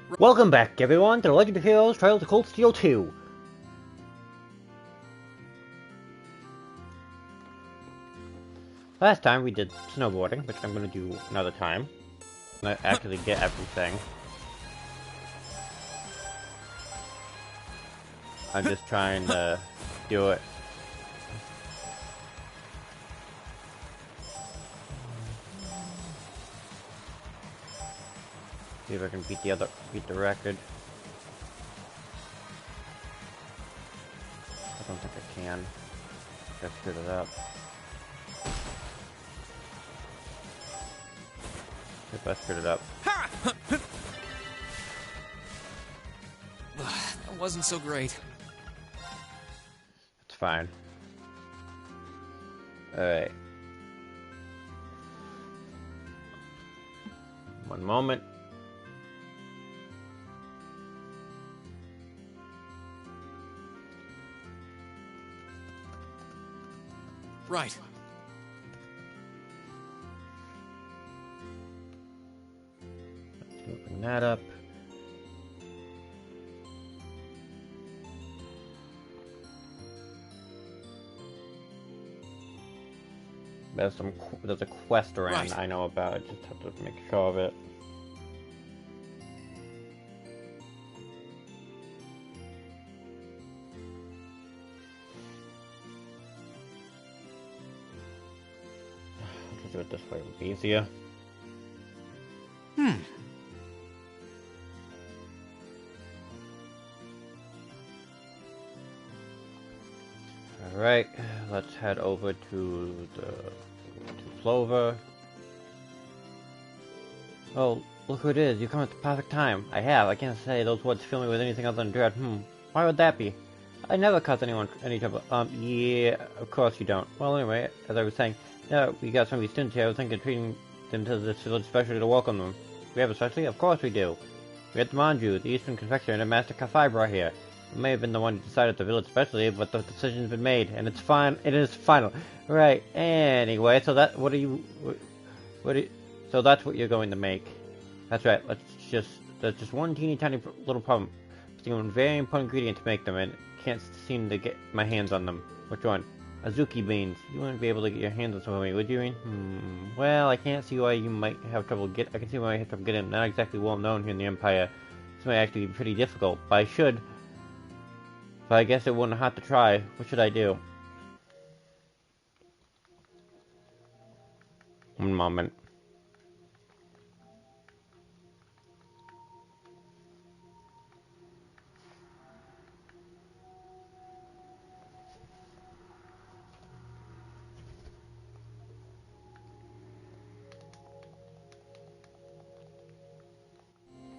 Welcome back, everyone, to The Legend of Heroes Trials of Cold Steel 2. Last time we did snowboarding, which I'm going to do another time. I actually get everything. I'm just trying to do it. See if I can beat the record. I don't think I can. I screwed it up. If I screwed it up. That wasn't so great. It's fine. Alright. One moment. Right. Let's open that up. There's a quest around Right. I know about. I just have to make sure of it. I'll do it this way, it'll be easier. Alright, let's head over to Plover. Oh, look who it is. You come at the perfect time. I can't say those words fill me with anything other than dread. Why would that be? I never cause anyone any trouble. Yeah, of course you don't. Well, anyway, as I was saying, yeah, we got some of these students here. I was thinking of treating them to this village specially to welcome them. We have a specialty? Of course we do. We had the Manju, the Eastern Confectioner, and Master Kafai brought here. I may have been the one who decided the village specialty, but the decision's been made, and it's fine. It is final. Right. Anyway, so that so that's what you're going to make. That's right. There's just one teeny tiny little problem. It's one very important ingredient to make them, and can't seem to get my hands on them. Which one? Azuki beans. You wouldn't be able to get your hands on some of me, would you? Well, I can't see why you might have trouble I can see why you have trouble getting them. Not exactly well known here in the Empire. This might actually be pretty difficult, but I guess it wouldn't hurt to try. What should I do? One moment.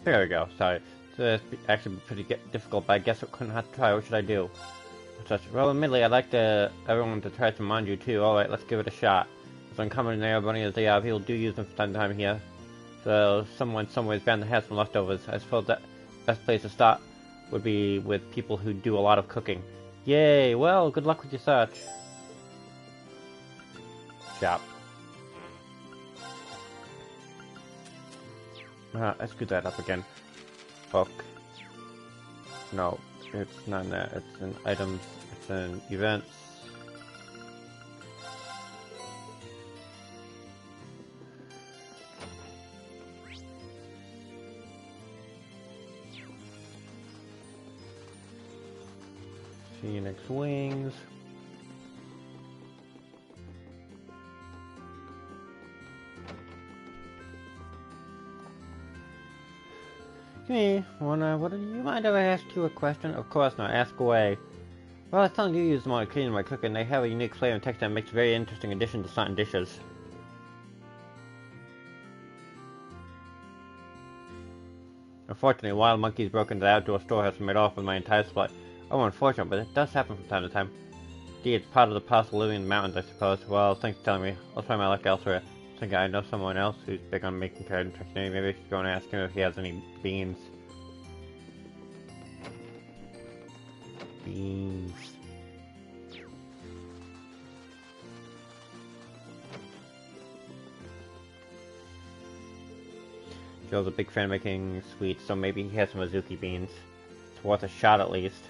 There we go. Sorry. So that's actually pretty difficult, but I guess it couldn't have to try. What should I do? Well, admittedly, I'd like everyone to try some manju too. Alright, let's give it a shot. As uncommon and air bunny as they are, people do use them from time to time here. So someone somewhere is bound to have some leftovers. I suppose that best place to start would be with people who do a lot of cooking. Yay! Well, good luck with your search. Shop. I screwed that up again. Book. No, it's not in that. It's in items. It's in events. Phoenix Wings. Hey, what do you mind if I ask you a question? Of course not, ask away. Well, I found you use them on occasion while cooking. They have a unique flavor and texture that makes a very interesting addition to certain dishes. Unfortunately, wild monkeys broke into the outdoor storehouse and made off with my entire supply. Oh, unfortunate, but it does happen from time to time. Indeed, it's part of the parcel living in the mountains, I suppose. Well, thanks for telling me. I'll try my luck elsewhere. I think I know someone else who's big on making carrot and maybe I should go and ask him if he has any beans. Beans. Joe's a big fan of making sweets, so maybe he has some Azuki beans. It's worth a shot at least.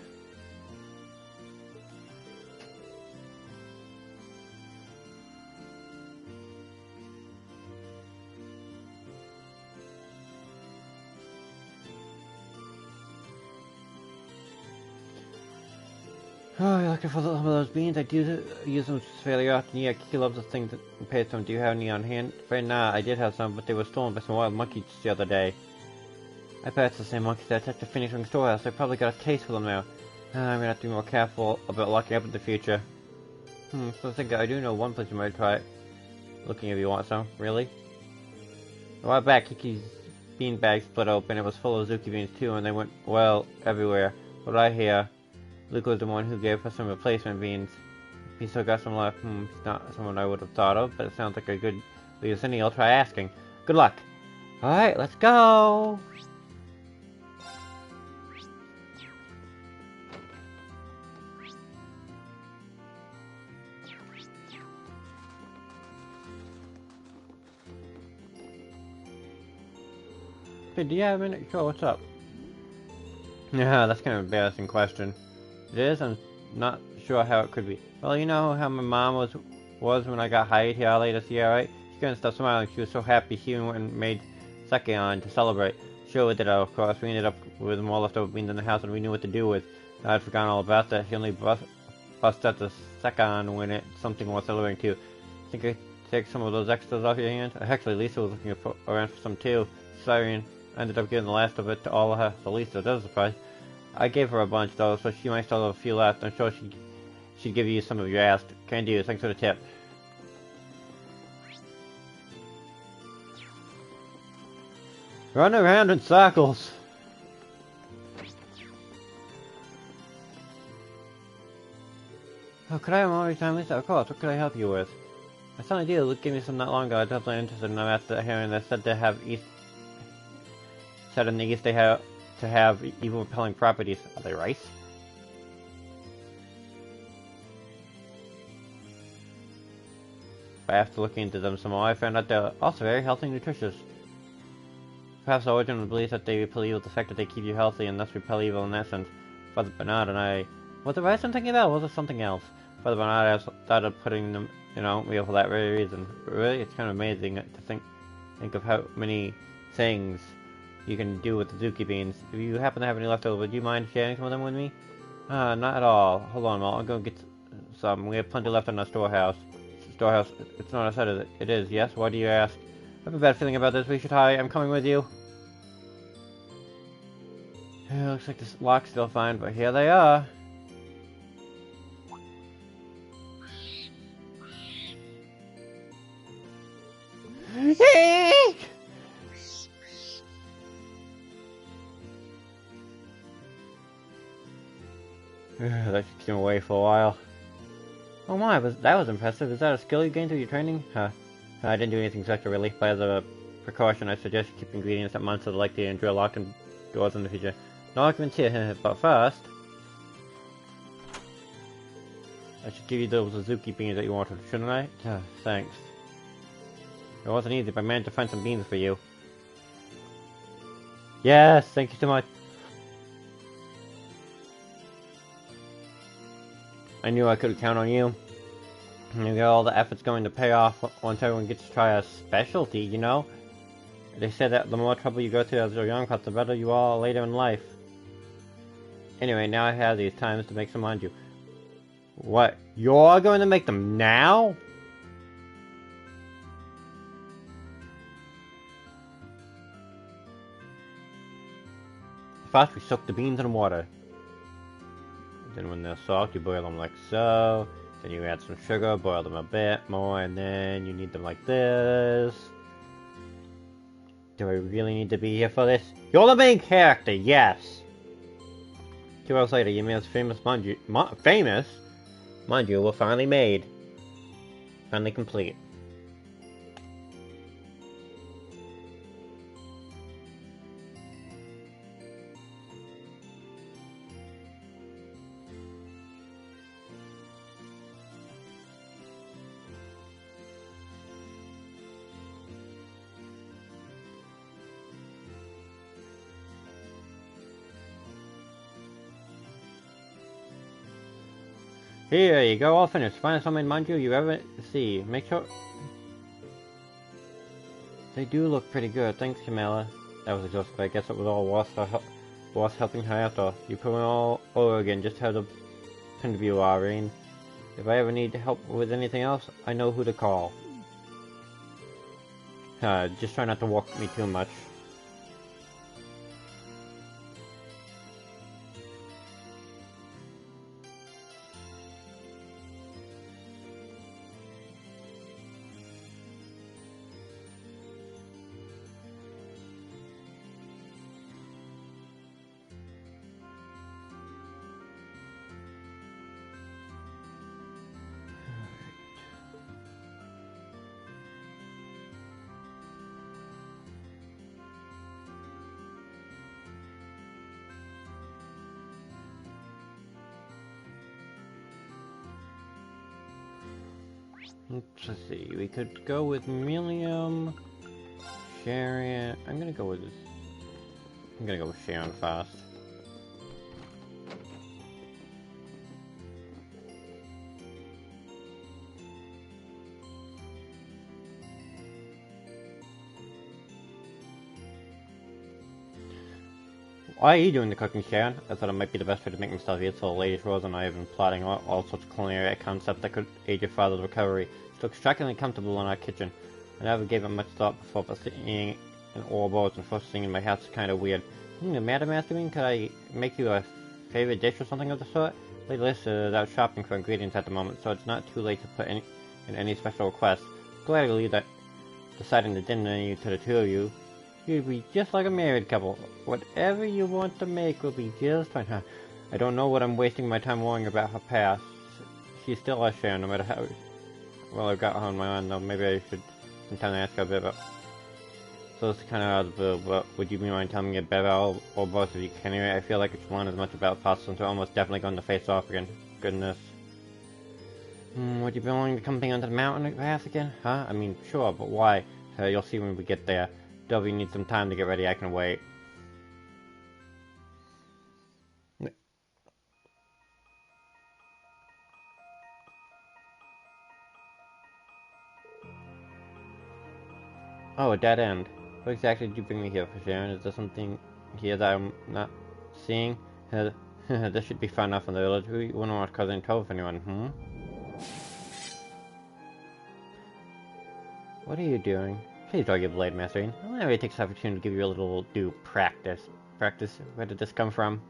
Oh, you're looking for some of those beans? I do use them fairly often. Yeah, Kiki loves the thing that compares to them. Do you have any on hand? Right now, I did have some, but they were stolen by some wild monkeys the other day. I bet it's the same monkeys that attacked the Phoenix Ring storehouse. I probably got a taste for them now. I'm gonna have to be more careful about locking up in the future. So I think I do know one place you might try looking if you want some. Really? A while back, Kiki's bean bag split open. It was full of Zuki beans too, and they went, well, everywhere. What I hear, Luke was the one who gave her some replacement beans. If he still got some left, he's not someone I would have thought of, but it sounds like a good reason. I'll try asking. Good luck. Alright, let's go! Hey, do you have a minute? Sure, what's up? Yeah, that's kind of an embarrassing question. It is, I'm not sure how it could be. Well, you know how my mom was when I got hired here earlier this year, right? She couldn't stop smiling. She was so happy she went and made sake on to celebrate. Sure did, of course. We ended up with more leftover beans in the house than we knew what to do with. I'd forgotten all about that. She only bust out the sake on when it's something worth celebrating too. Think I take some of those extras off your hands? Actually, Lisa was looking around for some too. Sorry, I ended up giving the last of it to all of her. So Lisa, that was a surprise. I gave her a bunch though, so she might still have a few left. I'm sure she'd give you some of your asked. Can do. Thanks for the tip. Run around in circles. Oh, could I have more time, Lisa? Of course. What could I help you with? I saw an idea Luke gave me some not long ago. I was definitely interested in them after hearing they said said in the East they have to have evil repelling properties. Are they rice? But after looking into them some more, I found out they're also very healthy and nutritious. Perhaps the origin of the belief that they repel evil, the fact that they keep you healthy and thus repel evil in essence. Father Bernard and I... Was it rice I'm thinking about, or was it something else? Father Bernard started putting them in oatmeal for that very reason. But really, it's kind of amazing to think of how many things you can do with the Zuki beans. If you happen to have any left over, would you mind sharing some of them with me? Not at all. Hold on, I'll go get some. We have plenty left in our storehouse. Storehouse, it's not outside of it. It is, yes? Why do you ask? I have a bad feeling about this. We should hurry. I'm coming with you. Looks like this lock's still fine, but here they are. That kept him away for a while. Oh my, that was impressive. Is that a skill you gained through your training? Huh. I didn't do anything special really. But as a precaution, I suggest you keep ingredients that monsters are likely to enjoy locking doors in the future. No arguments here, but first... I should give you those Azuki beans that you wanted, shouldn't I? Thanks. It wasn't easy, but I managed to find some beans for you. Yes, thank you so much. I knew I could count on you. Maybe all the effort's going to pay off once everyone gets to try a specialty, you know? They said that the more trouble you go through as a young pup, the better you are later in life. Anyway, now I have these times to make some manju. What? You're going to make them now? First, we soak the beans in water. Then when they're soft, you boil them like so. Then you add some sugar, boil them a bit more, and then you knead them like this. Do I really need to be here for this? You're the main character, yes! 2 hours later, Yamila's famous manju were finally made. Finally complete. Here you go, all finished. Finest homemade manju you ever see. Make sure... They do look pretty good. Thanks, Camilla. That was a joke, but I guess it was all Boss helping her after. You put it all over again, just how the pin of you are, Irene. If I ever need help with anything else, I know who to call. Just try not to walk me too much. Let's see, we could go with Millium, Sharon. I'm gonna go with Sharon fast. Why are you doing the cooking, Sharon? I thought it might be the best way to make myself eat, so the ladies Rose and I have been plotting all sorts of culinary concepts that could aid your father's recovery. It looks shockingly comfortable in our kitchen. I never gave it much thought before, but seeing an Ouroboros and focusing in my house is kind of weird. Madam Masterine, could I make you a favorite dish or something of the sort? Lady Lisa is out shopping for ingredients at the moment, so it's not too late to put in any special requests. Glad to leave that deciding the dinner menu to the two of you. You'd be just like a married couple. Whatever you want to make will be just fine. I don't know what I'm wasting my time worrying about her past. She's still our Sharon, no matter how well I've got her on my mind, though. Maybe I should sometime ask her a bit about... So it's kind of out of the blue, but would you mind telling me a bit about or both of you? Anyway, I feel like it's learn as much about past since we're almost definitely going to face off again. Goodness. Would you be willing to come onto the mountain path again? Huh? I mean, sure, but why? You'll see when we get there. W needs some time to get ready, I can wait. Oh, a dead end. What exactly did you bring me here for, Sharon? Is there something here that I'm not seeing? This should be far enough in the village. We wouldn't want to cause any trouble for anyone, What are you doing? Please draw your blade, Masterine. Whenever it takes the opportunity to give you a little due practice. Practice? Where did this come from?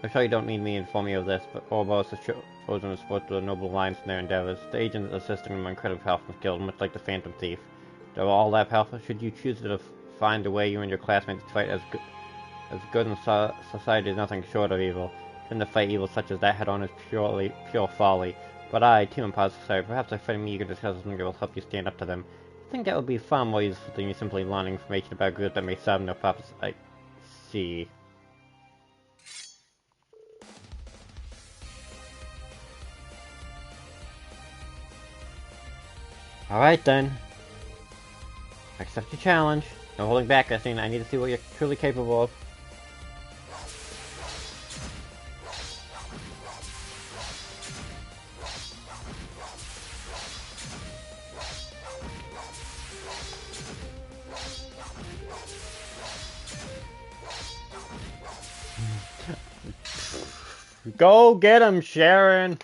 I'm sure you don't need me to inform you of this, but Ouroboros has chosen to support the noble alliance in their endeavors. The agent is assisting them incredible help and skill, much like the Phantom Thief. Though all that powerful, should you choose to find a way you and your classmates fight as good in society is nothing short of evil. Then to fight evil such as that head-on is pure folly. But I, too, am positive sorry. Perhaps I find me you can discuss something that will help you stand up to them. I think that would be far more useful than you simply learning information about a group that may serve no purpose. I see. Alright then. Accept your challenge. No holding back, Masterine. I need to see what you're truly capable of. Go get him, Sharon!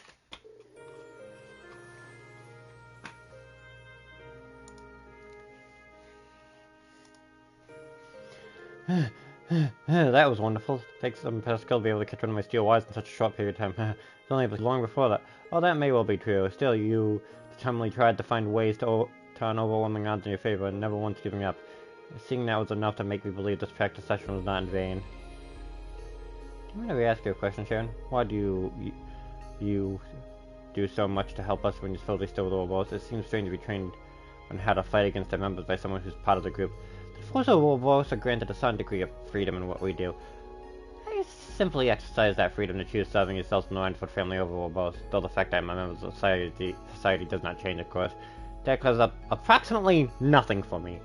That was wonderful. It takes some skill to be able to catch one of my steel wires in such a short period of time. It's only long before that. Oh, that may well be true. Still, you determinedly tried to find ways to turn overwhelming odds in your favor and never once giving up. Seeing that was enough to make me believe this practice session was not in vain. I'm gonna ask you a question, Sharon. Why do you do so much to help us when you're supposedly still with Ouroboros? It seems strange to be trained on how to fight against their members by someone who's part of the group. The force of Ouroboros are granted a certain degree of freedom in what we do. I simply exercise that freedom to choose serving yourselves in the Rhineford family over Ouroboros, though the fact that I'm a member of society does not change, of course. That clears up approximately nothing for me.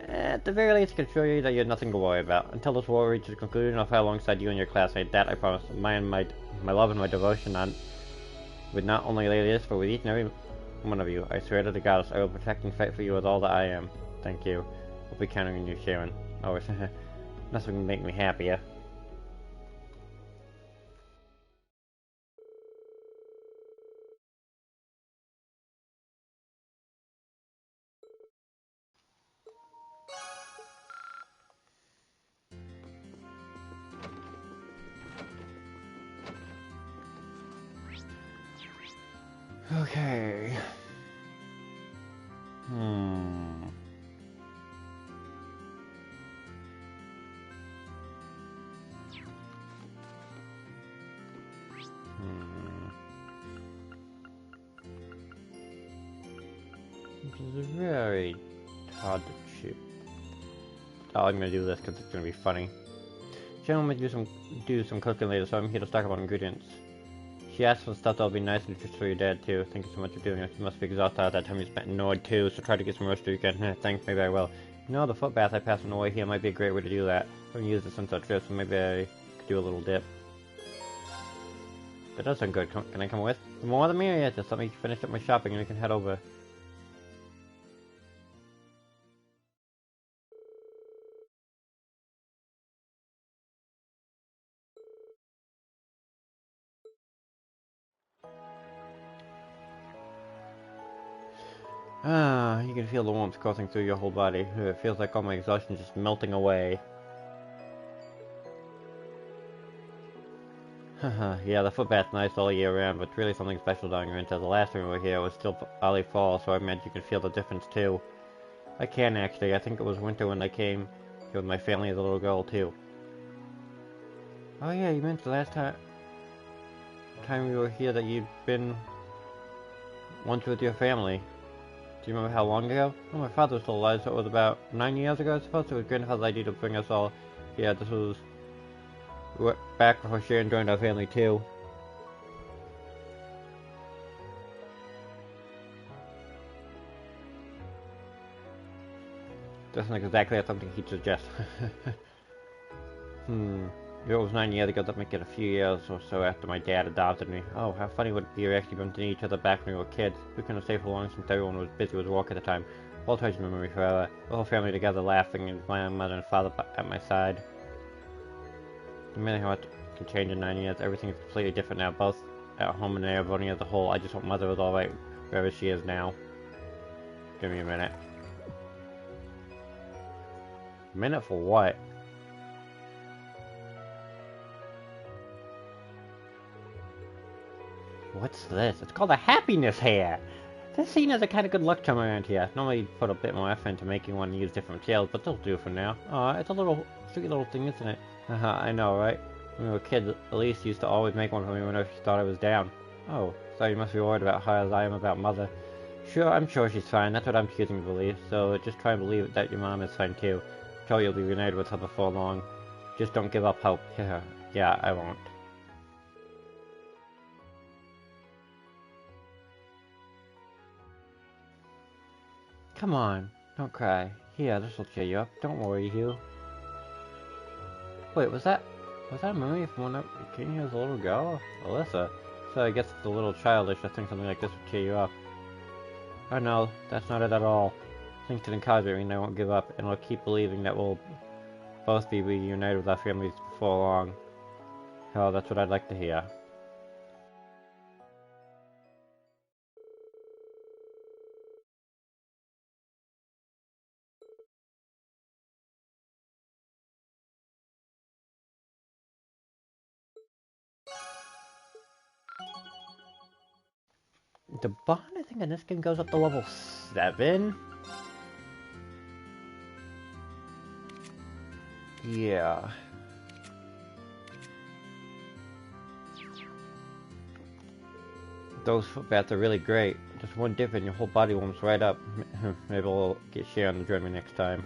At the very least, I can assure you that you have nothing to worry about. Until this war reaches a conclusion, I'll fight alongside you and your classmate. That I promise. My love and my devotion With not only this, but with each and every one of you. I swear to the goddess, I will protect and fight for you with all that I am. Thank you. We'll be counting on you, Sharon. Oh, nothing can make me happier. Okay. This is very hard to choose. Oh, I'm gonna do this because it's gonna be funny. Sharon might do some cooking later, so I'm here to stock up on ingredients. She asked for stuff that'll be nice and nutritious for your dad too. Thank you so much for doing it. You must be exhausted at that time you spent in Nord too, so try to get some rest again. Thanks, maybe I will. You know, the foot bath I passed on the way here might be a great way to do that. I haven't used it since our trip, so maybe I could do a little dip. That does sound good. Can I come with? The more the merrier. Just let me finish up my shopping and we can head over. Ah, you can feel the warmth coursing through your whole body. It feels like all my exhaustion is just melting away. Haha, yeah, the footbath's nice all year round, but it's really something special during winter. The last time we were here, it was still early fall, so I imagine you can feel the difference too. I can actually. I think it was winter when I came here with my family as a little girl too. Oh yeah, you mentioned the last time we were here that you'd been once with your family. Do you remember how long ago? Oh, my father was still alive, so it was about 9 years ago, I suppose. It was grandfather's idea to bring us all. Yeah, this was back before Sharon joined our family, too. Doesn't look exactly like something he'd suggest. If it was 9 years ago, that might get a few years or so after my dad adopted me. Oh, how funny would it be if we actually bumped into each other back when we were kids? We couldn't have stayed for long since everyone was busy with work at the time. I'll treasure memory forever. The whole family together laughing and my mother and father at my side. Amazing how it can change in 9 years. Everything is completely different now, both at home and there, voting as a whole. I just hope Mother was alright wherever she is now. Give me a minute. A minute for what? What's this? It's called a happiness hair! This scene has a kind of good luck charm around here. Normally you'd put a bit more effort into making one use different materials, but they'll do for now. Aw, it's a little sweet little thing, isn't it? Haha, I know, right? When we were kids, Elise used to always make one for me whenever she thought I was down. Oh, so you must be worried about her as I am about Mother. Sure, I'm sure she's fine. That's what I'm choosing to believe. So just try and believe that your mom is fine too. I'm sure you'll be reunited with her before long. Just don't give up hope. Yeah, I won't. Come on, don't cry. Here, this'll cheer you up. Don't worry, Hugh. Wait, was that a movie from when I came here as a little girl? Alyssa? So I guess it's a little childish to think something like this would cheer you up. Oh no, that's not it at all. Think to encourage me and I won't give up, and I'll keep believing that we'll both be reunited with our families before long. Hell, that's what I'd like to hear. The bond, I think, in this game goes up to level 7? Yeah. Those footbaths are really great. Just one dip and your whole body warms right up. Maybe we'll get Sharon to join me next time.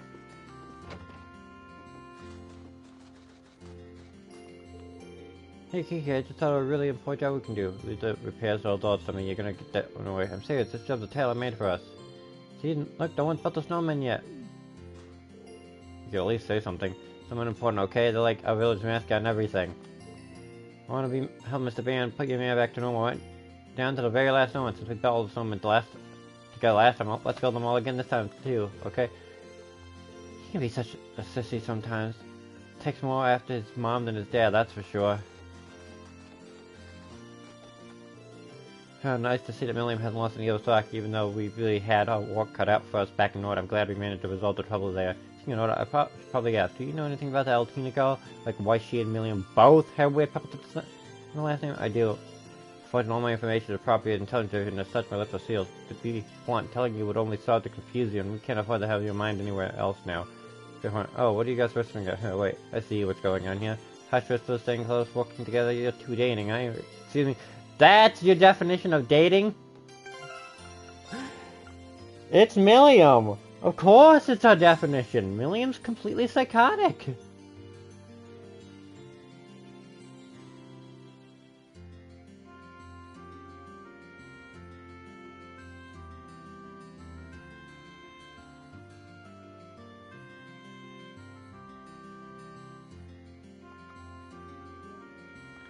Hey Kiki, I just thought of a really important job we can do. Leave the repairs to adults. I mean, you're gonna get that one away. I'm serious, this job's a tailor-made for us. See, look, no one's built the snowman yet. You could at least say something. Someone important, okay? They're like our village mascot and everything. I wanna help Mr. Band put your man back to normal, right? down to the very last moment since we built all the snowmen last time. Let's build them all again this time too, okay? He can be such a sissy sometimes. Takes more after his mom than his dad, that's for sure. Nice to see that Milliam hasn't lost any other stock, even though we really had our work cut out for us back in North. I'm glad we managed to resolve the trouble there. You know, I should probably ask, do you know anything about the Altina girl? Like why she and Milliam both have weird pepper tips in the last name? I do. Forging all my information is appropriate intelligence and as such my lips are sealed. To be blunt, telling you would only serve to confuse you, and we can't afford to have your mind anywhere else now. Oh, what are you guys whispering at? Oh, wait, I see what's going on here. Hush whispers, staying close, working together, you're two dating, excuse me. That's your definition of dating? It's Milliam! Of course it's our definition! Milliam's completely psychotic!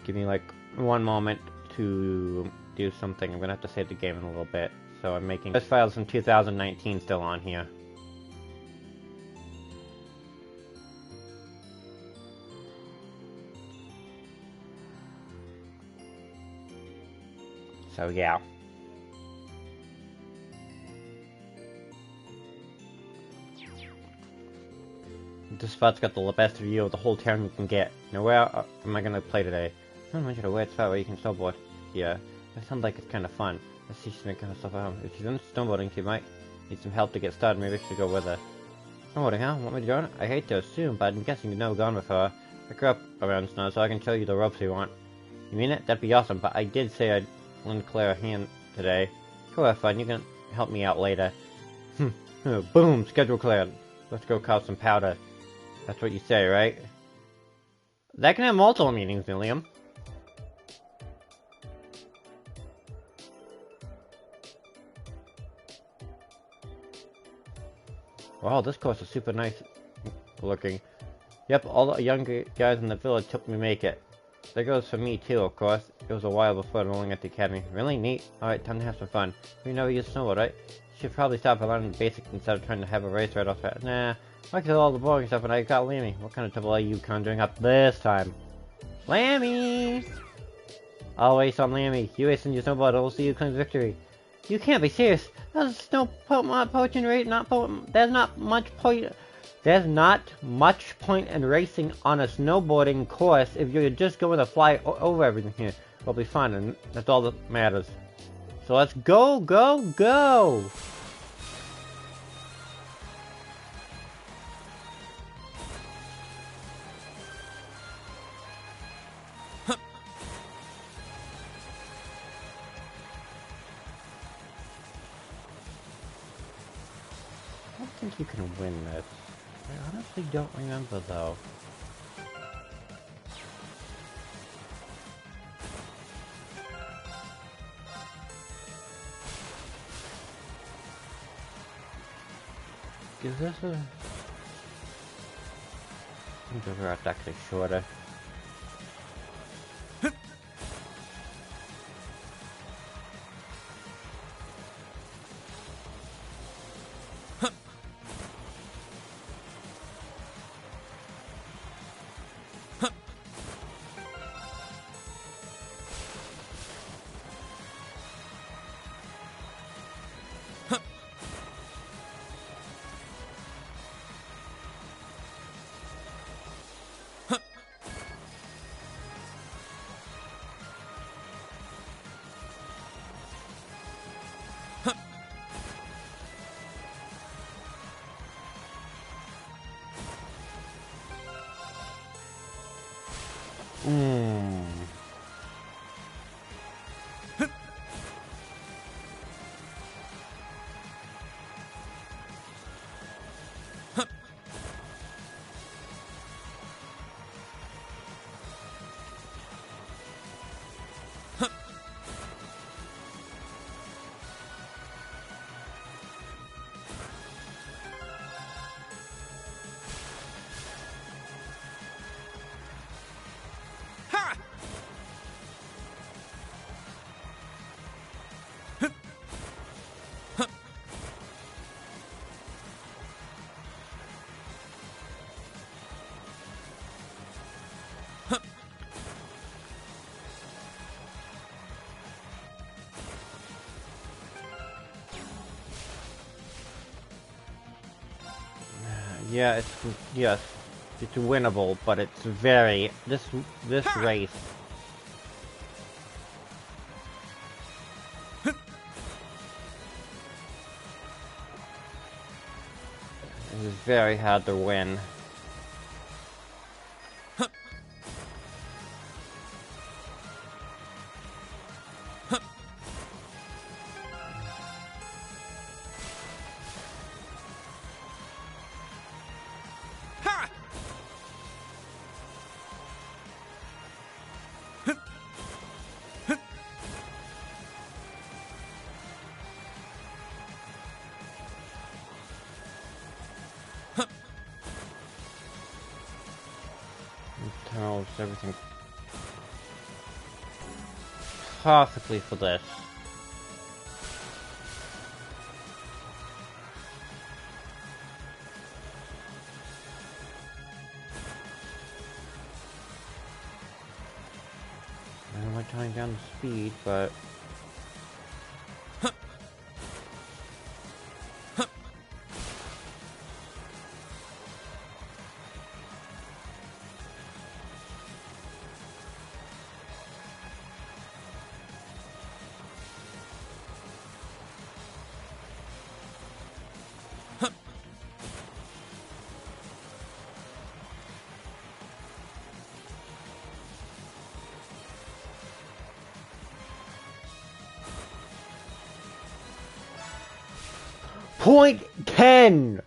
Give me like one moment to do something. I'm gonna have to save the game in a little bit. So I'm making this files from 2019 still on here. So yeah. This spot's got the best view of the whole town you can get. Now where am I gonna play today? I want you to weird spot where you can snowboard. Yeah, that sounds like it's kind of fun. Let's see she's making herself at home. If she's into snowboarding, she might need some help to get started. Maybe I should go with her. Snowboarding, huh? Want me to join? I hate to assume, but I'm guessing you've never gone with her. I grew up around snow, so I can show you the ropes you want. You mean it? That'd be awesome, but I did say I'd lend Claire a hand today. Go have fun. You can help me out later. Boom! Schedule cleared. Let's go carve some powder. That's what you say, right? That can have multiple meanings, Milliam. Wow, this course is super nice looking. Yep, all the younger guys in the village helped me make it. That goes for me too, of course. It was a while before enrolling at the academy. Really neat. Alright, time to have some fun. We never use snowboard, right? Should probably stop and learn the basics instead of trying to have a race right off the bat. Nah, I can do all the boring stuff and I got Lammy. What kind of trouble are you conjuring up this time? Lammy! Always on Lammy. You ace in your snowboard, we'll see you claim victory. You can't be serious. That's snow poaching rate, there's not much point. There's not much point in racing on a snowboarding course if you're just going to fly over everything here. We'll be fine, and that's all that matters. So let's go, go, go! I don't think you can win this. I honestly don't remember though. Is this a... I think the route's actually shorter. Yeah, yes, it's winnable, but it's very this race is very hard to win. Tells everything perfectly for this. I don't like turning down the speed, but .10!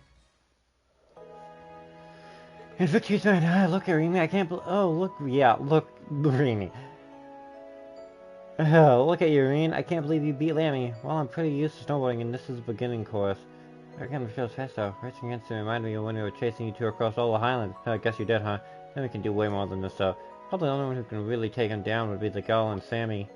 And Victory's man, look at Remy, I can't believe, oh, look, yeah, look, Remy. Oh, look at you, Reen. I can't believe you beat Lammy. Well, I'm pretty used to snowboarding, and this is the beginning course. I kind of feels fast, though. Racing against it reminded me of when we were chasing you two across all the Highlands. I guess you did, huh? Then we can do way more than this, though. Probably the only one who can really take him down would be the girl and Sammy.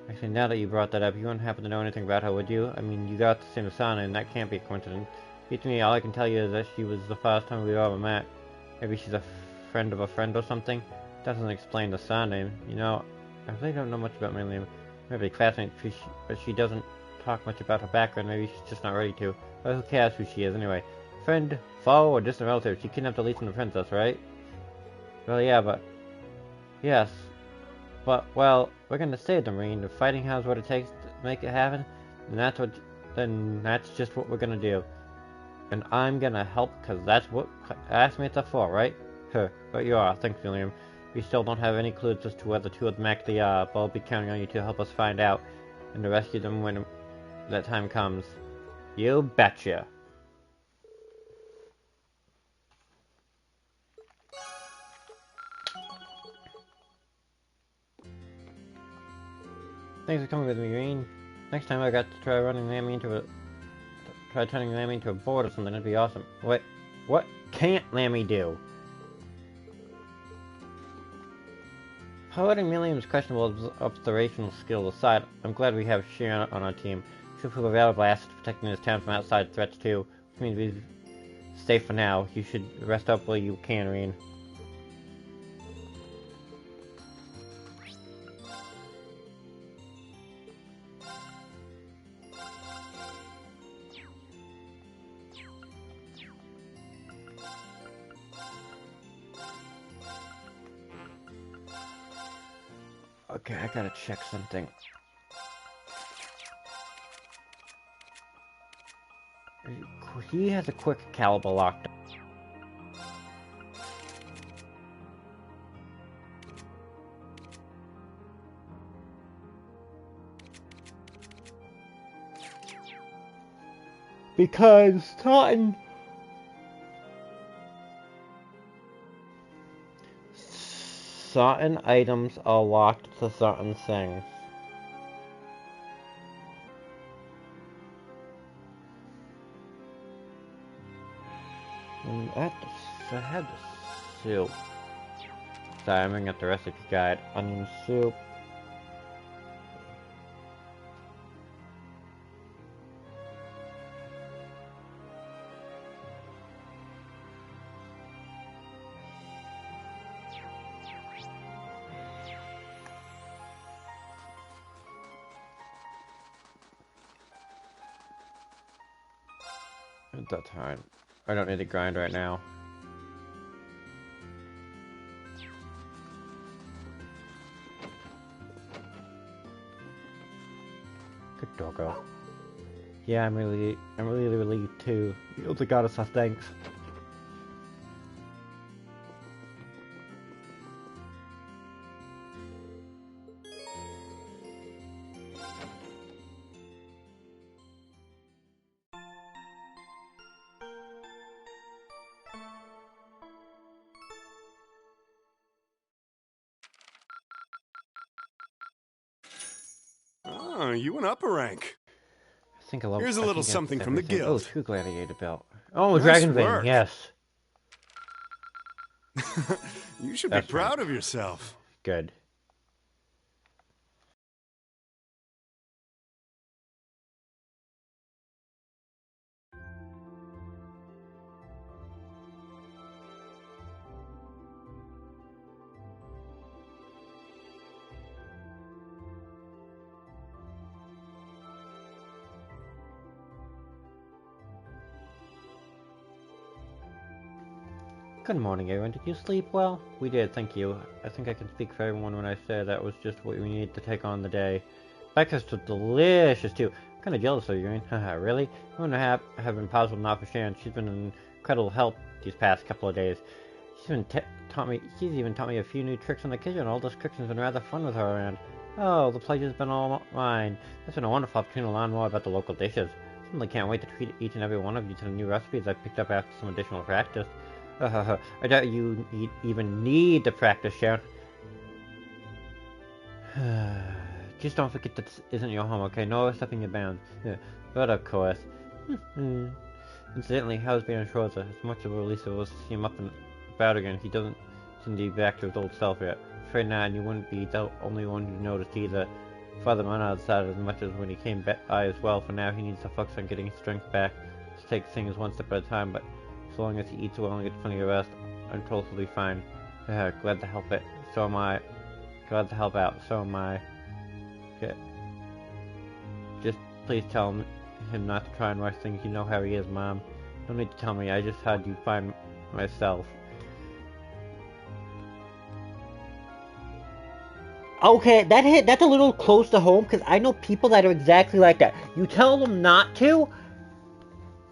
Actually, now that you brought that up, you wouldn't happen to know anything about her, would you? I mean, you got the same Asana, and that can't be a coincidence. Beats me, all I can tell you is that she was the first time we ever met. Maybe she's a friend of a friend or something? Doesn't explain the surname. You know, I really don't know much about Millie. Maybe a classmate, but she doesn't talk much about her background. Maybe she's just not ready to. But who cares who she is anyway? Friend, foe, or distant relative? She kidnapped Elise and the princess, right? Well, yeah, but... Yes. But, well, we're gonna save them, Marine. If fighting has what it takes to make it happen, then that's just what we're gonna do. And I'm gonna help, cause that's what classmates are for, right? Huh, but you are. Thanks, William. We still don't have any clues as to where the two of them actually are, but I'll be counting on you to help us find out, and to rescue them when that time comes. You betcha. Thanks for coming with me, Green. Next time I got to try turning Lammy into a board or something, that'd be awesome. What can't Lammy do? Piloting Milliam's questionable observational skills aside, I'm glad we have Sharon on our team. She'll prove a valuable asset to protecting this town from outside threats too, which means we're safe for now. You should rest up while you can, Reen. Okay, I gotta check something. He has a quick caliber locked. Because certain items are locked to certain things. And I had the soup. Sorry, I'm looking at the recipe guide. Onion soup. That's fine. I don't need to grind right now. Good doggo. Yeah, I'm really relieved too. You're the goddess of thanks. Oh, you went up a rank. I think I love. Here's a I little think that's something from the everything. Oh, guild. true gladiator belt. Oh, Nice dragon thing. work. Yes. You should That's be proud of yourself. Good. Good morning, everyone. Did you sleep well? We did, thank you. I think I can speak for everyone when I say that was just what we needed to take on the day. Breakfast was delicious, too. I'm kind of jealous of you, Green. Haha, really? It wouldn't have been possible not for Sharon. She's been an incredible help these past couple of days. She's even taught me a few new tricks in the kitchen. All those cooking's been rather fun with her around. Oh, the pleasure's been all mine. It's been a wonderful opportunity to learn more about the local dishes. I simply can't wait to treat each and every one of you to the new recipes I've picked up after some additional practice. I doubt you even need to practice, Sharon. Just don't forget that this isn't your home, okay? No stepping your bounds. But of course. Incidentally, how's Baron Schroeder? As much of a release it was to see him up and about again, he doesn't seem to be back to his old self yet. Afraid not, and you wouldn't be the only one who noticed either. Father might not have decided as much as when he came by as well. For now, he needs to focus on getting his strength back. Just take things one step at a time, but as long as he eats well and gets plenty of rest, I'm totally fine. Glad to help it. So am I. Glad to help out. So am I. Okay. Just please tell him not to try and rush things. You know how he is, Mom. No need to tell me. I just had you find myself. Okay, that's a little close to home because I know people that are exactly like that. You tell them not to.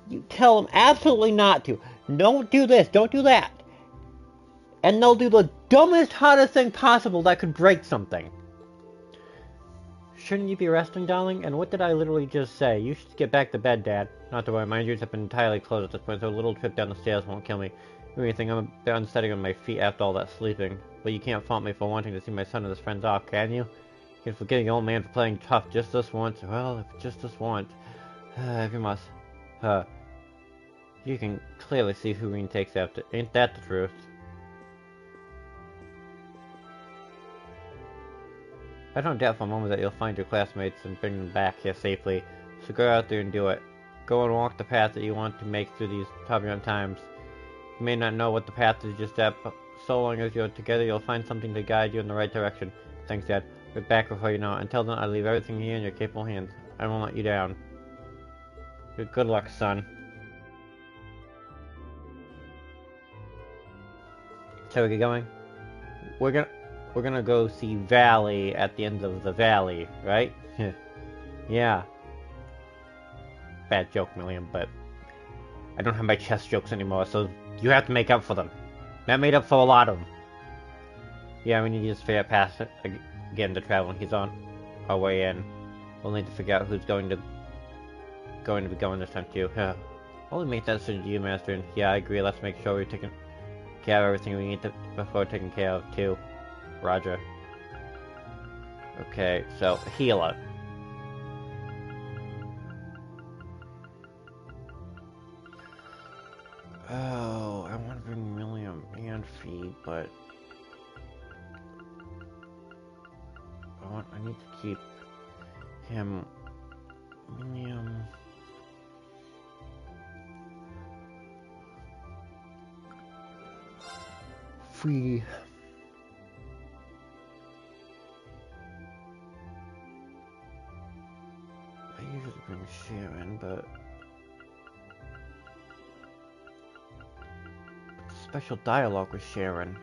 You tell them absolutely not to. Don't do this, don't do that. And they'll do the dumbest, hottest thing possible that could break something. Shouldn't you be resting, darling? And what did I literally just say? You should get back to bed, Dad. Not to worry, my injuries have been entirely closed at this point, so a little trip down the stairs won't kill me. If anything, I'm a bit unsteady on my feet after all that sleeping. But you can't fault me for wanting to see my son and his friends off, can you? You can forgive the old man for playing tough just this once. Well, if just this once. If you must. You can clearly see who Reen takes after. Ain't that the truth? I don't doubt for a moment that you'll find your classmates and bring them back here safely. So go out there and do it. Go and walk the path that you want to make through these turbulent times. You may not know what the path is just yet, but so long as you're together, you'll find something to guide you in the right direction. Thanks, Dad. We're back before you know it. Until then, I leave everything here in your capable hands. I won't let you down. Good luck, son. So we get going. We're gonna go see Valley at the end of the valley, right? Yeah. Bad joke, Milliam, but I don't have my chest jokes anymore, so you have to make up for them. That made up for a lot of them. Yeah, we need to just figure out past it again to travel. He's on our way in. We'll need to figure out who's going to be going this time too. Only make that decision to you, Master. And yeah, I agree. Let's make sure we're taking care of everything we need to before taking care of too. Roger. Okay, so healer. Oh, I want to bring Milliam and Feed, but I need to keep him. Milliam. Free. I usually bring Sharon, but special dialogue with Sharon.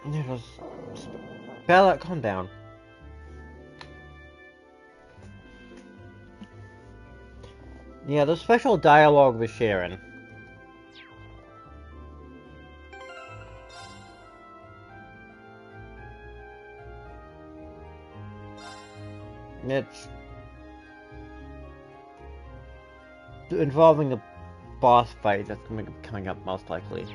It was... Bella, calm down. Yeah, the special dialogue with Sharon. It's... involving the boss fight that's coming up most likely.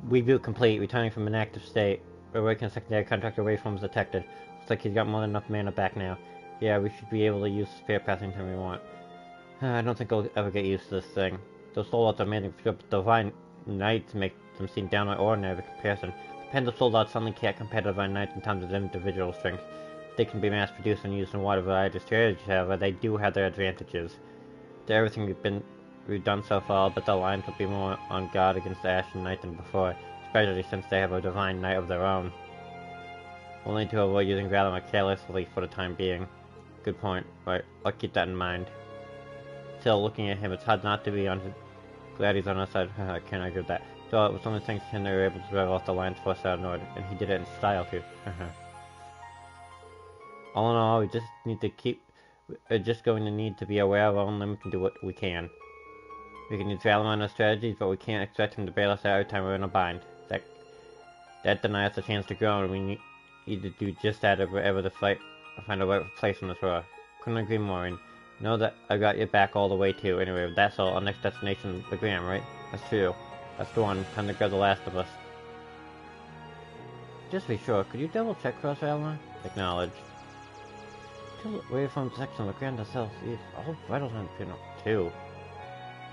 Reboot complete. Returning from an active state. Awakened secondary contractor waveform is detected. Looks like he's got more than enough mana back now. Yeah, we should be able to use spare path anytime we want. I don't think I'll ever get used to this thing. Those soldats are made of divine knights make them seem downright ordinary by comparison. The Panda soldats suddenly can't compare to divine knights in terms of individual strength. They can be mass-produced and used in a wide variety of strategies, however, they do have their advantages. To everything we've done so far, but the Alliance will be more on guard against the Ashen Knight than before, especially since they have a Divine Knight of their own. We'll need to avoid using Valimar carelessly for the time being. Good point. Right, I'll keep that in mind. Still, looking at him, it's hard not to be glad he's on our side. I can't argue with that. So it was only thanks to him they were able to drive off the Alliance force out of Nord, and he did it in style too. All in all, we just need to keep... We're just going to need to be aware of our own limits and do what we can. We can use Valimar in our strategies, but we can't expect him to bail us out every time we're in a bind. That denies us a chance to grow, and we need to do just that if we're ever to find a right place in this war. Couldn't agree more, and know that I got your back all the way too. Anyway, that's all. Our next destination is the Gram, right? That's true. That's the one. Time to grab the last of us. Just to be sure, could you double check for us, Valimar? Acknowledge. Two waveform section of the Grand itself. All vital signs pin up too.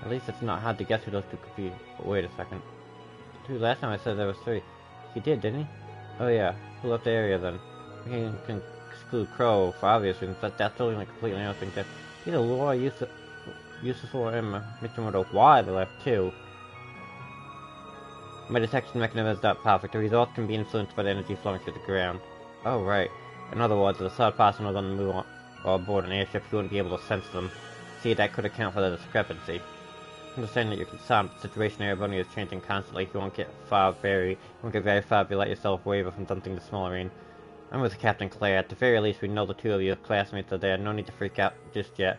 At least it's not hard to guess who those two could be. But wait a second. Dude, last time I said there was 3. He did, didn't he? Oh yeah. Who left the area then? We can exclude Crow for obvious reasons. That's totally like completely another thing. That either Laura useful or Emma. Mr. Moto why they left too. My detection mechanism is not perfect. The results can be influenced by the energy flowing through the ground. Oh right. In other words, if the third person was on the move or aboard an airship, you wouldn't be able to sense them. See, that could account for the discrepancy. Understand that you're concerned, but the situation Erebony is changing constantly. You won't get very far if you let yourself waver from something to Smolarine. I'm with Captain Claire. At the very least, we know the two of you classmates are there. No need to freak out just yet.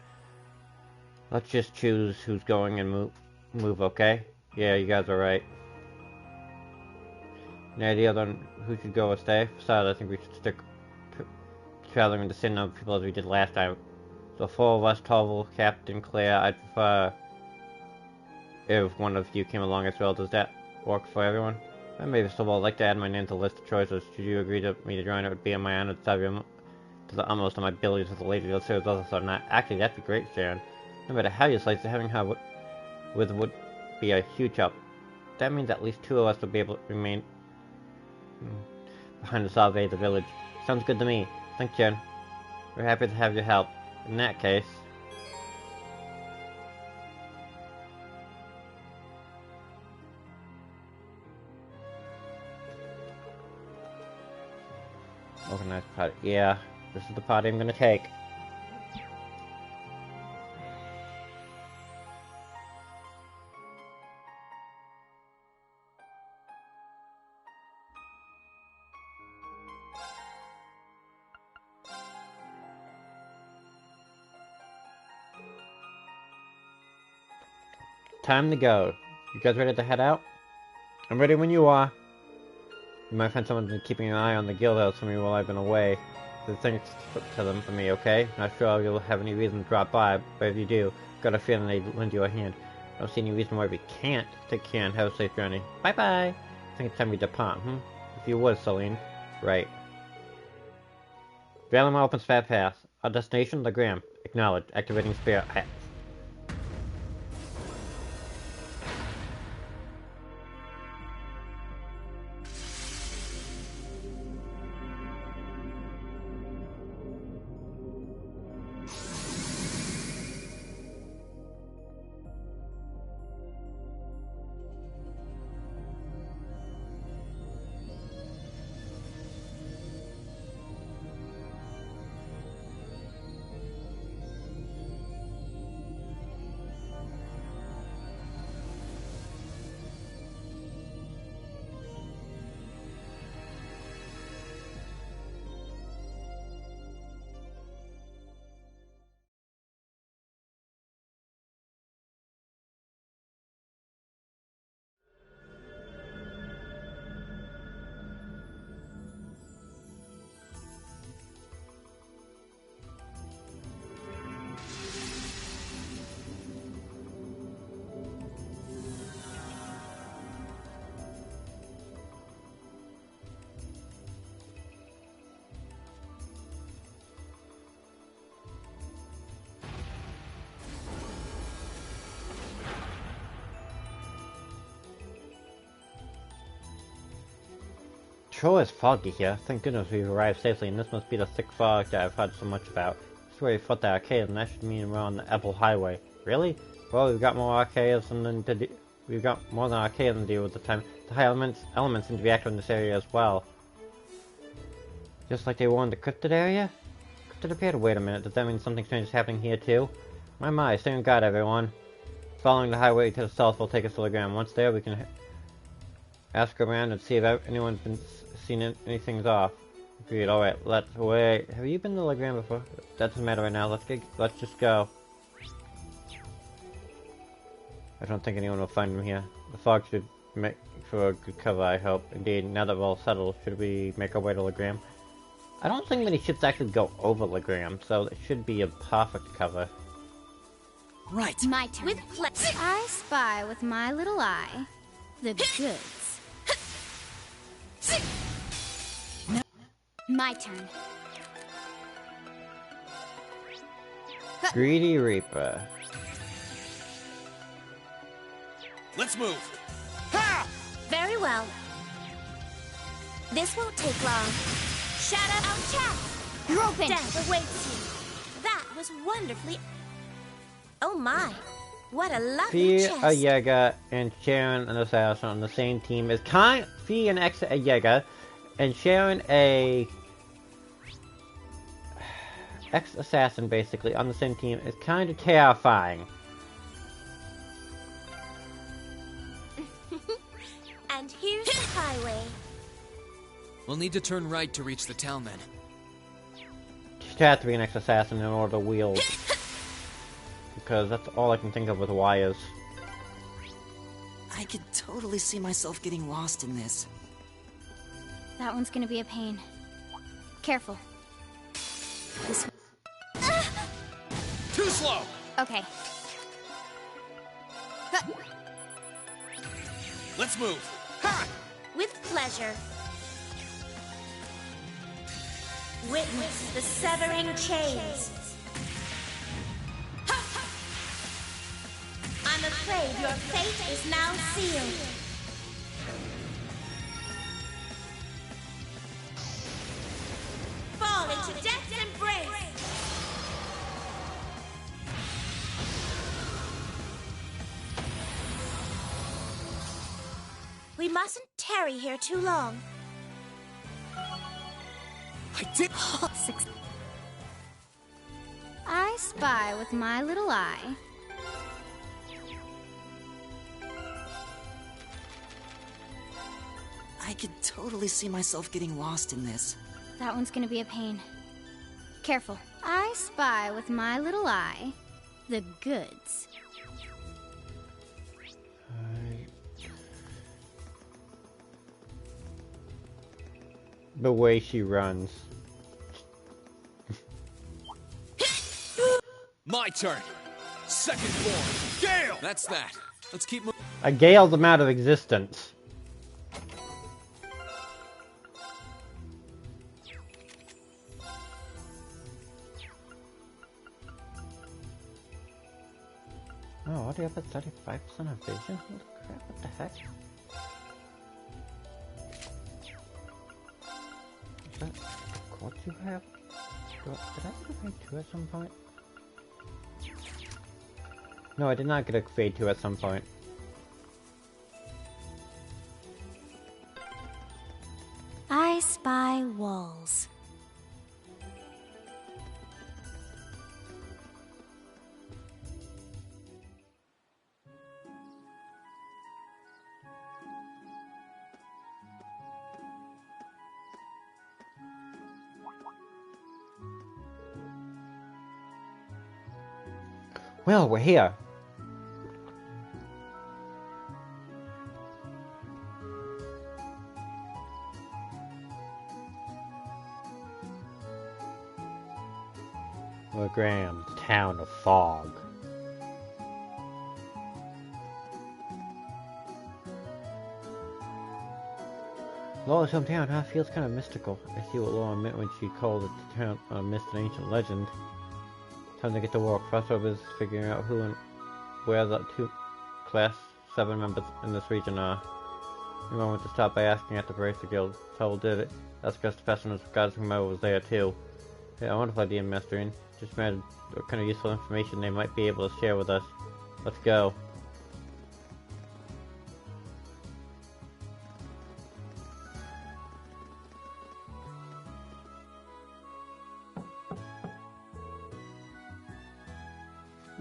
Let's just choose who's going and move, okay? Yeah, you guys are right. Any idea on who should go or stay? Besides, I think we should stick traveling with the same number of people as we did last time. So 4 of us, Torval, Captain Claire, I'd prefer if one of you came along as well. Does that work for everyone? Maybe so. I'd like to add my name to the list of choices. Should you agree to me to join, it would be on my honor to serve you to the utmost of my abilities with the lady that serves others or not. Actually, that'd be great, Sharon. No matter how you slice it, having her would be a huge help. That means at least 2 of us will be able to remain behind to salvage the village. Sounds good to me. Thanks, Jen. We're happy to have your help. In that case... Organized party. Yeah, this is the party I'm gonna take. Time to go. You guys ready to head out? I'm ready when you are. You might find someone's been keeping an eye on the guild house for me while I've been away. The things to them for me, okay? Not sure you'll have any reason to drop by, but if you do, got a feeling they'd lend you a hand. I don't see any reason why we can't. Take care and have a safe journey. Bye-bye! I think it's time we depart, If you would, Celine. Right. Valimar opens Fat Path. Our destination, Legram. Acknowledged. Activating Spirit. Sure is foggy here. Thank goodness we've arrived safely, and this must be the thick fog that I've heard so much about. This is where we fought the arcade, and that should mean we're on the Apple Highway. Really? Well, we've got more arcades than we've got more than arcades to deal with the time. The high elements seem to be active in this area as well. Just like they were in the cryptid area? Cryptid appeared. Wait a minute. Does that mean something strange is happening here too? My, stay on guard, everyone. Following the highway to the south will take us to the ground. Once there, we can ask around and see if anyone's been seen anything's off. Agreed. All right, let's wait. Have you been to Legram before? That doesn't matter right now. Let's just go. I don't think anyone will find him here. The fog should make for a good cover, I hope. Indeed, now that we're all settled, should we make our way to Legram? I don't think many ships actually go over Legram, so it should be a perfect cover. Right. My turn. With pleasure. I spy with my little eye the goods. My turn. Greedy Reaper. Let's move. Ha! Very well. This won't take long. Shadow out chat. You're open. Death awaits you. That was wonderfully. Oh my. What a lovely Fee, chest. a Jäger, and Sharon, an assassin on the same team is Fee, an ex a Jäger, and Sharon, a ex-assassin, basically, on the same team is kind of terrifying. And here's the highway. We'll need to turn right to reach the town then. She'd have to be an ex-assassin in order to wield. Because that's all I can think of with wires. I could totally see myself getting lost in this. That one's gonna be a pain. Careful. This. Too slow! Okay. Let's move. Ha! With pleasure. Witness the severing chains. I'm afraid your fate is now sealed. Fall into death's embrace. We mustn't tarry here too long. I did. I spy with my little eye. I could totally see myself getting lost in this. That one's gonna be a pain. Careful. I spy with my little eye the goods. The way she runs. My turn. Second form. Gale! That's that. Let's keep moving. A Gale's them out of existence. Oh, already up at 35% of vision? Holy crap, what the heck? Is that the quartz you have? Did I get a grade 2 at some point? No, I did not get a grade 2 at some point. I spy walls. Well, we're here. Graham, town of fog. Laura's hometown, huh? Feels kind of mystical. I see what Laura meant when she called it the town of mist and ancient legend. Time to get to work. Frosthope is figuring out who and where the 2 Class 7 members in this region are. We wanted to stop by asking at the Bracer Guild. So did it. That's because the Festivus Goddess Memo was there too. Yeah, a wonderful idea, Mastering. Just imagine what kind of useful information they might be able to share with us. Let's go.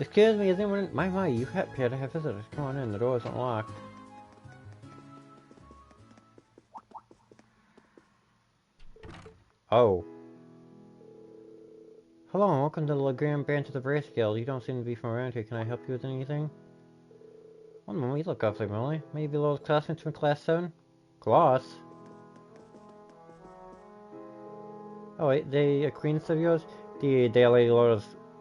Excuse me, is anyone in? My, you appear to have visitors. Come on in, the door isn't locked. Oh. Hello and welcome to the Legrand branch of the Bracer Guild. You don't seem to be from around here. Can I help you with anything? One moment, you look awfully familiar. Maybe Laura's classmates from Class 7? Gloss? Oh wait, they acquaintance of yours? They are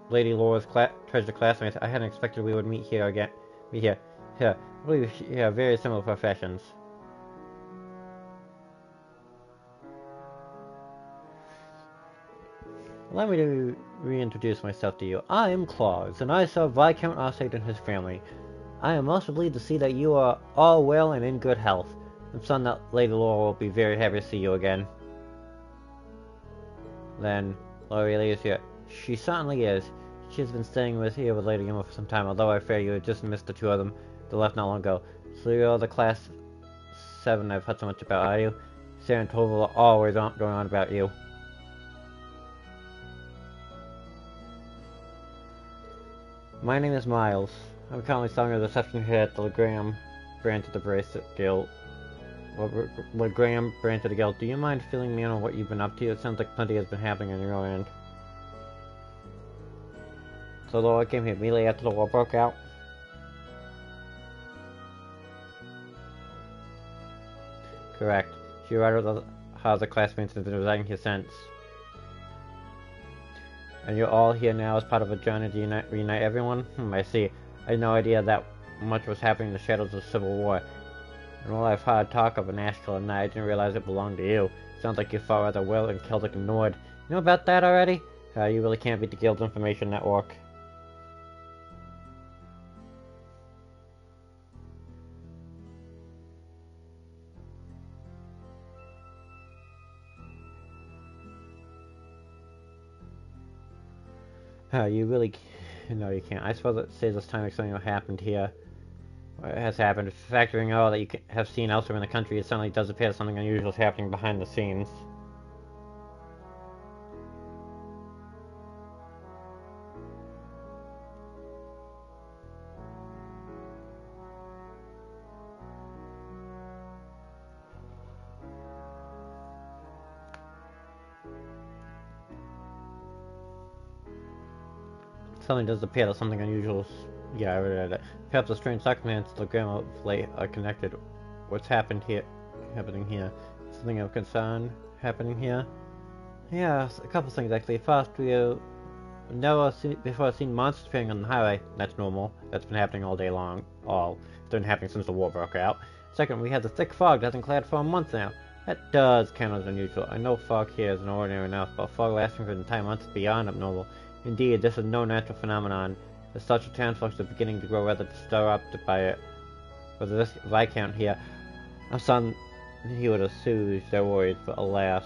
Lady Laura's treasured classmates. I hadn't expected we would meet here again. Here. I believe we have very similar professions. Allow me to reintroduce myself to you. I am Claus, and I serve Viscount Arcade and his family. I am most relieved to see that you are all well and in good health. I'm certain that Lady Laura will be very happy to see you again. Then, Laura really is here. She certainly is. She has been staying here with Lady Emma for some time, although I fear you had just missed the 2 of them. They left not long ago. So you're the Class 7 I've heard so much about, are you? Sarah and Toval are always going on about you. My name is Miles. I'm currently serving as a reception here at the Legrand branch of the Bracer Guild. Legrand branch of the Guild. Do you mind filling me in on what you've been up to? It sounds like plenty has been happening on your own end. So Laura came here immediately after the war broke out. Correct. She arrived with how the classmates have been residing here since. And you're all here now as part of a journey to reunite everyone? I see. I had no idea that much was happening in the shadows of the Civil War. And while I've heard talk of an Ash Killer Knight, I didn't realize it belonged to you. Sounds like you fought rather well and killed like a Nord. You know about that already? You really can't beat the Guild's information network. You really... No, you can't. I suppose it saves us time if something happened here. Or it has happened. Factoring all that you have seen elsewhere in the country, it suddenly does appear that something unusual is happening behind the scenes. Suddenly does appear that something unusual is... Yeah, I read it. Perhaps a strange circumstance the Grandma of late are connected. What's happening here? Something of concern happening here? Yeah, a couple things actually. First, we've never before seen monsters appearing on the highway. That's normal. That's been happening all day long. It's been happening since the war broke out. Second, we have the thick fog that hasn't cleared for a month now. That does count as unusual. I know fog here is ordinary enough, but fog lasting for an entire month is beyond abnormal. Indeed, this is no natural phenomenon. The social transflux are beginning to grow rather disrupted by it. With this Viscount here, I'm certain he would assuage their worries, but alas.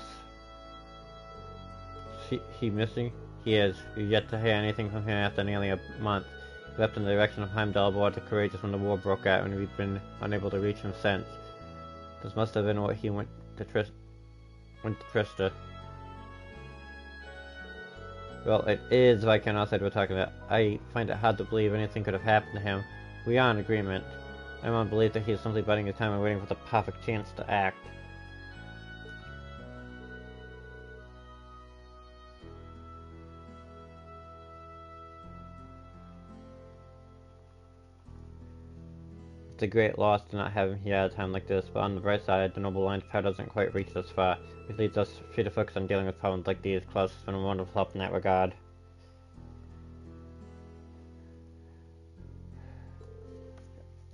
He missing? He is. We've yet to hear anything from him after nearly a month. He left in the direction of Heimdall aboard the Courageous when the war broke out, and we've been unable to reach him since. This must have been what he went to Trista. Well, it is Viscount Osside we're talking about. I find it hard to believe anything could have happened to him. We are in agreement. I'm on belief that he is simply biding his time and waiting for the perfect chance to act. It's a great loss to not have him here at a time like this, but on the bright side, the Noble Line's power doesn't quite reach this far, which leads us free to focus on dealing with problems like these. Klaus has been a wonderful help in that regard.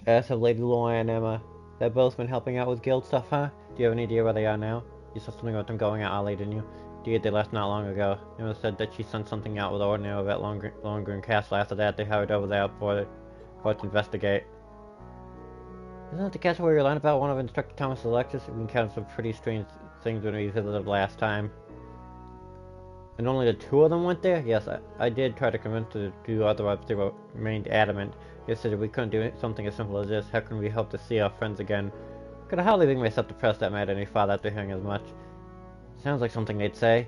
As have Lady Loy and Emma. They've both been helping out with guild stuff, huh? Do you have any idea where they are now? You said something about them going out early, didn't you? Indeed, they left not long ago. Emma said that she sent something out with Ordinary over at Lohengrin Castle. After that, they hurried over there for to investigate. Isn't that the castle where you learned about one of Instructor Thomas' lectures? We encountered some pretty strange things when we visited last time. And only the two of them went there? Yes, I did try to convince her to do otherwise, they remained adamant. They said if we couldn't do something as simple as this, how can we hope to see our friends again? Could hardly bring myself to press that matter any farther after hearing as much. Sounds like something they'd say.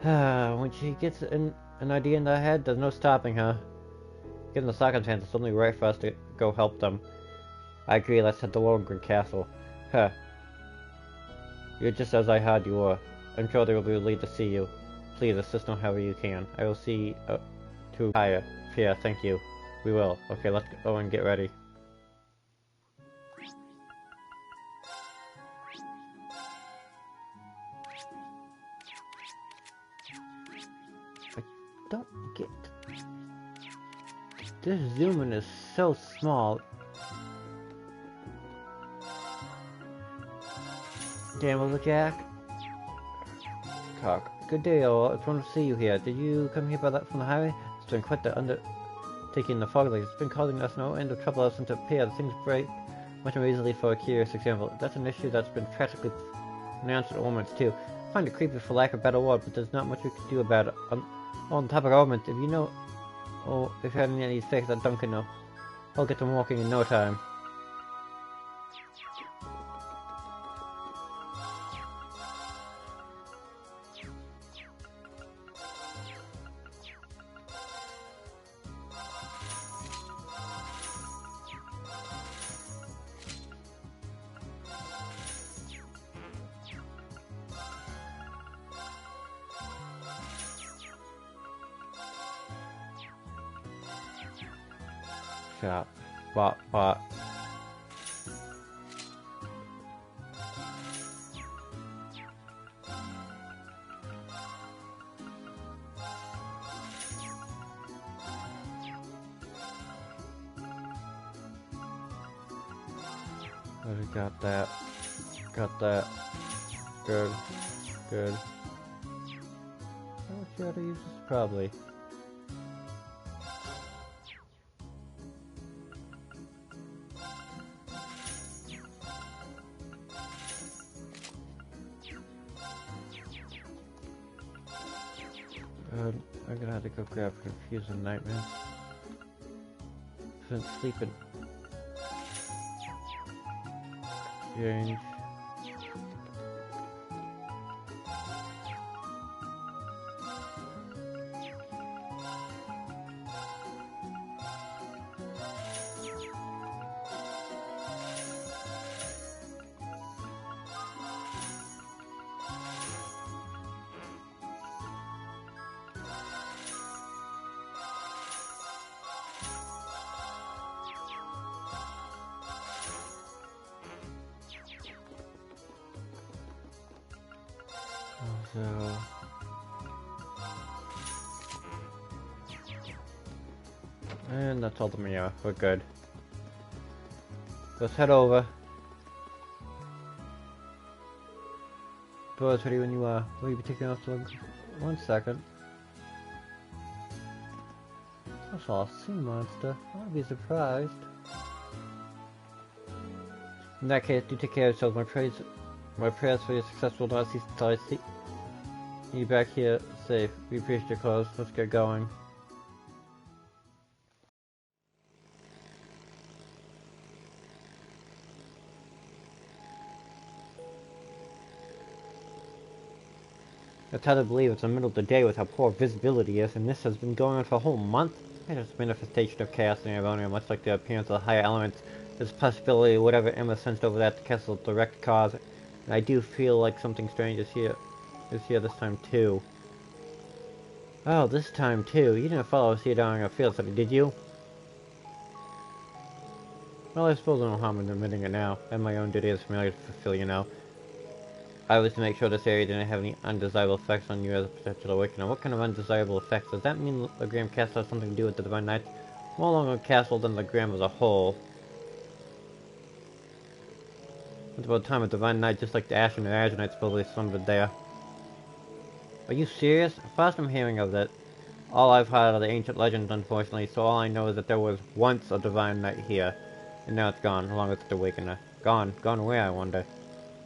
When she gets an idea in their head, there's no stopping her. Given the circumstances, it's only right for us to go help them. I agree, let's head to Lohengrin Castle. Huh. You're just as I heard you were. I'm sure they will be relieved to see you. Please assist them however you can. I will see to higher. Here, thank you. We will. Okay, let's go and get ready. I don't get... This zoom in is so small. Damn, Jack. Talk. Good day, all. It's wonderful to see you here. Did you come here from the highway? It's been quite the undertaking the fog lights. It's been causing us no end of trouble ever since it appeared. Things break much more easily for a curious example. That's an issue that's been practically pronounced at Ormond too. I find it creepy for lack of a better word, but there's not much we can do about it. On top of Ormond, if you know, or if you have any of these fakes that Duncan know, I'll get them walking in no time. Shop. Bot. We got that. Got that. Good. Good. How much you ought to use this? Probably. I'm gonna have to go grab Confusing Nightmare. Been sleeping. Change. So... And that's all the Mia. We're good. Let's head over. Door's ready when you are. Will you be taking off to 1 second? I saw a sea monster. I'd be surprised. In that case, do take care of yourselves. My prayers for your success will not cease until I see you back here safe. We appreciate your clothes. Let's get going. It's hard to believe it's the middle of the day with how poor visibility is, and this has been going on for a whole month. It is a manifestation of chaos in Avonia, much like the appearance of the higher elements. There's a possibility whatever Emma sensed over that castle direct cause, and I do feel like something strange is here this time too. Oh, this time too. You didn't follow us here down our field study, did you? Well, I suppose no harm in admitting it now. I have my own duty as familiar to fulfill, you know. I was to make sure this area didn't have any undesirable effects on you as a potential awakener. What kind of undesirable effects? Does that mean the Graham Castle has something to do with the Divine Knights? More along a castle than the Graham as a whole. It's about time a Divine Knight just like the Ashen and Azure supposedly slumbered there. Are you serious? First I'm hearing of that. All I've heard are the ancient legends, unfortunately, so all I know is that there was once a Divine Knight here. And now it's gone, along with the Awakener. Gone. Gone where, I wonder?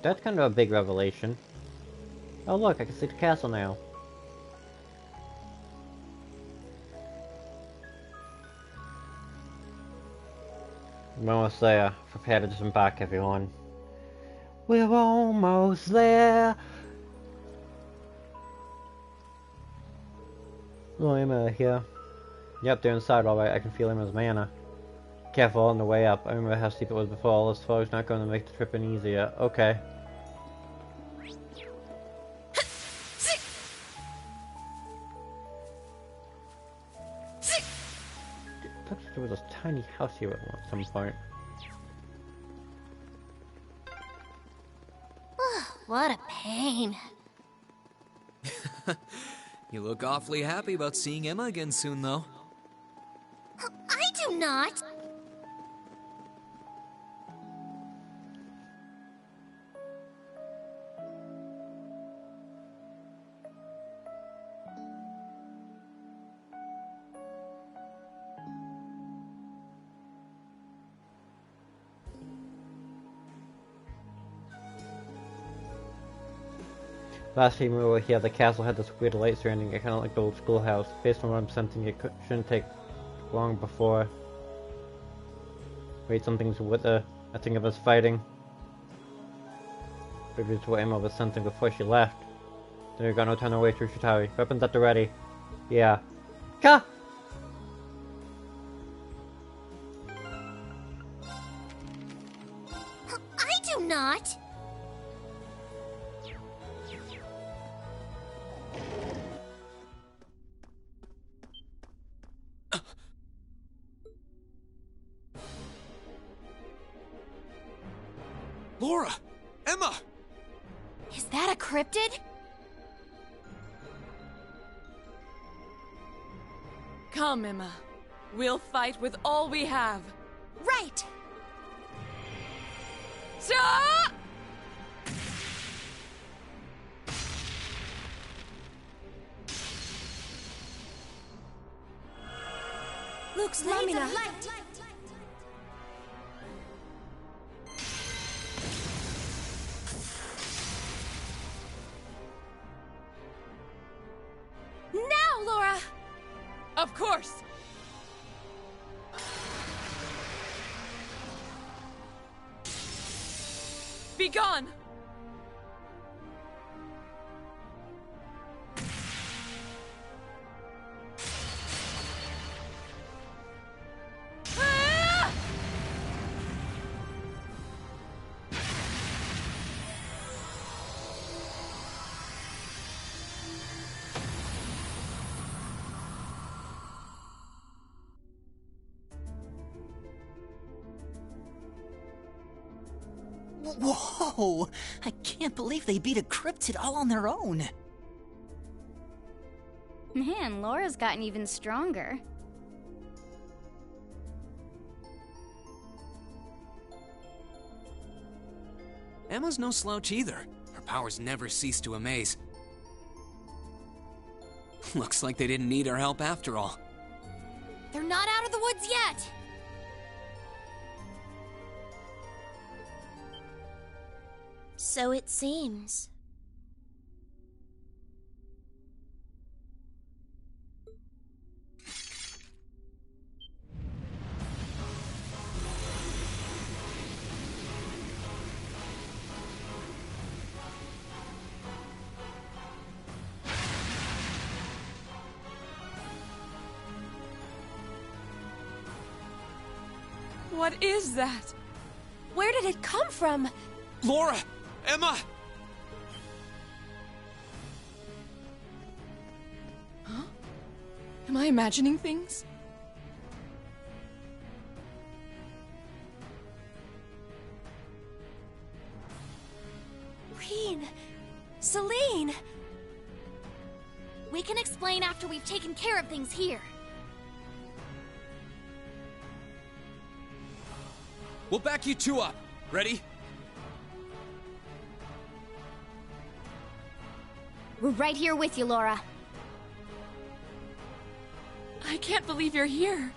That's kind of a big revelation. Oh look, I can see the castle now. I'm almost there. Prepare to disembark, everyone. We're almost there! Oh, Emma here. Yep, they're inside alright. I can feel Emma's mana. Careful on the way up. I remember how steep it was before. All this fog's not going to make the trip any easier. Okay. Looks like there was a tiny house here at some point. What a pain. You look awfully happy about seeing Emma again soon, though. I do not. Last time we were here, the castle had this weird light surrounding it, kind of like the old schoolhouse. Based on what I'm sensing, it shouldn't take long before... Wait, something's with I think of us fighting. Maybe it's what Emma was sensing before she left. Then we got no time to wait through Chitauri. Weapons at the ready. Yeah. Ka! I do not. Laura! Emma! Is that a cryptid? Come, Emma. We'll fight with all we have. Right. Stop! Luke's Lamina. Now, Laura! Of course! Be gone! Ah! Whoa! I can't believe they beat a cryptid all on their own. Man, Laura's gotten even stronger. Emma's no slouch either. Her powers never cease to amaze. Looks like they didn't need our help after all. They're not out of the woods yet! So it seems. What is that? Where did it come from? Laura! Emma! Huh? Am I imagining things? Rean! Celine! We can explain after we've taken care of things here. We'll back you two up. Ready? We're right here with you, Laura. I can't believe you're here.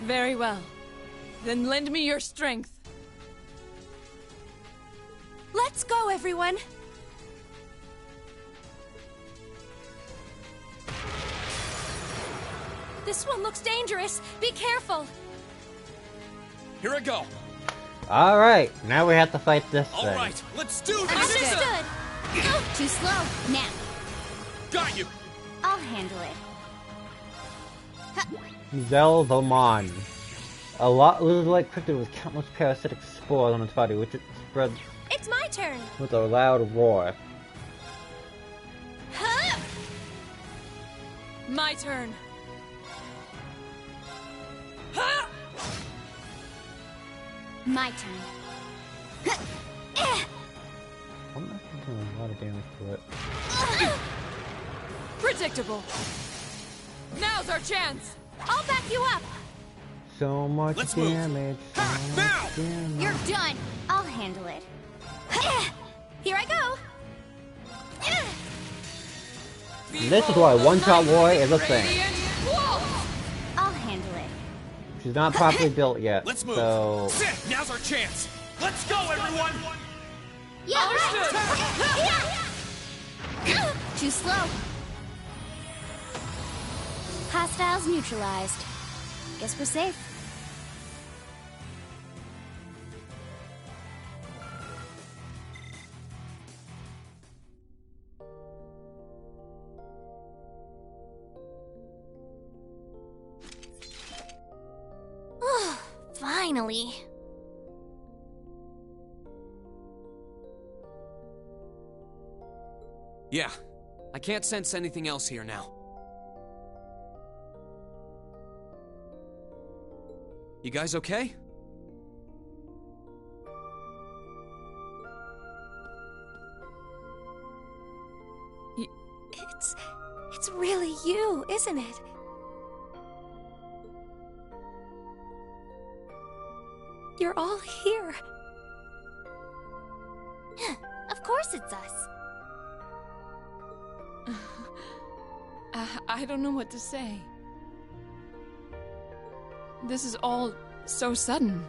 Very well. Then lend me your strength. Let's go, everyone! This one looks dangerous. Be careful. Here I go. Alright, now we have to fight this All thing. right, let's do this. Understood. Too slow. Now, Got you. I'll handle it. Zelvamon. A lot lizard-like cryptid with countless parasitic spores on its body, which it spreads It's my turn. with a loud roar. Huh? My turn. My turn. I'm not doing a lot of damage to it. Predictable. Now's our chance. I'll back you up. So much Let's move. damage. So Ha, much now! damage. You're done. I'll handle it. Here I go. This is why one-shot war is a thing. Radiant Wolf! I'll handle it. She's not properly built yet, Let's move. so... Sit. Now's our chance. Let's go, everyone. Yeah, Understood. Too slow. Hostiles neutralized. Guess we're safe. Finally. Yeah, I can't sense anything else here now. You guys okay? It's really you, isn't it? You're all here. Of course it's us. I don't know what to say. This is all so sudden.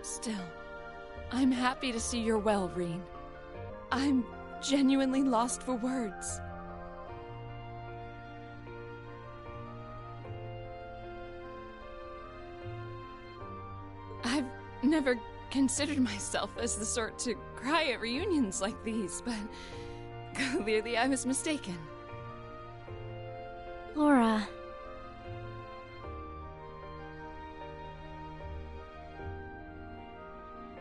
Still, I'm happy to see you're well, Rean. I'm genuinely lost for words. I've never considered myself as the sort to cry at reunions like these, but clearly I was mistaken. Laura.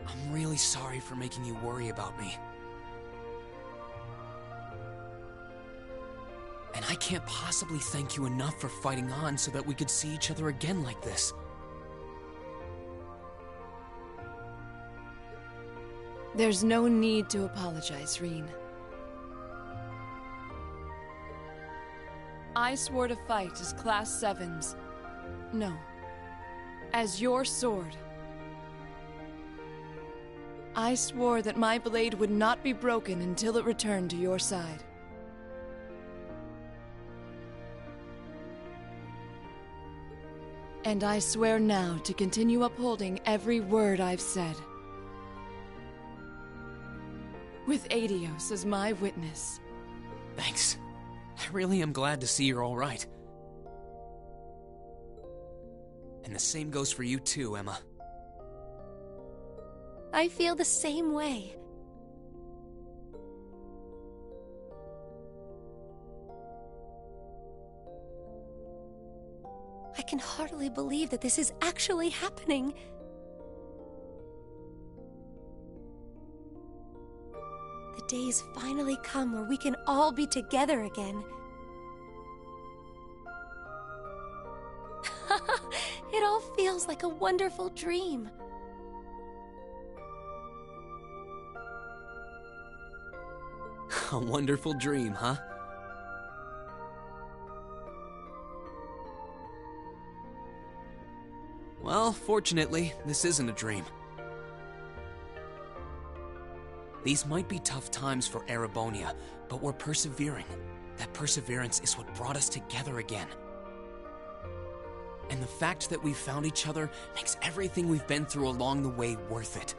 I'm really sorry for making you worry about me. And I can't possibly thank you enough for fighting on so that we could see each other again like this. There's no need to apologize, Rean. I swore to fight as Class 7's. No. As your sword. I swore that my blade would not be broken until it returned to your side. And I swear now to continue upholding every word I've said. With Aidios as my witness. Thanks. I really am glad to see you're all right. And the same goes for you too, Emma. I feel the same way. I can hardly believe that this is actually happening. The days finally come where we can all be together again. It all feels like a wonderful dream. A wonderful dream, huh? Well, fortunately, this isn't a dream. These might be tough times for Erebonia, but we're persevering. That perseverance is what brought us together again. And the fact that we found each other makes everything we've been through along the way worth it.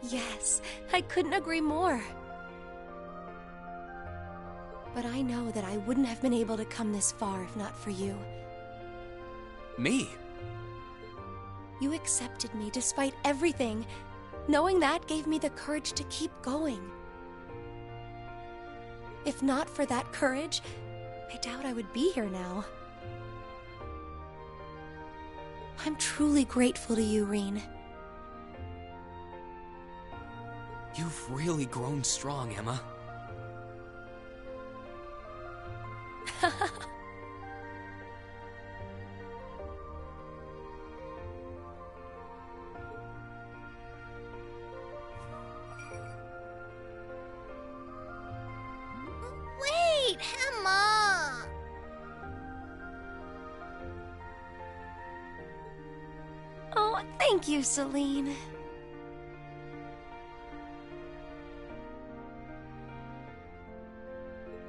Yes, I couldn't agree more. But I know that I wouldn't have been able to come this far if not for you. Me? You accepted me despite everything. Knowing that gave me the courage to keep going. If not for that courage, I doubt I would be here now. I'm truly grateful to you, Rean. You've really grown strong, Emma. Wait, Emma! Oh, thank you, Celine.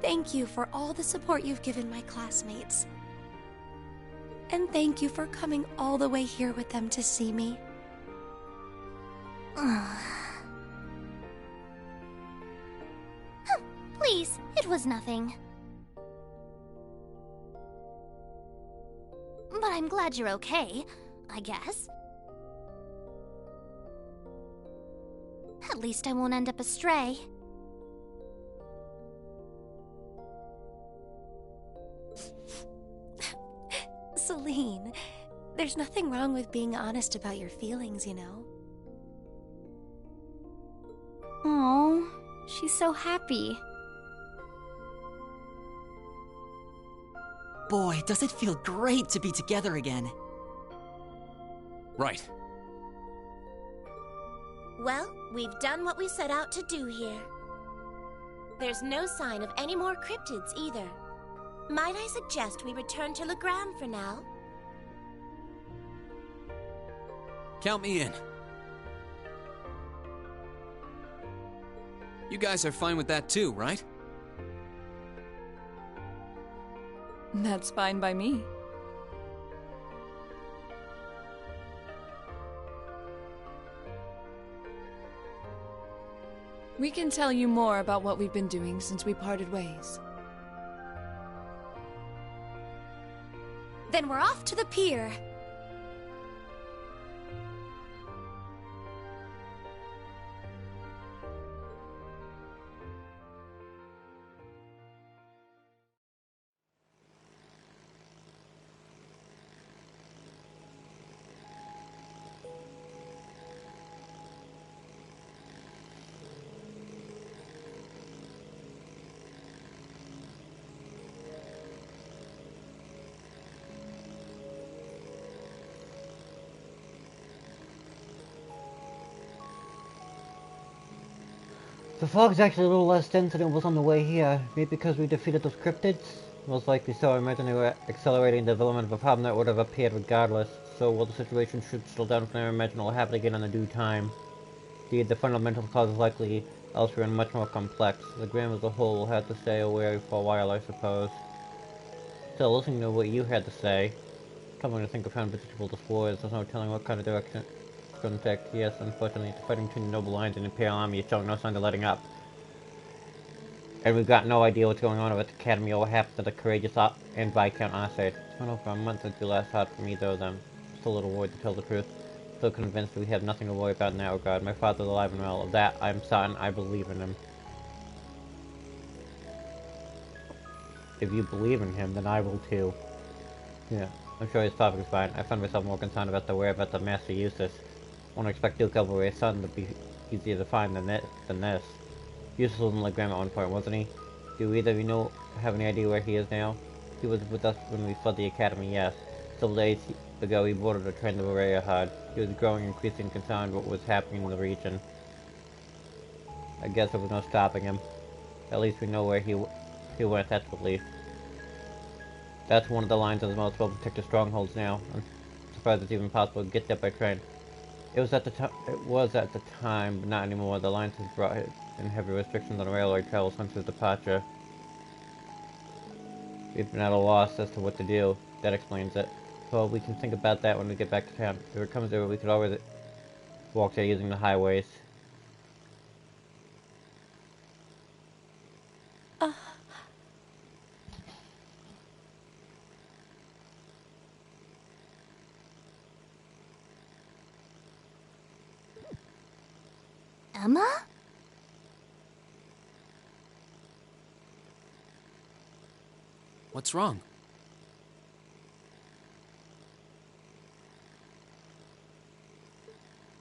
Thank you for all the support you've given my classmates. And thank you for coming all the way here with them to see me. Please, it was nothing. But I'm glad you're okay, I guess. At least I won't end up astray. Celine, there's nothing wrong with being honest about your feelings, you know. Oh, she's so happy. Boy, does it feel great to be together again. Right. Well, we've done what we set out to do here. There's no sign of any more cryptids either. Might I suggest we return to Legram for now? Count me in. You guys are fine with that too, right? That's fine by me. We can tell you more about what we've been doing since we parted ways. Then we're off to the pier. The fog's actually a little less dense than it was on the way here. Maybe because we defeated those cryptids? Most likely so. I imagine they were accelerating the development of a problem that would have appeared regardless. So while the situation should settle down from there, I imagine it will happen again in the due time. Indeed, the fundamental cause is likely elsewhere and much more complex. The Gram as a whole will have to stay away for a while, I suppose. Still, listening to what you had to say, coming to think of how unpredictable this war is, there's no telling what kind of direction it's going to take. Yes, unfortunately, the fighting between the Noble Lions and the Imperial Army is showing no signs of letting up. And we've got no idea what's going on over at the Academy or what happened to the courageous and Viscount Arcade. It's been over a month since you last heard from either of them. Still a little worried, to tell the truth. Still convinced that we have nothing to worry about in that regard. My father's alive and well. Of that, I'm certain. I believe in him. If you believe in him, then I will too. Yeah, I'm sure he's perfectly fine. I find myself more concerned about the whereabouts of Master Eustace. I won't expect Duke Elberay's son to be easier to find than this. Eustace was in Legram at one point, wasn't he? Do either of you have any idea where he is now? He was with us when we fled the Academy, yes. Several days ago, he boarded a train to Rayahad. He was growing increasingly concerned what was happening in the region. I guess there was no stopping him. At least we know where he went, that's what relief. That's one of the lines of the most well-protected strongholds now. I'm surprised it's even possible to get there by train. It was at the time, but not anymore. The lines has brought in heavy restrictions on railway travel since his departure. We've been at a loss as to what to do. That explains it. Well, we can think about that when we get back to town. If it comes to it, we could always walk there using the highways. Emma? What's wrong?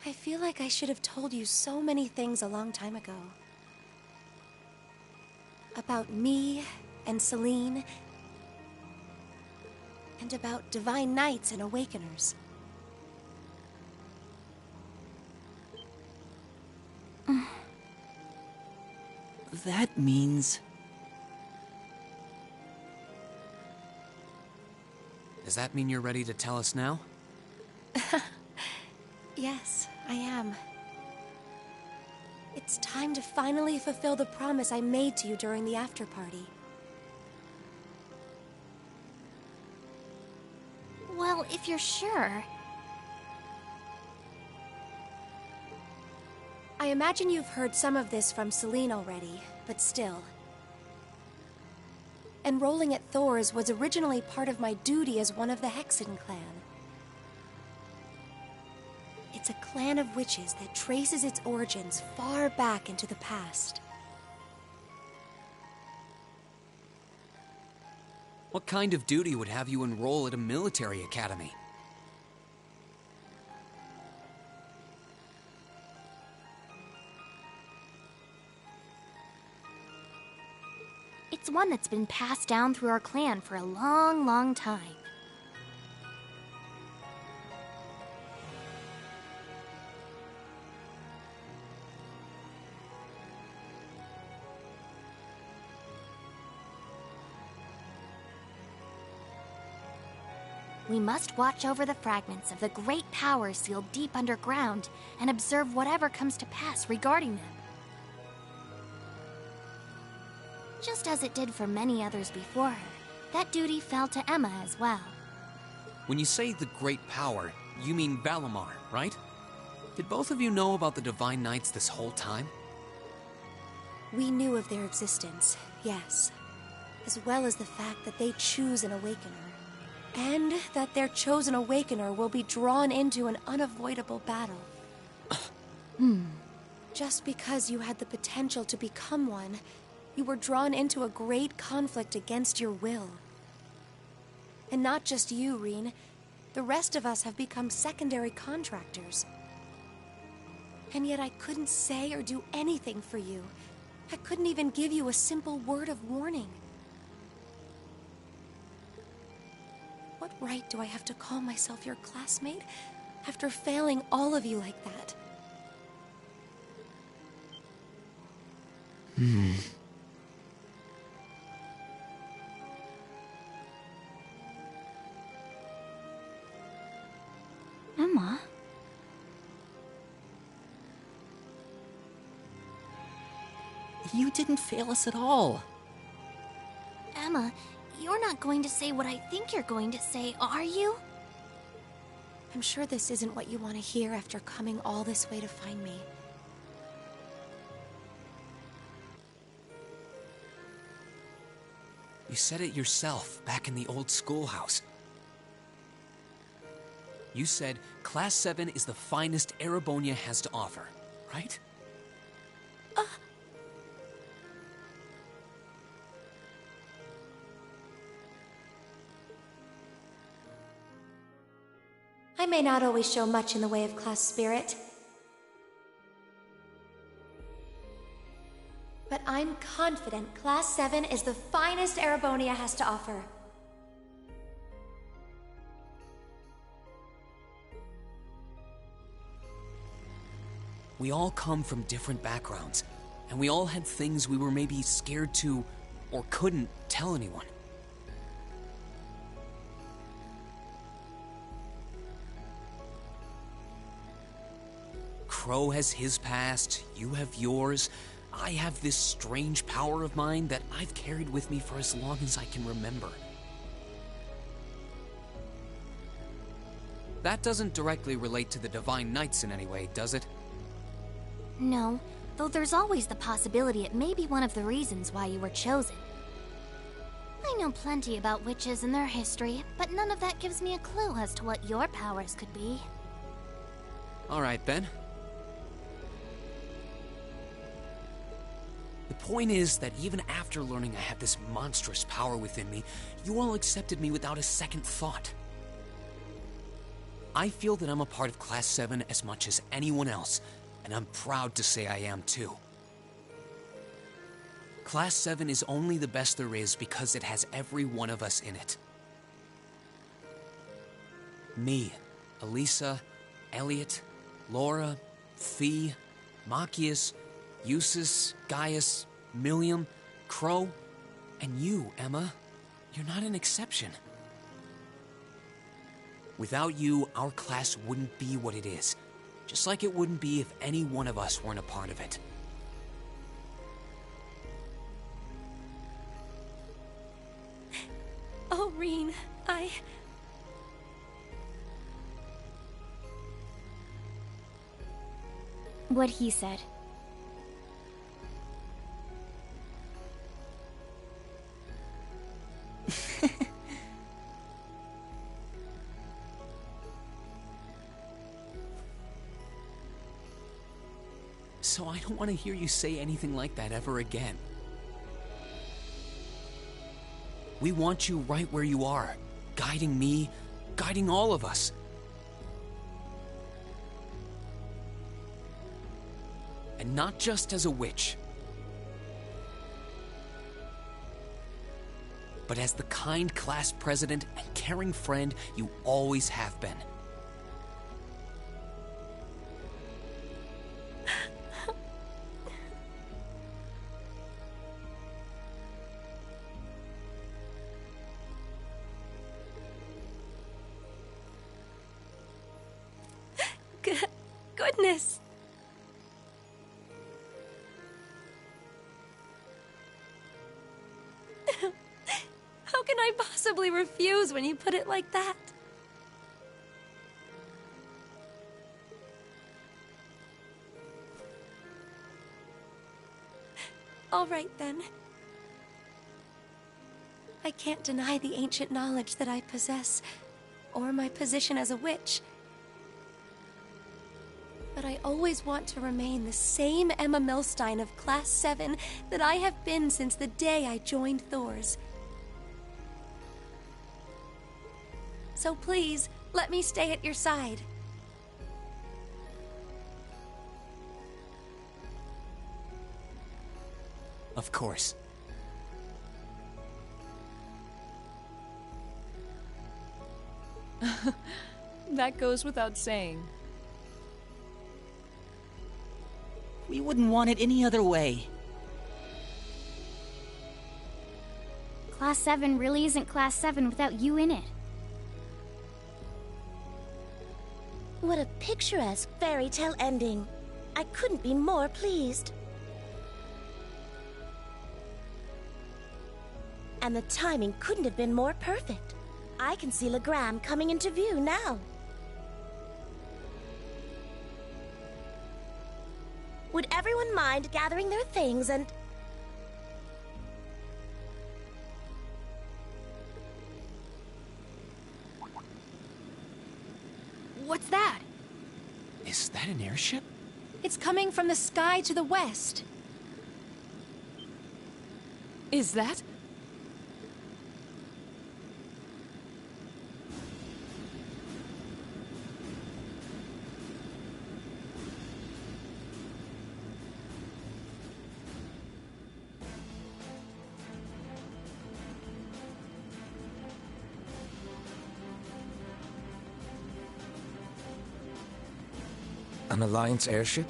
I feel like I should have told you so many things a long time ago. About me and Celine. And about Divine Knights and Awakeners. That means... Does that mean you're ready to tell us now? Yes, I am. It's time to finally fulfill the promise I made to you during the after-party. Well, if you're sure. I imagine you've heard some of this from Celine already, but still. Enrolling at Thor's was originally part of my duty as one of the Hexen clan. It's a clan of witches that traces its origins far back into the past. What kind of duty would have you enroll at a military academy? It's one that's been passed down through our clan for a long, long time. We must watch over the fragments of the great power sealed deep underground and observe whatever comes to pass regarding them. Just as it did for many others before her, that duty fell to Emma as well. When you say the great power, you mean Valimar, right? Did both of you know about the Divine Knights this whole time? We knew of their existence, yes. As well as the fact that they choose an Awakener. And that their chosen Awakener will be drawn into an unavoidable battle. Just because you had the potential to become one, you were drawn into a great conflict against your will. And not just you, Rean. The rest of us have become secondary contractors. And yet I couldn't say or do anything for you. I couldn't even give you a simple word of warning. What right do I have to call myself your classmate after failing all of you like that? Emma? You didn't fail us at all. Emma, you're not going to say what I think you're going to say, are you? I'm sure this isn't what you want to hear after coming all this way to find me. You said it yourself back in the old schoolhouse. You said Class 7 is the finest Erebonia has to offer, right? I may not always show much in the way of class spirit, but I'm confident Class 7 is the finest Erebonia has to offer. We all come from different backgrounds, and we all had things we were maybe scared to or couldn't tell anyone. Crow has his past, you have yours. I have this strange power of mine that I've carried with me for as long as I can remember. That doesn't directly relate to the Divine Knights in any way, does it? No, though there's always the possibility it may be one of the reasons why you were chosen. I know plenty about witches and their history, but none of that gives me a clue as to what your powers could be. All right, then. The point is that even after learning I have this monstrous power within me, you all accepted me without a second thought. I feel that I'm a part of Class 7 as much as anyone else, and I'm proud to say I am too. Class 7 is only the best there is because it has every one of us in it. Me, Elisa, Elliot, Laura, Fee, Machias, Eustace, Gaius, Millium, Crow, and you, Emma. You're not an exception. Without you, our class wouldn't be what it is, just like it wouldn't be if any one of us weren't a part of it. Oh, Rean, What he said. So I don't want to hear you say anything like that ever again. We want you right where you are, guiding me, guiding all of us. And not just as a witch, but as the kind class president and caring friend you always have been. Goodness. How can I possibly refuse when you put it like that? All right, then. I can't deny the ancient knowledge that I possess, or my position as a witch. But I always want to remain the same Emma Milstein of Class 7 that I have been since the day I joined Thors. So please, let me stay at your side. Of course. That goes without saying. We wouldn't want it any other way. Class 7 really isn't Class 7 without you in it. What a picturesque fairy tale ending. I couldn't be more pleased. And the timing couldn't have been more perfect. I can see Legram coming into view now. Would everyone mind gathering their things and... What's that? Is that an airship? It's coming from the sky to the west. Is that? An Alliance airship?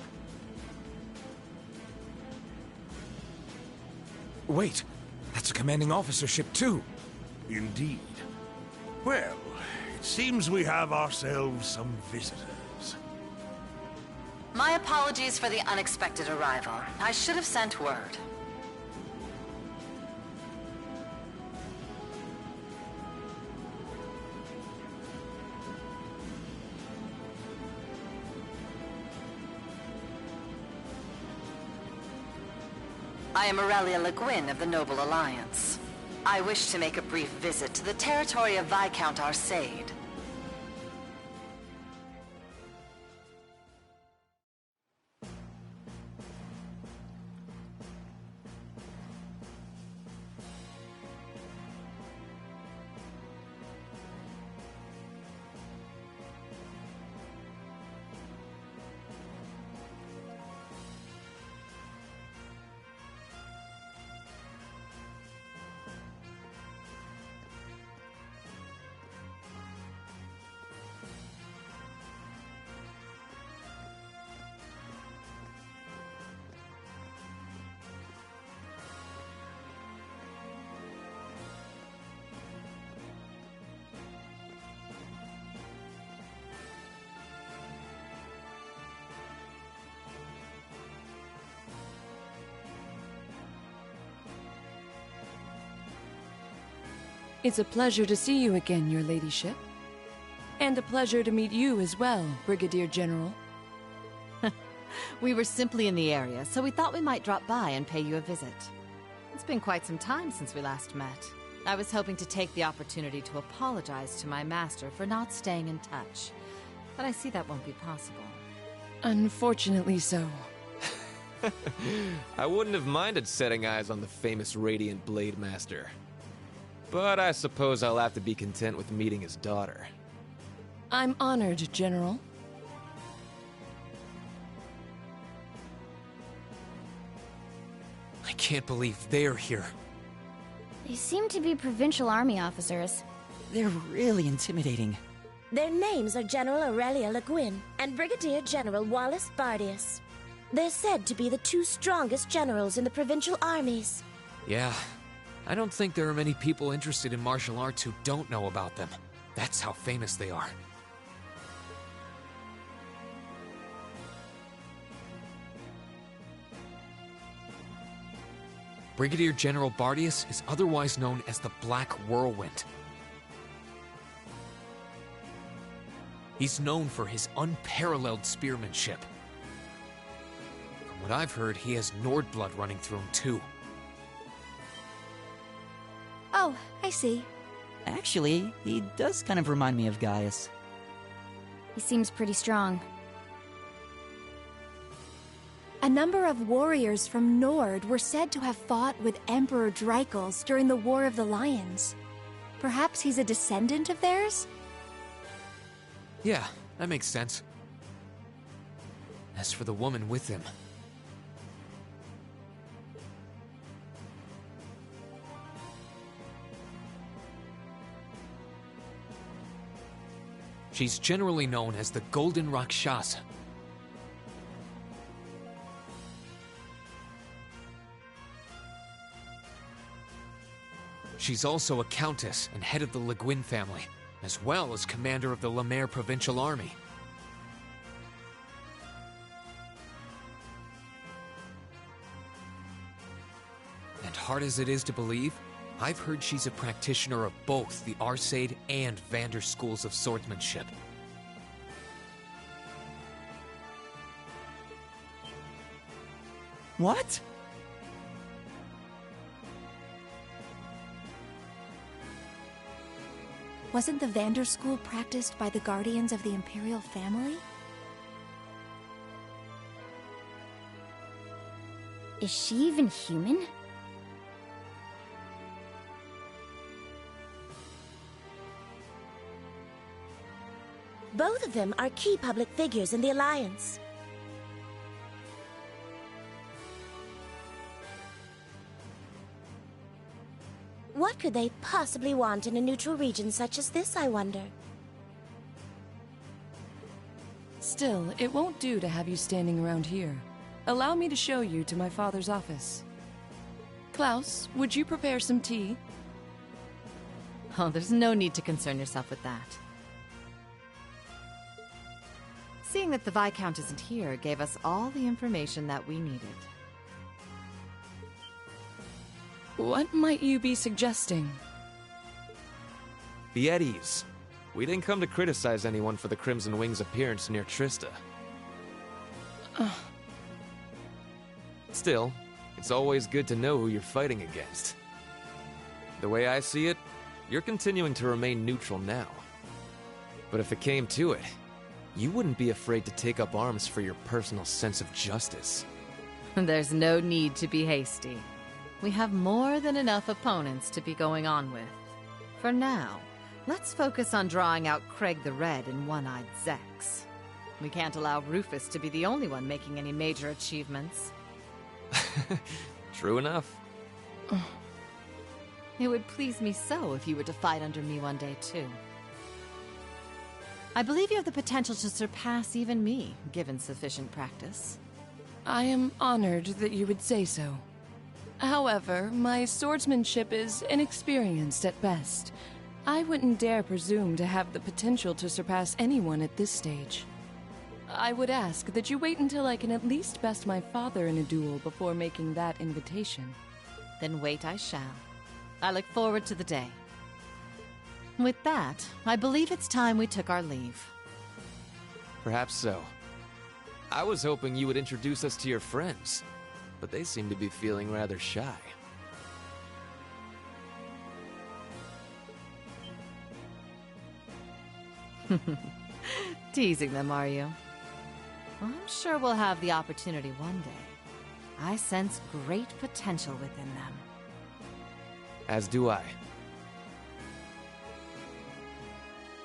Wait, that's a commanding officer ship too. Indeed. Well, it seems we have ourselves some visitors. My apologies for the unexpected arrival. I should have sent word. I am Aurelia Le Guin of the Noble Alliance. I wish to make a brief visit to the territory of Viscount Arcade. It's a pleasure to see you again, your ladyship. And a pleasure to meet you as well, Brigadier General. We were simply in the area, so we thought we might drop by and pay you a visit. It's been quite some time since we last met. I was hoping to take the opportunity to apologize to my master for not staying in touch, but I see that won't be possible. Unfortunately so. I wouldn't have minded setting eyes on the famous Radiant Blade Master. But I suppose I'll have to be content with meeting his daughter. I'm honored, General. I can't believe they're here. They seem to be provincial army officers. They're really intimidating. Their names are General Aurelia Le Guin and Brigadier General Wallace Bardius. They're said to be the two strongest generals in the provincial armies. Yeah, I don't think there are many people interested in martial arts who don't know about them. That's how famous they are. Brigadier General Bardius is otherwise known as the Black Whirlwind. He's known for his unparalleled spearmanship. From what I've heard, he has Nord blood running through him too. Oh, I see. Actually, he does kind of remind me of Gaius. He seems pretty strong. A number of warriors from Nord were said to have fought with Emperor Dreichels during the War of the Lions. Perhaps he's a descendant of theirs? Yeah, that makes sense. As for the woman with him... she's generally known as the Golden Rakshasa. She's also a countess and head of the Le Guin family, as well as commander of the Le Maire Provincial Army. And hard as it is to believe, I've heard she's a practitioner of both the Arseid and Vander schools of swordsmanship. What? Wasn't the Vander school practiced by the guardians of the Imperial family? Is she even human? Both of them are key public figures in the Alliance. What could they possibly want in a neutral region such as this, I wonder? Still, it won't do to have you standing around here. Allow me to show you to my father's office. Klaus, would you prepare some tea? Oh, there's no need to concern yourself with that. Seeing that the Viscount isn't here gave us all the information that we needed. What might you be suggesting? The Eddies. We didn't come to criticize anyone for the Crimson Wing's appearance near Trista. Still, it's always good to know who you're fighting against. The way I see it, you're continuing to remain neutral now. But if it came to it, you wouldn't be afraid to take up arms for your personal sense of justice. There's no need to be hasty. We have more than enough opponents to be going on with. For now, let's focus on drawing out Craig the Red and One-Eyed Zex. We can't allow Rufus to be the only one making any major achievements. True enough. It would please me so if you were to fight under me one day, too. I believe you have the potential to surpass even me, given sufficient practice. I am honored that you would say so. However, my swordsmanship is inexperienced at best. I wouldn't dare presume to have the potential to surpass anyone at this stage. I would ask that you wait until I can at least best my father in a duel before making that invitation. Then wait I shall. I look forward to the day. With that, I believe it's time we took our leave. Perhaps so. I was hoping you would introduce us to your friends, but they seem to be feeling rather shy. Teasing them, are you? Well, I'm sure we'll have the opportunity one day. I sense great potential within them. As do I.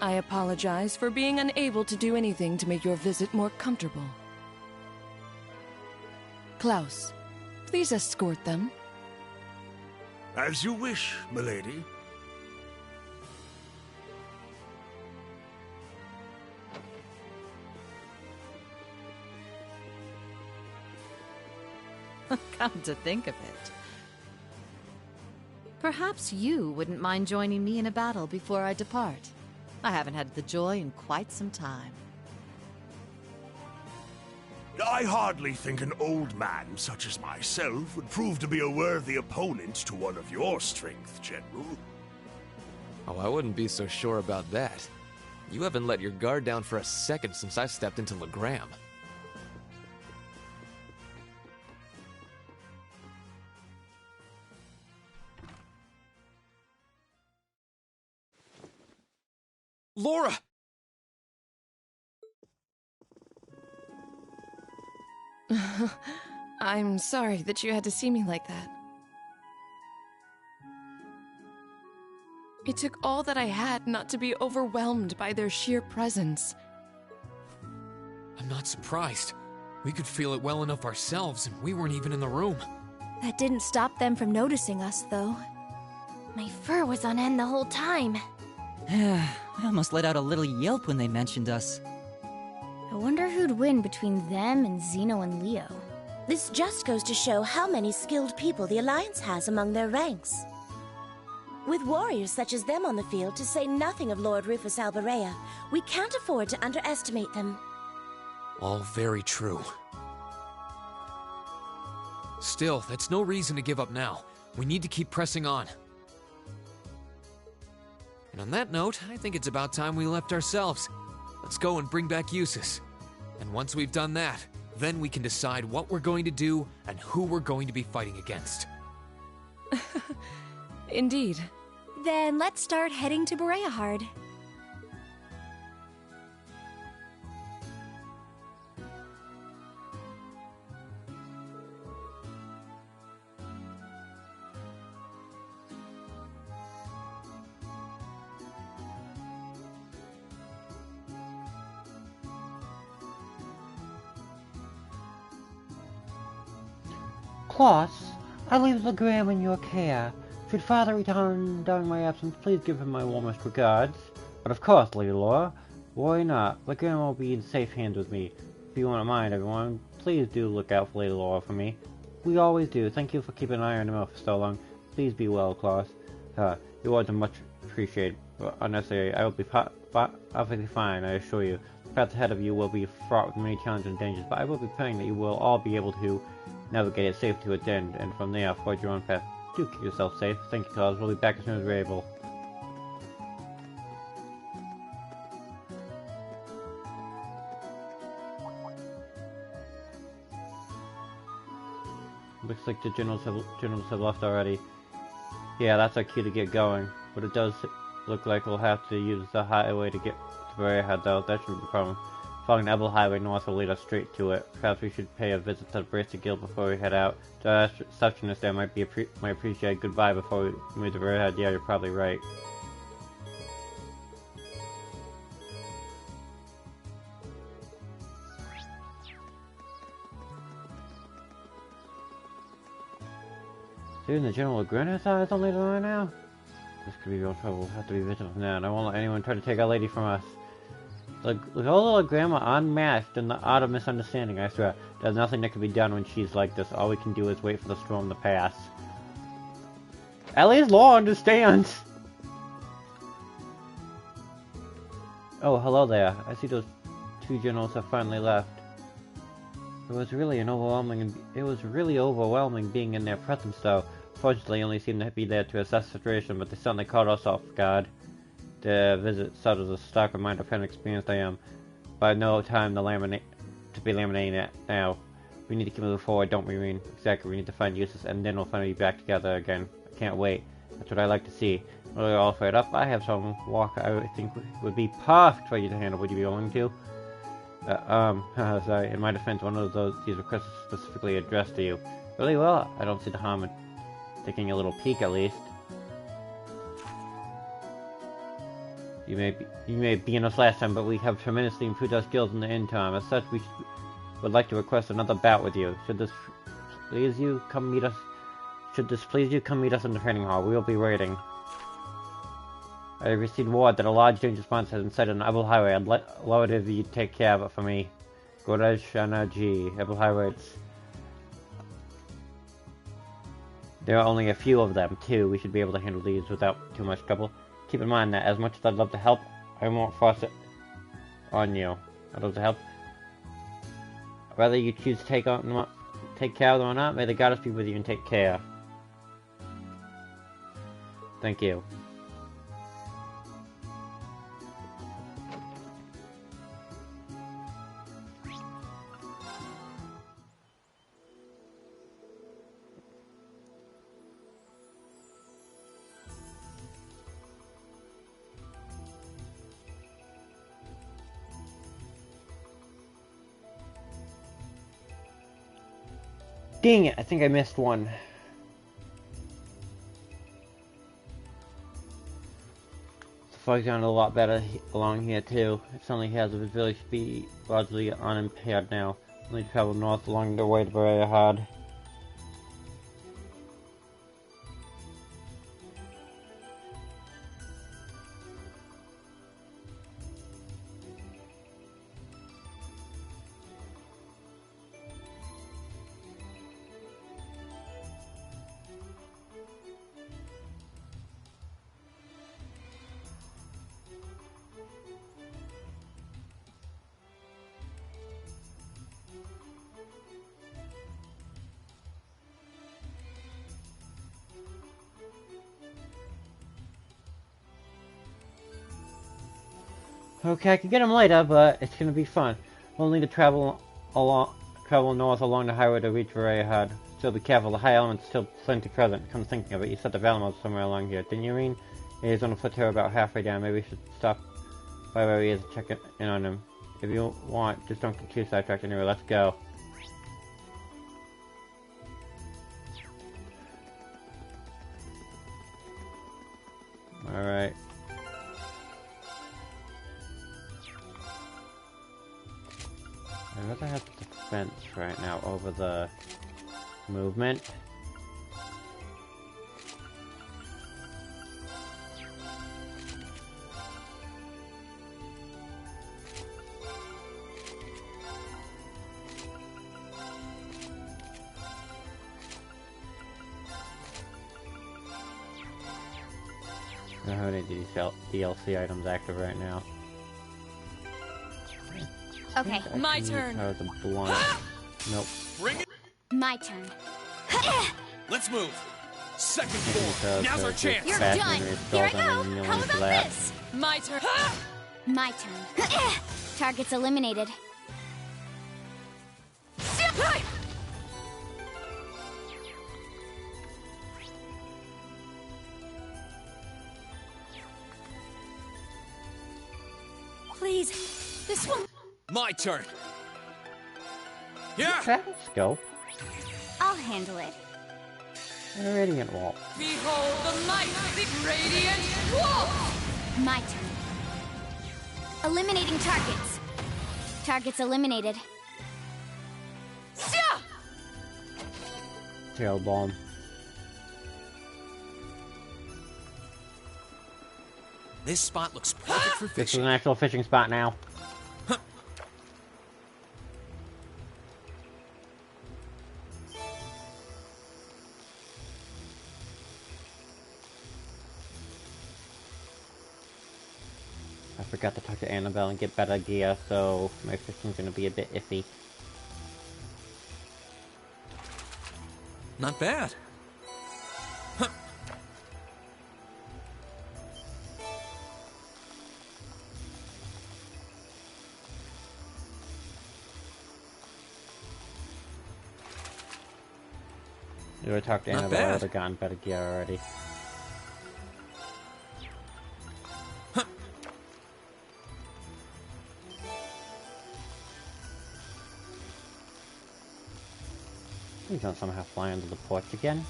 I apologize for being unable to do anything to make your visit more comfortable. Klaus, please escort them. As you wish, milady. Come to think of it. Perhaps you wouldn't mind joining me in a battle before I depart. I haven't had the joy in quite some time. I hardly think an old man such as myself would prove to be a worthy opponent to one of your strength, General. Oh, I wouldn't be so sure about that. You haven't let your guard down for a second since I stepped into Legram. Laura! I'm sorry that you had to see me like that. It took all that I had not to be overwhelmed by their sheer presence. I'm not surprised. We could feel it well enough ourselves, and we weren't even in the room. That didn't stop them from noticing us, though. My fur was on end the whole time. I almost let out a little yelp when they mentioned us. I wonder who'd win between them and Zeno and Leo. This just goes to show how many skilled people the Alliance has among their ranks. With warriors such as them on the field, to say nothing of Lord Rufus Alberea, we can't afford to underestimate them. All very true. Still, that's no reason to give up now. We need to keep pressing on. And on that note, I think it's about time we left ourselves. Let's go and bring back Eustace. And once we've done that, then we can decide what we're going to do and who we're going to be fighting against. Indeed. Then let's start heading to Bereahard. Klaus, I leave Legram in your care. Should Father return during my absence, please give him my warmest regards. But of course, Lady Laura, worry not. Legram will be in safe hands with me. If you won't mind, everyone, please do look out for Lady Laura for me. We always do. Thank you for keeping an eye on him for so long. Please be well, Klaus. Your words are much appreciated, but unnecessary. I will be perfectly fine, I assure you. The path ahead of you will be fraught with many challenges and dangers, but I will be praying that you will all be able to navigate it safe to its end, and from there, forge your own path. Do keep yourself safe. Thank you, Klaus. We'll be back as soon as we're able. Looks like the generals have left already. Yeah, that's our cue to get going. But it does look like we'll have to use the highway to get to Bereahard, though. That shouldn't be a problem. Following the Ebel Highway north will lead us straight to it. Perhaps we should pay a visit to the Bracer Guild before we head out. To our receptionist there might appreciate a goodbye before we move to Bereahard. Yeah, you're probably right. Dude, the General Lagrin thought it's only the now? This could be real trouble. We'll have to be vigilant from now, and I won't let anyone try to take our lady from us. The whole grandma unmasked in the art of misunderstanding, I swear. There's nothing that can be done when she's like this. All we can do is wait for the storm to pass. At least Law understands! Oh, hello there. I see those two generals have finally left. It was really overwhelming being in their presence, though. Fortunately, only seemed to be there to assess the situation, but they certainly caught us off guard. The visit served as a stark reminder of how inexperienced I am. But no time to be laminating it now. We need to keep moving forward, don't we, Rean? Exactly, we need to find Eustace, and then we'll finally be back together again. I can't wait. That's what I like to see. When we're all fired up, I have some walk I think would be perfect for you to handle. Would you be willing to? Sorry, in my defense, one of these requests is specifically addressed to you. Really well, I don't see the harm in taking a little peek at least. You may be in us last time, but we have tremendously improved our skills in the interim. As such, we would like to request another bout with you. Should this please you, come meet us in the training hall. We will be waiting. I have received word that a large dangerous monster has been sighted on Ebel Highway. I'd love it if you take care of it for me. Gorej Shana G. Ebel Highway. There are only a few of them, too. We should be able to handle these without too much trouble. Keep in mind that as much as I'd love to help, I won't force it on you. I'd love to help. Whether you choose to take care of them or not, may the goddess be with you and take care. Thank you. Dang it, I think I missed one. The fog's down a lot better along here too. It suddenly has a visibility speed largely unimpaired now. Only travel north along the way to Bereahard. Okay, I can get him later, but it's gonna be fun. We'll need to travel north along the highway to reach Varaya. Still be careful, the high element's still plenty present. Come thinking of it, you said the Valimos somewhere along here, didn't you, Rean? He's on a plateau about halfway down. Maybe we should stop by where he is and check in on him. If you want, just don't get too sidetracked anyway. Let's go. Alright. I'd rather have defense right now over the movement. I don't have any DLC items active right now. Okay, my turn. That was a blunt. Nope. Bring it. My turn. Let's move. Second floor. Now's our chance. You're done. Here I go. How about this? My turn. My turn. Target's eliminated. Please, this one. My turn. Yeah. Let's go. I'll handle it. Radiant wall. Behold the might of the radiant wall. My turn. Eliminating targets. Targets eliminated. Tail bomb. This spot looks perfect for This is fishing. an actual fishing spot now. I forgot to talk to Annabelle and get better gear, so my fishing's gonna be a bit iffy. Not bad. If I talked to Not Annabelle, I bad. would have gotten better gear already. Please don't somehow fly under the porch again.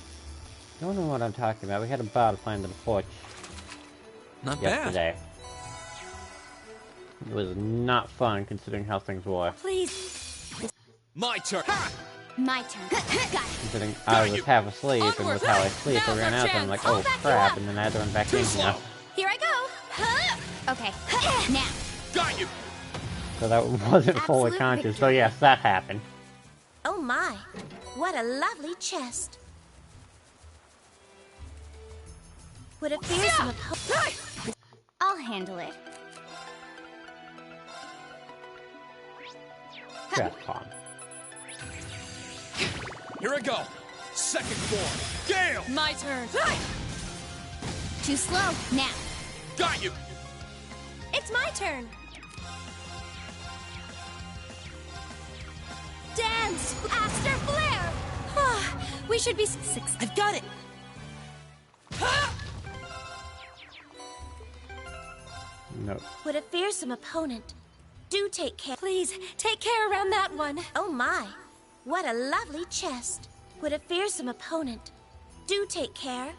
You don't know what I'm talking about. We had a bird fly under the porch Not yesterday. It was not fun considering how things were. Please. My turn. My turn. Got it. Considering I was half asleep, and with how I sleep, I ran out and I'm like, oh crap, and then I had to run back in here. Here I go. Okay. Now. Got you. So that wasn't fully Absolute conscious. victory. So yes, that happened. Oh my, what a lovely chest. Would a fearsome opponent... I'll handle it. Trap bomb. Here I go. Second floor. Gale. My turn. Too slow. Now. Got you. It's my turn. Dance, Aster Flare. We should be six. I've got it. No. Would a fearsome opponent... Do take care... Please, take care around that one. Oh my, what a lovely chest. Would a fearsome opponent... Do take care...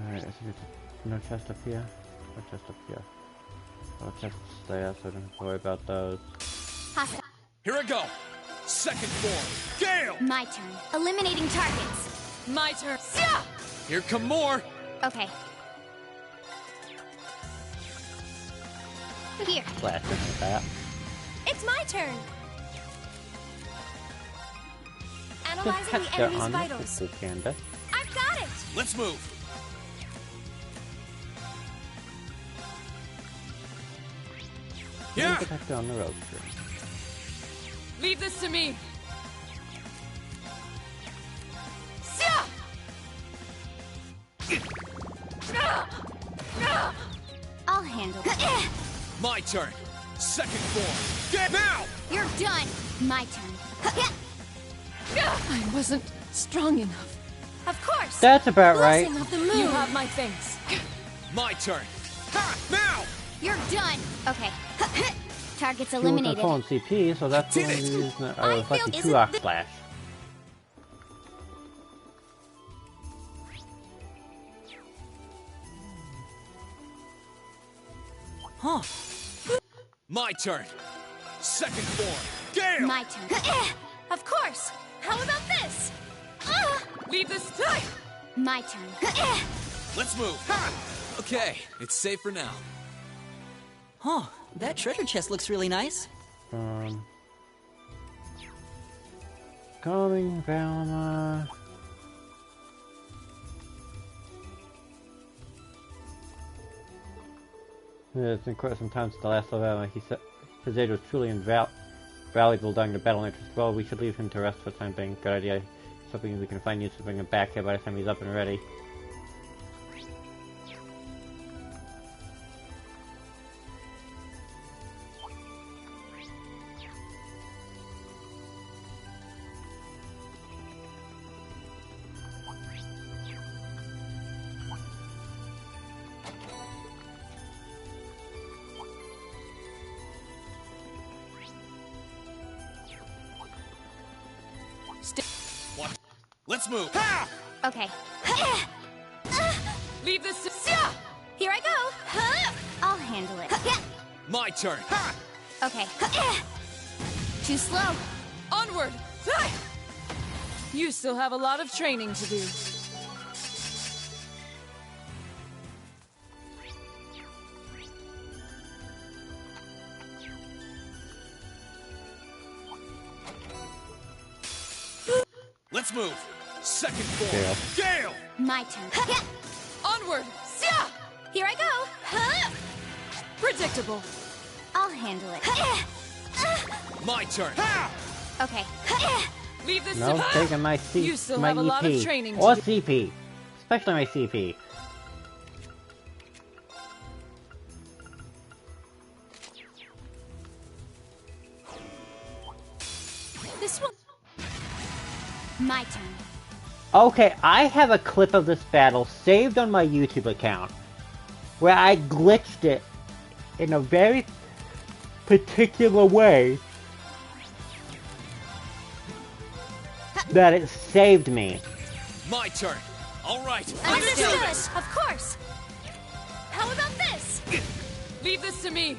Alright, I think it's no chest up here. No chest up here. No chests there, so I don't have to worry about those. Hostile. Here I go. Second floor. Gale. My turn. Eliminating targets. My turn. Here come more. Okay. Here. Flash like that. It's my turn. Just Analyzing the texture enemy's on vitals. this Candace. I've got it. Let's move. Yeah. Detector on the road tree. Leave this to me. I'll handle it. My turn. Second form. Get now! You're done. My turn. I wasn't strong enough. Of course. That's about right. Blessing of the moon. You have my thanks. My turn. Ha! Now! You're done. Okay. Target's She wasn't eliminated. full on CP, so that's when we use Lucky 2 Ox Slash. Huh. My turn. Second form. Gale! My turn. Of course. How about this? Leave this time. My turn. Let's move. Okay, it's safe for now. Huh. That treasure chest looks really nice. Calming Valma. Yeah, it's been quite some time since the last level. He said his aid was truly invaluable during the battle interest. Well, we should leave him to rest for the time being. Good idea. Something we can find use to bring him back here by the time he's up and ready. What? Let's move. Okay. Leave this to... Here I go. I'll handle it. My turn. Okay. Too slow. Onward! You still have a lot of training to do. Let's move. Second form. Gale! My turn. Onward! Here I go. Predictable. I'll handle it. My turn. Okay. Leave this No, to... taking my You still my have a EP. lot of training Or to do. CP. Especially my CP. This one. My turn. Okay, I have a clip of this battle saved on my YouTube account where I glitched it in a very particular way that it saved me. My turn. All right. Understood. Of course. How about this? Leave this to me.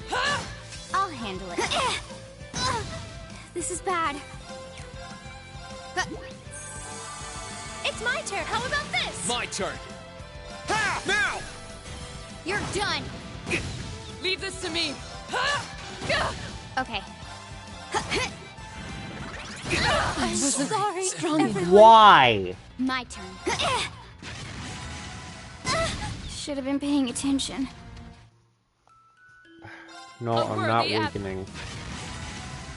I'll handle it. This is bad. It's my turn. How about this? My turn. Now! You're done. Leave this to me. Okay. I wasn't sorry. strong enough. Why? My turn. Should have been paying attention. No, I'm not weakening.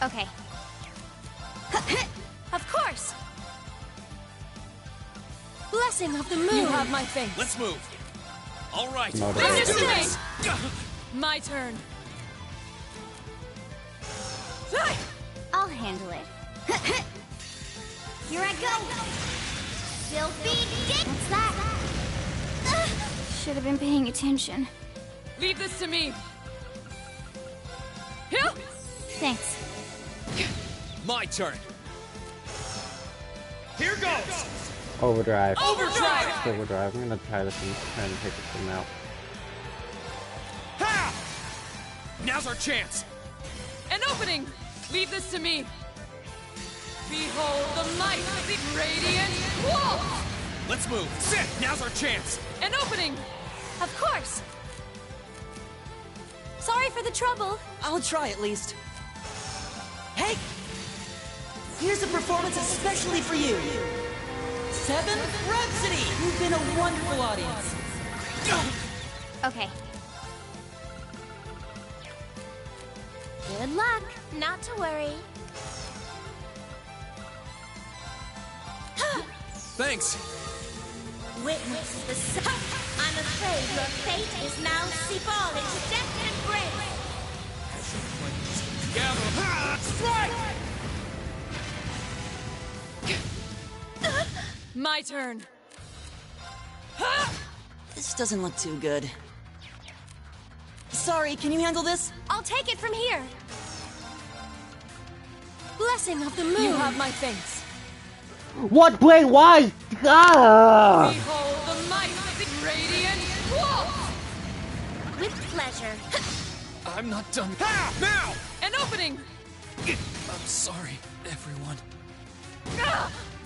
Okay. Of course. Blessing of the moon. You have my thanks. Let's move. All right. No, Let's do this. this. My turn. I'll handle it. Here I go. Filthy dick. What's that? Should have been paying attention. Leave this to me. Thanks. My turn. Here goes. Overdrive. Overdrive. Overdrive. I'm gonna try this and try and take it from now. Ha! Now's our chance. An opening. Leave this to me. Behold the might of the radiant wall. Let's move. Sit. Now's our chance. An opening. Of course. Sorry for the trouble. I'll try at least. Hey! Here's a performance especially for you. 7th Rhapsody! You've been a wonderful audience. Okay. Good luck. Not to worry. Thanks. Witness the I'm afraid your fate is now fall into death and Strike! My turn. This doesn't look too good. Sorry, can you handle this? I'll take it from here. Blessing of the moon. You have my face. What? Wait, why? Ah! Behold the might of the radiant wolf! With pleasure. I'm not done. Now! An opening! I'm sorry, everyone.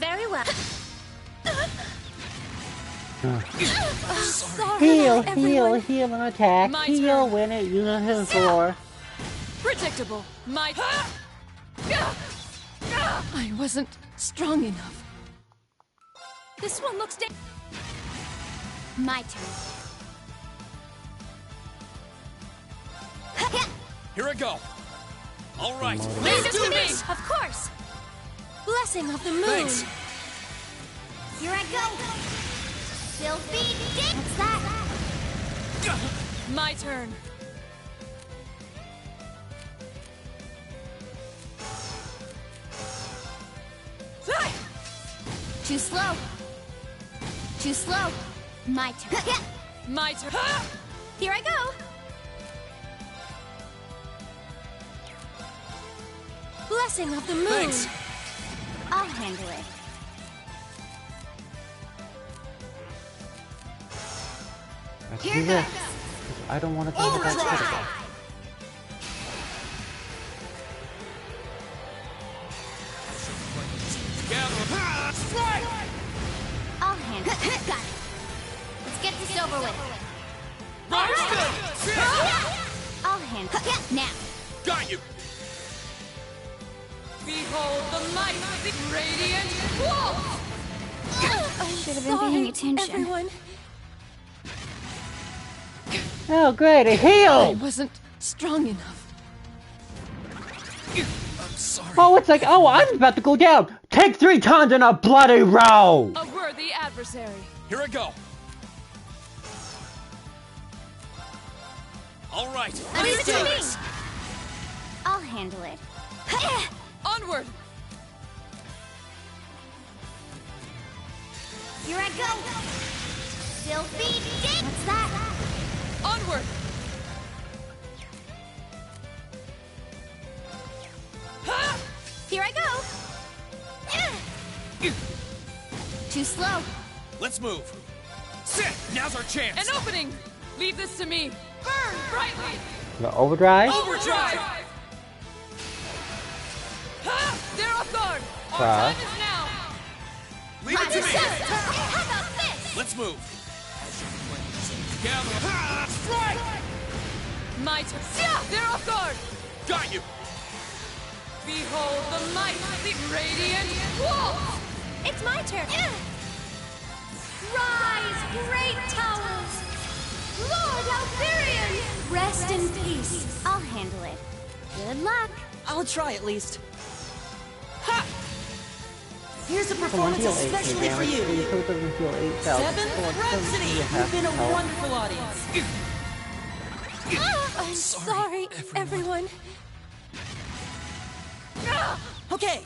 Very well. Heal, heal, and attack. My Heal, turn. win it, use his floor. Predictable. My I wasn't strong enough. This one looks My turn. Here I go. All right, Leave let's this do to me! this! Of course! Blessing of the moon! Thanks. Here I go. Sylphie Dip. What's that? My turn. Too slow. Too slow. My turn. My turn. Here I go! Blessing of the moon! Thanks. I'll handle it. Let's Here do this. goes. I don't want to think about critical. I'll handle it. Got it. Let's get this over with. I'll handle it. Now. Got you. Behold the might of the radiant wolf! I should have been paying attention. Everyone. Oh, great, a I heal! wasn't strong enough. I'm sorry. Oh, it's like, oh, I'm about to go down. Take 3 tons in a bloody row! A worthy adversary. Here I go. All right, Leave let's it do to me. this. I'll handle it. Onward! Here I go. Sylphie Dip. What's that? Onward! Here I go! Too slow. Let's move. Sit. Now's our chance. An opening! Leave this to me. Burn brightly! The overdrive? Overdrive! They're off guard! Our Right. time is now! Leave it to me. How about this? Let's move. Together. Strike. My turn. They're off guard! Got you. Behold the might of the radiant wolf! It's my turn! Rise, great towers! Lord Alfarian! Rest in peace! I'll handle it. Good luck. I'll try at least. Ha! Here's a Someone performance heal 8 especially for damage. you. So it doesn't heal 8,000. 7th Rhapsody! You've been a wonderful audience. I'm sorry, everyone. Okay.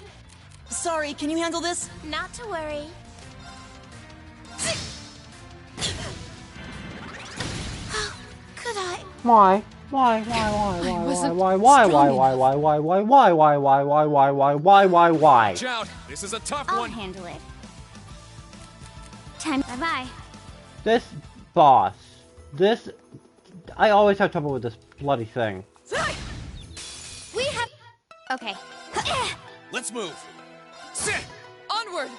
Sorry, can you handle this? Not to worry. Could I? Why? Why? Shout. This is a tough I'll one. handle it. Time. Bye-bye. This boss. This... I always have trouble with this bloody thing. We have. Okay. Let's move. Sit. Onward!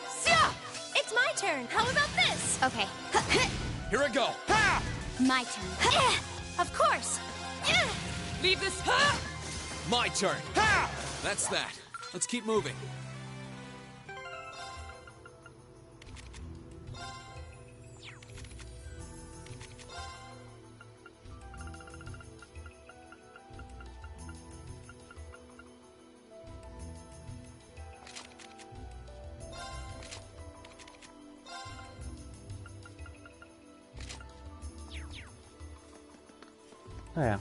It's my turn. How about this? Okay. Here I go. My turn. Of course. Leave this. My turn. That's that. Let's keep moving. Oh yeah.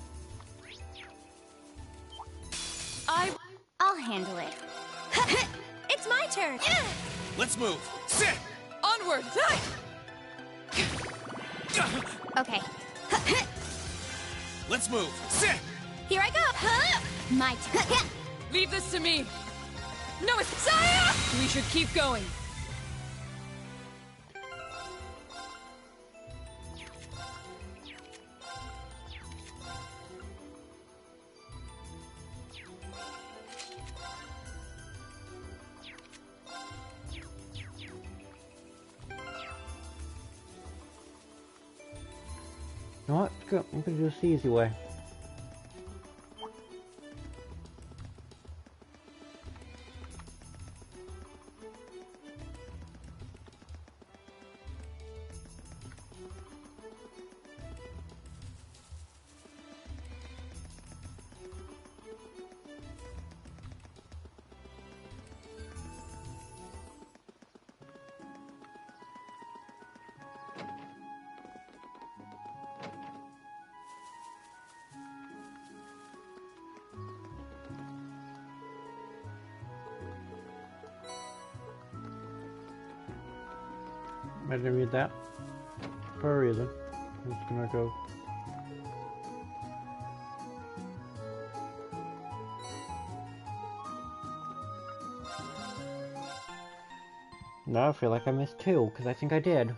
I'll handle it. It's my turn. Let's move. Sit! Onward! Okay. Let's move. Sit! Here I go. My turn. Leave this to me. No, it's Saya! We should keep going. You know what? Go. I'm gonna do this the easy way. I didn't read that for a reason. I'm just gonna go. Now I feel like I missed two, because I think I did.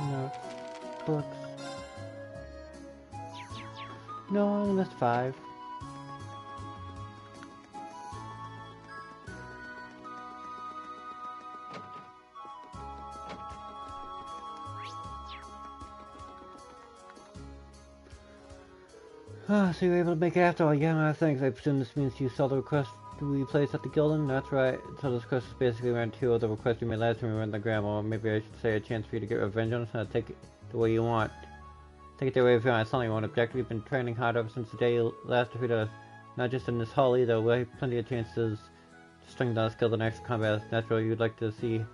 No. Books. No, I only missed 5. So you were able to make it after all. Yeah, thanks. I presume this means you saw the request we placed at the Gildan? That's right. So this request is basically around 2 of the requests we made last time we were in the Grandma. Or maybe I should say a chance for you to get revenge on us and take it the way you want. Take it the way you want. It's not only one objective. We've been training hard ever since the day you last defeated us. Not just in this hall either. We have plenty of chances to strengthen our skill the next combat. It's natural you'd like to see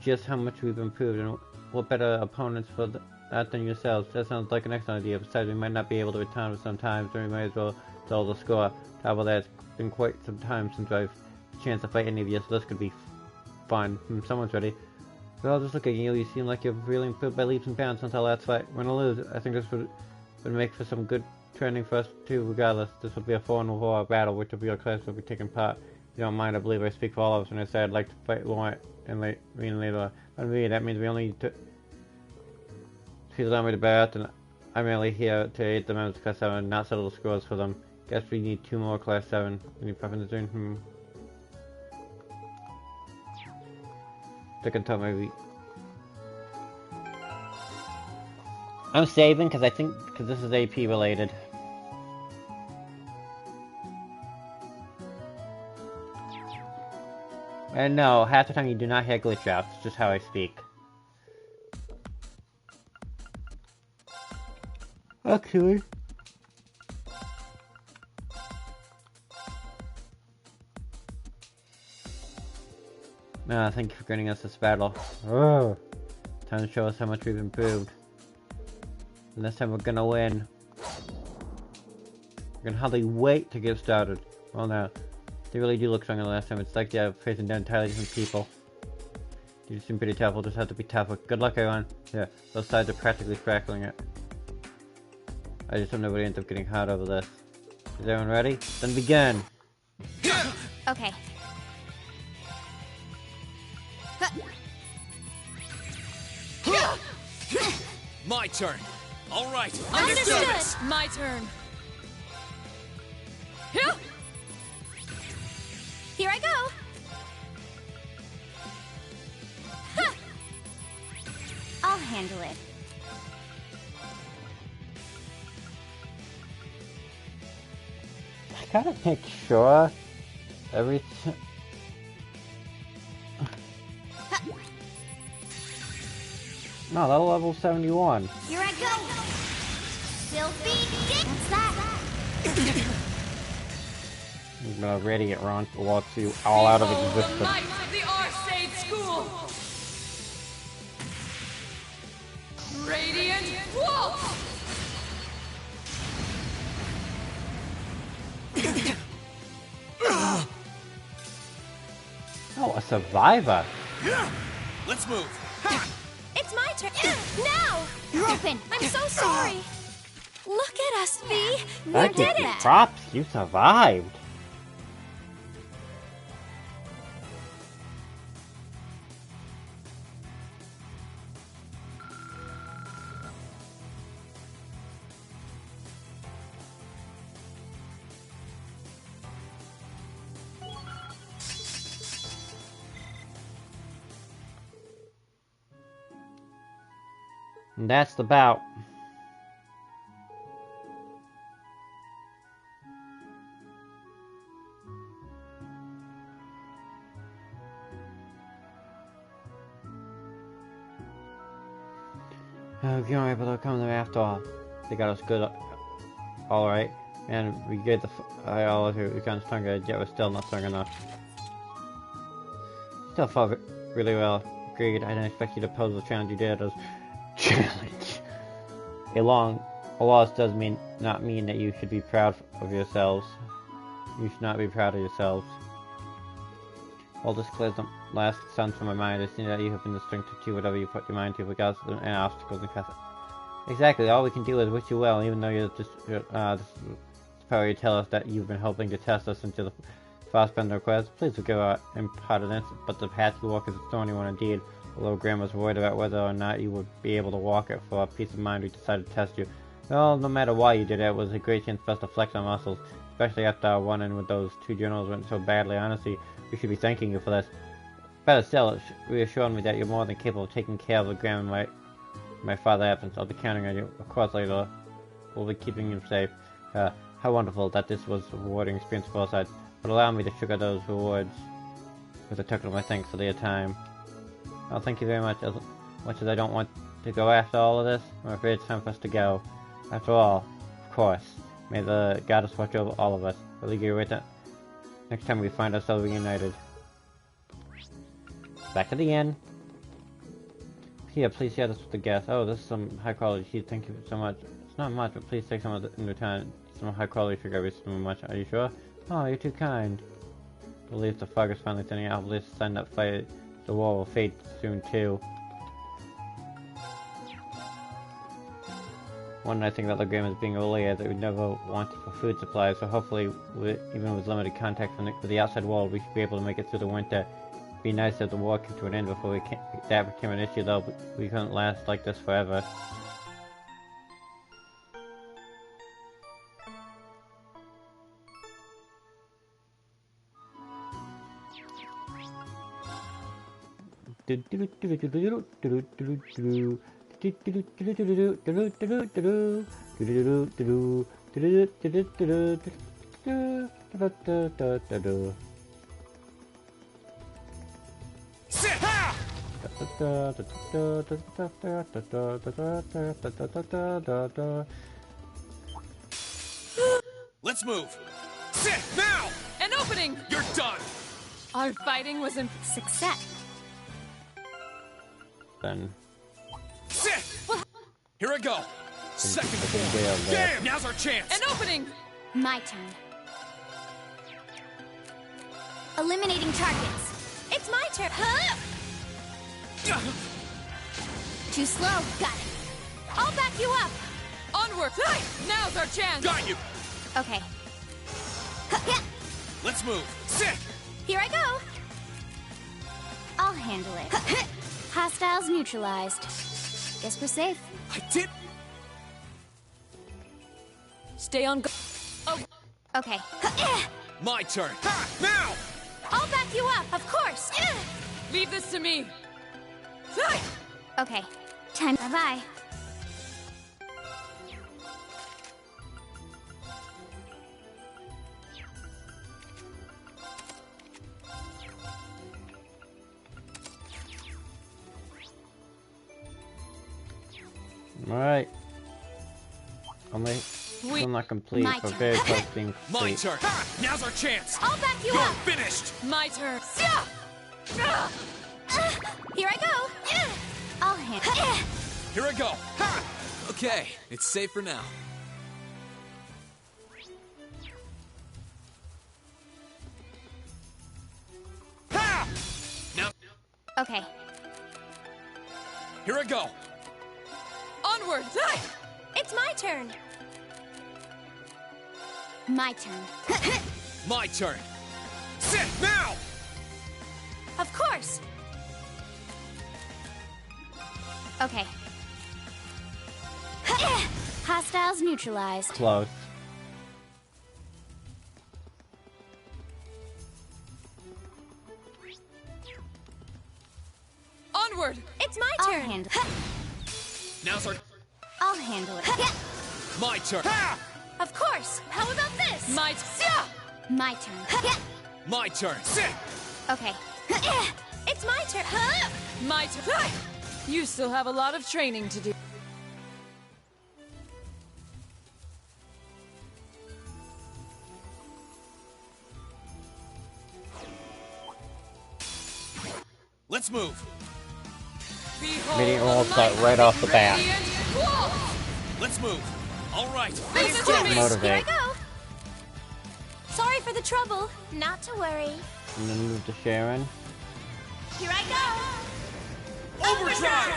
just how much we've improved and what better opponents for that than yourselves. That sounds like an excellent idea. Besides, we might not be able to return for some time, so we might as well double the score. Top of that, it's been quite some time since I've had a chance to fight any of you, so this could be fun. Someone's ready. Well, just look at you. You seem like you've really improved by leaps and bounds since our last fight. We're gonna lose. I think this would make for some good training for us too. Regardless, this will be a 4-on-4 battle, which will be our class will be taking part. If you don't mind, I believe I speak for all of us when I say I'd like to fight Laurent and later. But me, that means we only need to. He's allowed me to bow out, and I'm merely here to aid the members of Class 7 and not settle the scores for them. Guess we need 2 more Class 7. Any preference in? Second time maybe. I'm saving because I think this is AP related. And no, half the time you do not hear glitch outs. It's just how I speak. Actually. Thank you for granting us this battle. Oh, time to show us how much we've improved. And this time we're gonna win. We're gonna hardly wait to get started. Well now, they really do look stronger than last time. It's like they're facing down entirely different people. You seem pretty tough, we'll just have to be tougher. Good luck everyone. Yeah, those sides are practically crackling it. I just hope nobody ends up getting hurt over this. Is everyone ready? Then begin! Okay. My turn. All right. Understood. My turn. Here I go. I'll handle it. I gotta make sure everything. No, that level 71. Here I go! Filthy What's that? You're gonna radiant run walks you all out of Behold existence. the might of the Arseid School! Radiant Waltz! Oh, a survivor. Let's move. It's my turn. Now! You're open. I'm so sorry. Look at us, V. I We give did you it. props. You survived. And that's the bout. We weren't able to come to them after all. They got us good, alright. And we gave the all of you, we got stronger, yet we're still not strong enough. Still fought really well. Agreed, I didn't expect you to pose the challenge you did as challenge. A loss does not mean that you should be proud of yourselves. You should not be proud of yourselves. All this clears the last sentence from my mind. I see that you have been the strength to achieve whatever you put your mind to, regardless of any obstacles and paths. Exactly, all we can do is wish you well, even though you're just power you tell us that you've been hoping to test us into the Frostbender request. Please forgive our impudence, but the path you walk is a thorny one indeed. Although Graham was worried about whether or not you would be able to walk it, for our peace of mind we decided to test you. Well, no matter why you did it, it was a great chance for us to flex our muscles, especially after our run-in with those two generals went so badly. Honestly, we should be thanking you for this. Better still, it reassured me that you're more than capable of taking care of the Graham and my father's absence. I'll be counting on you. Of course, later we'll be keeping him safe. How wonderful that this was a rewarding experience for both sides. But allow me to sugar those rewards with a token of my thanks for your time. Well, thank you very much. As much as I don't want to go after all of this, I'm afraid it's time for us to go. After all, of course, may the goddess watch over all of us. Will you get with it? Next time we find ourselves reunited. Back to the inn. Here, please share this with the guests. Oh, this is some high quality sheet. Thank you so much. It's not much, but please take some of it in return. Some high quality sugar every so much. Are you sure? Oh, you're too kind. I believe the fog is finally thinning out. I believe the sun that fight the war will fade soon too. One nice thing about the game is being early is that we never wanted for food supplies, so hopefully, even with limited contact with the outside world, we should be able to make it through the winter. It'd be nice if the war came to an end before that became an issue, though. We couldn't last like this forever. Let's move. Sit now. An opening. You're done. Our fighting was a success. Then Sit. Here I go. Second form. Damn. Now's our chance. An opening. My turn. Eliminating targets. It's my turn. Too slow. Got it. I'll back you up. Onward. Now's our chance. Got you. Okay. Let's move. Sit. Here I go. I'll handle it. Hostiles neutralized. Guess we're safe. I did. Stay on go. Oh. Okay. My turn. Ha! Now. I'll back you up, of course. Leave this to me. Okay. Time. Bye-bye. Alright. Only still not complete, My but turn. very close to being My complete. turn. Now's our chance. I'll back you You're up. finished. My turn. Here I go. I'll handle it. Here I go. Okay, it's safe for now. Now, Okay. here I go. Onward. It's my turn. My turn. My turn. Sit now. Of course. Okay. Hostiles neutralized. Close. Onward. It's my I'll turn. handle Now's our. I'll handle it. My turn. Of course. How about this? My My turn. My turn. Sit. Okay. It's my turn. My turn. You still have a lot of training to do. Let's move. Meeting all start right off the bat. Let's move. All right. Motivate. Here I go. Sorry for the trouble. Not to worry. And then move to Sharon. Here I go. Overdrive.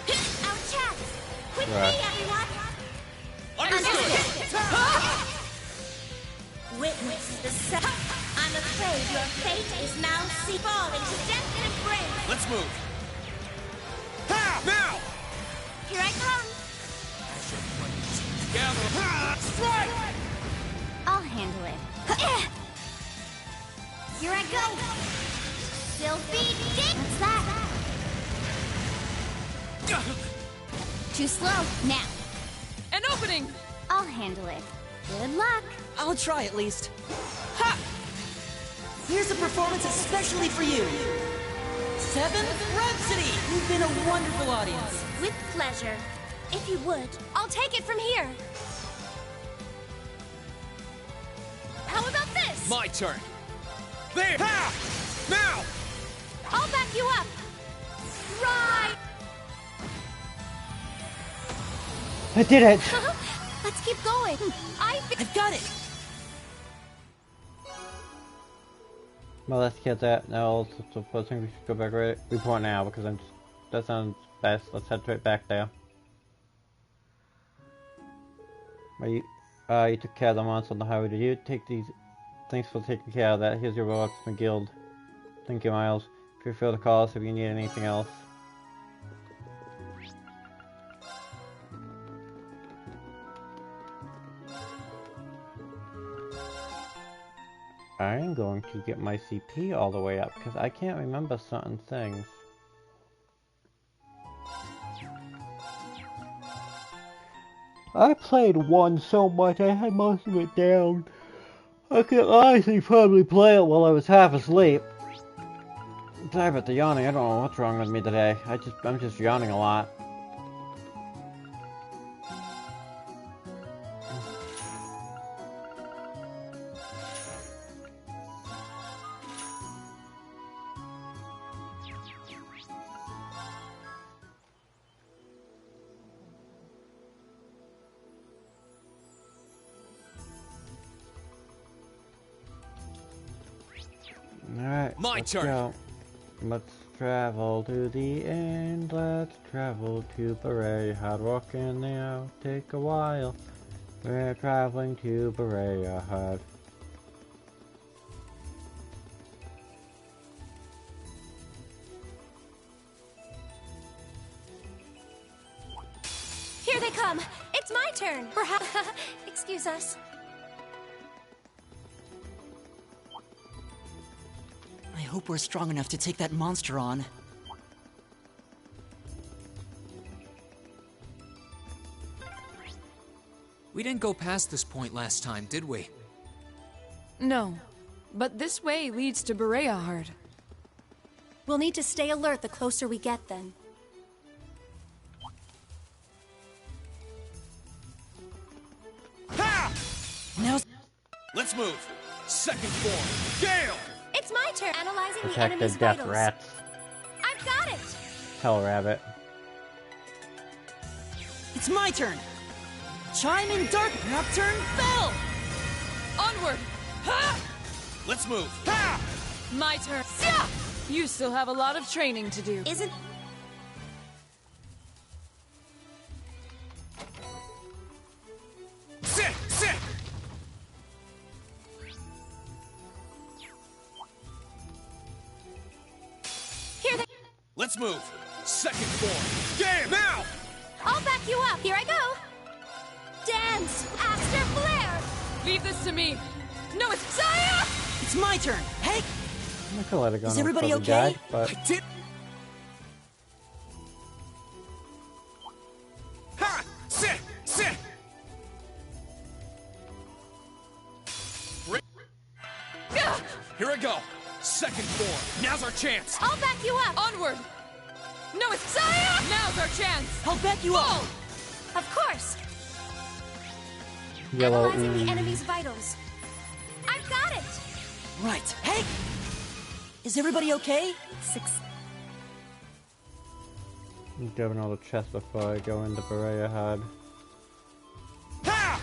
Our chat. With Right. me, everyone. Understood. Witness the set. I'm afraid your fate is now falling to death and embrace. Let's move. Now. Here I come. Gather. Strike. I'll handle it. Here I go. Still beat. What's that? Too slow. Now. An opening. I'll handle it. Good luck. I'll try at least. Ha! Here's a performance especially for you. 7th Rhapsody! You've been a wonderful audience. With pleasure. If you would. I'll take it from here. How about this? My turn. There. Now. I'll back you up. Right. I did it! Let's keep going. I've got it. Well, let's get that. Now, so I think we should go back right report now because that sounds best. Let's head straight back there. You took care of the monster on the highway. Did you take these? Thanks for taking care of that. Here's your rewards from the guild. Thank you, Miles. Feel free to call us if you need anything else. I'm going to get my CP all the way up because I can't remember certain things. I played 1 so much I had most of it down. I could honestly probably play it while I was half asleep. Sorry about the yawning, I don't know what's wrong with me today. I'm just yawning a lot. Alright, My let's turn. go. Let's travel to the end. Let's travel to Berea. Hard work in there take a while. We're traveling to Berea Hard. Here they come. It's my turn. Perhaps. Excuse us. I hope we're strong enough to take that monster on. We didn't go past this point last time, did we? No, but this way leads to Berea Heart. We'll need to stay alert the closer we get then. Let's move. Second form. Gale! It's my turn. Analyzing the Protect the enemy's death vitals. rats. I've got it. Hell rabbit. It's my turn. Chime in dark nocturne bell. Onward! Ha! Let's move. Ha! My turn. Yeah! You still have a lot of training to do. Isn't... Sit! Sit! Here they... Let's move. Second form. Game now! I'll back you up. Here I go. Dance! Aster Flare! Leave this to me. No, it's Saya! It's my turn. Hey! I could let it go. Is now everybody before we okay? died, but I did. Ha! Sit! Sit! Here I go. Second form. Now's our chance. I'll back you up. Onward! No, it's Saya! Now's our chance! I'll back you up. Of course. yellow Analyzing the ooze. enemy's vitals. I've got it. Right. Hey! Is everybody okay? I'm grabbing all the chests before I go into Berea Hard. Ha!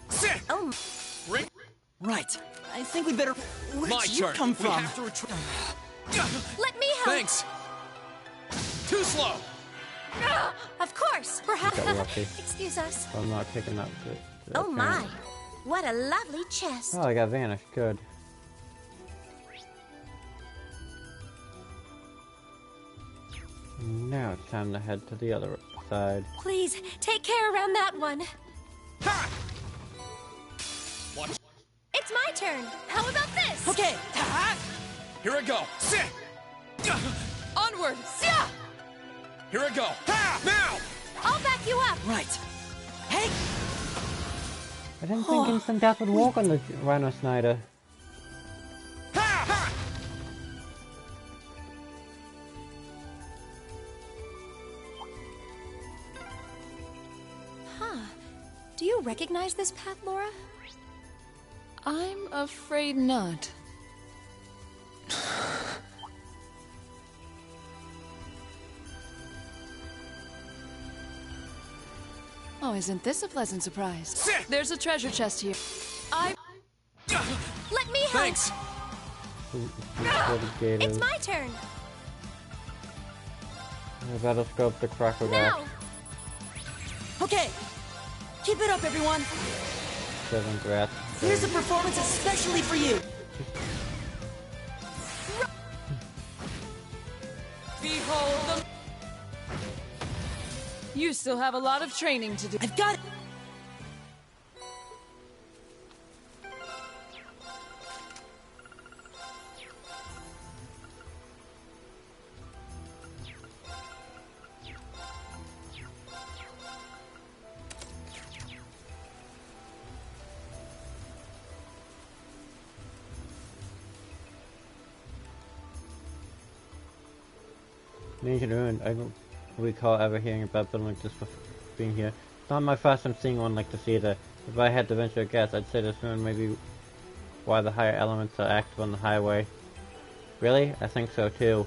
Sit! Oh. Ring. Right. I think we better... Where'd My you turn. come We from? have to retreat. Let me help. Thanks. Too slow. Of course. Perhaps. Got lucky. Excuse us. So I'm not taking that. Oh my, what a lovely chest. Oh, I got vanished. Good. Now it's time to head to the other side. Please, take care around that one. Ha! Watch. It's my turn. How about this? Okay. Here I go. Sit. Onward! Yeah! Here I go. Ha! Now! I'll back you up. Right. Hey! I didn't think instant death would walk on the Rhino Snyder. Ha! Ha! Huh. Do you recognize this path, Laura? I'm afraid not. Oh, isn't this a pleasant surprise? Sit! There's a treasure chest here. Let me help. Thanks. It's my turn. I better scope the crocodile. Now. Okay. Keep it up, everyone. 7 rats. Here's a performance especially for you. Behold them. You still have a lot of training to do. I've got it. Ancient Ruin, I don't recall ever hearing about building like this before being here. It's not my first time seeing one like this either. If I had to venture a guess, I'd say this ruin may be why the higher elements are active on the highway. Really? I think so too.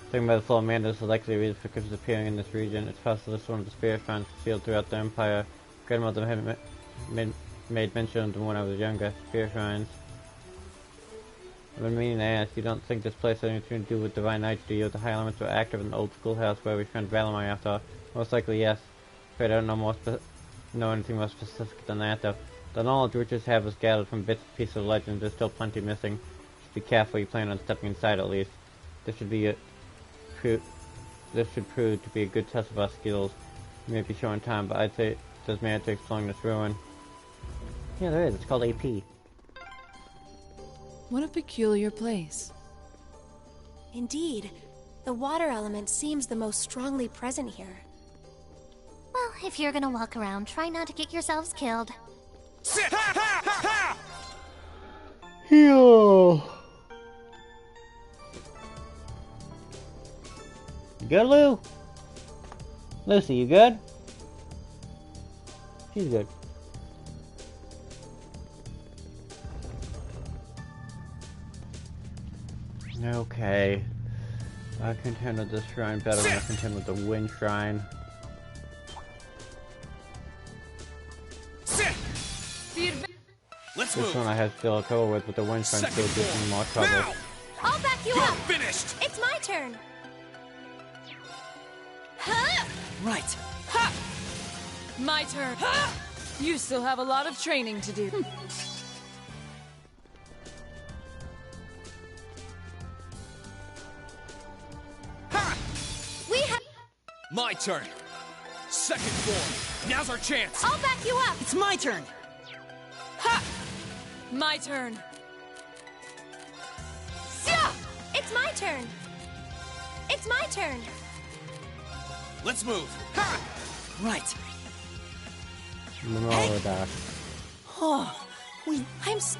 Talking about the Soul Amanda is the likely reason for creatures appearing in this region. It's possible this is one of the spirit finds concealed throughout the Empire. Grandmother had made mention of them when I was younger. Spirit shrines. I've been meaning to ask, you don't think this place has anything to do with Divine Knights, do you? The high elements were active in the old schoolhouse where we found Valamar after all. Most likely, yes. Afraid I don't know anything more specific than that, though. The knowledge witches have is gathered from bits and pieces of legend. There's still plenty missing. Just be careful you plan on stepping inside, at least. This should prove to be a good test of our skills. We may be showing time, but I'd say there's merit to exploring this ruin. Yeah, there is. It's called AP. What a peculiar place. Indeed. The water element seems the most strongly present here. Well, if you're gonna walk around, try not to get yourselves killed. Sit! Ha! Ha! Ha! Ha! Heal. You good, Lou? Lucy, you good? He's good. Okay. I contend with this shrine better than I contend with the wind shrine. Let's this move. one I have still trouble with, but the wind shrine still gives me more trouble. Now. I'll back you You're up. finished. It's my turn. Right. Ha! My turn. Ha! You still have a lot of training to do. We have. My turn. Second form. Now's our chance. I'll back you up. It's my turn. Ha! My turn. Yeah! It's my turn. It's my turn. Let's move. Ha! Right. Hey. That. Oh, I'm. Sit.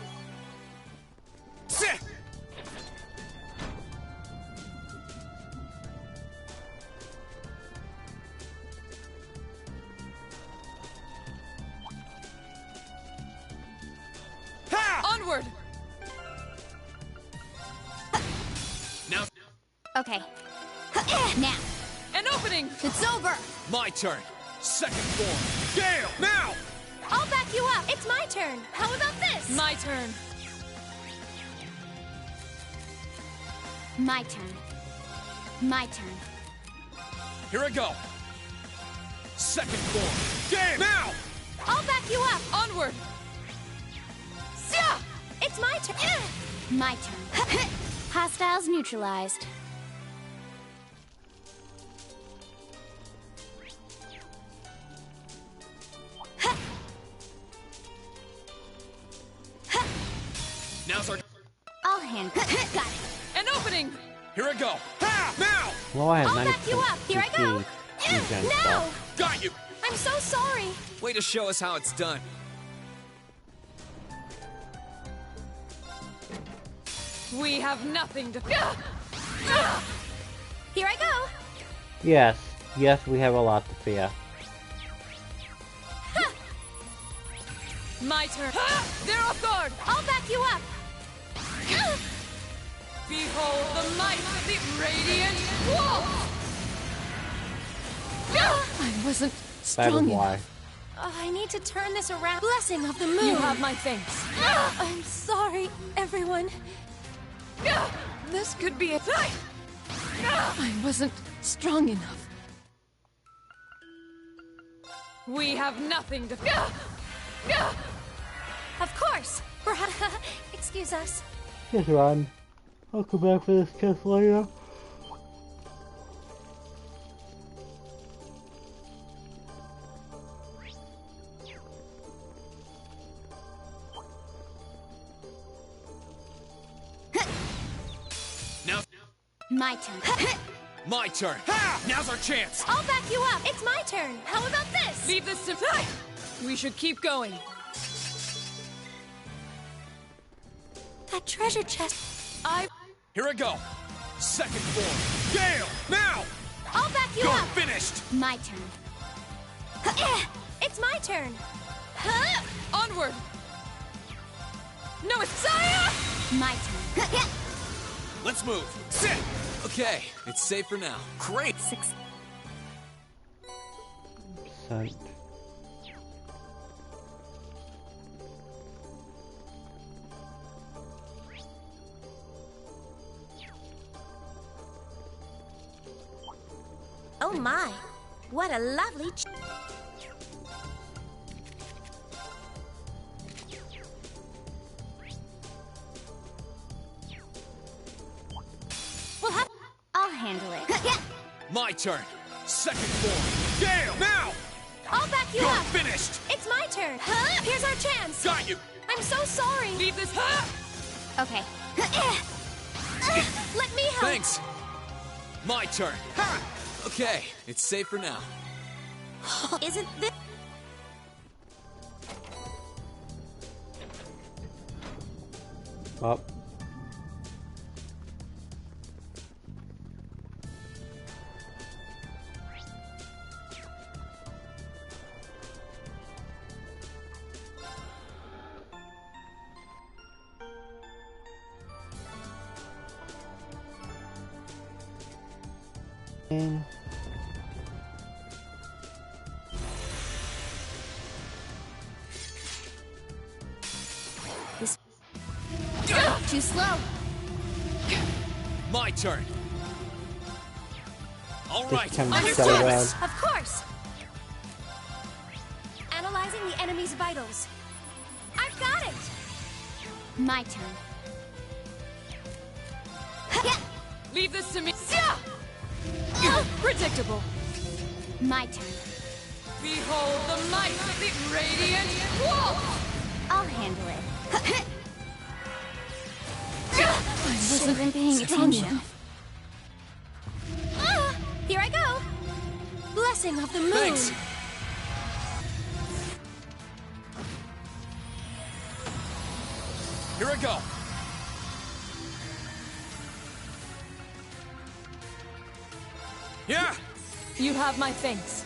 Onward. Now. Okay. Now. An opening. It's over. My turn. Second form. Gale. Now. I'll back you up. It's my turn. How about this? My turn. My turn. My turn. Here I go. Second form. Gale. Now. I'll back you up. Onward. Yeah! It's my turn. My turn. Hostiles neutralized. Now's our. I'll handle it. Got it. An opening. Here I go. Ha! Now. Well, I have I'll 90 back you up. Here I go. Now! Got you. I'm so sorry. Way to show us how it's done. We have nothing to. Here I go. Yes. Yes, we have a lot to fear. My turn. They're off guard. I'll back you up. Behold the might of the radiant wolf. I wasn't That strong is why. enough. I need to turn this around. Blessing of the moon. You have my thanks. I'm sorry, everyone. This could be it. I wasn't strong enough. We have nothing to. Of course. Excuse us. Just run. I'll come back for this kiss later. Now. My turn. My turn. Ha! Now's our chance. I'll back you up. It's my turn. How about this? Leave this to. We should keep going. That treasure chest. Here I go. Second form. Gale. Now. I'll back you You're up. finished. My turn. It's my turn. Onward. No, it's Saya. My turn. Let's move. Sit. Okay, it's safe for now. Great. 6%. Oh my, what a lovely I'll handle it. My turn. Second form. Gale. Now. I'll back you You're up. finished. It's my turn. Here's our chance. Got you. I'm so sorry. Leave this. Okay. Let me help. Thanks. My turn. Okay, it's safe for now. Isn't this... Up. This too slow. My turn. All right. Understood. Of course. Analyzing the enemy's vitals. I've got it. My turn. Leave this to me. Predictable. My turn. Behold the might of the Radiant Wolf! I'll handle it. I Should've been paying attention. Here I go. Blessing of the moon. Thanks. Here I go. Yeah. You have my thanks.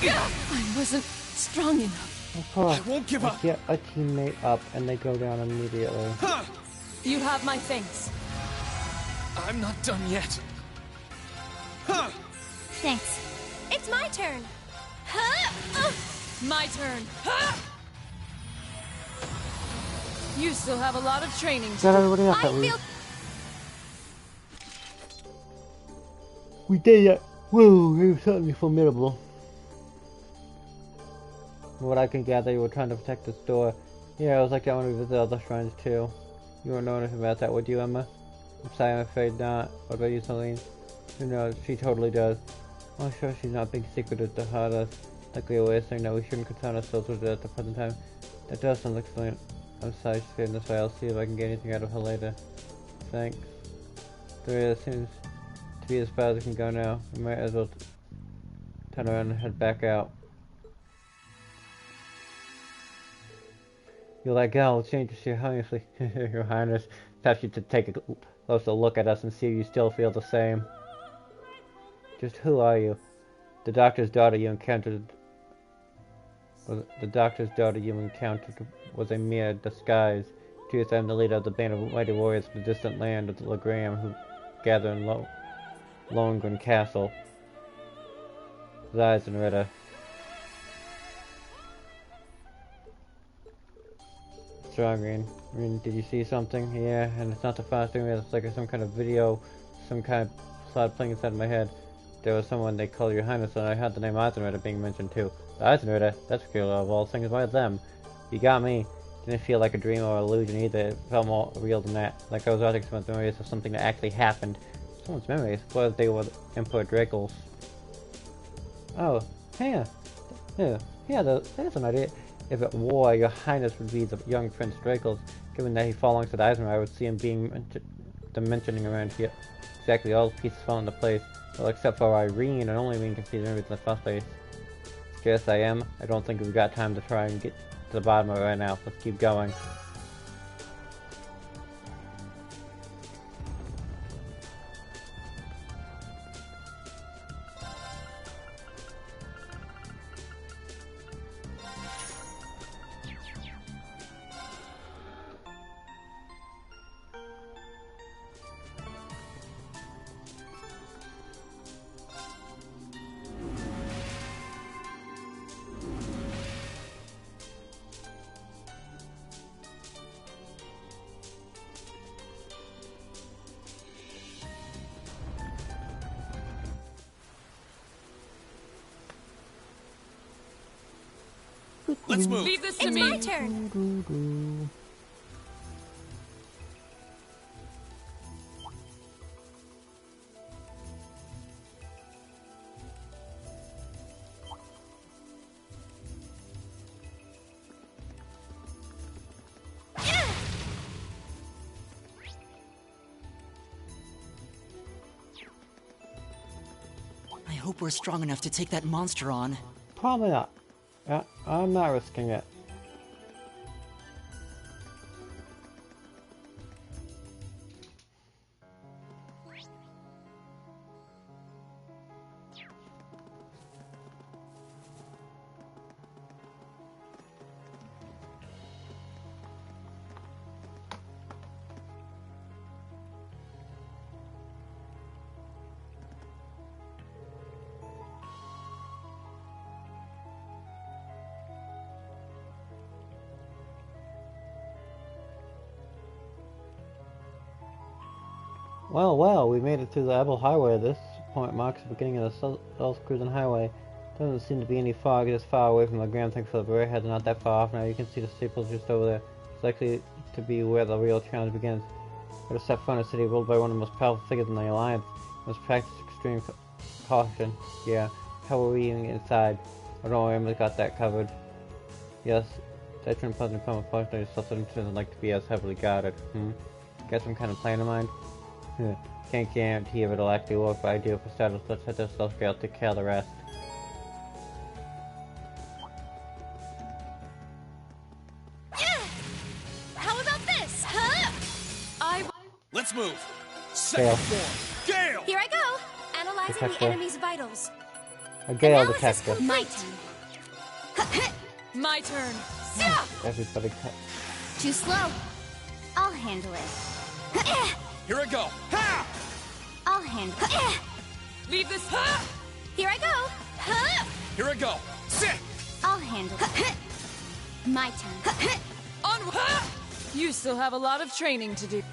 I wasn't strong enough. Of course, I won't give up. Get a teammate up and they go down immediately. You have my thanks. I'm not done yet. Thanks. It's my turn. My turn. You still have a lot of training to Got do. everybody up I at least. feel We did it! Woo! It was certainly formidable. From what I can gather, you were trying to protect this door. Yeah, it was like that when we visited other shrines too. You wouldn't know anything about that, would you, Emma? I'm sorry, I'm afraid not. What about you, Celine? Who knows? She totally does. I'm sure she's not being secretive to hurt us. Like we always say, no, we shouldn't concern ourselves with it at the present time. That does sound excellent. I'm sorry she's feeling this way. I'll see if I can get anything out of her later. Thanks. There seems to be as far as we can go now. We might as well turn around and head back out. You're like, oh, change your Highness. Your Highness. Perhaps you should take a closer look at us and see if you still feel the same. Just who are you? The doctor's daughter you encountered. The doctor's daughter you encountered was a mere disguise. Truth, I'm the leader of the band of mighty warriors from the distant land of the Legram who gather in Lohengrin Castle. His eyes and Ritter. Strong, Green. I mean, did you see something? Yeah, and it's not the first thing. It's like some kind of video, some kind of plot playing inside my head. There was someone they call Your Highness, and I heard the name Eisenritter being mentioned too. Eisenritter? That's peculiar of all things. Why them? You got me. Didn't feel like a dream or illusion either. It felt more real than that. Like I was watching someone's memories of something that actually happened. Someone's memories? What if they were Emperor Draco's? Oh, yeah. Yeah, that's an idea. If it were, Your Highness would be the young Prince Draco's. Given that he fell alongside Eisenritter, I would see him being mentioning around here. Exactly, all the pieces fall into place. Well, except for Irene, and only Irene can see the memories in the first place. Scarce I am. I don't think we've got time to try and get to the bottom of it right now. Let's keep going. Let's move. Leave this to it's me. my turn. I hope we're strong enough to take that monster on. Probably not. I'm not risking it. Well, we made it through the Ebel Highway. This point marks the beginning of the South Cruising Highway. Doesn't seem to be any fog. It is far away from the Grand Things for the Railhead, not that far off now. You can see the steeples just over there. It's likely to be where the real challenge begins. We're to step front of a city ruled by one of the most powerful figures in the Alliance. We must practice extreme caution. Yeah. How are we inside? Oh, don't worry, Emily's got that covered. Yes. I shouldn't put in common function. Yourself doesn't like to be as heavily guarded. Got some kind of plan in mind? Can't guarantee if it'll actually work, but I do. For starters, let's hit this self scale to take care of the rest. How about this? Let's move. Second form. Gale! Here I go. Analyzing Detector. the enemy's vitals. A Gale Analysis detector. complete. My turn. Everybody cut. Too slow. I'll handle it. Here I go. Ha! I'll handle it. Leave this. Here I go. Here I go. Sit! I'll handle it. My turn. Onward. You still have a lot of training to do.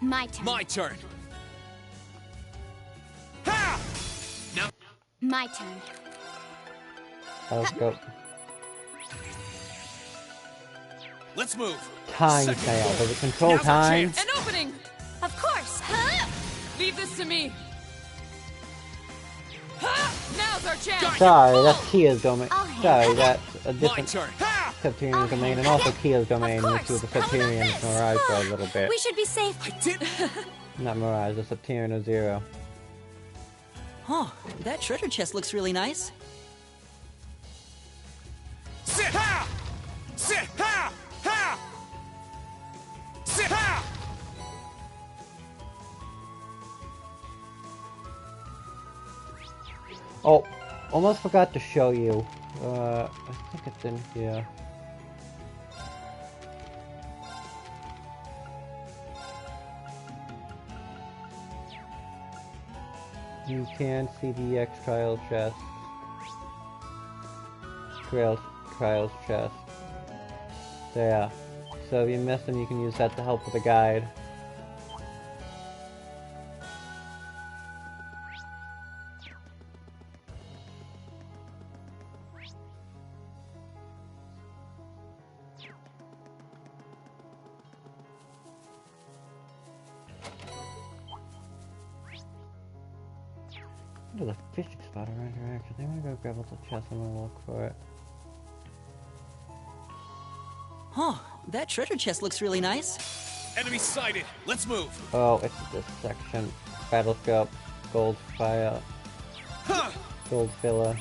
My turn. My turn. Now. My turn. Let's go. Let's move. Time Second fail. form. Does it control Now's our time? chance. An opening. Of course. Leave this to me. Now's our chance. Sorry, that's Kia's domain. I'll handle Sorry, it. that's a different turn. Septarian domain, and also Kia's domain, Of which was the course. How about Septarian this? Mirage for a little bit. We should be safe. I did. Not Mirage, the Septarian of Zero. Huh, that treasure chest looks really nice. Sit! Ha! Sit! Ha! Ha! Sit! Ha! Oh, almost forgot to show you. I think it's in here. You can see the X Trials chest. Trials chest. There. So if you missed them, you can use that to help with the guide. There's a fishing spot around here actually. I'm gonna go grab the chest and I'm gonna look for it. Huh, that treasure chest looks really nice. Enemy sighted. Let's move. Oh, it's this section. Battle scope, gold fire, gold filler.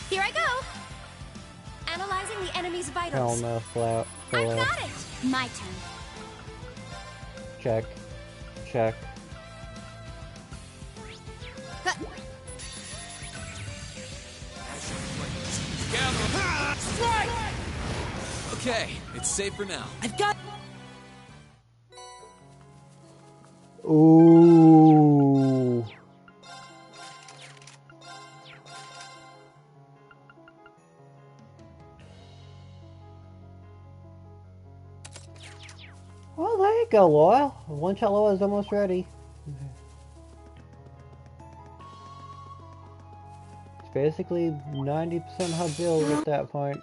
Here I go. Analyzing the enemy's vitals. Helmet, flat, I've filler. got it. My turn. Check. Check. Gather. Strike! Okay, it's safe for now. I've got. Ooh. Well, there you go, Laura. One shot Laura is almost ready. It's basically 90% her build at that point.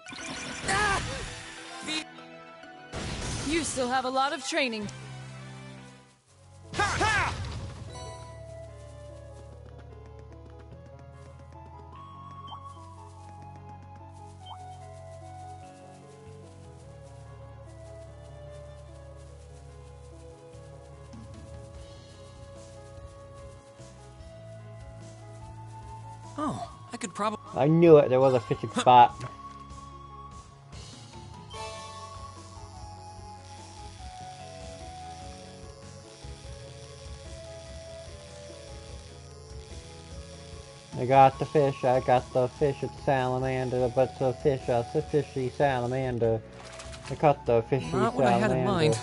You still have a lot of training. Oh, I could probably. I knew it, there was a fishing spot. I got the fish, it's a salamander, but it's a fishy salamander. I caught the fishy Not what salamander. I had in mind.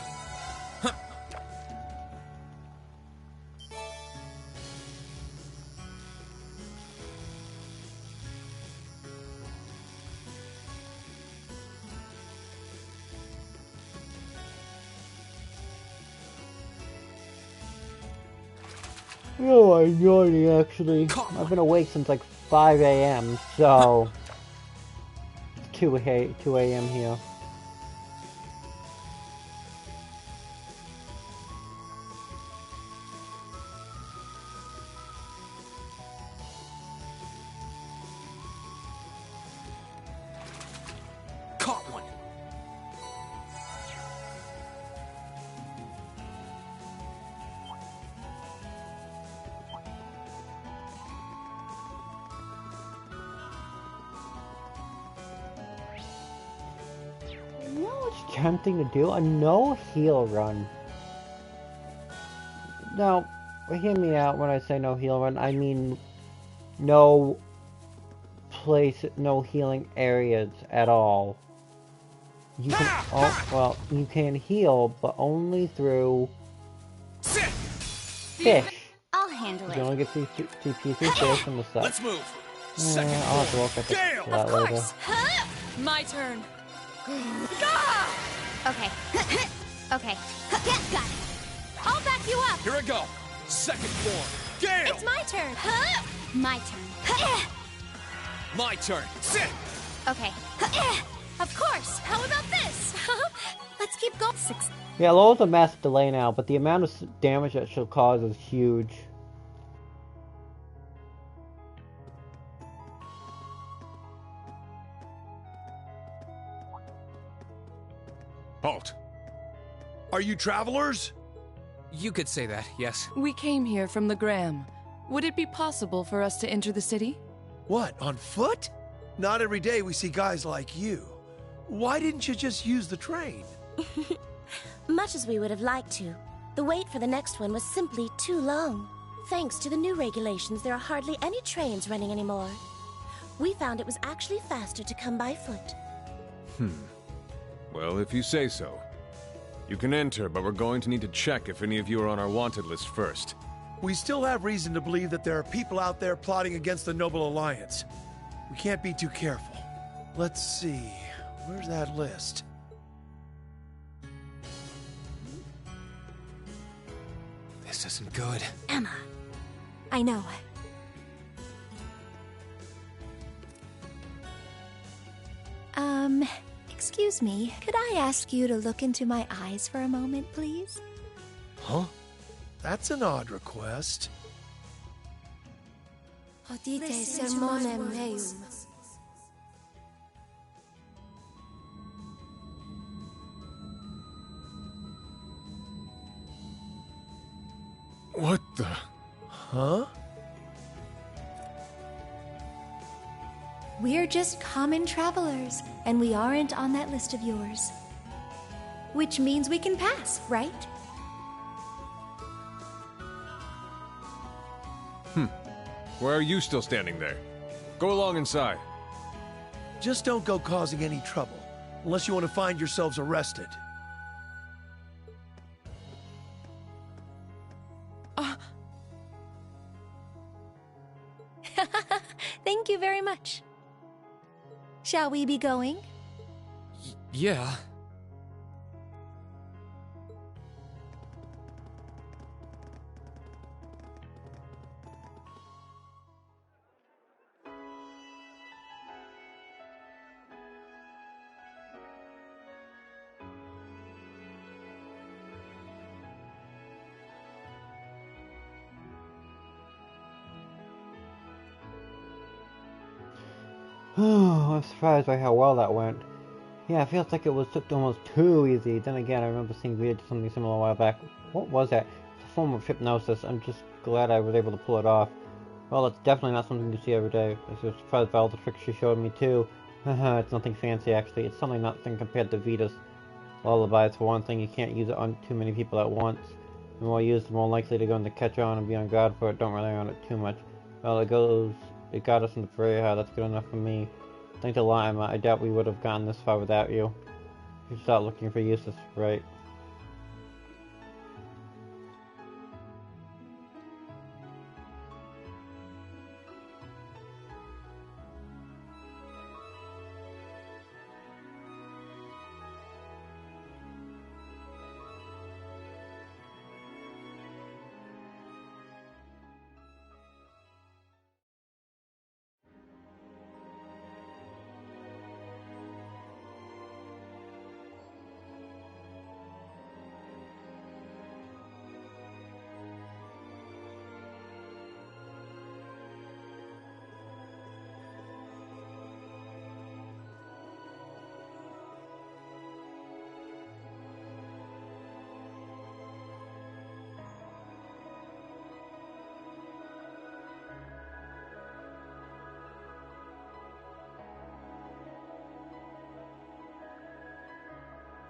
Oh, I'm yawning actually. I've been awake since like 5 a.m. So it's 2 a.m. here. Caught one. You know what's tempting to do? A no heal run. Now, hear me out when I say no heal run. I mean no healing areas at all. You can, you can heal, but only through fish. I'll handle You it. can only get CP through fish and the stuff. Let's move. I'll have to look at that later. My turn. Okay. Okay. Got it. I'll back you up. Here I go. Second form. Gale. It's my turn. My turn. My turn. Sit. Okay. Of course. How about this? Let's keep going. Yeah, Lola's a massive delay now, but the amount of damage that she'll cause is huge. Halt. Are you travelers? You could say that, yes. We came here from the Gram. Would it be possible for us to enter the city? What, on foot? Not every day we see guys like you. Why didn't you just use the train? Much as we would have liked to, the wait for the next one was simply too long. Thanks to the new regulations, there are hardly any trains running anymore. We found it was actually faster to come by foot. Well, if you say so. You can enter, but we're going to need to check if any of you are on our wanted list first. We still have reason to believe that there are people out there plotting against the Noble Alliance. We can't be too careful. Let's see. Where's that list? This isn't good. Emma. I know. Excuse me. Could I ask you to look into my eyes for a moment, please? Huh? That's an odd request. Audite sermonem meum. What the? Huh? We're just common travelers, and we aren't on that list of yours. Which means we can pass, right? Why are you still standing there? Go along inside. Just don't go causing any trouble, unless you want to find yourselves arrested. Thank you very much. Shall we be going? Yeah. I'm surprised by how well that went. Yeah, it feels like it was took almost too easy. Then again, I remember seeing Vita do something similar a while back. What was that? It's a form of hypnosis. I'm just glad I was able to pull it off. Well, it's definitely not something you see every day. I was surprised by all the tricks she showed me too. It's nothing fancy actually. It's something nothing compared to Vita's lullabies. For one thing, you can't use it on too many people at once. The more you use, the more likely they're going to catch on and be on guard for it. Don't rely on it too much. Well, it got us in the parade. That's good enough for me. Thanks a lot, Emma. I doubt we would have gotten this far without you. You should start looking for uses, right?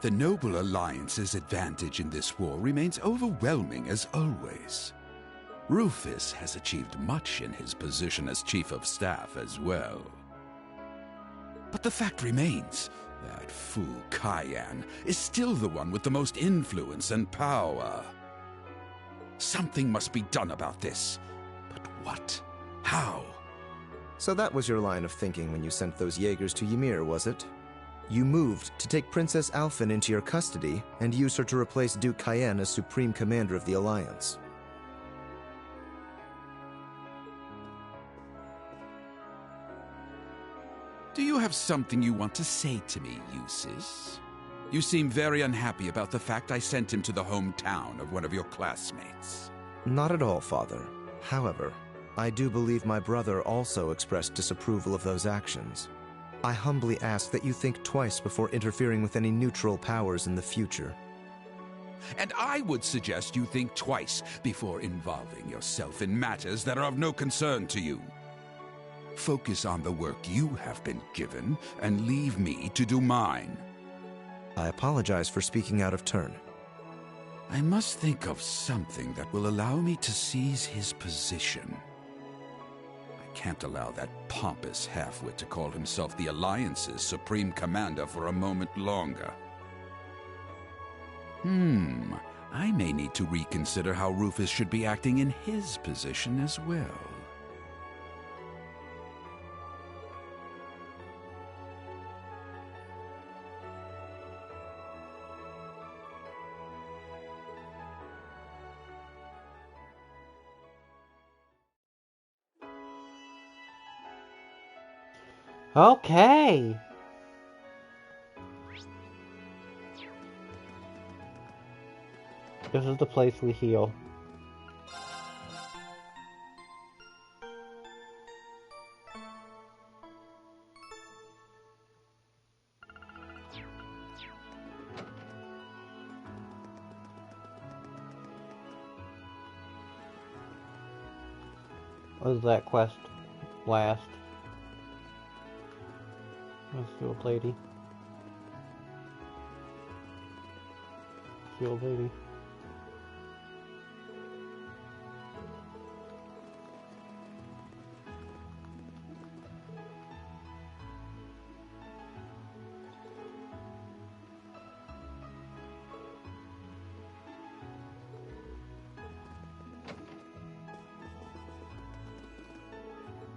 The Noble Alliance's advantage in this war remains overwhelming as always. Rufus has achieved much in his position as Chief of Staff as well. But the fact remains, that fool Cayenne is still the one with the most influence and power. Something must be done about this. But what? How? So that was your line of thinking when you sent those Jaegers to Ymir, was it? You moved to take Princess Alphen into your custody and use her to replace Duke Cayenne as Supreme Commander of the Alliance. Do you have something you want to say to me, Eustace? You seem very unhappy about the fact I sent him to the hometown of one of your classmates. Not at all, Father. However, I do believe my brother also expressed disapproval of those actions. I humbly ask that you think twice before interfering with any neutral powers in the future. And I would suggest you think twice before involving yourself in matters that are of no concern to you. Focus on the work you have been given, and leave me to do mine. I apologize for speaking out of turn. I must think of something that will allow me to seize his position. I can't allow that pompous halfwit to call himself the Alliance's Supreme Commander for a moment longer. I may need to reconsider how Rufus should be acting in his position as well. Okay. This is the place we heal. What is that quest? Last. That's the old lady. The old lady.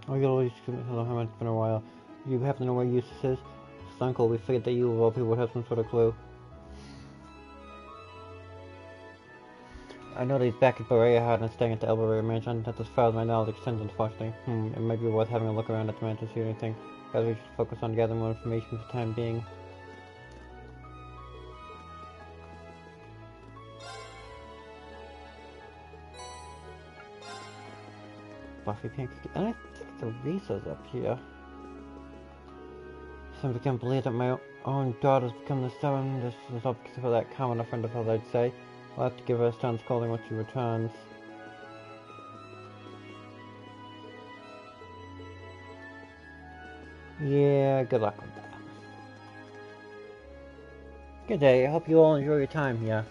Oh, you always hello, how much it's been a while. You happen to know where Eustace is? His uncle, we figured that you of all people would have some sort of clue. I know that he's back at Berea Hut and staying at the Elberey Mansion. That's as far as my knowledge extends, unfortunately. It might be worth having a look around at the mansion to see anything. But we should focus on gathering more information for the time being. Buffy Pancake. And I think the Risa's up here. Simply can't believe that my own daughter's become the seven. This is all because of that comment a friend of hers, I'd say. I'll have to give her a stern scolding when she returns. Yeah, good luck with that. Good day, I hope you all enjoy your time here.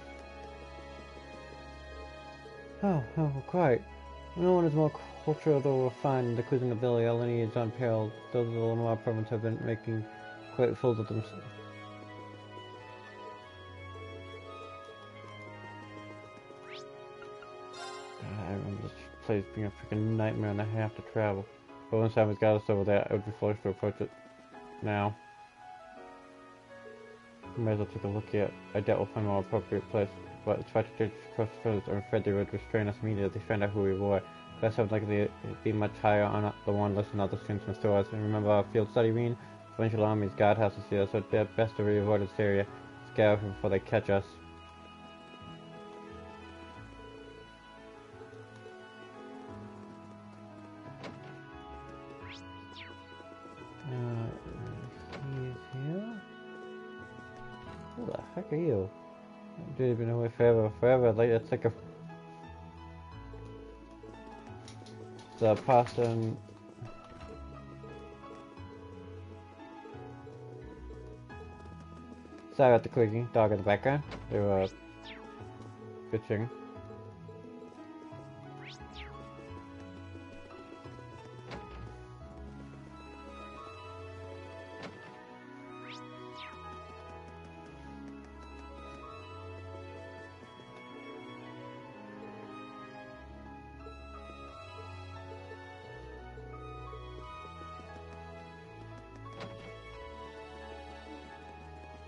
Oh, quite. No one is more cultural or refined than the cruising ability. Our lineage is unparalleled. Those of the Lenoir province have been making quite fools of themselves. I remember this place being a freaking nightmare and a half to travel. But once Simon's got us over there, I would be forced to approach it now. Might as well take a look at it. I doubt we'll find a more appropriate place. But it's far to across the fields. I'm afraid they would restrain us immediately if they found out who we were. That's would likely be much higher on the one list than other students and stores. And remember our field study, Reen? Provincial Army's guardhouse is here, so it's best to avoid this area. Scout before they catch us. He's here? Who the heck are you? Dude, you've been away forever. Like, it's like a... The pasta and... Sorry about the creaking dog in the background. They were pitching.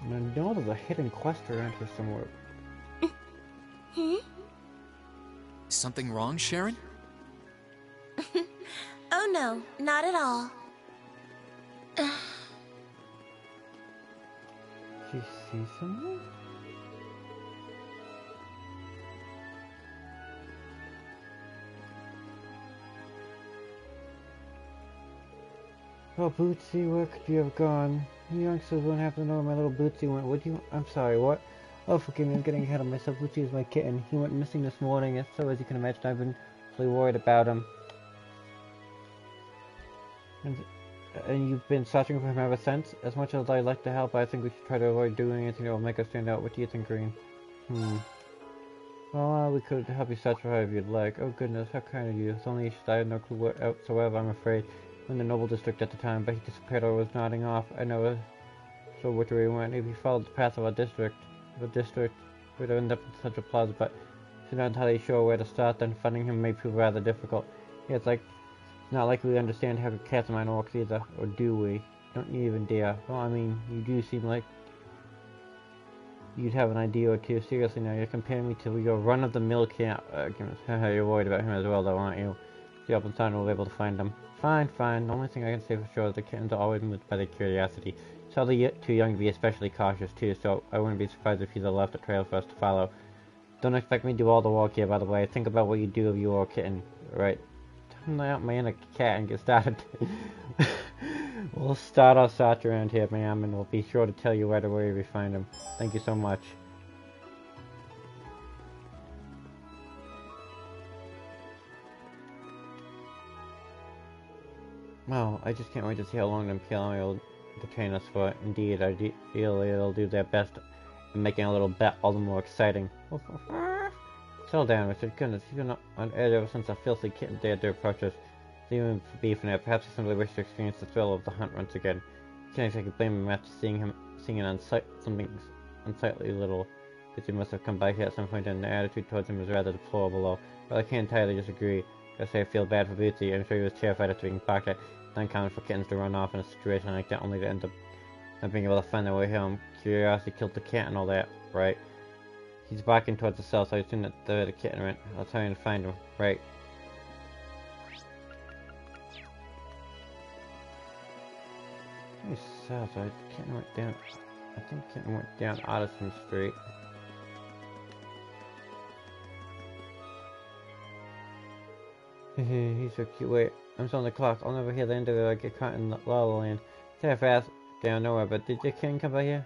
I know there's a hidden quest around here somewhere. Hmm? Is something wrong, Sharon? Oh no, not at all. Did you see someone? Oh, Bootsy, where could you have gone? You youngsters wouldn't have to know where my little Bootsy went, would you? I'm sorry, what? Oh, forgive me, I'm getting ahead of myself. Bootsy is my kitten. He went missing this morning, and so as you can imagine, I've been really worried about him. And you've been searching for him ever since? As much as I'd like to help, I think we should try to avoid doing anything that will make us stand out. What do you think, Green? Well, we could help you search for her if you'd like. Oh goodness, how kind of you. It's only I had no clue whatsoever, I'm afraid. In the Noble District at the time, but he disappeared or was nodding off. I know so which way he went. If he followed the path of our district, we'd have ended up in such a plaza, but if you're not entirely sure where to start, then finding him may prove rather difficult. Yeah, it's not like we understand how cats and mine works either, or do we? Don't you even dare. Well, I mean, you do seem like you'd have an idea or two. Seriously now, you're comparing me to your run-of-the-mill cat. You're worried about him as well, though, aren't you? The open sign will be able to find him. Fine. The only thing I can say for sure is the kittens are always moved by their curiosity. He's probably too young to be especially cautious, too, so I wouldn't be surprised if he's left a trail for us to follow. Don't expect me to do all the work here, by the way. Think about what you do if you were a kitten, right? Turn out my inner cat and get started. We'll start our search around here, ma'am, and we'll be sure to tell you right away if we find him. Thank you so much. Well, I just can't wait to see how long them Kialami will detain us for. Indeed, ideally it'll do their best in making a little bet all the more exciting. Settle down, Richard. Goodness, you've been on edge ever since a filthy kitten dared to approach us. Even for beefing it, perhaps he simply wished to experience the thrill of the hunt once again. You can't exactly blame him after seeing something unsightly little. Because he must have come by here at some point and the attitude towards him was rather deplorable, though. Well, I can't entirely disagree. I say I feel bad for Bootsy. I'm sure he was terrified after being parked at. It's uncommon for kittens to run off in a situation like that, only to end up not being able to find their way home. Curiosity killed the cat and all that, right? He's barking towards the cell, so I assume that the kitten went. I'll try and find him, right? So the kitten went down. I think the kitten went down Addison Street. He's so cute. Wait, I'm still on the clock. I'll never hear the end of it. I get caught in La La Land. It's fast down nowhere, but did your king come by here?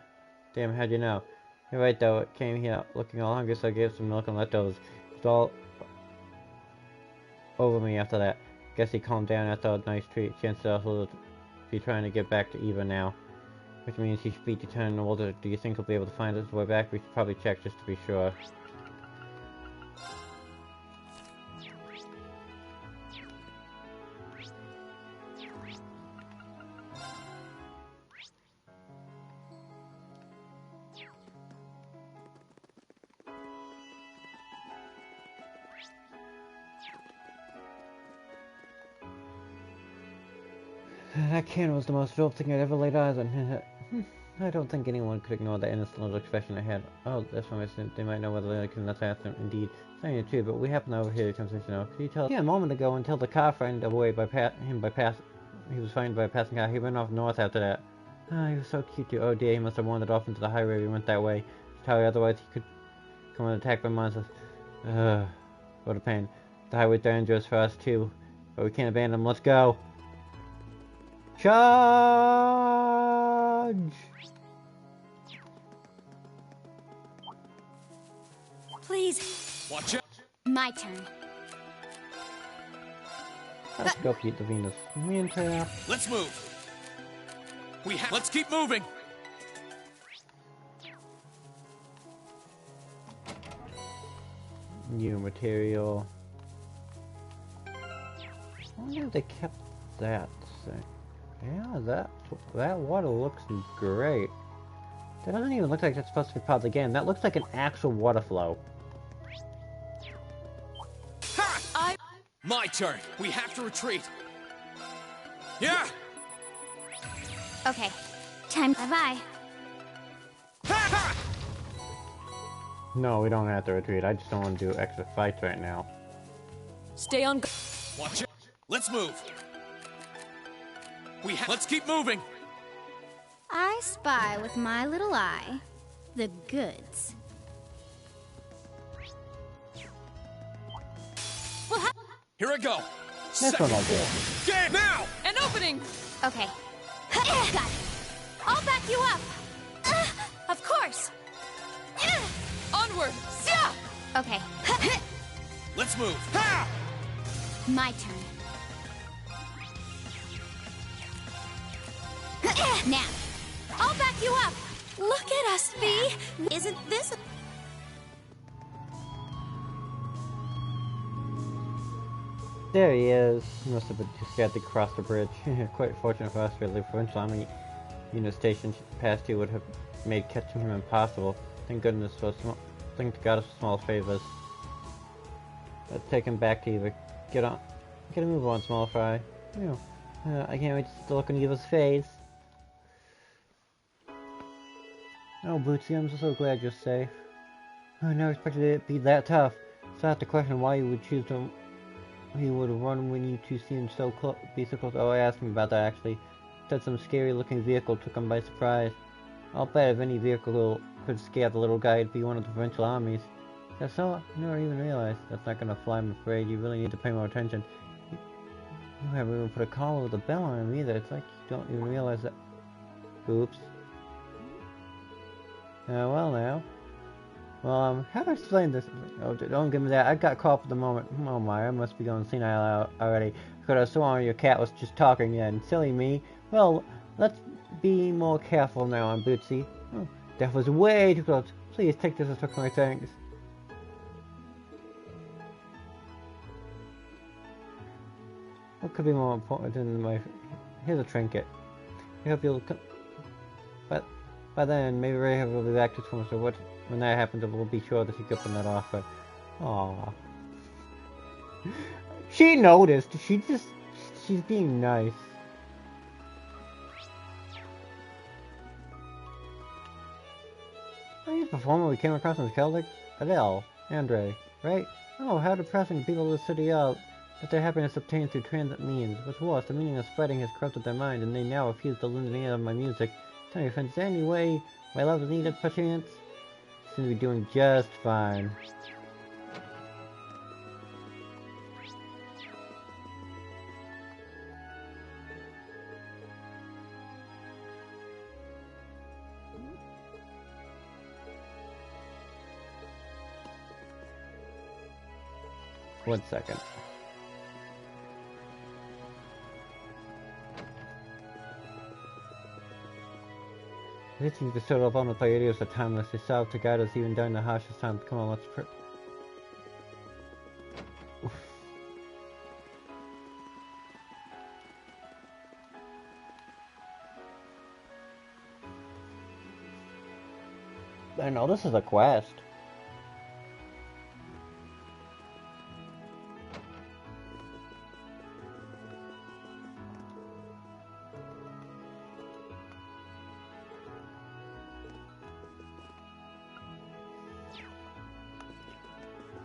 Damn, how'd you know? You're right though, it came here looking all hungry, so I gave some milk and leftovers. It's all over me after that. Guess he calmed down after a nice treat. Chances are he'll be trying to get back to Eva now. Which means he should be determined older. Do you think he'll be able to find his way back? We should probably check just to be sure. That can was the most dope thing I'd ever laid eyes on. I don't think anyone could ignore that innocent little expression I had. Oh, that's why they might know whether they can ask them. Indeed, saying it too, but we happen to overhear the conversation now. Could you tell? Yeah, a moment ago, until the car frightened away by he was frightened by a passing car. He went off north after that. Ah, he was so cute too. Oh dear, he must have wandered off into the highway if he went that way. Otherwise he could come and attacked by monsters. What a pain. The highway's dangerous for us too, but we can't abandon him. Let's go. Charge! Please. Watch out. My turn. Let's go beat the Venus. Let's move. Let's keep moving. New material. I wonder if they kept that thing. Yeah, that water looks great. That doesn't even look like that's supposed to be part of the game. That looks like an actual water flow. My turn. We have to retreat. Yeah. Okay. Time. Bye-bye. No, we don't have to retreat. I just don't want to do extra fights right now. Stay on. Watch it. Let's move. Let's keep moving. I spy with my little eye the goods. Here I go. That's what I'll do. Game now. An opening. Okay. Got it. I'll back you up. Of course. Onward. Okay. Let's move. My turn. Now, I'll back you up. Look at us, Bee. Isn't this a... There he is. He must have just had to cross the bridge. Quite fortunate for us, really. Provincial Army unit stations past here would have made catching him impossible. Thank goodness for thank God for small favors. Let's take him back to either get a move on, small fry. I can't wait to look on Eva's face. Oh, Bootsy, I'm so glad you're safe. I never expected it to be that tough. So I have to question why you would choose to. He would run when you two seemed so close. Be so close. Oh, I asked him about that actually. Said some scary-looking vehicle took him by surprise. I'll bet if any vehicle could scare the little guy, it'd be one of the provincial armies. That's so. I never even realized. That's not gonna fly, I'm afraid. You really need to pay more attention. You haven't even put a collar with a bell on him either. It's like you don't even realize that. Oops. Well now. Well, how do I explain this? Oh, don't give me that. I got caught up at the moment. Oh my, I must be going senile already. Could have sworn your cat was just talking then. Silly me. Well, let's be more careful now on Bootsy. Oh, that was way too close. Please take this as my thanks. What could be more important than my... Here's a trinket. I hope you'll... But by then, maybe Rahab will be back to Twin, so when that happens, we'll be sure that he could open that offer. Aww. She noticed. She's being nice. Are you the performer we came across in Celtic? Adele. Andre. Right? Oh, how depressing. People of the city out. But their happiness obtained through transit means. What's worse, the meaning of spreading has corrupted their mind, and they now refuse to listen to any of my music. Tell me, friends, is there any way my love is needed, perchance? Seems to be doing just fine. One second. This is the sort of honor pioneers are timeless. They serve to guide us even during the harshest times. Come on, let's I know this is a quest.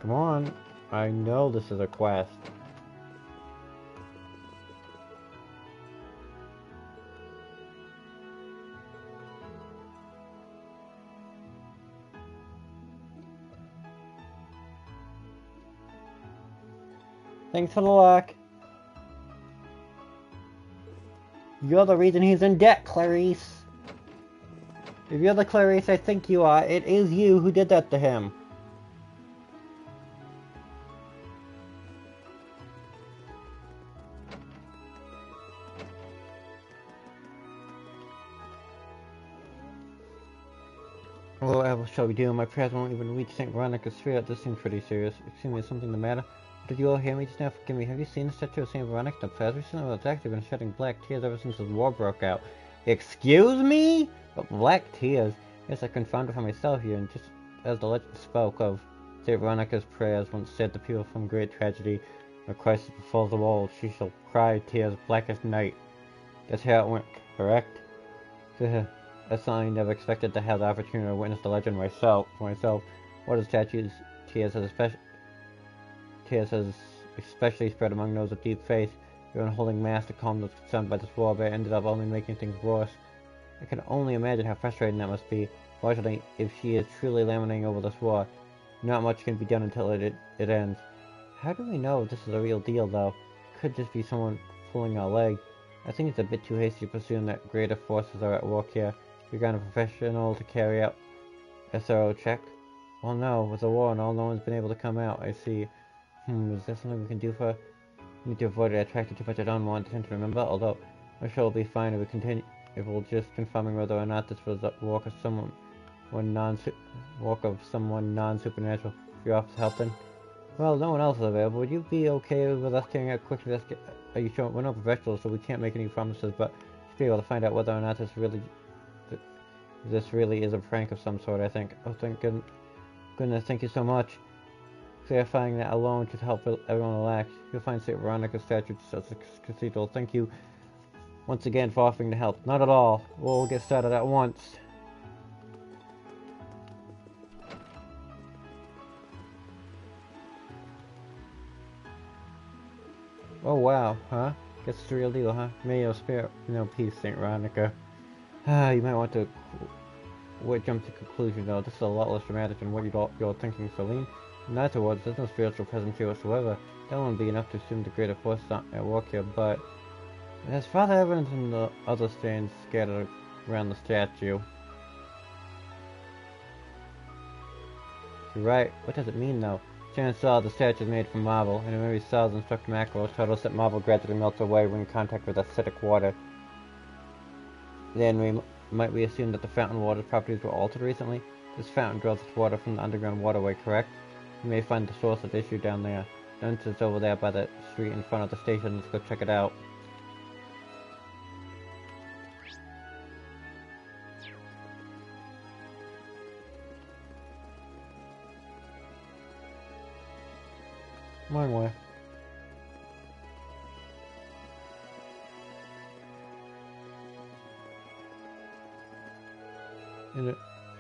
Come on, I know this is a quest. Thanks for the luck. You're the reason he's in debt, Clarice. If you're the Clarice I think you are, it is you who did that to him. What shall we do? My prayers won't even reach St. Veronica's spirit. This seems pretty serious. Excuse me, is something the matter? Did you all hear me just now? Forgive me. Have you seen the statue of St. Veronica in the plaza recently? Well, it's actually been shedding black tears ever since the war broke out. Excuse me? But black tears? Yes, I confounded for myself here, and just as the legend spoke of St. Veronica's prayers once said to people from great tragedy, when a crisis befalls the world, she shall cry tears black as night. That's how it went, correct? That's something I never expected to have the opportunity to witness the legend for myself. What a statue's tears has especially spread among those of deep faith. Everyone holding mass to calm those concerned by this war, but it ended up only making things worse. I can only imagine how frustrating that must be. Fortunately, if she is truly lamenting over this war, not much can be done until it ends. How do we know if this is a real deal, though? It could just be someone pulling our leg. I think it's a bit too hasty to presume that greater forces are at work here. You're kind of professional to carry out a thorough check? Well, no. With the war and all, no one's been able to come out. I see. Is there something we can do for... We need to avoid attracting too much I don't want to remember, although I'm sure it'll be fine if we continue. If we'll just confirming whether or not this was the work of someone non-supernatural. You're off to help then? Well, no one else is available. Would you be okay with us carrying out quickly? Are you sure? We're not professionals, so we can't make any promises, but we should be able to find out whether or not this really is a prank of some sort, I think. Oh, thank goodness, thank you so much. Clarifying that alone should help everyone relax. You'll find St. Veronica's statue at the cathedral. Thank you once again for offering to help. Not at all. We'll get started at once. Oh wow, huh? Guess it's the real deal, huh? May you spare no peace, St. Veronica. You might want to jump to conclusion though. This is a lot less dramatic than what you're thinking, Celine. In other words, there's no spiritual presence here whatsoever. That wouldn't be enough to assume the greater force at work here, but there's further evidence in the other stains scattered around the statue. You're right. What does it mean though? Shannon saw the statue is made from marble, and it maybe cells instruct macros tells that marble gradually melts away when in contact with acidic water. Then might we assume that the fountain water's properties were altered recently? This fountain draws its water from the underground waterway, correct? You may find the source of the issue down there. The entrance is over there by the street in front of the station. Let's go check it out. Long way.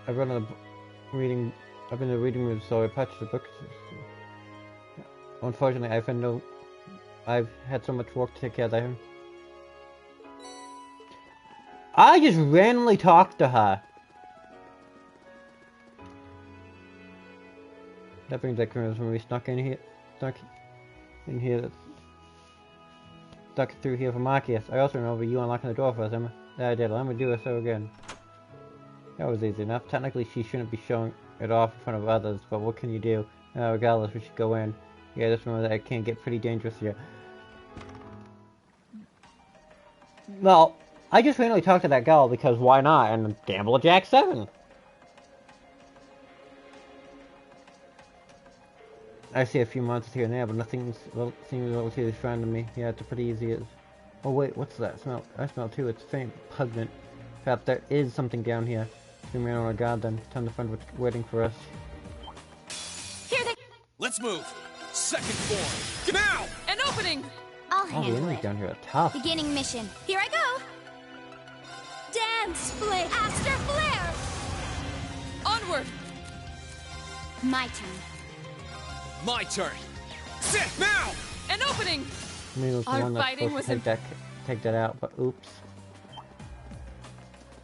I've been in the reading room, so I patched the books. Unfortunately, I've had so much work to take care of that. I just randomly talked to her. That brings back memories when we stuck through here for Marcus. I also remember you unlocking the door for us, Emma. Yeah, I did. Let me do it so again. That was easy enough. Technically, she shouldn't be showing it off in front of others, but what can you do? Regardless, we should go in. Yeah, just remember that it can get pretty dangerous here. Well, I just randomly talked to that girl because why not? And gamble at Jack 7. I see a few monsters here and there, but nothing seems relatively friendly to me. Yeah, it's pretty easy. Oh wait, what's that smell? I smell too. It's faint, pungent. Perhaps there is something down here. Remain on our guard then. Time to find what's waiting for us. Here they... Let's move. Second floor. Now! An opening! I'll The handle enemies it. down here are tough. Beginning mission. Here I go! Dance, Flame! Aster Flare! Onward! My turn. My turn. Sit now! An opening! Maybe it was the Our one that's fighting supposed to was take that out, but oops.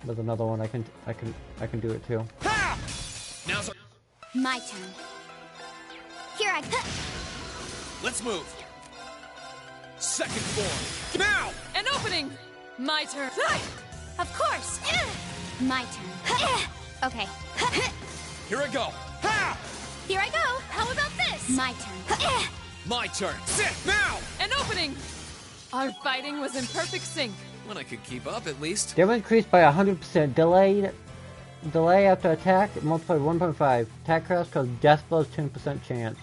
There's another one. I can do it too. Now's our... My turn. Here I go. Let's move. Second floor. Now! An opening! My turn. Of course. My turn. Okay. Here I go. Here I go. How about this? My turn. My turn. Sit now! An opening! Our fighting was in perfect sync. When I could keep up, at least. Damage increased by 100%. Delayed Delay after attack, multiply 1.5. Attack cross cause death blows 10% chance.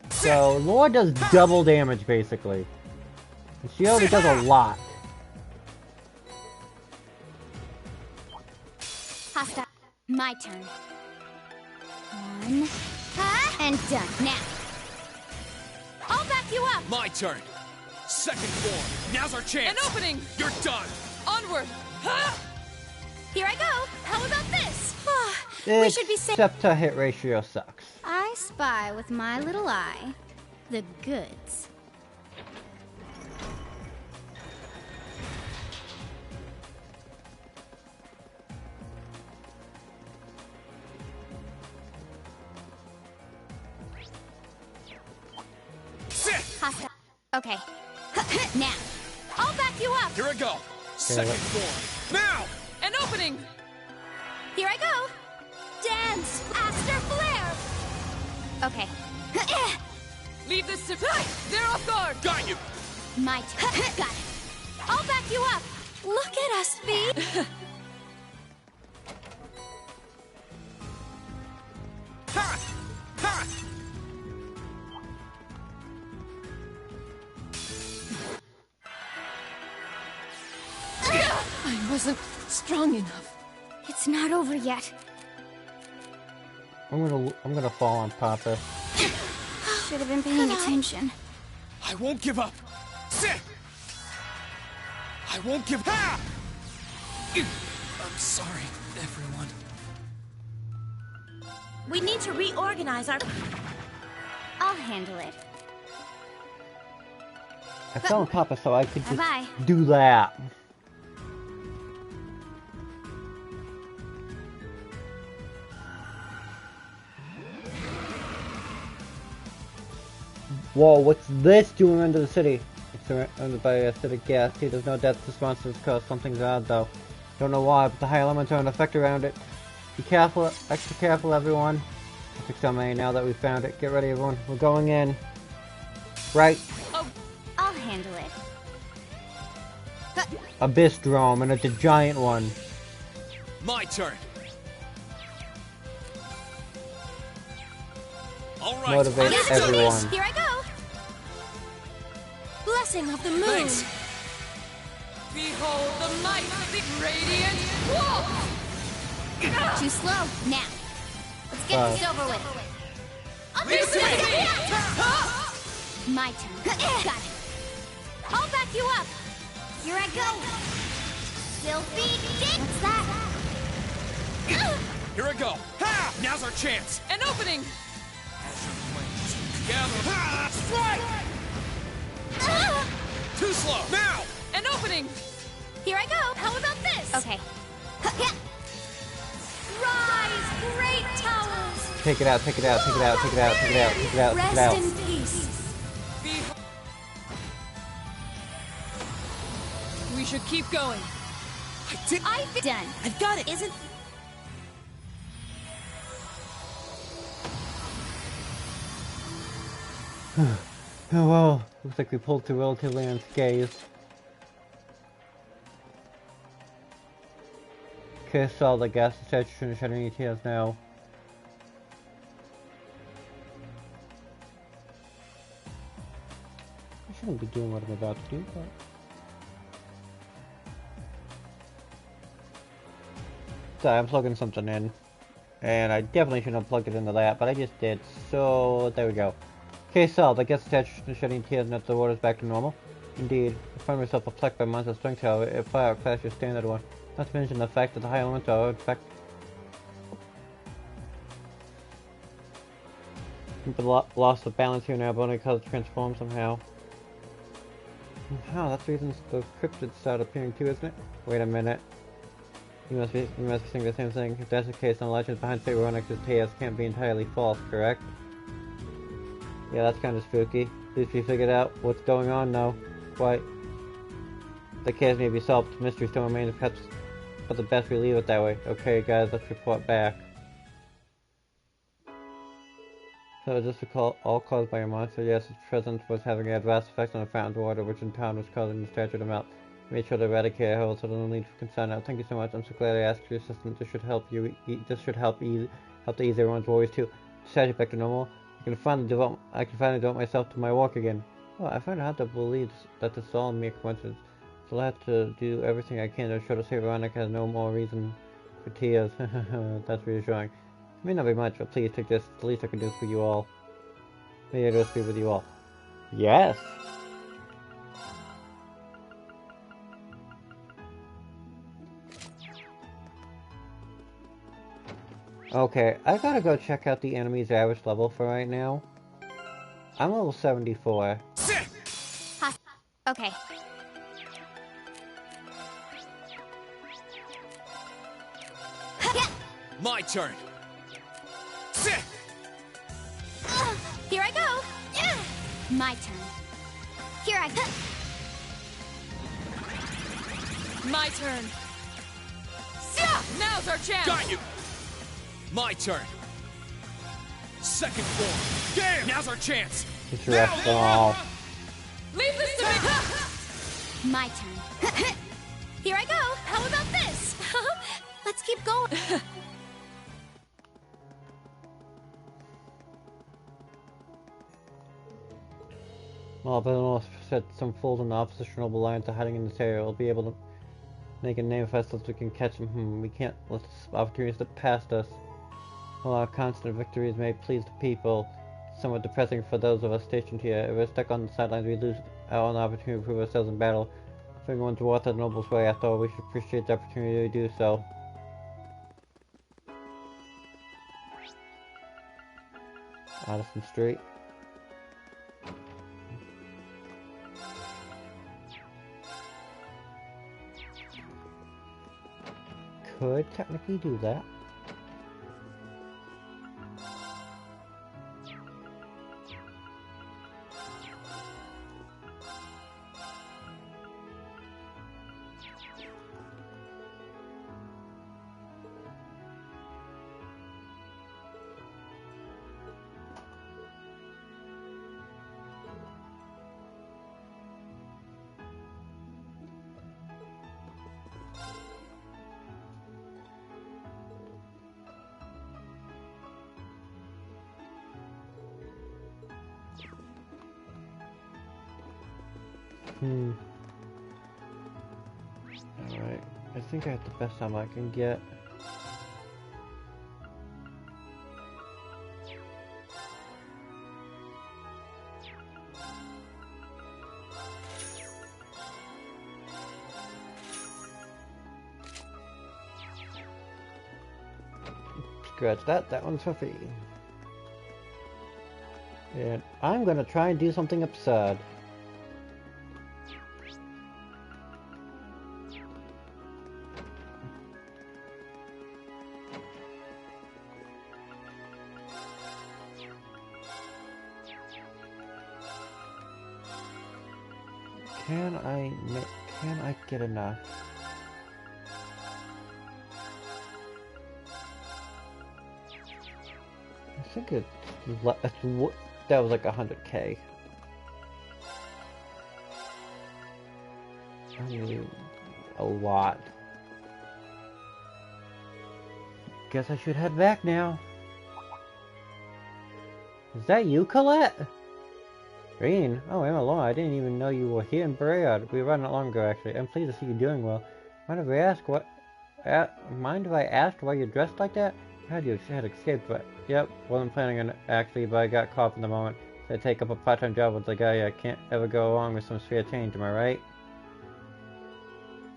So, Lore does double damage, basically. And Shield, it does a lot. Hostile. My turn. One. And done. Now. I'll back you up. My turn. Second form. Now's our chance. An opening. You're done. Onward. Here I go. How about this? We should be safe. Except her hit ratio sucks. I spy with my little eye the goods. Hostile. Okay. Now. I'll back you up. Here I go. Second form. Now! An opening. Here I go. Dance. Aster Flare. Okay. Leave this to they're off guard. Got you. My turn. Got it. I'll back you up. Look at us, Bee. Ha! Ha! I wasn't strong enough. It's not over yet. I'm gonna fall on Papa. Should have been paying attention. I won't give up. Sit! I won't give up. I'm sorry, everyone. We need to reorganize our... I'll handle it. I fell on Papa so I could just Bye-bye. do that. Whoa, what's this doing under the city? It's surrounded by acidic gas. See, there's no death responses because something's odd though. Don't know why, but the high elements are in effect around it. Be careful, extra careful everyone. Epic Summon, now that we've found it. Get ready everyone, we're going in. Right. Oh, I'll handle it. Abyss Drome, and it's a giant one. My turn. All right. Motivate everyone. Here I go. Blessing of the moon. Thanks. Behold the might of the radiant wolf. Too slow. Now. Let's get this over with. My turn. Got it. I'll back you up. Here I go. Sylphie Dig. What's that? Here I go. Ha! Now's our chance. An opening. Together. Ha! Strike! Too slow. Now! An opening. Here I go. How about this? Okay. Rise, great towers. Take it out, take it out, take it out, take it out, take it out, take it out, take it out. Rest in peace. We should keep going. I've done. I've got it. Isn't... Oh well, looks like we pulled through relatively unscathed. Okay, so the gas station is shutting ETS now. I shouldn't be doing what I'm about to do, but... Sorry, I'm plugging something in. And I definitely shouldn't have plugged it into that, but I just did. So, there we go. Okay, so the gas station is shutting ETS and the water's back to normal. Indeed, I find myself perplexed by monster strength, however, if fire outclass your standard one. Not to mention the fact that the high elements are, in fact, lost the balance here now, but only because it transformed somehow. How? That's the reason the cryptids started appearing too, isn't it? Wait a minute. You must be saying the same thing. If that's the case, then the legends behind Fate Ronix's chaos can't be entirely false, correct? Yeah, that's kind of spooky. At least we figured out what's going on now. Quite. The case may be solved, the mystery still remains, perhaps, but the best we leave it that way. Okay, guys, let's report back. So is this all caused by a monster? Yes, its presence was having adverse effects on the fountain's water, which in turn was causing the statue to melt. Made sure to eradicate her, so no need for concern now. Thank you so much. I'm so glad I asked your assistant. This should help you. This should help to ease everyone's worries too. Strategy back to normal. I can finally devote myself to my work again. Oh, I find it hard to believe that this is all a mere coincidence. So I'll have to do everything I can to ensure that Veronica has no more reason for tears. That's reassuring. It may not be much, but please take this. It's the least I can do for you all. May I just be with you all. Yes! Okay, I gotta go check out the enemy's average level for right now. I'm level 74. Okay. My turn. Here I go. My turn. Here I go. My turn. Now's our chance. Got you. My turn. Second form. Damn! Now's our chance. It's your ball. Leave this to me. My turn. Here I go. How about this? Let's keep going. Well, Bellinor said some fools in the opposition Noble Alliance are hiding in this area. We'll be able to make a name for us so we can catch them. We can't let this opportunity slip past us. While our constant victories may please the people, it's somewhat depressing for those of us stationed here. If we're stuck on the sidelines, we lose out on the opportunity to prove ourselves in battle. If everyone's worth the noble's way, after all, we should appreciate the opportunity to do so. Addison Street. Could technically do that. Alright, I think I have the best time I can get. Scratch that, that one's for free. And I'm gonna try and do something absurd. Can I get enough? I think that was like 100k. I mean, a lot. Guess I should head back now. Is that you, Colette? Green? Oh, Emma Law, I didn't even know you were here in Barrayard. We were not long ago, actually. I'm pleased to see you doing well. Mind if I asked why you're dressed like that? I heard you had escaped, but yep, wasn't planning on it actually, but I got caught up in the moment. So I take up a part-time job with the guy I can't ever go wrong with some spare change, am I right?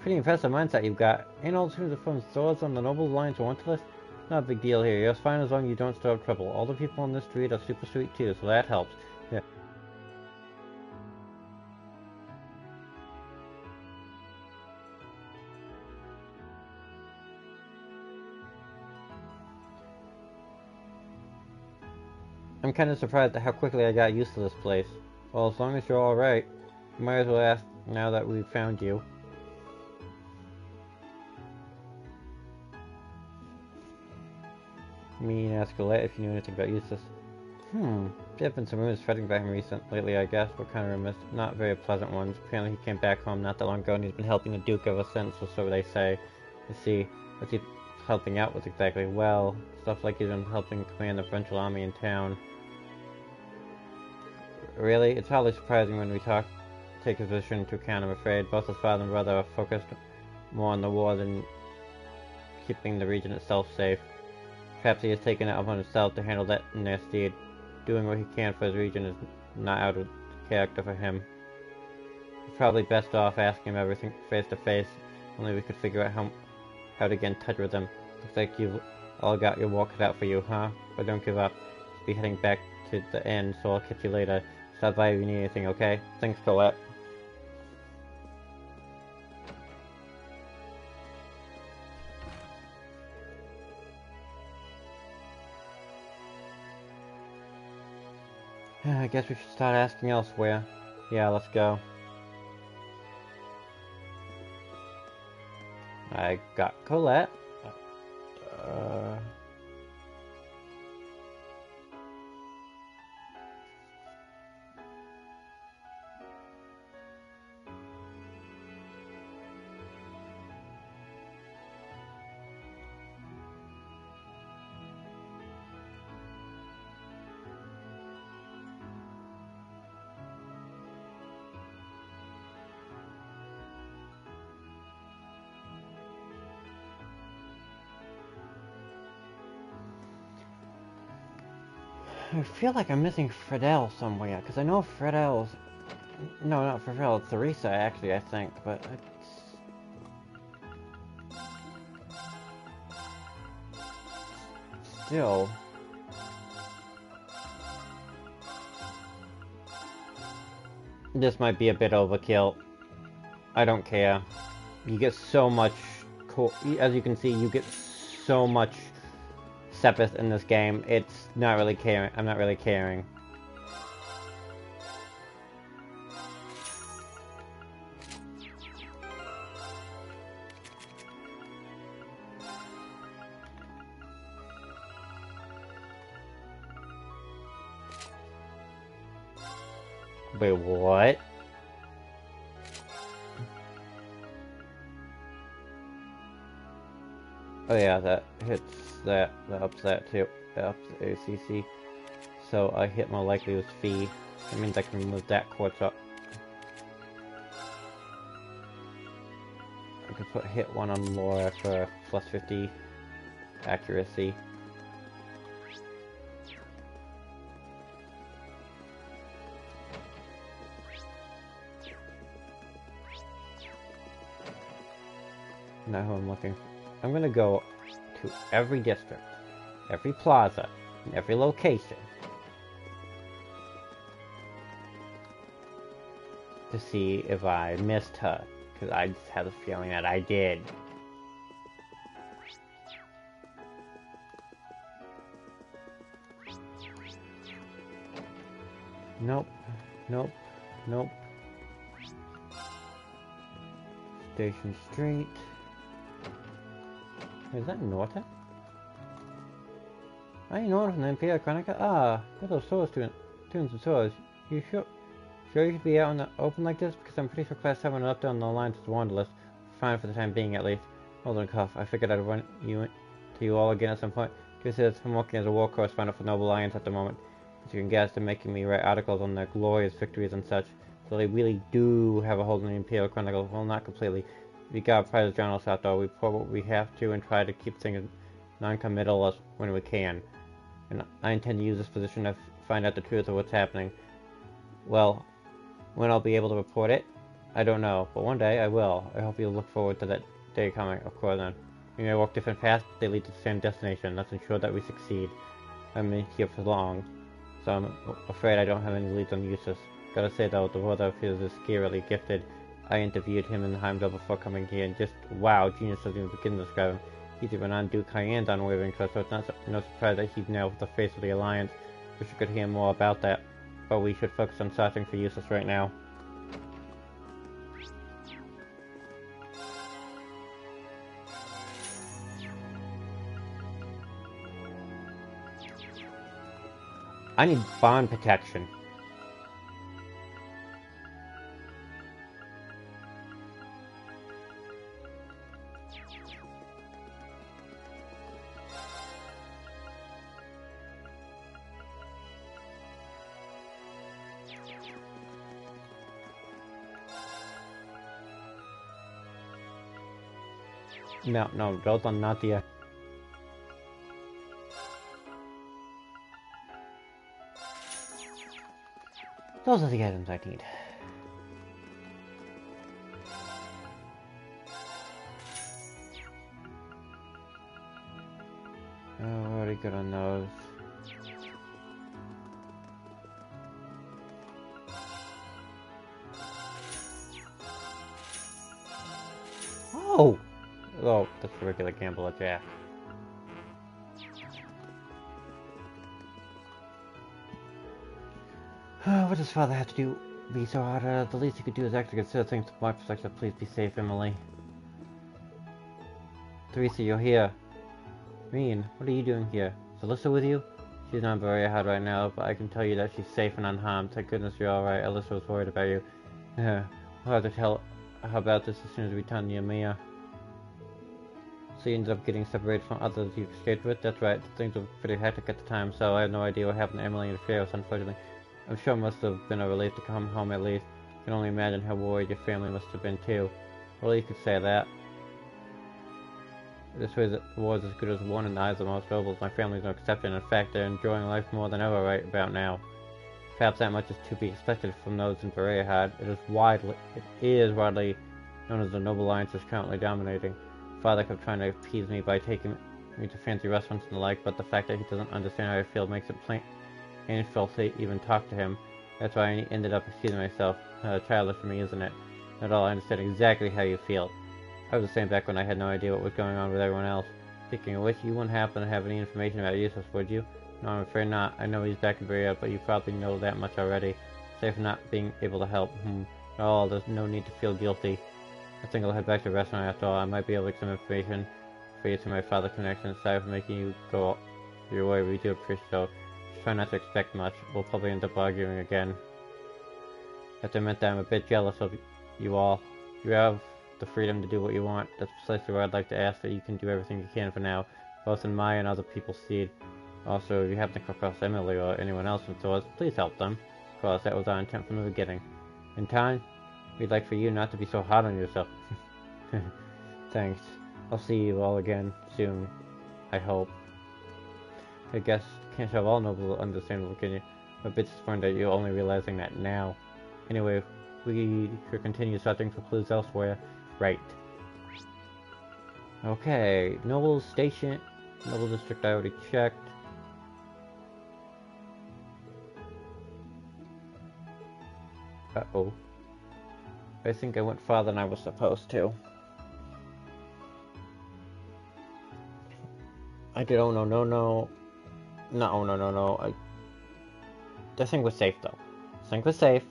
Pretty impressive mindset you've got. Ain't all the students from stores on the Noble Alliance wanted list? Not a big deal here. You're fine as long as you don't stir up trouble. All the people on this street are super sweet too, so that helps. Yeah. I'm kind of surprised at how quickly I got used to this place. Well, as long as you're alright, you might as well ask now that we've found you. Me and ask Colette if you knew anything about Eustace. There have been some rumors spreading about him lately, I guess. What kind of rumors? Not very pleasant ones. Apparently he came back home not that long ago and he's been helping the Duke ever since, or so they say. You see, what's he helping out with exactly? Well, stuff like he's been helping command the French army in town. Really? It's hardly surprising when we take his position into account, I'm afraid. Both his father and brother are focused more on the war than keeping the region itself safe. Perhaps he has taken it upon himself to handle that in their stead. Doing what he can for his region is not out of character for him. It's probably best off asking him everything face to face. Only we could figure out how to get in touch with him. Looks like you've all got your work cut out for you, huh? But don't give up. I'll be heading back to the inn, so I'll catch you later. Stop by if you need anything, okay? Thanks, Colette. I guess we should start asking elsewhere. Yeah, let's go. I got Colette. I feel like I'm missing Fredel somewhere, because I know Fredel's... No, not Fredel, it's Theresa, actually, I think, but still... This might be a bit overkill. I don't care. You get so much... As you can see, you get so much... Sepith in this game, it's not really caring. I'm not really caring. Wait, what? Oh yeah, that hits that ups that too. That ups the ACC. So I hit more likely with Fee. That means I can remove that quartz up. I could put hit 1 on Laura for plus 50 accuracy. Not who I'm looking for. I'm gonna go to every district, every plaza, and every location to see if I missed her, because I just had a feeling that I did. Nope, nope, nope. Station Street. Is that Norta? I ain't Norta from the Imperial Chronica. Ah, what are those swords tunes and swords? You sure you should be out in the open like this? Because I'm pretty sure Class 7 are up there on the Alliance to Wanderlust. Fine for the time being, at least. Hold on, Cuff. I figured I'd run to you all again at some point. Just says I'm working as a war correspondent for Noble Alliance at the moment. As you can guess, they're making me write articles on their glorious victories and such. So they really do have a hold on the Imperial Chronicle. Well, not completely. We got private journalists out there. We report what we have to and try to keep things non-committal when we can. And I intend to use this position to find out the truth of what's happening. Well, when I'll be able to report it, I don't know. But one day I will. I hope you'll look forward to that day coming, of course then. We may walk different paths, but they lead to the same destination. Let's ensure that we succeed. I've been here for long, so I'm afraid I don't have any leads on Eustace. Gotta say though, the brother of his is scarily gifted. I interviewed him in Heimdall before coming here, and just, wow, genius doesn't even begin to describe him. He's even on Duke Cayenne's unwavering trust, so it's no surprise that he's now the face of the Alliance. Wish we could hear more about that, but we should focus on searching for Eustace right now. I need bond protection. No, those are not the... Those are the items I need. Oh, already good on those. Oh! Oh, that's a regular gamble at Jack. What does father have to do? Be so hard? The least he could do is actually consider things from my perspective. Please be safe, Emily. Teresa, you're here. Rean, what are you doing here? Is Alyssa with you? She's not very hard right now, but I can tell you that she's safe and unharmed. Thank goodness you're alright. Alyssa was worried about you. We'll have to tell her about this as soon as we return to Yamiya. So you ended up getting separated from others you escaped with? That's right. Things were pretty hectic at the time, so I have no idea what happened to Emily and Fairos, unfortunately. I'm sure it must have been a relief to come home at least. I can only imagine how worried your family must have been too. Well, you could say that. This was as good as one in the eyes of most nobles. My family's no exception. In fact, they're enjoying life more than ever right about now. Perhaps that much is to be expected from those in Bereahad. It is widely known as the Noble Alliance is currently dominating. Father kept trying to appease me by taking me to fancy restaurants and the like, but the fact that he doesn't understand how I feel makes it painful to even talk to him. That's why I ended up excusing myself. Childish for me, isn't it? Not at all. I understand exactly how you feel. I was the same back when I had no idea what was going on with everyone else. Speaking of which, you wouldn't happen to have any information about Eustace, would you? No, I'm afraid not. I know he's back in Berea, but you probably know that much already. Save for not being able to help. Oh, there's no need to feel guilty. I think I'll head back to the restaurant after all. I might be able to get some information for you to my father connection. Sorry for making you go your way. We do appreciate it. Just try not to expect much. We'll probably end up arguing again. I have to admit that I'm a bit jealous of you all. You have the freedom to do what you want. That's precisely where I'd like to ask that you can do everything you can for now, both in my and other people's seed. Also, if you happen to come across Emily or anyone else in stores, please help them. Of course, that was our intent from the beginning. In time, we'd like for you not to be so hard on yourself. Thanks. I'll see you all again soon, I hope. I guess can't have all noble understandable, can you? I'm a bit disappointed that you're only realizing that now. Anyway, we should continue searching for clues elsewhere. Right. Okay, Noble Station, Noble District I already checked. Uh-oh. I think I went farther than I was supposed to. I did oh no. Not oh no. This thing was safe though. This thing was safe.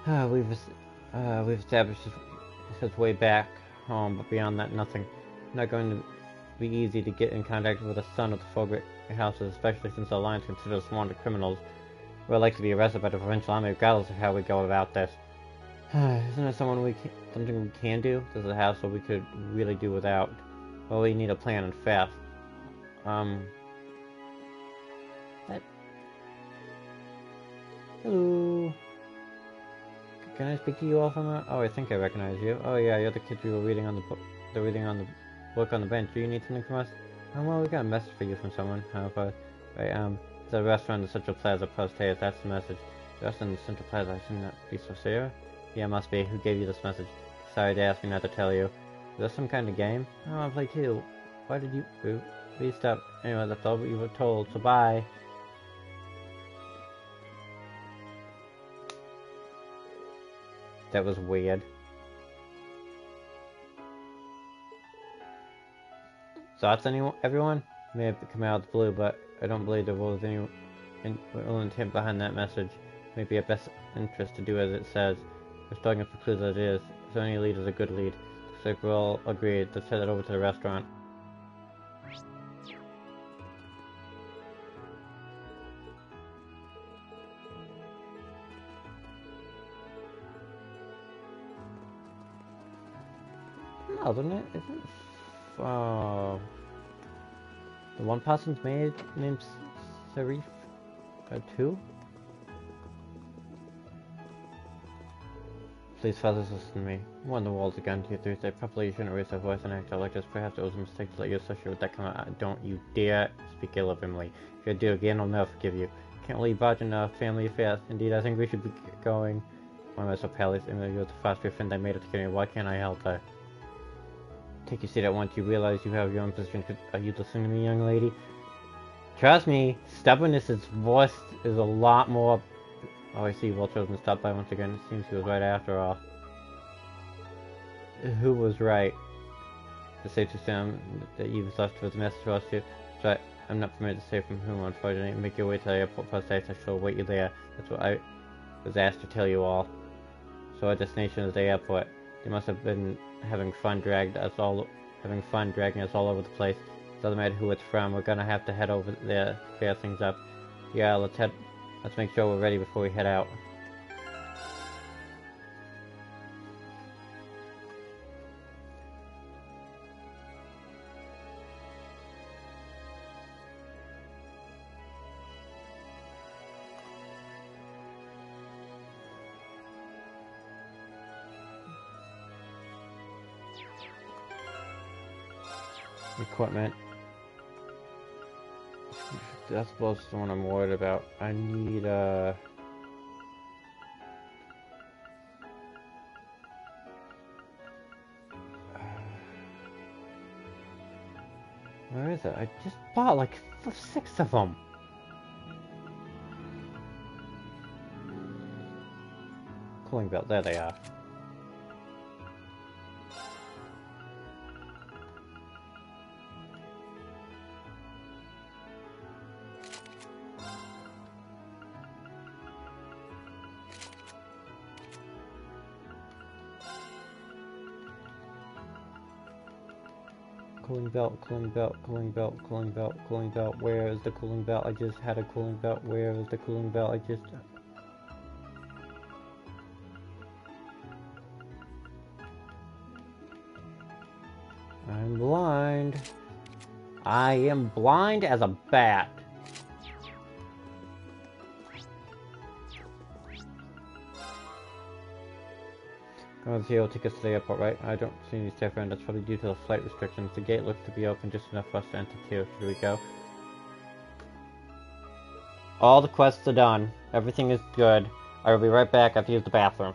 We've established his way back home, but beyond that, nothing. Not going to be easy to get in contact with the son of the four great houses, especially since the Alliance considers sworn criminals. We're likely to be arrested by the provincial army regardless of how we go about this. Isn't there something we can do? There's a hassle we could really do without. Well, we need a plan and fast. Hello. Can I speak to you all from a... Oh, I think I recognize you. Oh yeah, you're the kids we were reading on the book. They're reading on the book on the bench. Do you need something from us? Oh, well, we got a message for you from someone. Right, there's a restaurant in the Central Plaza Post Hayes. That's the message. The restaurant in the Central Plaza. I shouldn't be so serious. Yeah, must be. Who gave you this message? Sorry to ask me not to tell you. Is this some kind of game? I want to play too. Why did you... Please stop. Anyway, that's all we were told, so bye. That was weird. Thoughts, everyone? May have come out of the blue, but I don't believe there was any ill intent behind that message. Maybe a best interest to do as it says. We're starting to clues as it is, so any lead is a good lead. Looks like we're all agreed. Let's head over to the restaurant. No, isn't it? Isn't the one person's maid named Serif? Two? Please, fathers, listen to me. I'm on the walls again to you Thursday. Probably you shouldn't raise your voice and act out like this. Perhaps it was a mistake to let you associate with that kind of... Don't you dare speak ill of him, Lee. If you do again, I'll never forgive you. Can't leave barge in family affairs. Indeed, I think we should be going. Why am I so pale? You're the first friend I made it together. Why can't I help her? Take your seat at once. You realize you have your own position. Are you listening to me, young lady? Trust me, stubbornness is a lot more... Oh, I see. Well chosen to stop by once again. It seems he was right after all. Who was right? To say to Sam that you left with a message for us to... So I'm not permitted to say from whom, unfortunately. Make your way to the airport first. I shall await you there. That's what I was asked to tell you all. So our destination is the airport. They must have been having fun dragging us all over the place. It doesn't matter who it's from. We're gonna have to head over there, clear things up. Yeah, let's make sure we're ready before we head out. Equipment. That's the one I'm worried about. I need where is it? I just bought like 6 of them. Cooling belt. There they are. Cooling belt, cooling belt, cooling belt, cooling belt, cooling belt. Where is the cooling belt? I just had a cooling belt. Where is the cooling belt? I just... I'm blind. I am blind as a bat. Going to take us to the airport, right? I don't see any staff around. That's probably due to the flight restrictions. The gate looks to be open just enough for us to enter too. Should we go? All the quests are done. Everything is good. I will be right back. I have to use the bathroom.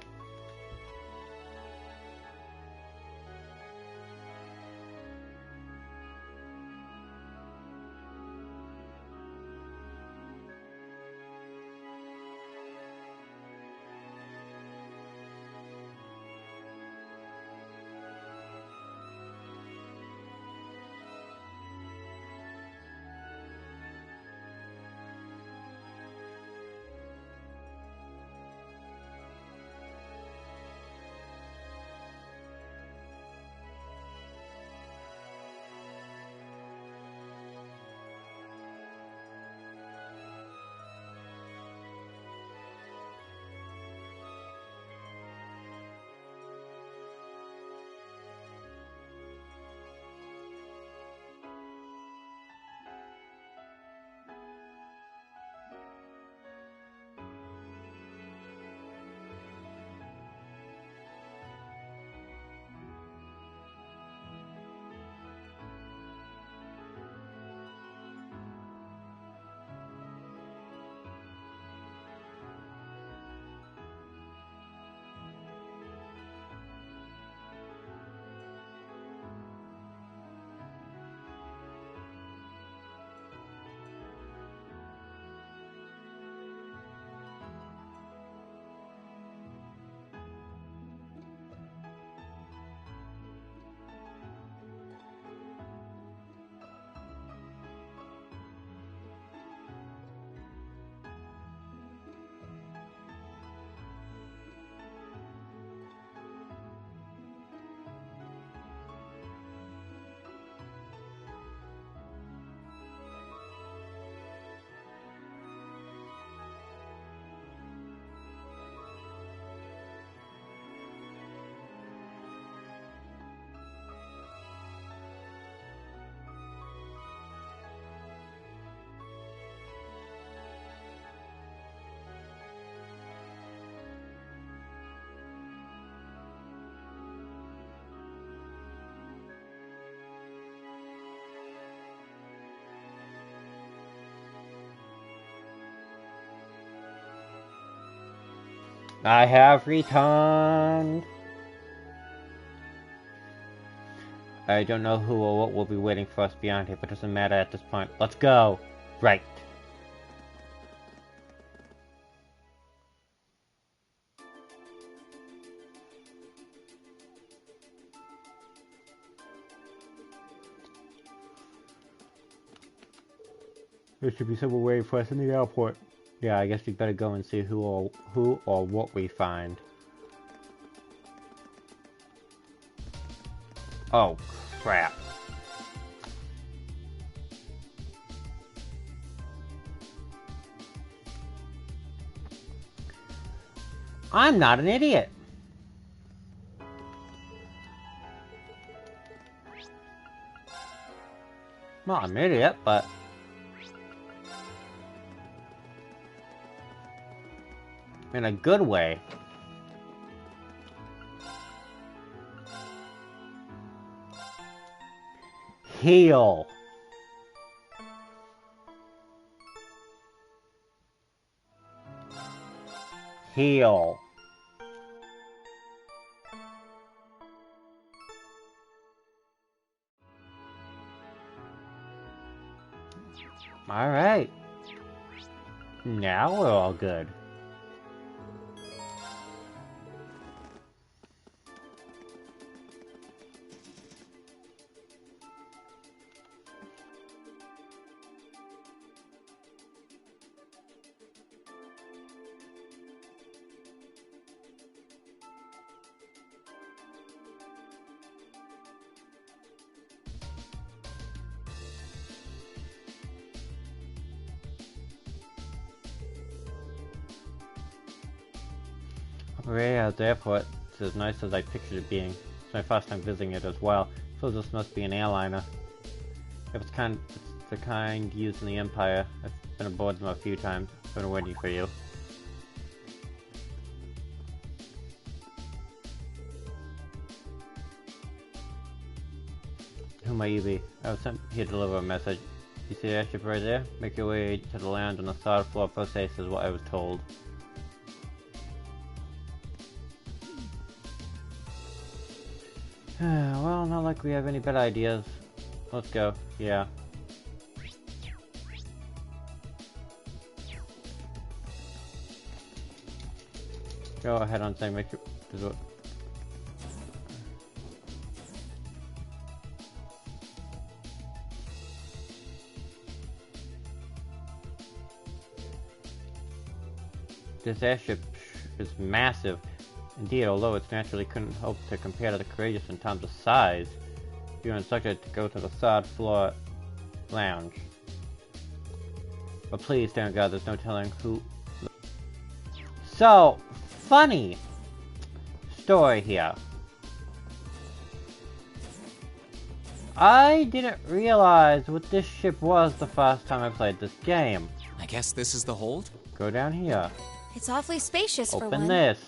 I have returned. I don't know who or what will be waiting for us beyond here, but it doesn't matter at this point. Let's go. Right. There should be someone waiting for us in the airport. Yeah, I guess we better go and see who or what we find. Oh, crap. I'm not an idiot. Well, I'm an idiot, but... in a good way. Heal. Heal. All right. Now we're all good. Right at the airport, it's as nice as I pictured it being. It's my first time visiting it as well, so this must be an airliner. If it's the kind used in the Empire. I've been aboard them a few times. I've been waiting for you. Who might you be? I was sent here to deliver a message. You see the airship right there? Make your way to the lounge on the third floor. Process is what I was told. Well, not like we have any better ideas. Let's go. Yeah. Go ahead on saying make sure. This airship is massive. Indeed, although it naturally couldn't hope to compare to the Courageous in terms of size, you were instructed to go to the third floor lounge. But please, thank God, there's no telling who... So, funny story here. I didn't realize what this ship was the first time I played this game. I guess this is the hold? Go down here. It's awfully spacious for one. Open this.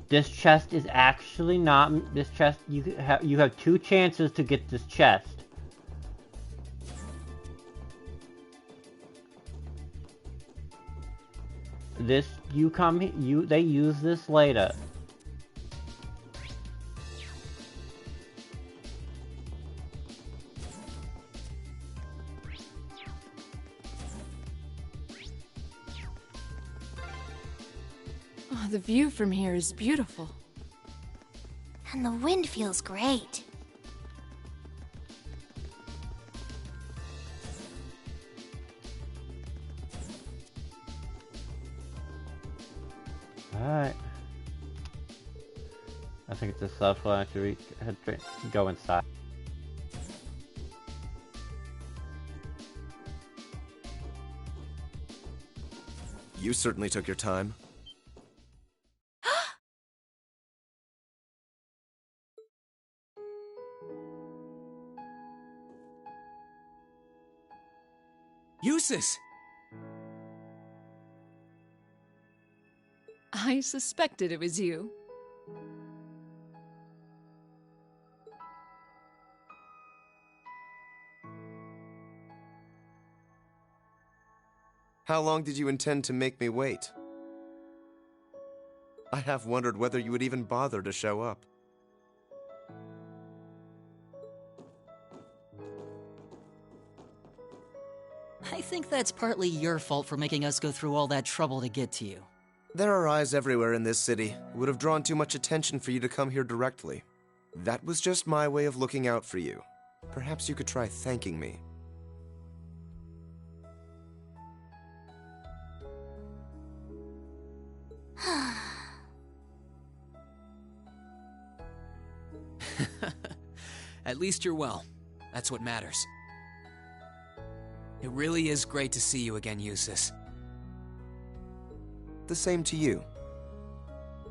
This chest is actually not... This chest, you have 2 chances to get this chest. This, they use this later. Oh, the view from here is beautiful. And the wind feels great. Alright. I think it's a third floor. Actually, go inside. You certainly took your time. Eustace! I suspected it was you. How long did you intend to make me wait? I have wondered whether you would even bother to show up. I think that's partly your fault for making us go through all that trouble to get to you. There are eyes everywhere in this city. It would have drawn too much attention for you to come here directly. That was just my way of looking out for you. Perhaps you could try thanking me. At least you're well. That's what matters. It really is great to see you again, Eustace. The same to you.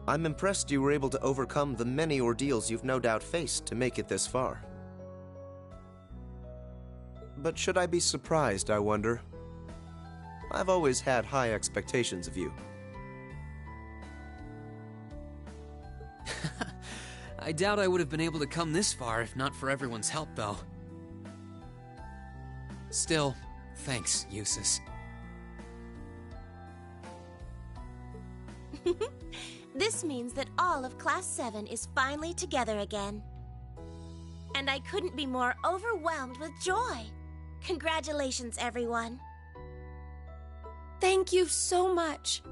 I'm impressed you were able to overcome the many ordeals you've no doubt faced to make it this far. But should I be surprised, I wonder? I've always had high expectations of you. I doubt I would have been able to come this far if not for everyone's help, though. Still, thanks, Eustace. This means that all of Class 7 is finally together again. And I couldn't be more overwhelmed with joy. Congratulations, everyone. Thank you so much.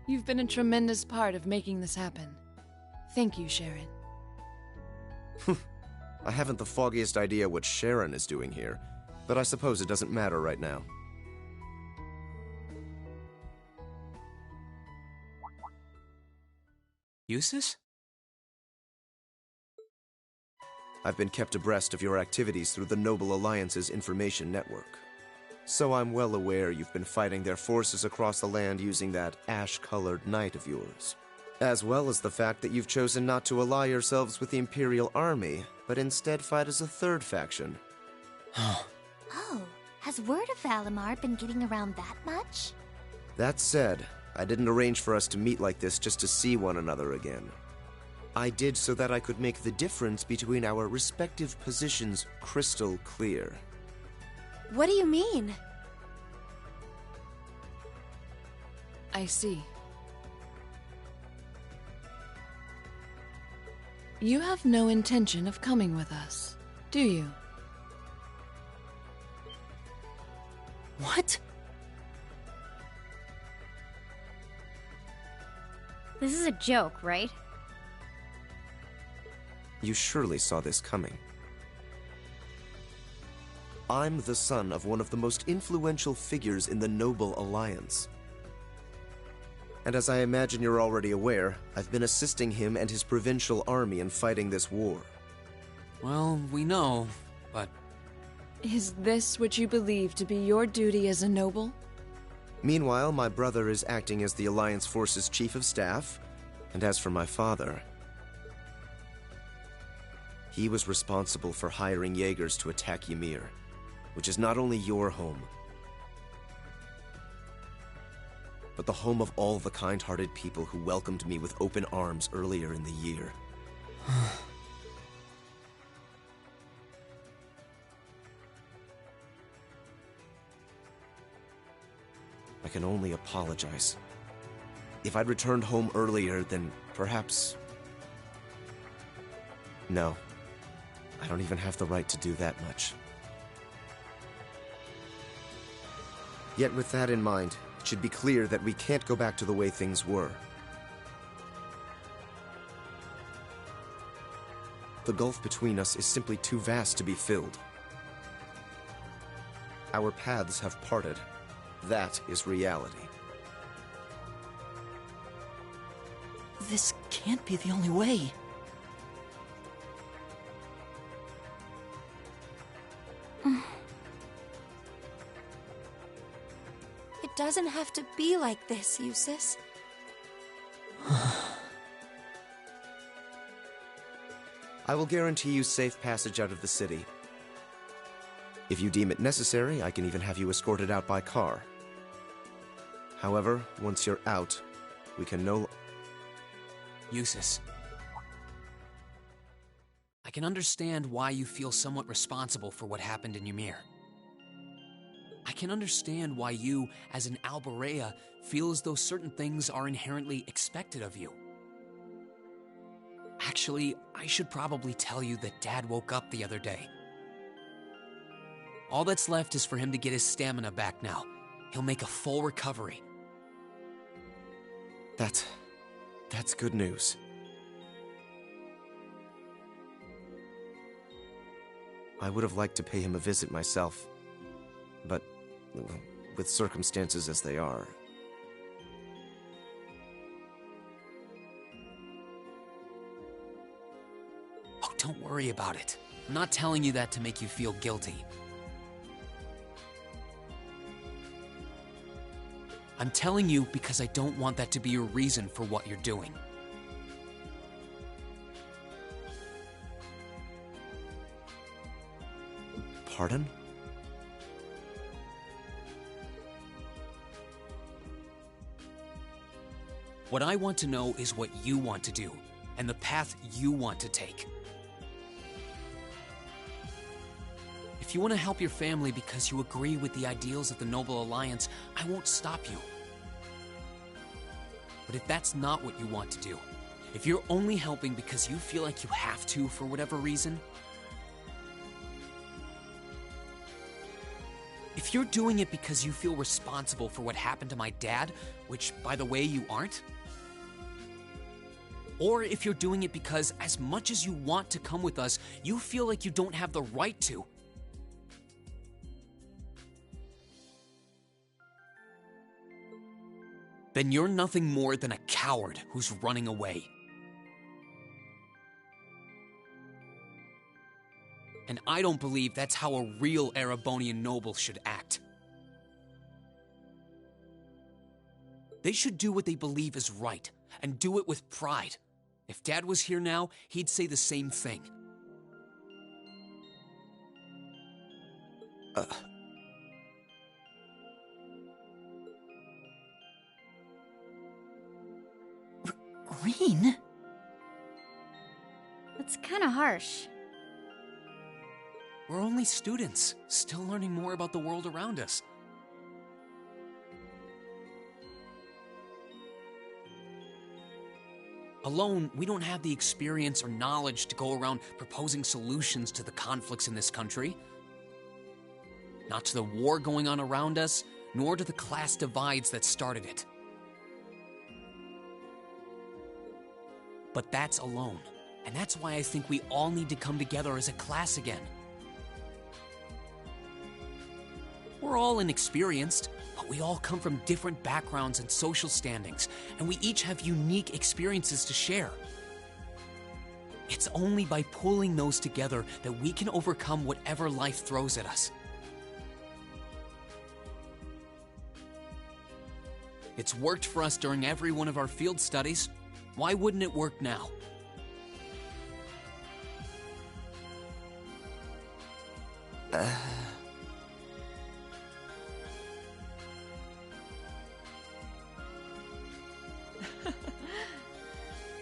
You've been a tremendous part of making this happen. Thank you, Sharon. I haven't the foggiest idea what Sharon is doing here, but I suppose it doesn't matter right now. Eustace? I've been kept abreast of your activities through the Noble Alliance's information network. So I'm well aware you've been fighting their forces across the land using that ash-colored knight of yours. As well as the fact that you've chosen not to ally yourselves with the Imperial Army, but instead fight as a third faction. Oh, has word of Valimar been getting around that much? That said, I didn't arrange for us to meet like this just to see one another again. I did so that I could make the difference between our respective positions crystal clear. What do you mean? I see. You have no intention of coming with us, do you? What? This is a joke, right? You surely saw this coming. I'm the son of one of the most influential figures in the Noble Alliance. And as I imagine you're already aware, I've been assisting him and his provincial army in fighting this war. Well, we know, but... Is this what you believe to be your duty as a noble? Meanwhile, my brother is acting as the Alliance Force's Chief of Staff, and as for my father, he was responsible for hiring Jaegers to attack Ymir, which is not only your home, but the home of all the kind-hearted people who welcomed me with open arms earlier in the year. I can only apologize. If I'd returned home earlier, then perhaps... No. I don't even have the right to do that much. Yet with that in mind, it should be clear that we can't go back to the way things were. The gulf between us is simply too vast to be filled. Our paths have parted. That is reality. This can't be the only way. It doesn't have to be like this, Eustace. I will guarantee you safe passage out of the city. If you deem it necessary, I can even have you escorted out by car. However, once you're out, we can no... Eustace. I can understand why you feel somewhat responsible for what happened in Ymir. I can understand why you, as an Alborea, feel as though certain things are inherently expected of you. Actually, I should probably tell you that Dad woke up the other day. All that's left is for him to get his stamina back now. He'll make a full recovery. That's good news. I would have liked to pay him a visit myself, but with circumstances as they are. Oh, don't worry about it. I'm not telling you that to make you feel guilty. I'm telling you because I don't want that to be your reason for what you're doing. Pardon? What I want to know is what you want to do, and the path you want to take. If you want to help your family because you agree with the ideals of the Noble Alliance, I won't stop you. But if that's not what you want to do, if you're only helping because you feel like you have to for whatever reason, if you're doing it because you feel responsible for what happened to my dad, which, by the way, you aren't, or if you're doing it because, as much as you want to come with us, you feel like you don't have the right to, then you're nothing more than a coward who's running away. And I don't believe that's how a real Erebonian noble should act. They should do what they believe is right, and do it with pride. If Dad was here now, he'd say the same thing. Rean? That's kind of harsh. We're only students, still learning more about the world around us. Alone, we don't have the experience or knowledge to go around proposing solutions to the conflicts in this country. Not to the war going on around us, nor to the class divides that started it. But that's alone, and that's why I think we all need to come together as a class again. We're all inexperienced, but we all come from different backgrounds and social standings, and we each have unique experiences to share. It's only by pulling those together that we can overcome whatever life throws at us. It's worked for us during every one of our field studies. Why wouldn't it work now?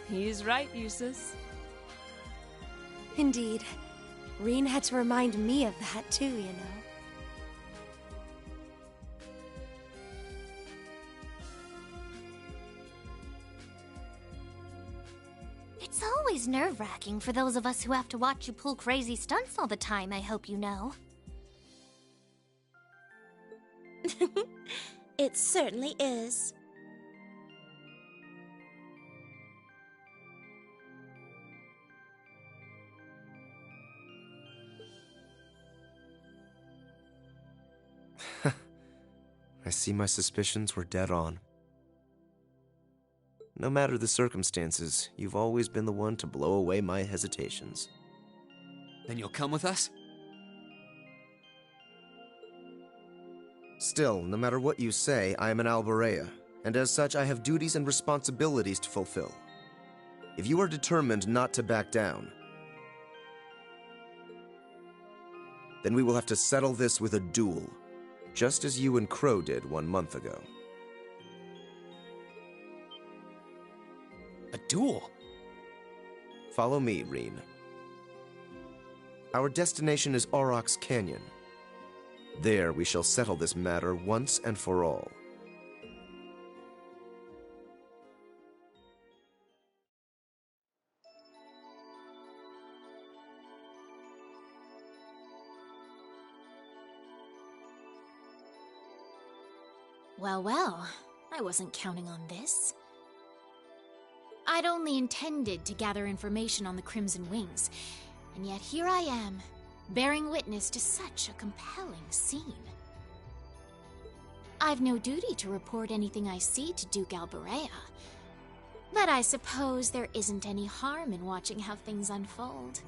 He's right, Eustace. Indeed. Rean had to remind me of that too, you know. It's always nerve-wracking for those of us who have to watch you pull crazy stunts all the time, I hope you know. It certainly is. I see my suspicions were dead on. No matter the circumstances, you've always been the one to blow away my hesitations. Then you'll come with us? Still, no matter what you say, I am an Alborea, and as such I have duties and responsibilities to fulfill. If you are determined not to back down, then we will have to settle this with a duel, just as you and Crow did 1 month ago. A duel? Follow me, Rean. Our destination is Aurochs Canyon. There we shall settle this matter once and for all. Well, well, I wasn't counting on this. I'd only intended to gather information on the Crimson Wings, and yet here I am, bearing witness to such a compelling scene. I've no duty to report anything I see to Duke Alberea, but I suppose there isn't any harm in watching how things unfold.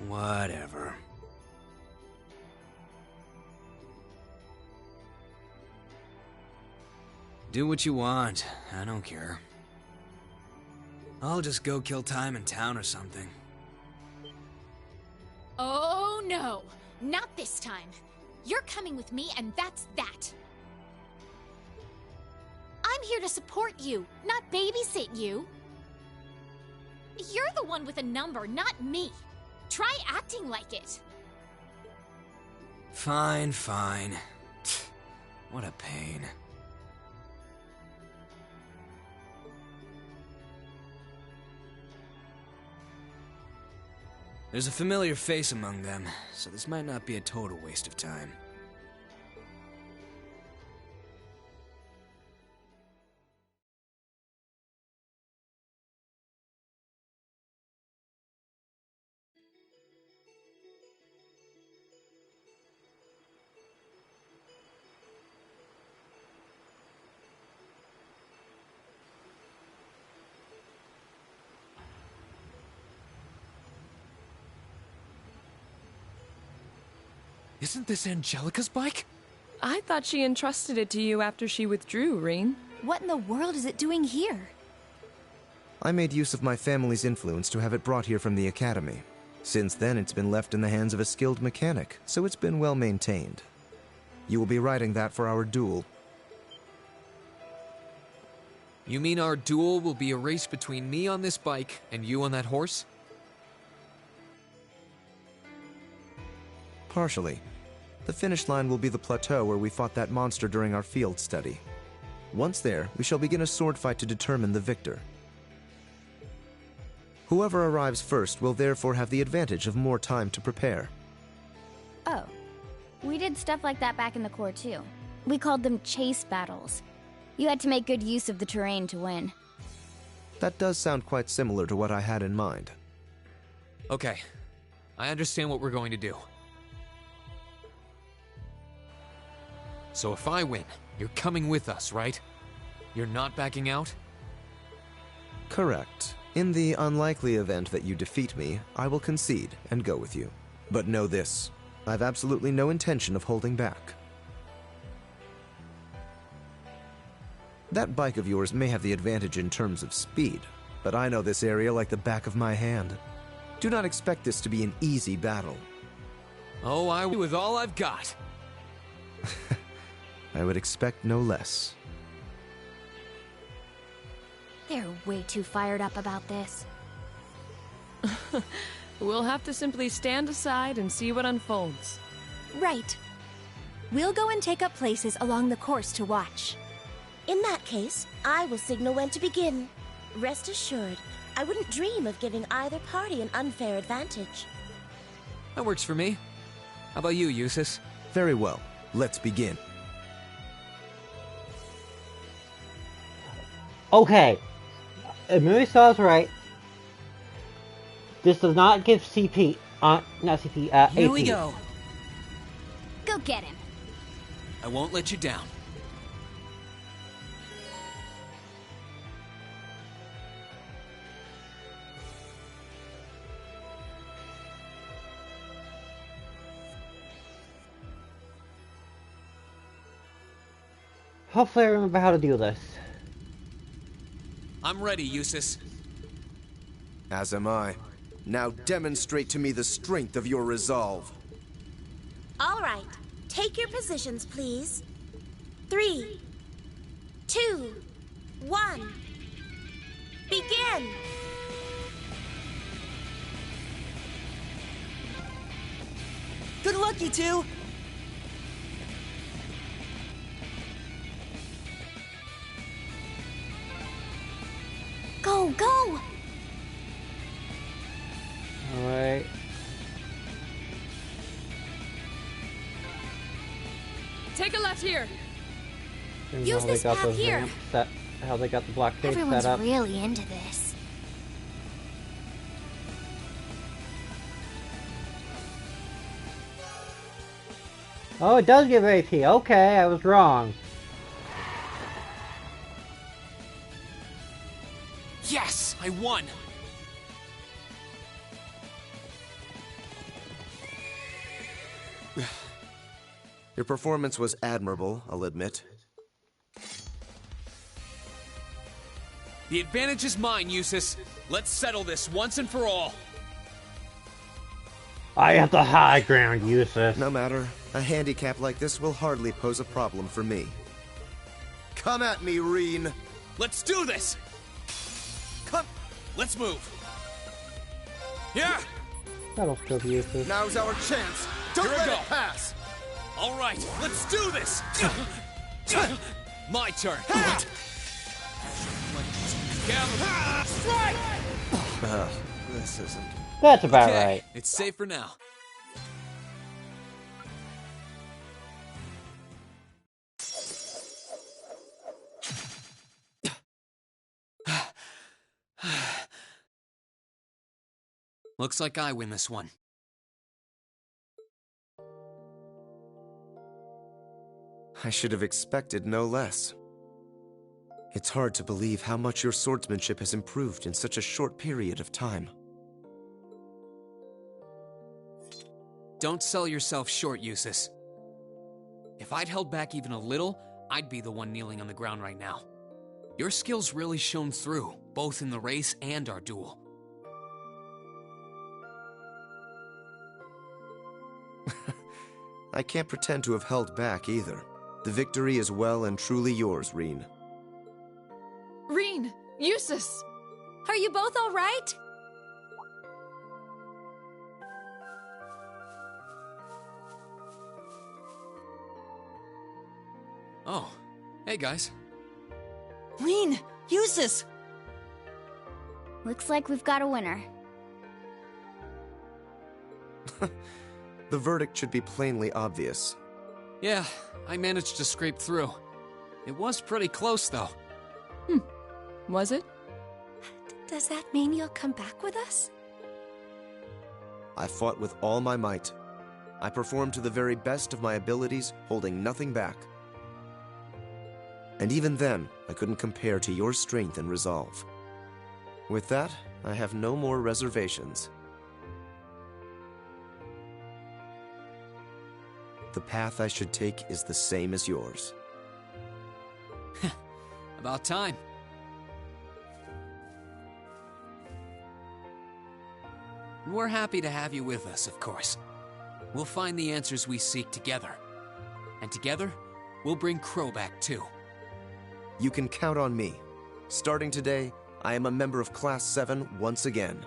Whatever. Do what you want. I don't care. I'll just go kill time in town or something. Oh no! Not this time! You're coming with me, and that's that! I'm here to support you, not babysit you! You're the one with a number, not me! Try acting like it! Fine, fine. What a pain. There's a familiar face among them, so this might not be a total waste of time. Isn't this Angelica's bike? I thought she entrusted it to you after she withdrew, Rean. What in the world is it doing here? I made use of my family's influence to have it brought here from the academy. Since then, it's been left in the hands of a skilled mechanic, so it's been well maintained. You will be riding that for our duel. You mean our duel will be a race between me on this bike and you on that horse? Partially. The finish line will be the plateau where we fought that monster during our field study. Once there, we shall begin a sword fight to determine the victor. Whoever arrives first will therefore have the advantage of more time to prepare. Oh. We did stuff like that back in the Corps, too. We called them chase battles. You had to make good use of the terrain to win. That does sound quite similar to what I had in mind. Okay. I understand what we're going to do. So if I win, you're coming with us, right? You're not backing out? Correct. In the unlikely event that you defeat me, I will concede and go with you. But know this, I've absolutely no intention of holding back. That bike of yours may have the advantage in terms of speed, but I know this area like the back of my hand. Do not expect this to be an easy battle. Oh, I will with all I've got. I would expect no less. They're way too fired up about this. We'll have to simply stand aside and see what unfolds. Right. We'll go and take up places along the course to watch. In that case, I will signal when to begin. Rest assured, I wouldn't dream of giving either party an unfair advantage. That works for me. How about you, Eustace? Very well. Let's begin. Okay. Movie Star's right. This does not give CP, not CP, AP. Here we go. Go get him. I won't let you down. Hopefully I remember how to do this. I'm ready, Eustace. As am I. Now demonstrate to me the strength of your resolve. All right. Take your positions, please. 3, 2, 1. Begin! took you to! Go, go! Alright. Take a left here. Use this path here. How they got the blockade Everyone's set up. really into this. Oh, it does give AP. Okay, I was wrong. Yes! I won! Your performance was admirable, I'll admit. The advantage is mine, Eustace. Let's settle this once and for all. I have the high ground, Eustace. No matter. A handicap like this will hardly pose a problem for me. Come at me, Reen. Let's do this! Come! Let's move. Yeah! That'll still be Eustace. Now's our chance. Don't Here let we it go. pass. All right, let's do this! My turn. Gather. Strike! This isn't. That's about Okay, right. it's safe for now. Looks like I win this one. I should have expected no less. It's hard to believe how much your swordsmanship has improved in such a short period of time. Don't sell yourself short, Eustace. If I'd held back even a little, I'd be the one kneeling on the ground right now. Your skills really shone through, both in the race and our duel. I can't pretend to have held back either. The victory is well and truly yours, Reen. Reen! Eustace! Are you both all right? Oh, hey guys. Reen! Eustace! Looks like we've got a winner. The verdict should be plainly obvious. Yeah, I managed to scrape through. It was pretty close, though. Was it? Does that mean you'll come back with us? I fought with all my might. I performed to the very best of my abilities, holding nothing back. And even then, I couldn't compare to your strength and resolve. With that, I have no more reservations. The path I should take is the same as yours. About time. And we're happy to have you with us, of course. We'll find the answers we seek together. And together, we'll bring Crow back too. You can count on me. Starting today, I am a member of Class 7 once again.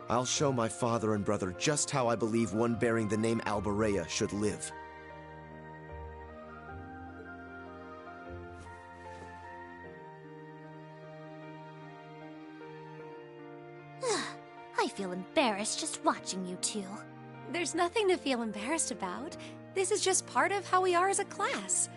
I'll show my father and brother just how I believe one bearing the name Albarea should live. I feel embarrassed just watching you two. There's nothing to feel embarrassed about. This is just part of how we are as a class.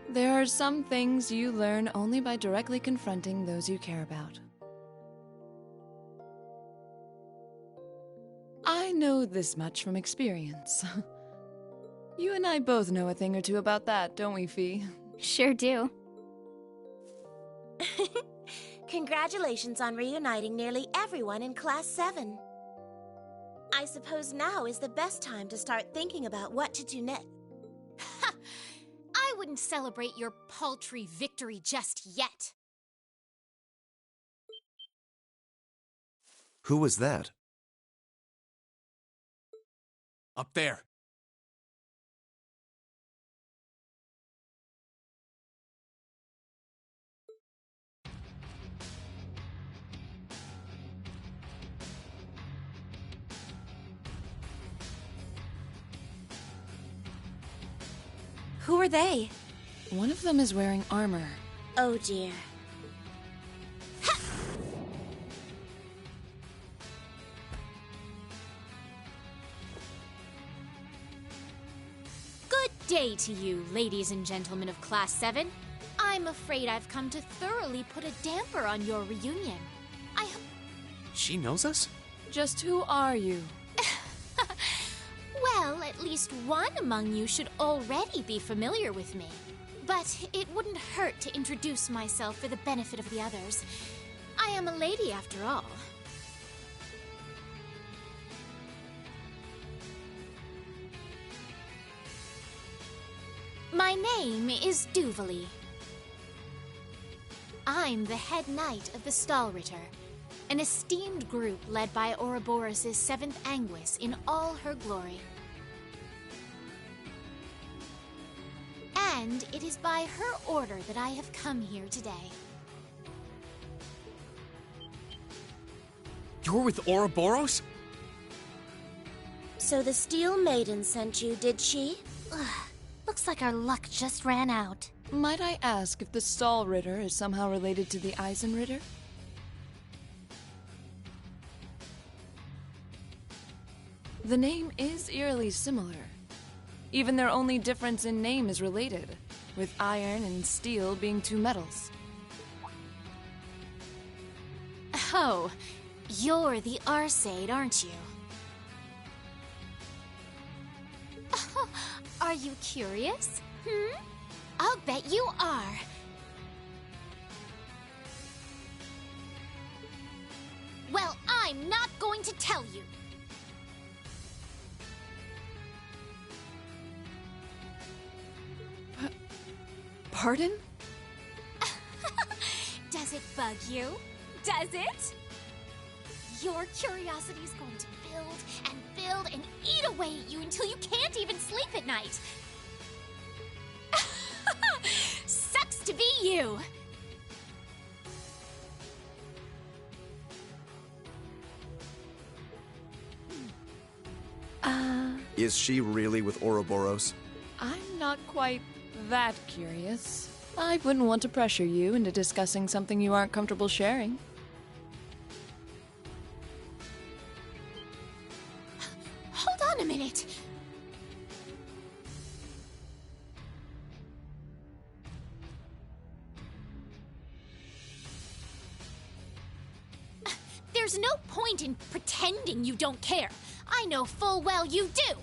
There are some things you learn only by directly confronting those you care about. I know this much from experience. You and I both know a thing or two about that, don't we, Fee? Sure do. Congratulations on reuniting nearly everyone in Class 7. I suppose now is the best time to start thinking about what to do next. I wouldn't celebrate your paltry victory just yet. Who was that? Up there. Who are they? One of them is wearing armor. Oh dear. Good day to you, ladies and gentlemen of Class 7. I'm afraid I've come to thoroughly put a damper on your reunion. She knows us? Just who are you? Well, at least one among you should already be familiar with me. But it wouldn't hurt to introduce myself for the benefit of the others. I am a lady after all. My name is Duvali. I'm the head knight of the Stahlritter, an esteemed group led by Ouroboros' 7th Anguis in all her glory. And it is by her order that I have come here today. You're with Ouroboros? So the Steel Maiden sent you, did she? Looks like our luck just ran out. Might I ask if the Stahlritter is somehow related to the Eisenritter? The name is eerily similar. Even their only difference in name is related, with iron and steel being two metals. Oh, you're the Arseid, aren't you? Are you curious? I'll bet you are. Well, I'm not going to tell you. Pardon? Does it bug you? Does it? Your curiosity is going to build and eat away at you until you can't even sleep at night. Sucks to be you. Is she really with Ouroboros? I'm not quite that curious. I wouldn't want to pressure you into discussing something you aren't comfortable sharing. Hold on a minute. There's no point in pretending you don't care. I know full well you do.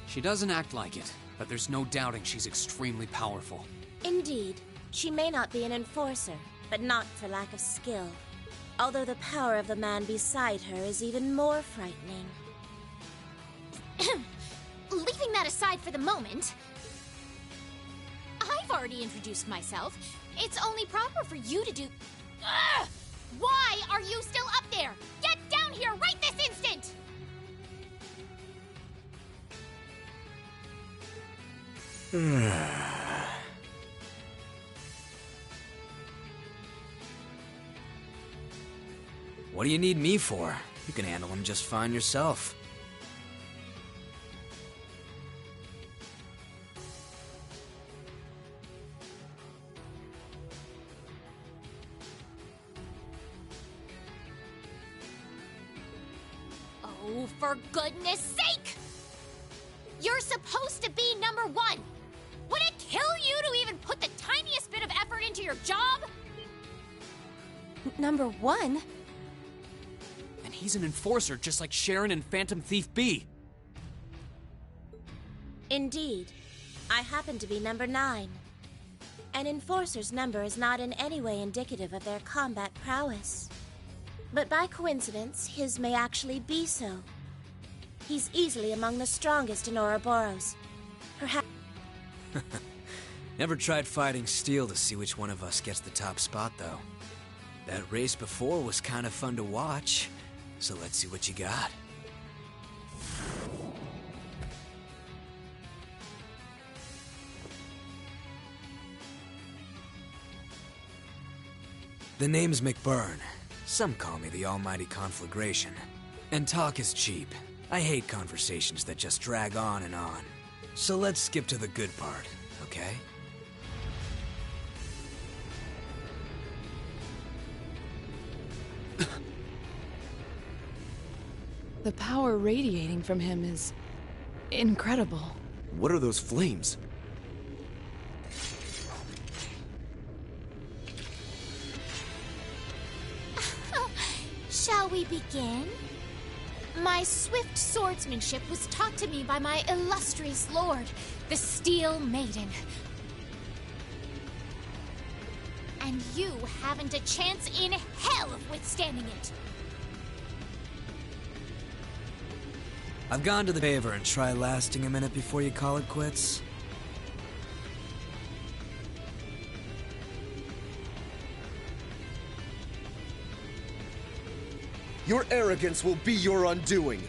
She doesn't act like it, but there's no doubting she's extremely powerful. Indeed. She may not be an enforcer, but not for lack of skill. Although the power of the man beside her is even more frightening. Leaving that aside for the moment, I've already introduced myself. It's only proper for you to do... Ugh! Why are you still up there? Get down here right this instant! What do you need me for? You can handle him just fine yourself. Oh, for goodness sake! You're supposed to be number one! Would it kill you to even put the tiniest bit of effort into your job? Number one? And he's an enforcer just like Sharon and Phantom Thief B. Indeed. I happen to be number 9. An enforcer's number is not in any way indicative of their combat prowess. But by coincidence, his may actually be so. He's easily among the strongest in Ouroboros. Perhaps... Never tried fighting steel to see which one of us gets the top spot, though. That race before was kind of fun to watch, so let's see what you got. The name's McBurn. Some call me the Almighty Conflagration. And talk is cheap. I hate conversations that just drag on and on. So let's skip to the good part, okay? The power radiating from him is incredible. What are those flames? Shall we begin? My swift swordsmanship was taught to me by my illustrious lord, the Steel Maiden. And you haven't a chance in hell of withstanding it. I've gone to the favor and try lasting a minute before you call it quits. Your arrogance will be your undoing.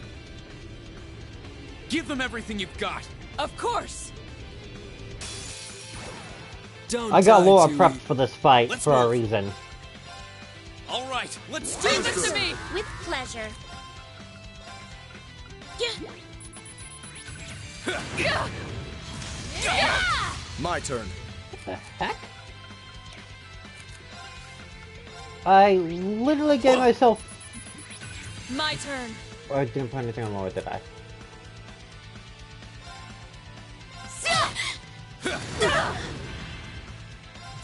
Give them everything you've got. Of course. Don't I got die Laura too- prepped for this fight Let's for a move. reason. All right, let's do Leave this. it to me. With pleasure. My turn. What the heck? I literally gave myself... My turn. I didn't put anything on Laura, did I?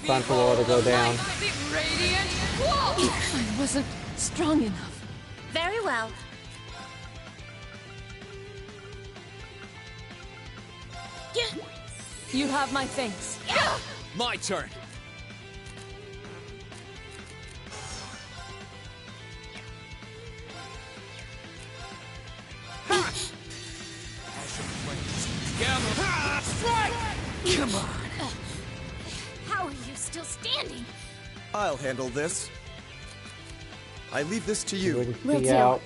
Time for Laura to go down. The radiant wall. I wasn't strong enough. Very well. You have my things. My turn. Gather. Strike! Come on. How are you still standing? I'll handle this. I leave this to you. Will do. Out.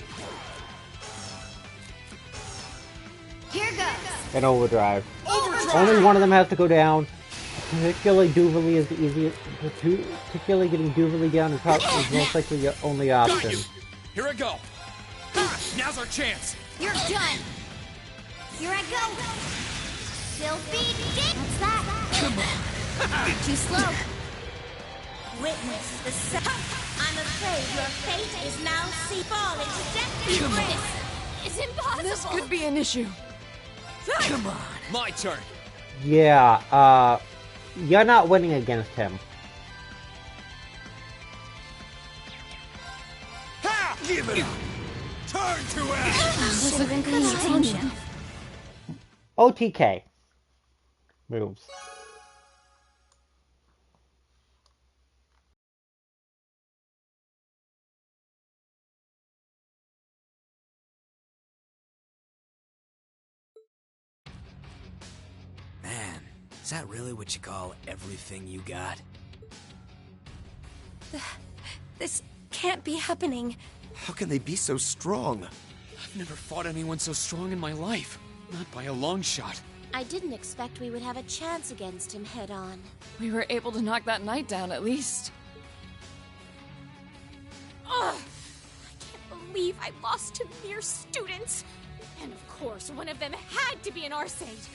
Here goes. And overdrive. Only one of them has to go down. Particularly Duvalie is the easiest. Particularly getting Duvalie down is most likely your only option. Got you. Here I go. Now's our chance. You're done. Here I go. Filthy dick. What's that? Come on. Too slow. Witness the I'm afraid your fate is now fall into death and bliss. It's impossible. This could be an issue. Come on. My turn. Yeah, you're not winning against him. Ha! Give it up! Turn to ash! Wasn't strong enough. OTK. Moves. Man, is that really what you call everything you got? This can't be happening. How can they be so strong? I've never fought anyone so strong in my life. Not by a long shot. I didn't expect we would have a chance against him head on. We were able to knock that knight down at least. Ugh! I can't believe I lost to mere students. And of course, one of them had to be an Arseid.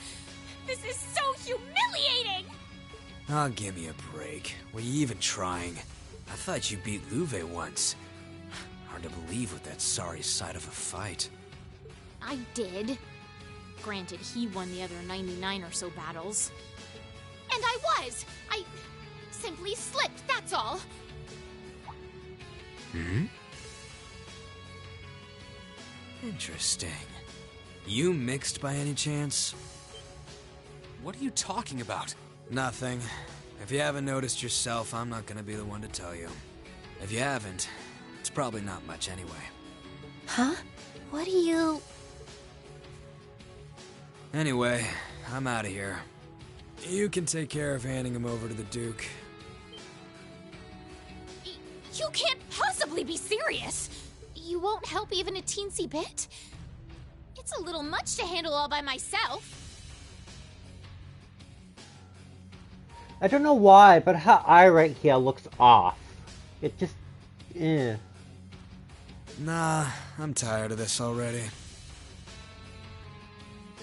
This is so humiliating! Oh, give me a break. Were you even trying? I thought you beat Louve once. Hard to believe with that sorry side of a fight. I did. Granted, he won the other 99 or so battles. And I was! I simply slipped, that's all. Hmm? Interesting. You mixed by any chance? What are you talking about? Nothing. If you haven't noticed yourself, I'm not gonna be the one to tell you. If you haven't, it's probably not much anyway. Huh? What do you... Anyway, I'm out of here. You can take care of handing him over to the Duke. You can't possibly be serious! You won't help even a teensy bit? It's a little much to handle all by myself. I don't know why, but her eye right here looks off. It just... Nah, I'm tired of this already.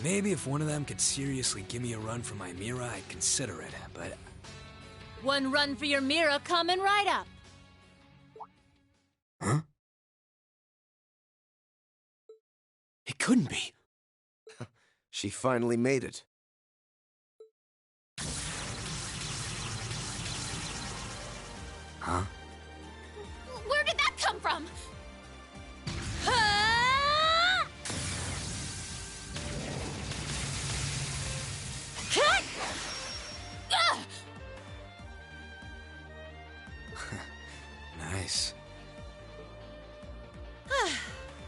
Maybe if one of them could seriously give me a run for my Mira, I'd consider it, but... One run for your Mira coming right up. Huh? It couldn't be. She finally made it. Huh? Where did that come from? Nice.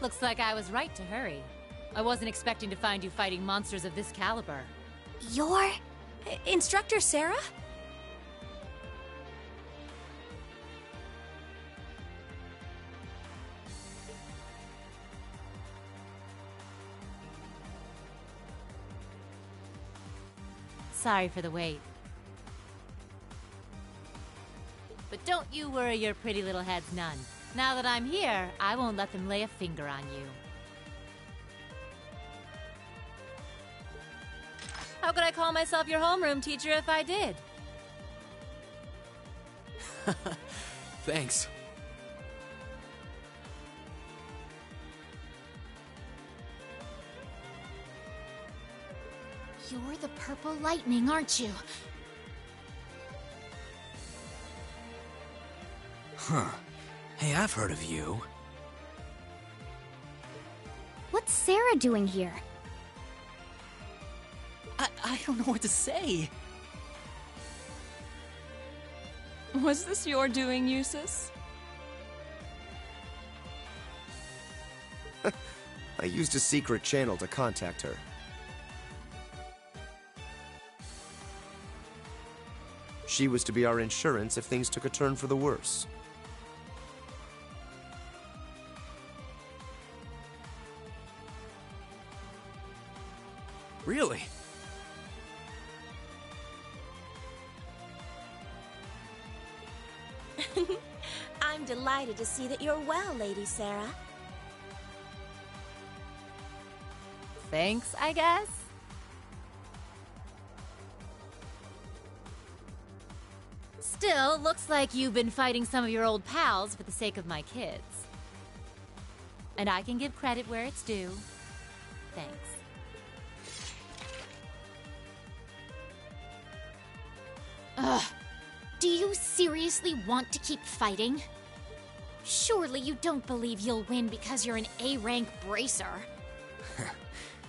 Looks like I was right to hurry. I wasn't expecting to find you fighting monsters of this caliber. You're... Instructor Sarah? Sorry for the wait. But don't you worry your pretty little heads none. Now that I'm here, I won't let them lay a finger on you. How could I call myself your homeroom teacher if I did? Thanks. You're the Purple Lightning, aren't you? Huh. Hey, I've heard of you. What's Sarah doing here? I don't know what to say. Was this your doing, Eustace? I used a secret channel to contact her. She was to be our insurance if things took a turn for the worse. Really? I'm delighted to see that you're well, Lady Sarah. Thanks, I guess? Still, looks like you've been fighting some of your old pals for the sake of my kids. And I can give credit where it's due. Thanks. Ugh. Do you seriously want to keep fighting? Surely you don't believe you'll win because you're an A-rank bracer.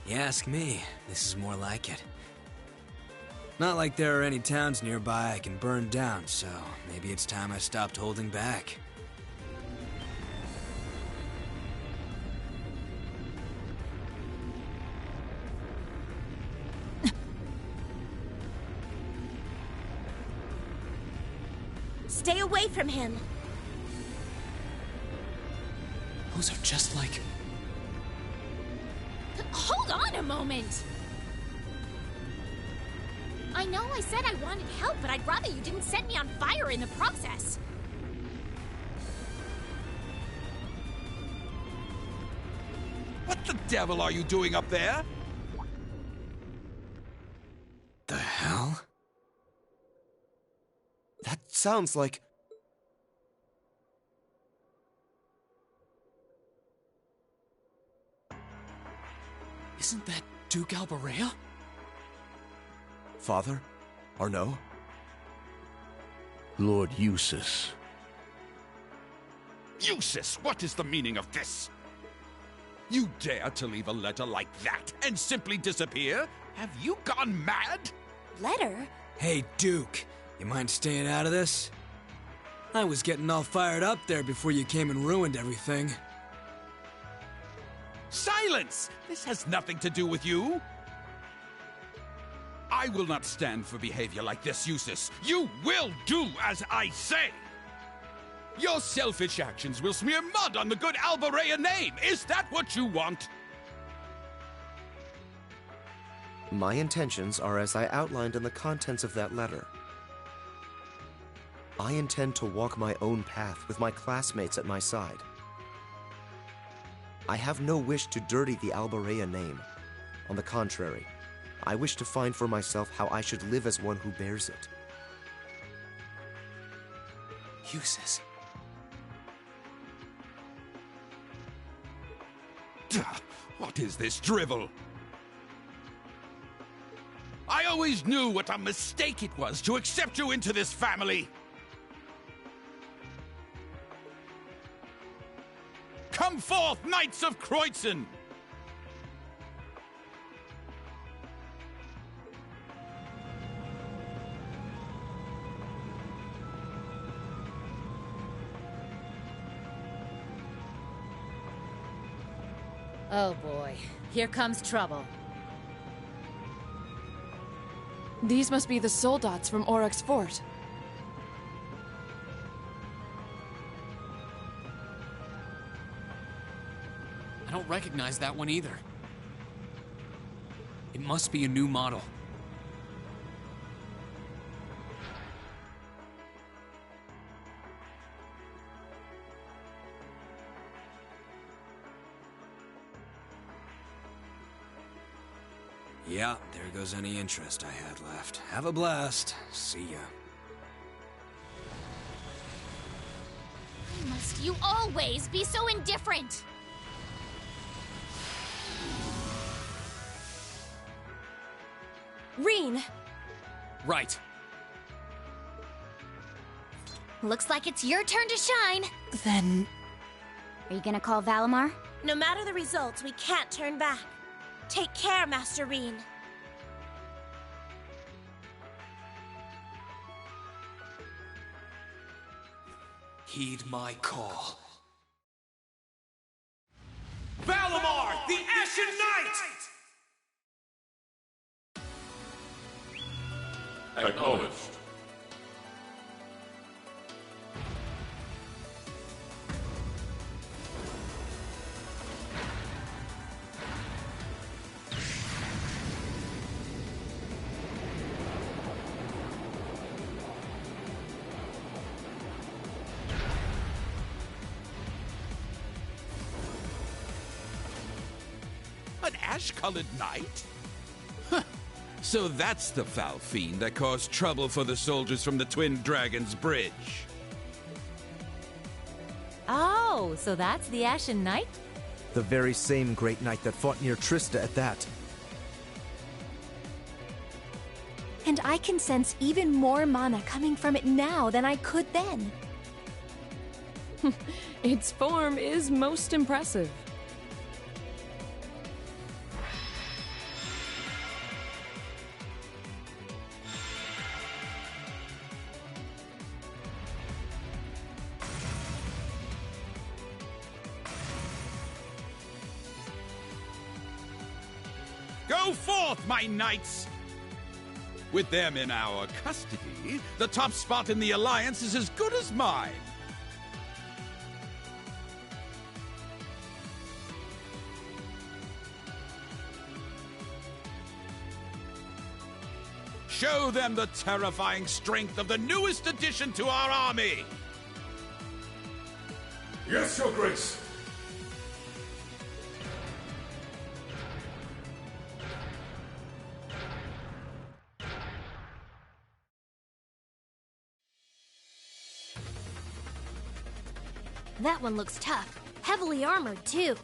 You ask me, this is more like it. Not like there are any towns nearby I can burn down, so maybe it's time I stopped holding back. Stay away from him. Those are just like... Hold on a moment! I know I said I wanted help, but I'd rather you didn't set me on fire in the process. What the devil are you doing up there? The hell? That sounds like... Isn't that Duke Albarea? Father? Arno? Lord Eustace. Eustace, what is the meaning of this? You dare to leave a letter like that and simply disappear? Have you gone mad? Letter? Hey, Duke, you mind staying out of this? I was getting all fired up there before you came and ruined everything. Silence! This has nothing to do with you. I will not stand for behavior like this, Eustace. You will do as I say. Your selfish actions will smear mud on the good Albarea name. Is that what you want? My intentions are as I outlined in the contents of that letter. I intend to walk my own path with my classmates at my side. I have no wish to dirty the Albarea name. On the contrary, I wish to find for myself how I should live as one who bears it. Usus. What is this drivel? I always knew what a mistake it was to accept you into this family. Come forth, Knights of Kreutzen! Oh boy, here comes trouble. These must be the soldats from Aurochs Fort. I don't recognize that one either. It must be a new model. Yeah, there goes any interest I had left. Have a blast. See ya. Must you always be so indifferent? Rean! Right. Looks like it's your turn to shine. Then... Are you gonna call Valimar? No matter the results, we can't turn back. Take care, Master Rean. Heed my call. Valimar, the Ashen Knight! Acknowledged. An ash-colored knight? Huh. So that's the foul fiend that caused trouble for the soldiers from the Twin Dragons Bridge. Oh, so that's the Ashen Knight? The very same great knight that fought near Trista at that. And I can sense even more mana coming from it now than I could then. Its form is most impressive. Go forth, my knights! With them in our custody, the top spot in the Alliance is as good as mine. Show them the terrifying strength of the newest addition to our army! Yes, Your Grace. That one looks tough. Heavily armored, too.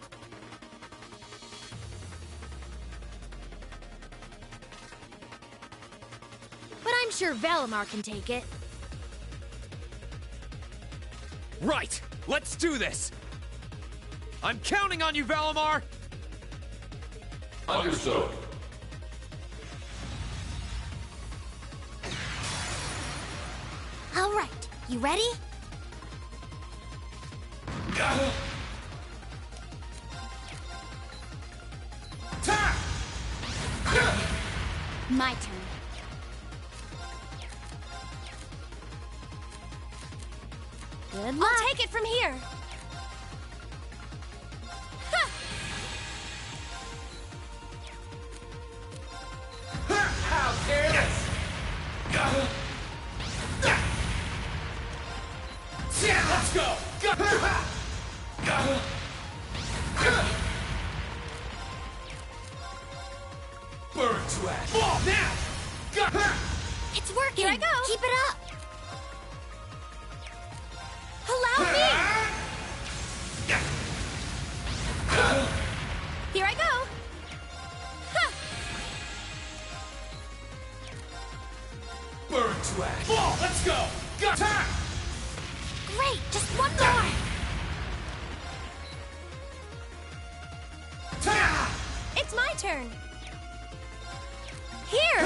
But I'm sure Valimar can take it. Right! Let's do this! I'm counting on you, Valimar! Understood. All right, you ready? My turn. Good luck. I'll take it from here. How careless! Let's go! up! Allow me! Here I go! Ha! Burn to ash. Ball, let's go! Got time! Great, just one more! It's my turn! Here!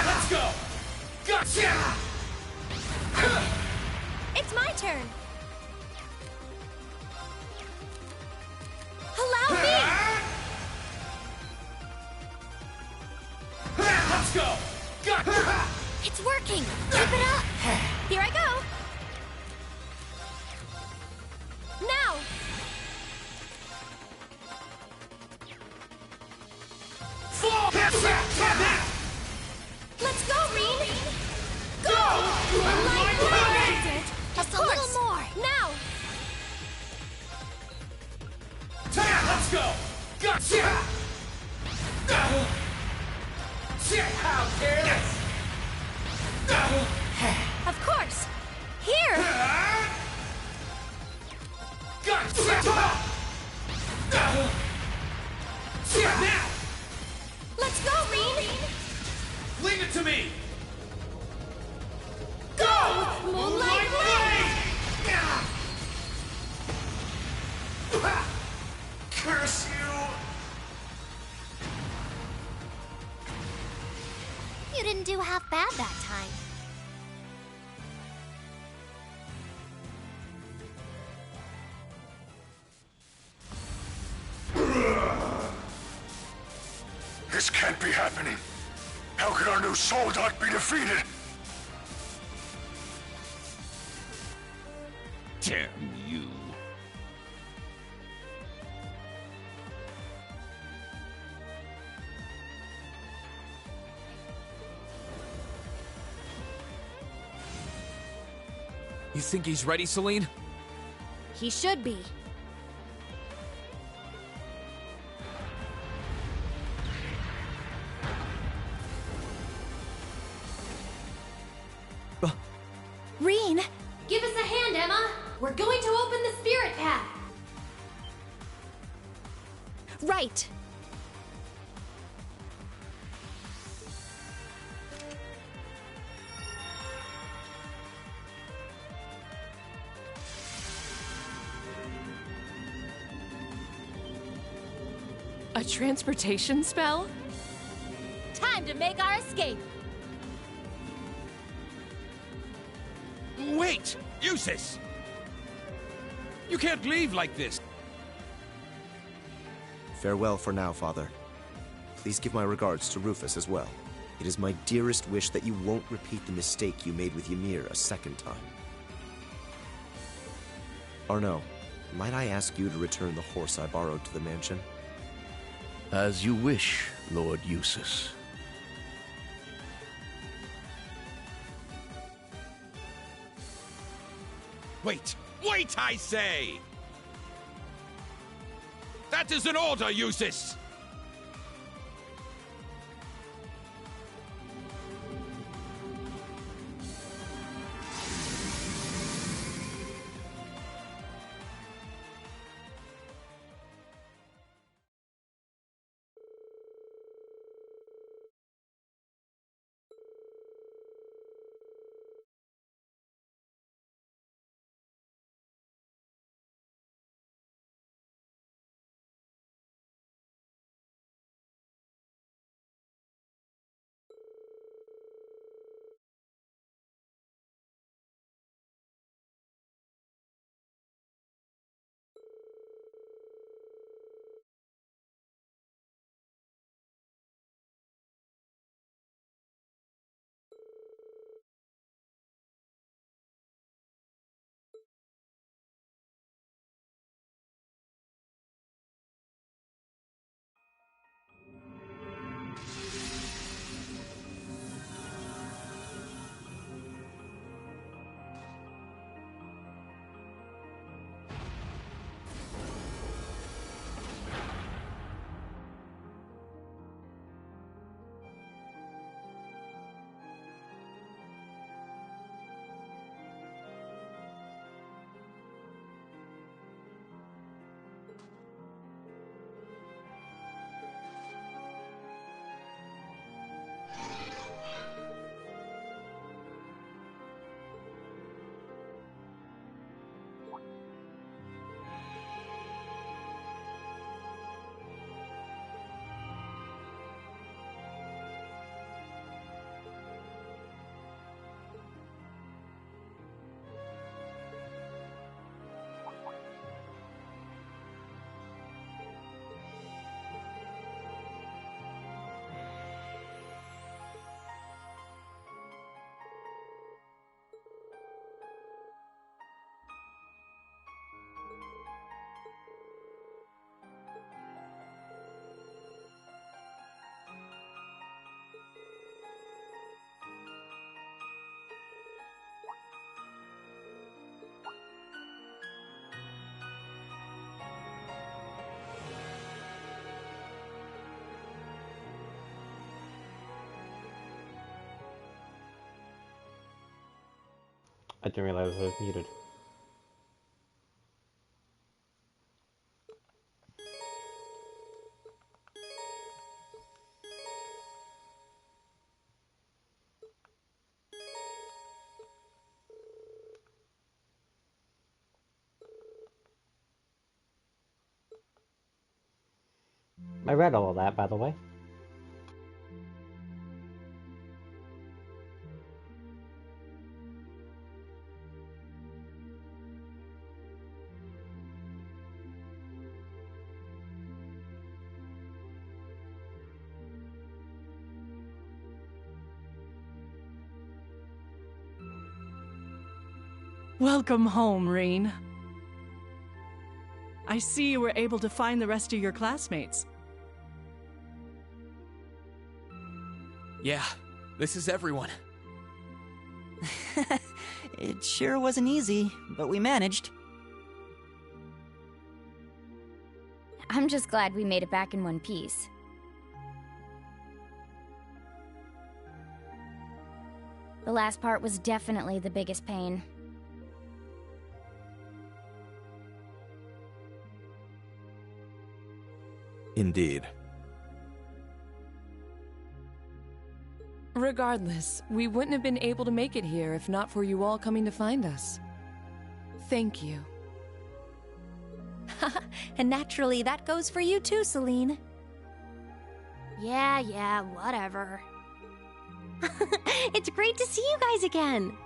Let's go! It's my turn! Allow me! Let's go! It's working! Keep it up! Here I go! Now! Let's go, Reen! Go! Like that! Just a little more! Now! Let's go! How careless! Of course! Here! Now! Let's go, Reen! Leave it to me! Go! Moonlight Blade! Curse you! You didn't do half bad that time. This can't be happening. How could our new Soldat be defeated? Damn you. You think he's ready, Celine? He should be. Reen! Give us a hand, Emma! We're going to open the spirit path! Right! A transportation spell? Time to make our escape! Wait! Eustace! You can't leave like this! Farewell for now, Father. Please give my regards to Rufus as well. It is my dearest wish that you won't repeat the mistake you made with Ymir a second time. Arno, might I ask you to return the horse I borrowed to the mansion? As you wish, Lord Eustace. Wait! Wait, I say! That is an order, Eustace! I didn't realize I was muted. I read all of that, by the way. Welcome home, Rean. I see you were able to find the rest of your classmates. Yeah, this is everyone. It sure wasn't easy, but we managed. I'm just glad we made it back in one piece. The last part was definitely the biggest pain. Indeed. Regardless, we wouldn't have been able to make it here if not for you all coming to find us. Thank you. And naturally, that goes for you too, Celine. Yeah, whatever. It's great to see you guys again.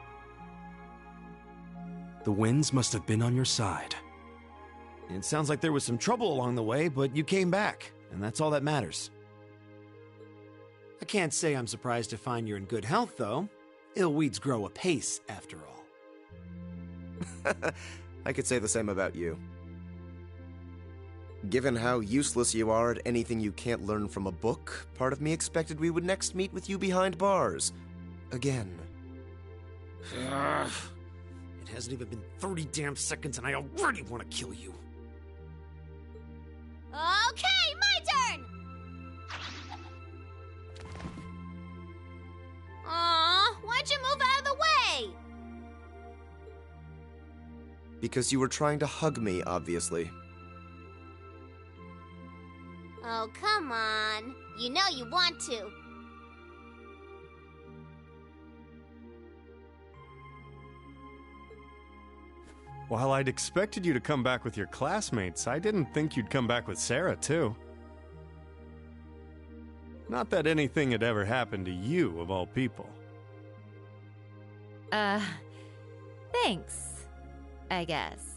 The winds must have been on your side. It sounds like there was some trouble along the way, but you came back, and that's all that matters. I can't say I'm surprised to find you're in good health, though. Ill weeds grow apace, after all. I could say the same about you. Given how useless you are at anything you can't learn from a book, part of me expected we would next meet with you behind bars. Again. It hasn't even been 30 damn seconds and I already want to kill you. Okay, my turn! Aw, why'd you move out of the way? Because you were trying to hug me, obviously. Oh, come on. You know you want to. While I'd expected you to come back with your classmates, I didn't think you'd come back with Sarah, too. Not that anything had ever happened to you, of all people. Thanks, I guess.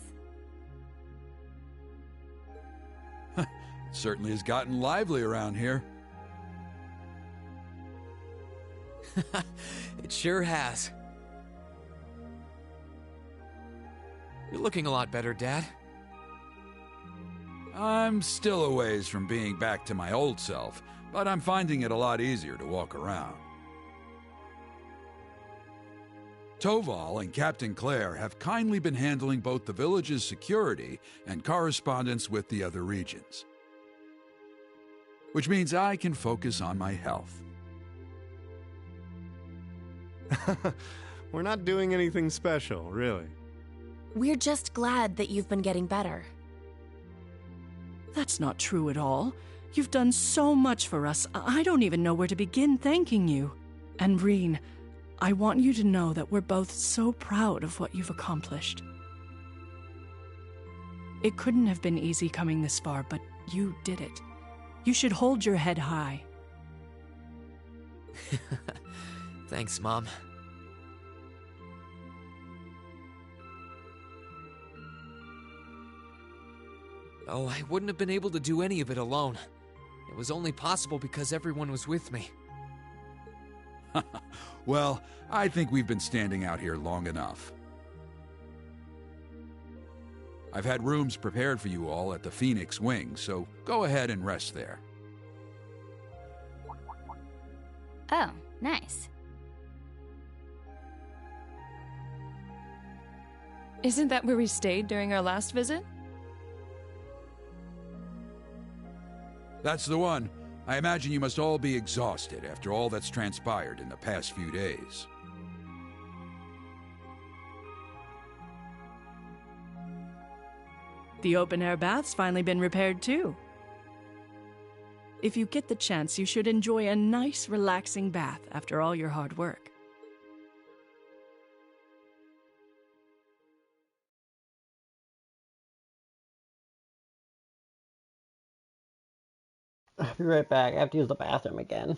Certainly has gotten lively around here. It sure has. You're looking a lot better, Dad. I'm still a ways from being back to my old self, but I'm finding it a lot easier to walk around. Toval and Captain Claire have kindly been handling both the village's security and correspondence with the other regions. Which means I can focus on my health. We're not doing anything special, really. We're just glad that you've been getting better. That's not true at all. You've done so much for us, I don't even know where to begin thanking you. And Rean, I want you to know that we're both so proud of what you've accomplished. It couldn't have been easy coming this far, but you did it. You should hold your head high. Thanks, Mom. Oh, I wouldn't have been able to do any of it alone. It was only possible because everyone was with me. Well, I think we've been standing out here long enough. I've had rooms prepared for you all at the Phoenix Wing, so go ahead and rest there. Oh, nice. Isn't that where we stayed during our last visit? That's the one. I imagine you must all be exhausted after all that's transpired in the past few days. The open-air bath's finally been repaired, too. If you get the chance, you should enjoy a nice, relaxing bath after all your hard work. I'll be right back. I have to use the bathroom again.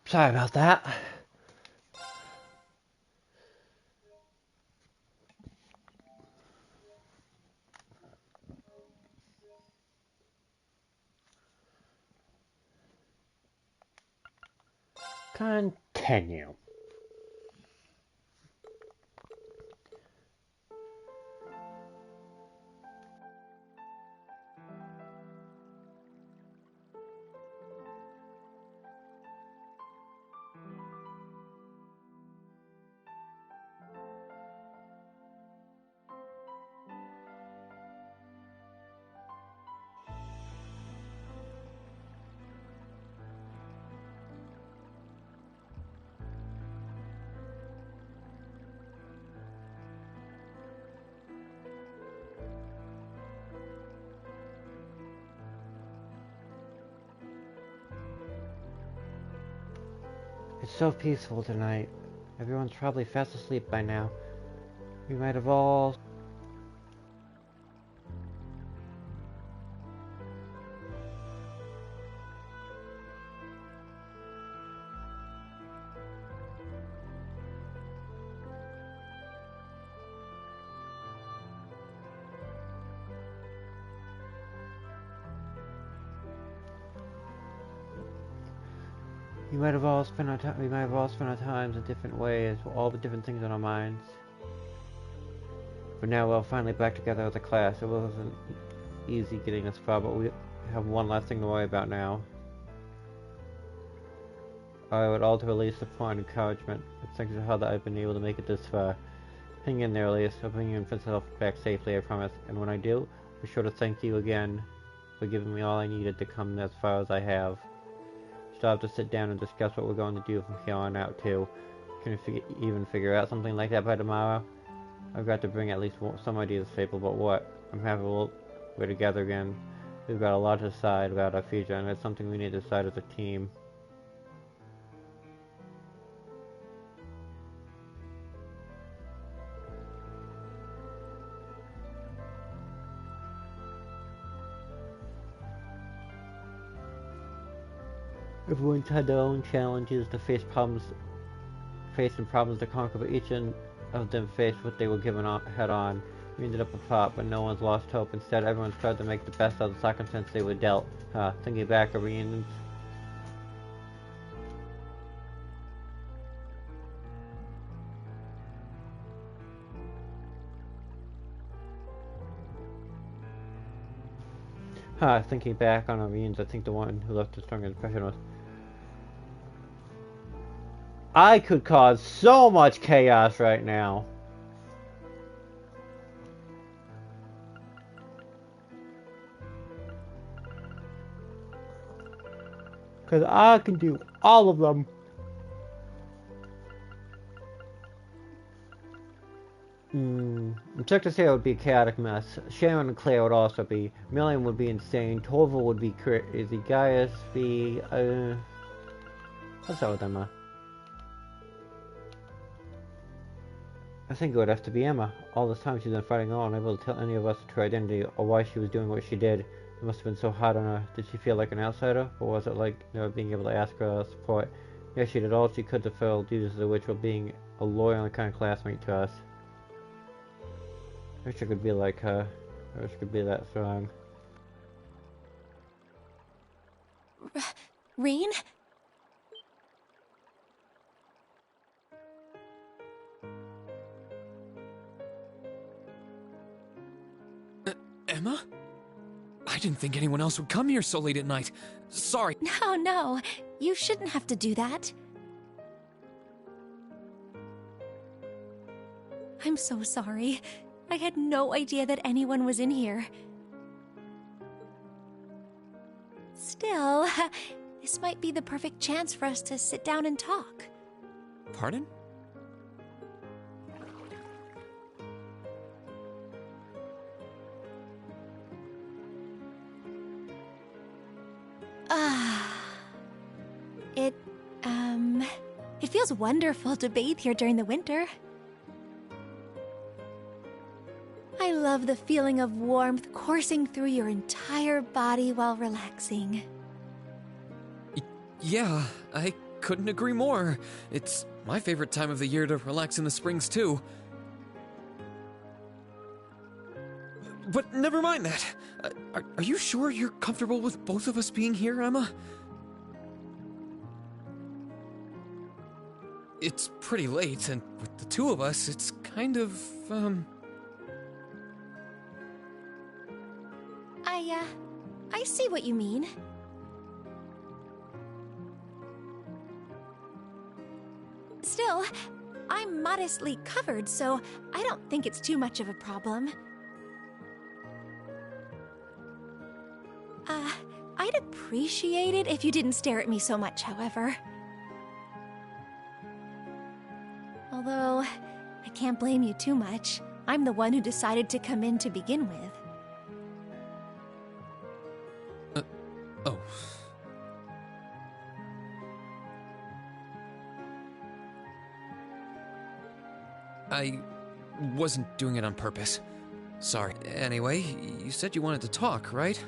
Sorry about that. Continue. It's so peaceful tonight. Everyone's probably fast asleep by now. We might have all... We might have all spent our times in different ways, with all the different things on our minds. But now we're finally back together as a class. It wasn't easy getting this far, but we have one last thing to worry about now. I would also release the point encouragement. It's thanks to how that I've been able to make it this far. Hang in there, Elias. I'll bring you and Princess back safely, I promise. And when I do, be sure to thank you again for giving me all I needed to come as far as I have. still have to sit down and discuss what we're going to do from here on out, too. Can we even figure out something like that by tomorrow? I've got to bring at least some ideas to the table, but what? I'm happy we're together again. We've got a lot to decide about our future, and it's something we need to decide as a team. Everyone's had their own challenges to face and problems to conquer, but each of them faced what they were given head on. We ended up apart, but no one's lost hope. Instead, everyone's tried to make the best out of the circumstances they were dealt. Thinking back of reunions. Thinking back on our reunions, I think the one who left the strongest impression was... I could cause so much chaos right now. Because I can do all of them. Check to say it would be a chaotic mess. Sharon and Claire would also be. Million would be insane. Torval would be crazy. Gaius be... what's up with Emma? I think it would have to be Emma. All this time she's been fighting alone, unable to tell any of us her identity or why she was doing what she did. It must have been so hard on her. Did she feel like an outsider? Or was it like never being able to ask her support? Yeah, she did all she could to fulfill duties as a witch while being a loyal and kind classmate to us. I wish I could be like her. I wish I could be that strong. Rean? Emma? I didn't think anyone else would come here so late at night. Sorry. No. You shouldn't have to do that. I'm so sorry. I had no idea that anyone was in here. Still, this might be the perfect chance for us to sit down and talk. Pardon? It feels wonderful to bathe here during the winter. I love the feeling of warmth coursing through your entire body while relaxing. Yeah, I couldn't agree more. It's my favorite time of the year to relax in the springs, too. But never mind that. Are you sure you're comfortable with both of us being here, Emma? It's pretty late, and with the two of us, it's kind of, I see what you mean. Still, I'm modestly covered, so I don't think it's too much of a problem. I'd appreciate it if you didn't stare at me so much, however. Although, I can't blame you too much. I'm the one who decided to come in to begin with. Oh. I wasn't doing it on purpose. Sorry. Anyway, you said you wanted to talk, right?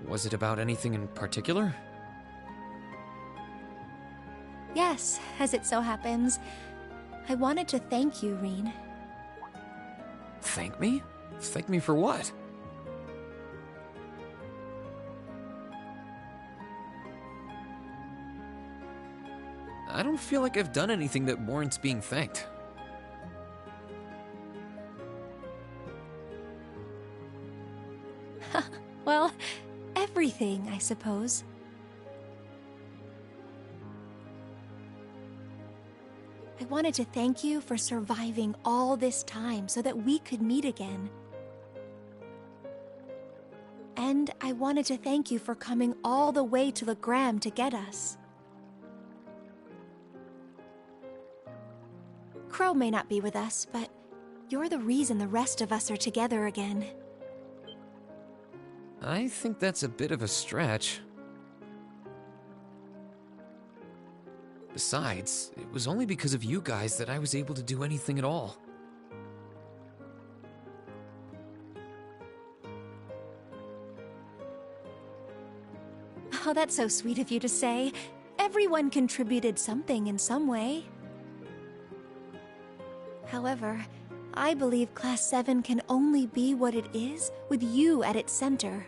Was it about anything in particular? Yes, as it so happens. I wanted to thank you, Rean. Thank me? Thank me for what? I don't feel like I've done anything that warrants being thanked. Well, everything, I suppose. I wanted to thank you for surviving all this time so that we could meet again. And I wanted to thank you for coming all the way to Legram to get us. Crow may not be with us, but you're the reason the rest of us are together again. I think that's a bit of a stretch. Besides, it was only because of you guys that I was able to do anything at all. Oh, that's so sweet of you to say. Everyone contributed something in some way. However, I believe Class 7 can only be what it is with you at its center.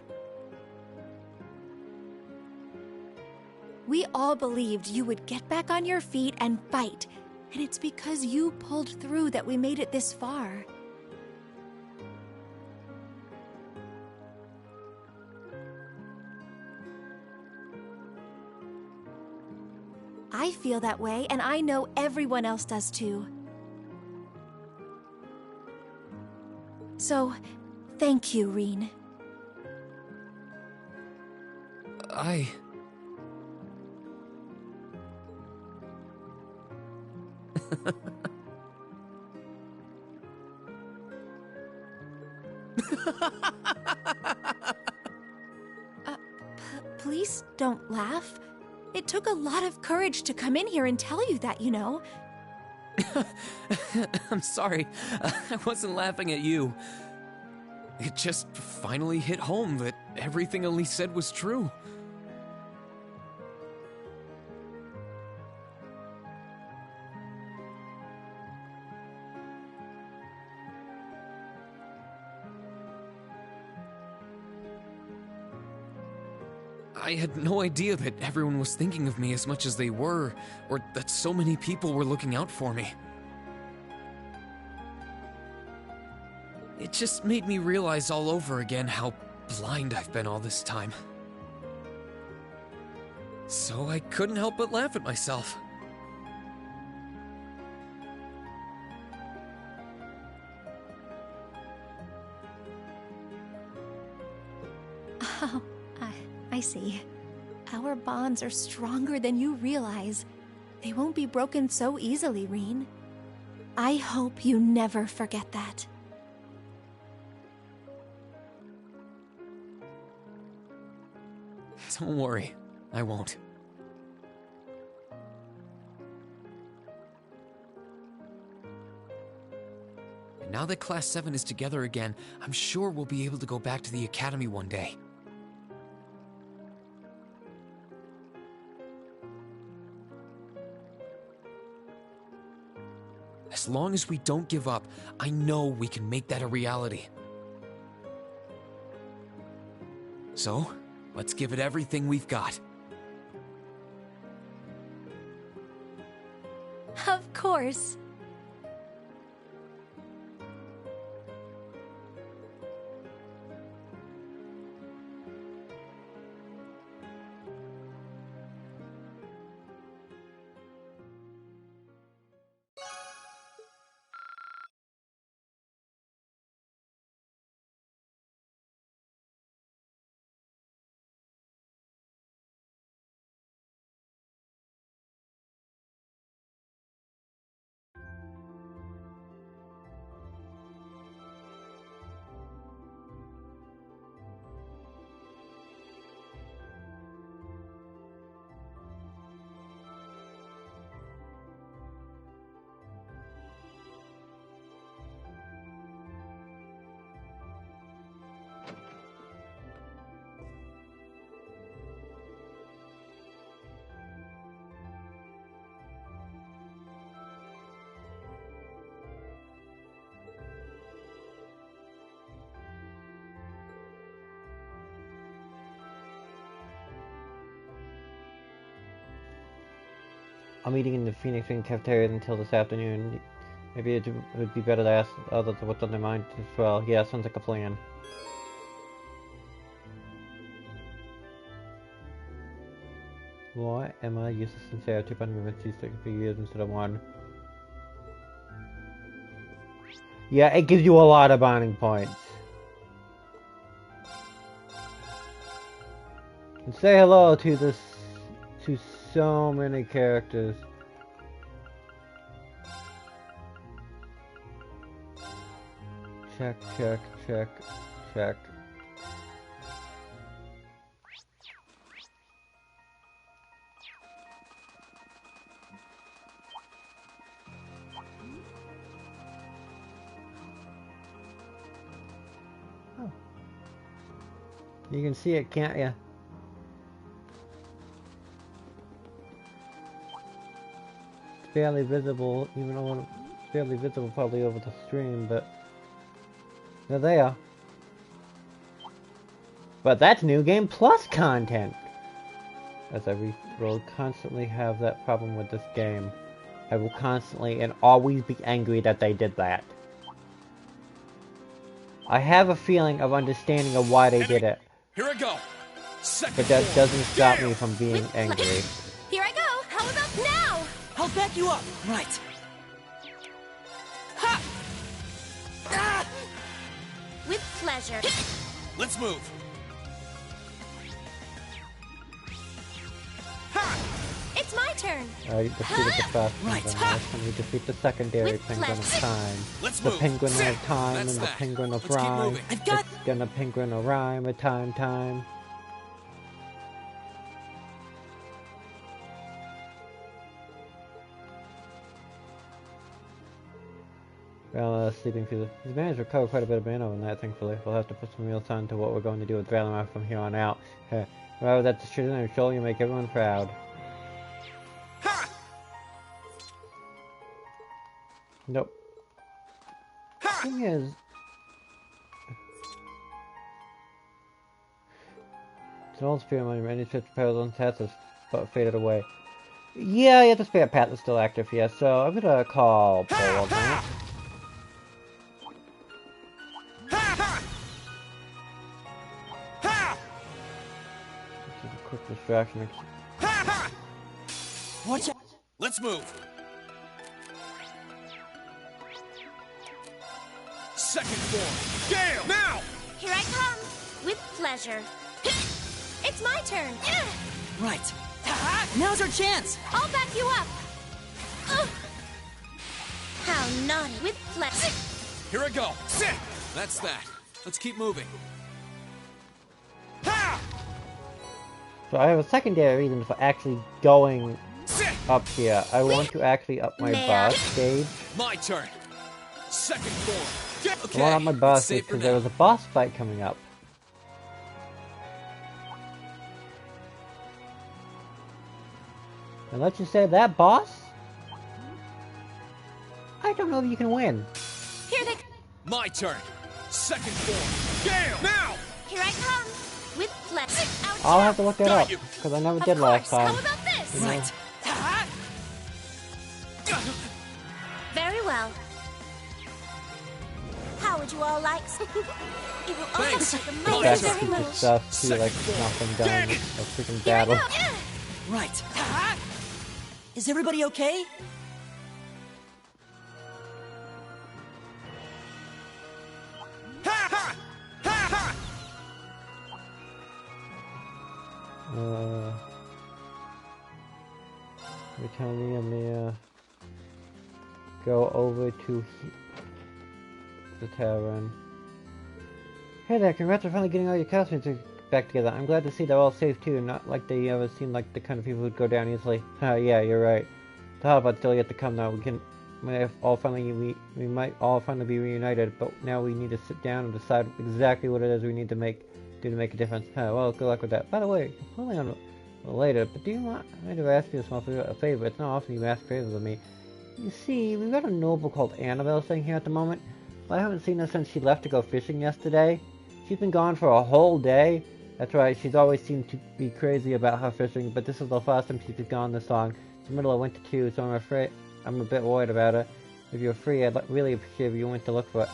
We all believed you would get back on your feet and fight, and it's because you pulled through that we made it this far. I feel that way, and I know everyone else does too. So, thank you, Rean. Please don't laugh. It took a lot of courage to come in here and tell you that, you know. I'm sorry. I wasn't laughing at you. It just finally hit home that everything Elise said was true. I had no idea that everyone was thinking of me as much as they were, or that so many people were looking out for me. It just made me realize all over again how blind I've been all this time. So I couldn't help but laugh at myself. Oh, I see. Our bonds are stronger than you realize. They won't be broken so easily, Rean. I hope you never forget that. Don't worry, I won't. And now that Class 7 is together again, I'm sure we'll be able to go back to the Academy one day. As long as we don't give up, I know we can make that a reality. So, let's give it everything we've got. Of course. I'm eating in the Phoenix Inn cafeteria until this afternoon. Maybe it would be better to ask others what's on their mind as well. Yeah, sounds like a plan. Why am I useless and Sarah took on movement 2 seconds for years instead of 1? Yeah, it gives you a lot of bonding points. And say hello to so many characters. check, check, check, check. Oh. You can see it, can't you? It's barely visible, even though it's barely visible probably over the stream, but there they are. But that's New Game Plus content! As I will constantly have that problem with this game. I will constantly and always be angry that they did that. I have a feeling of understanding of why they did it. Here I go. But that doesn't stop me from being angry. Here I go! How about now? I'll back you up. Right. Ha! Ah! With pleasure. Let's move. It's my turn. I defeated the first penguin. Last time we defeat the secondary penguin of time. The penguin of time and the penguin of rhyme. It's gonna penguin of rhyme a time. Well, sleeping through he's managed to recover quite a bit of mana on that, thankfully. We'll have to put some real time to what we're going to do with Valimar from here on out. Well, that's the truth, and I'm sure you make everyone proud. Nope. Thing is, it's an old spear money, many such perils on stats has faded away. Yeah, the spare path is still active, yeah, so I'm gonna call Paul on that. This is a quick distraction. Watch out! Let's move! Second form! Gale! Now! Here I come! With pleasure. It's my turn! Right. Now's our chance! I'll back you up! How naughty! With pleasure. Here I go! Sit! That's that. Let's keep moving. So I have a secondary reason for actually going up here. I want to actually up my boss stage. My turn! Second form! Okay, I want up my boss stage because there was a boss fight coming up. And let's just say that boss, I don't know if you can win. Here they My turn! Second form! Gale! Now! Here I come! With pleasure. I'll have to look that up, because I never did last time. How about this? You know? Right. Very well. How would you all like some? It will only take a moment. That's stupid stuff too, like nothing done, a freaking battle. Right. Is everybody okay? Every time I'm gonna go over to the tavern. Hey there, congrats on finally getting all your classmates back together. I'm glad to see they're all safe too, not like they ever seem like the kind of people who'd go down easily. Yeah, you're right. The hard still yet to come now. We might all finally be reunited, but now we need to sit down and decide exactly what it is we need to do to make a difference. Well, good luck with that. By the way, completely unrelated, but do you want me to ask you a favor? It's not often you ask favors of me. You see, we've got a noble called Annabelle staying here at the moment. I haven't seen her since she left to go fishing yesterday. She's been gone for a whole day. That's right, she's always seemed to be crazy about her fishing, but this is the first time she's been gone this long. It's the middle of winter too, so I'm a bit worried about her. If you're free, I'd really appreciate if you went to look for it.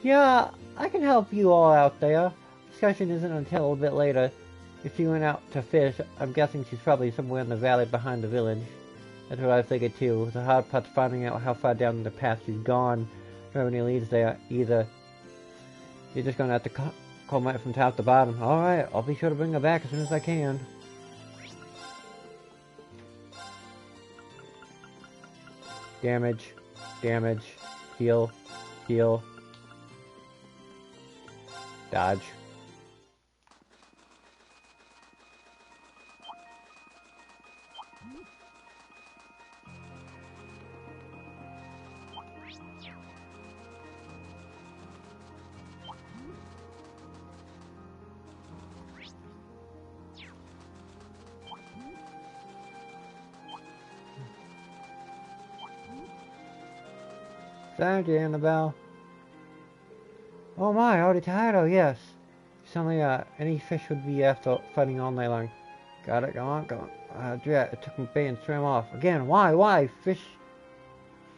Yeah, I can help you all out there. Discussion isn't until a bit later. If she went out to fish, I'm guessing she's probably somewhere in the valley behind the village. That's what I figured too. The hard part's finding out how far down the path she's gone. Don't have any leads there either. You're just gonna have to call Mike from top to bottom. Alright, I'll be sure to bring her back as soon as I can. Damage. Heal. Dodge. Thank you, Annabelle. Oh my, Auditado, yes. Suddenly, any fish would be after fighting all night long. Got it, go on, go on. It took me bait and swam off. Again, why? Fish?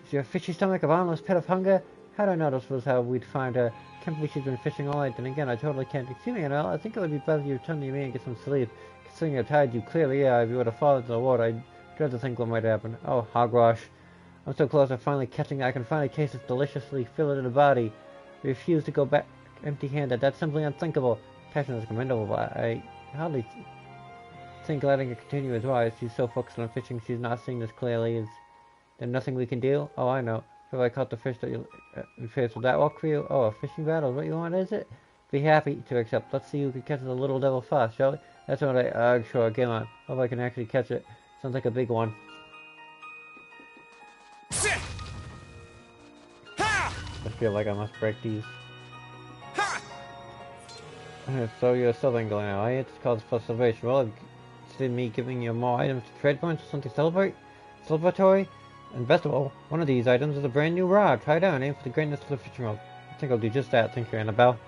Is your fishy stomach a bottomless pit of hunger? How I know this was how we'd find her? Can't believe she's been fishing all night, then again, I totally can't. Excuse me, Annabelle, I think it would be better if you return to me and get some sleep. Considering you're tired, you clearly are. If you were to fall into the water, I'd dread to think what might happen. Oh, hogwash. I'm so close to finally catching I can finally taste its deliciously fillet in the body. I refuse to go back empty-handed. That's simply unthinkable. Passion is commendable, but I hardly think letting it continue is wise. She's so focused on fishing, she's not seeing this clearly. Is there nothing we can do? Oh, I know. If I caught the fish that you faced, will that work for you? Oh, a fishing battle is what you want, is it? Be happy to accept. Let's see who can catch the little devil first, shall we? That's what sure, get on. Hope I can actually catch it. Sounds like a big one. I feel like I must break these. So you're still angling now, eh? It's called celebration. Well, it's me giving you more items to trade points or something celebratory. And best of all, one of these items is a brand new rod. Try it out and aim for the greatness of the fishing rod. I think I'll do just that. Thank you, Annabelle.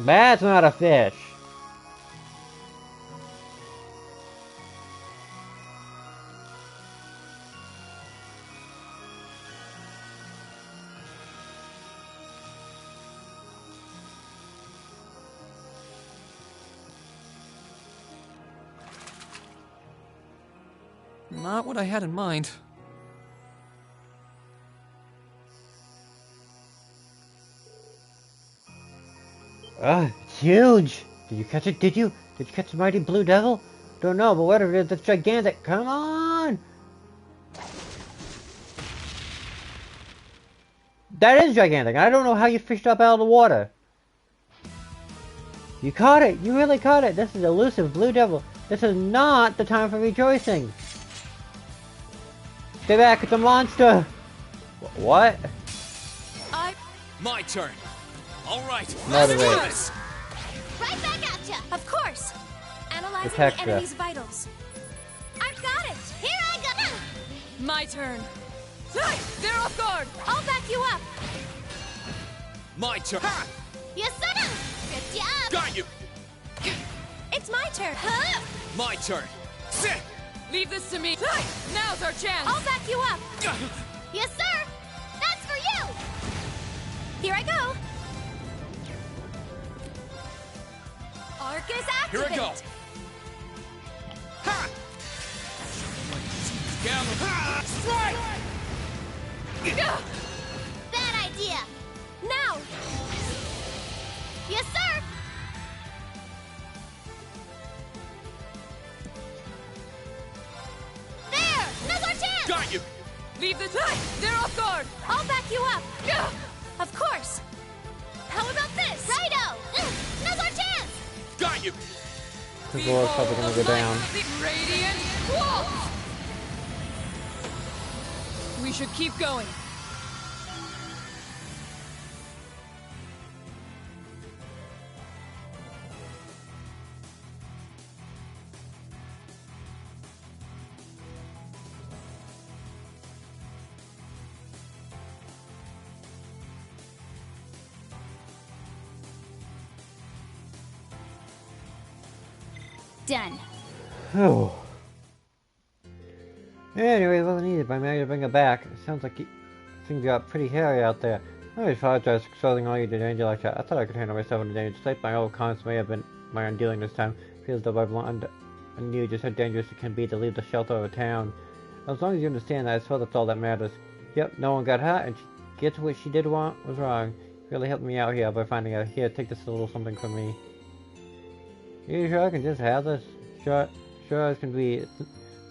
That's not a fish. Not what I had in mind. It's huge! Did you catch it, did you? Did you catch the mighty blue devil? Don't know, but whatever it is, it's gigantic. Come on! That is gigantic. I don't know how you fished up out of the water. You caught it! You really caught it! This is elusive blue devil. This is not the time for rejoicing. Stay back, it's a monster! What? My turn. All right. Right away. Right back at ya! Of course! Analyzing Protect the enemy's vitals. I've got it! Here I go! My turn. They're off guard! I'll back you up! My turn. Yes, sir! Tripped you up! Got you. It's my turn! Huh? My turn. Sit. Leave this to me. Now's our chance! I'll back you up! Yes, sir! That's for you! Here I go! Arcus activate! Here I go! Ha! Ha! Strike! Bad idea! Now! Yes, sir! There! Now's our chance! Got you! Leave this. They're off guard! I'll back you up! Of course! How about this? Righto! Now's our chance! Got you! The door's probably gonna go down. Radiant Waltz! We should keep going. Done. Oh. Anyway, it wasn't needed, but I managed to bring it back. It sounds like things got pretty hairy out there. I apologize for exposing all you to danger like that. I thought I could handle myself in the danger. Despite my old cons may have been my undealing this time. Feels though I've learned and knew just how dangerous it can be to leave the shelter of a town. As long as you understand that, I suppose that's all that matters. Yep, no one got hurt, and she gets what she did want was wrong. really helped me out here by finding out. Here, take this little something from me. You sure I can just have this? Sure as can be. It's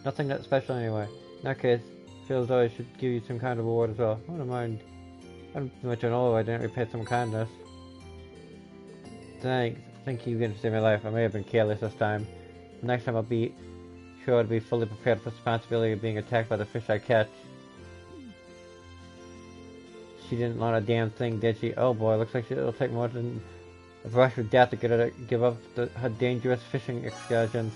nothing that special anyway. In that case, feels though I should give you some kind of reward as well. I don't mind. I don't do much at all. I didn't repay some kindness. Thanks. Thank you again for saving my life. I may have been careless this time. Next time I'll be sure to be fully prepared for the responsibility of being attacked by the fish I catch. She didn't learn a damn thing, did she? Oh boy, looks like it'll take more than a brush with death to get her to give up her dangerous fishing excursions.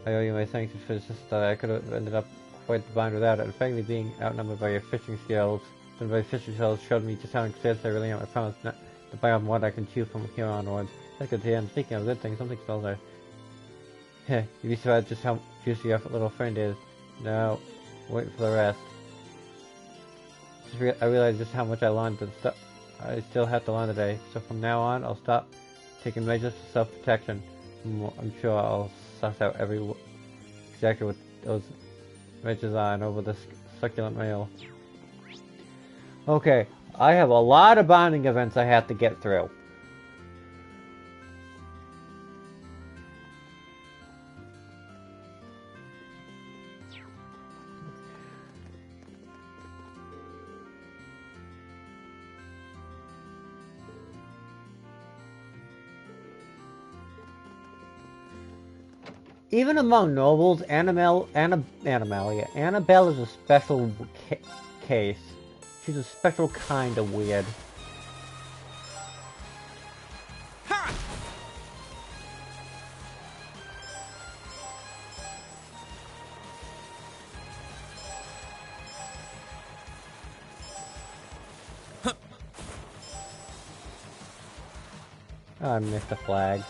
I owe you my thanks for this. I could have ended up quite the bind without it. And frankly, being outnumbered by your fishing skills, and by fishing skills showed me just how excited I really am. I promise not to buy up what I can chew from here onwards. That's good to hear. And speaking of good things, something smells there. Heh, you'd be surprised just how juicy your little friend is. Now, wait for the rest. I realized just how much I learned and stuff I still have to learn today. So from now on, I'll stop taking measures for self-protection. I'm sure I'll suss out exactly what those measures are and over this succulent meal. Okay, I have a lot of bonding events I have to get through. Even among nobles, Annabelle is a special case. She's a special kind of weird. Ha! Oh, I missed a flag.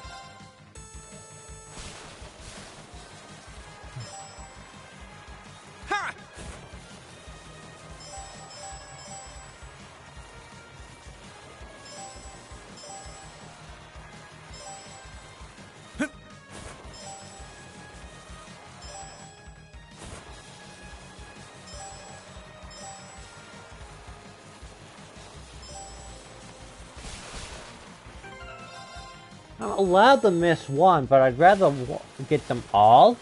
I'm allowed to miss one, but I'd rather get them all.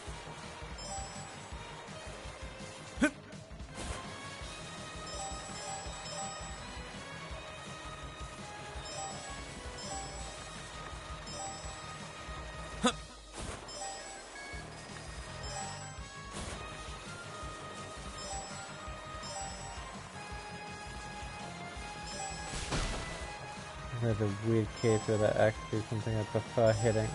There's a weird case where that actually is something I prefer hitting.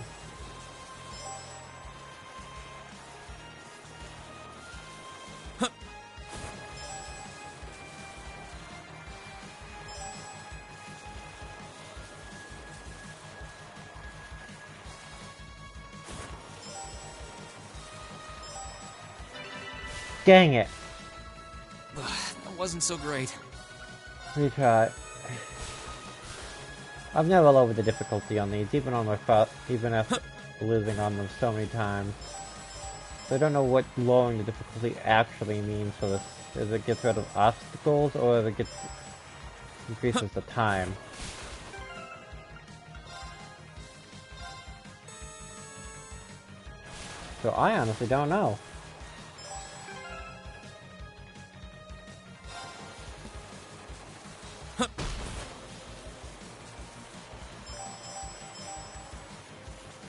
Dang it! That wasn't so great. Retry. I've never lowered the difficulty on these, even on my even after losing on them so many times. So I don't know what lowering the difficulty actually means for this. Is it gets rid of obstacles, or is it increases the time? So I honestly don't know.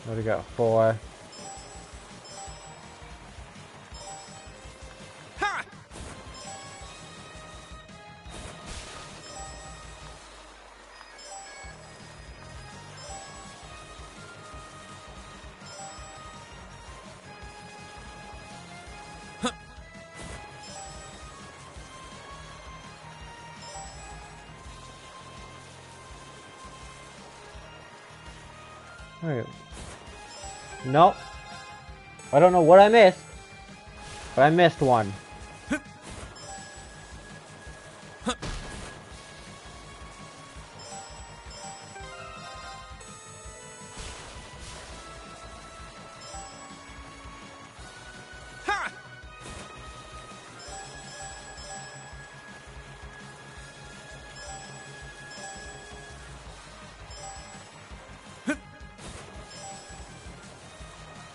What do we got? 4. Ha! Alright. Nope. I don't know what I missed, but I missed one.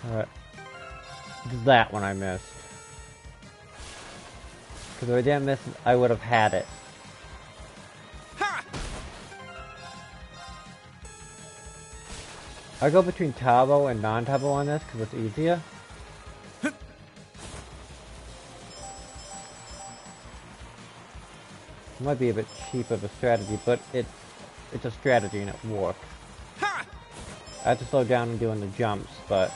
Alright. That one I missed. Because if I didn't miss it, I would have had it. I go between Tabo and non-Tabo on this because it's easier. It might be a bit cheap of a strategy, but it's a strategy and it works. I have to slow down and doing the jumps, but...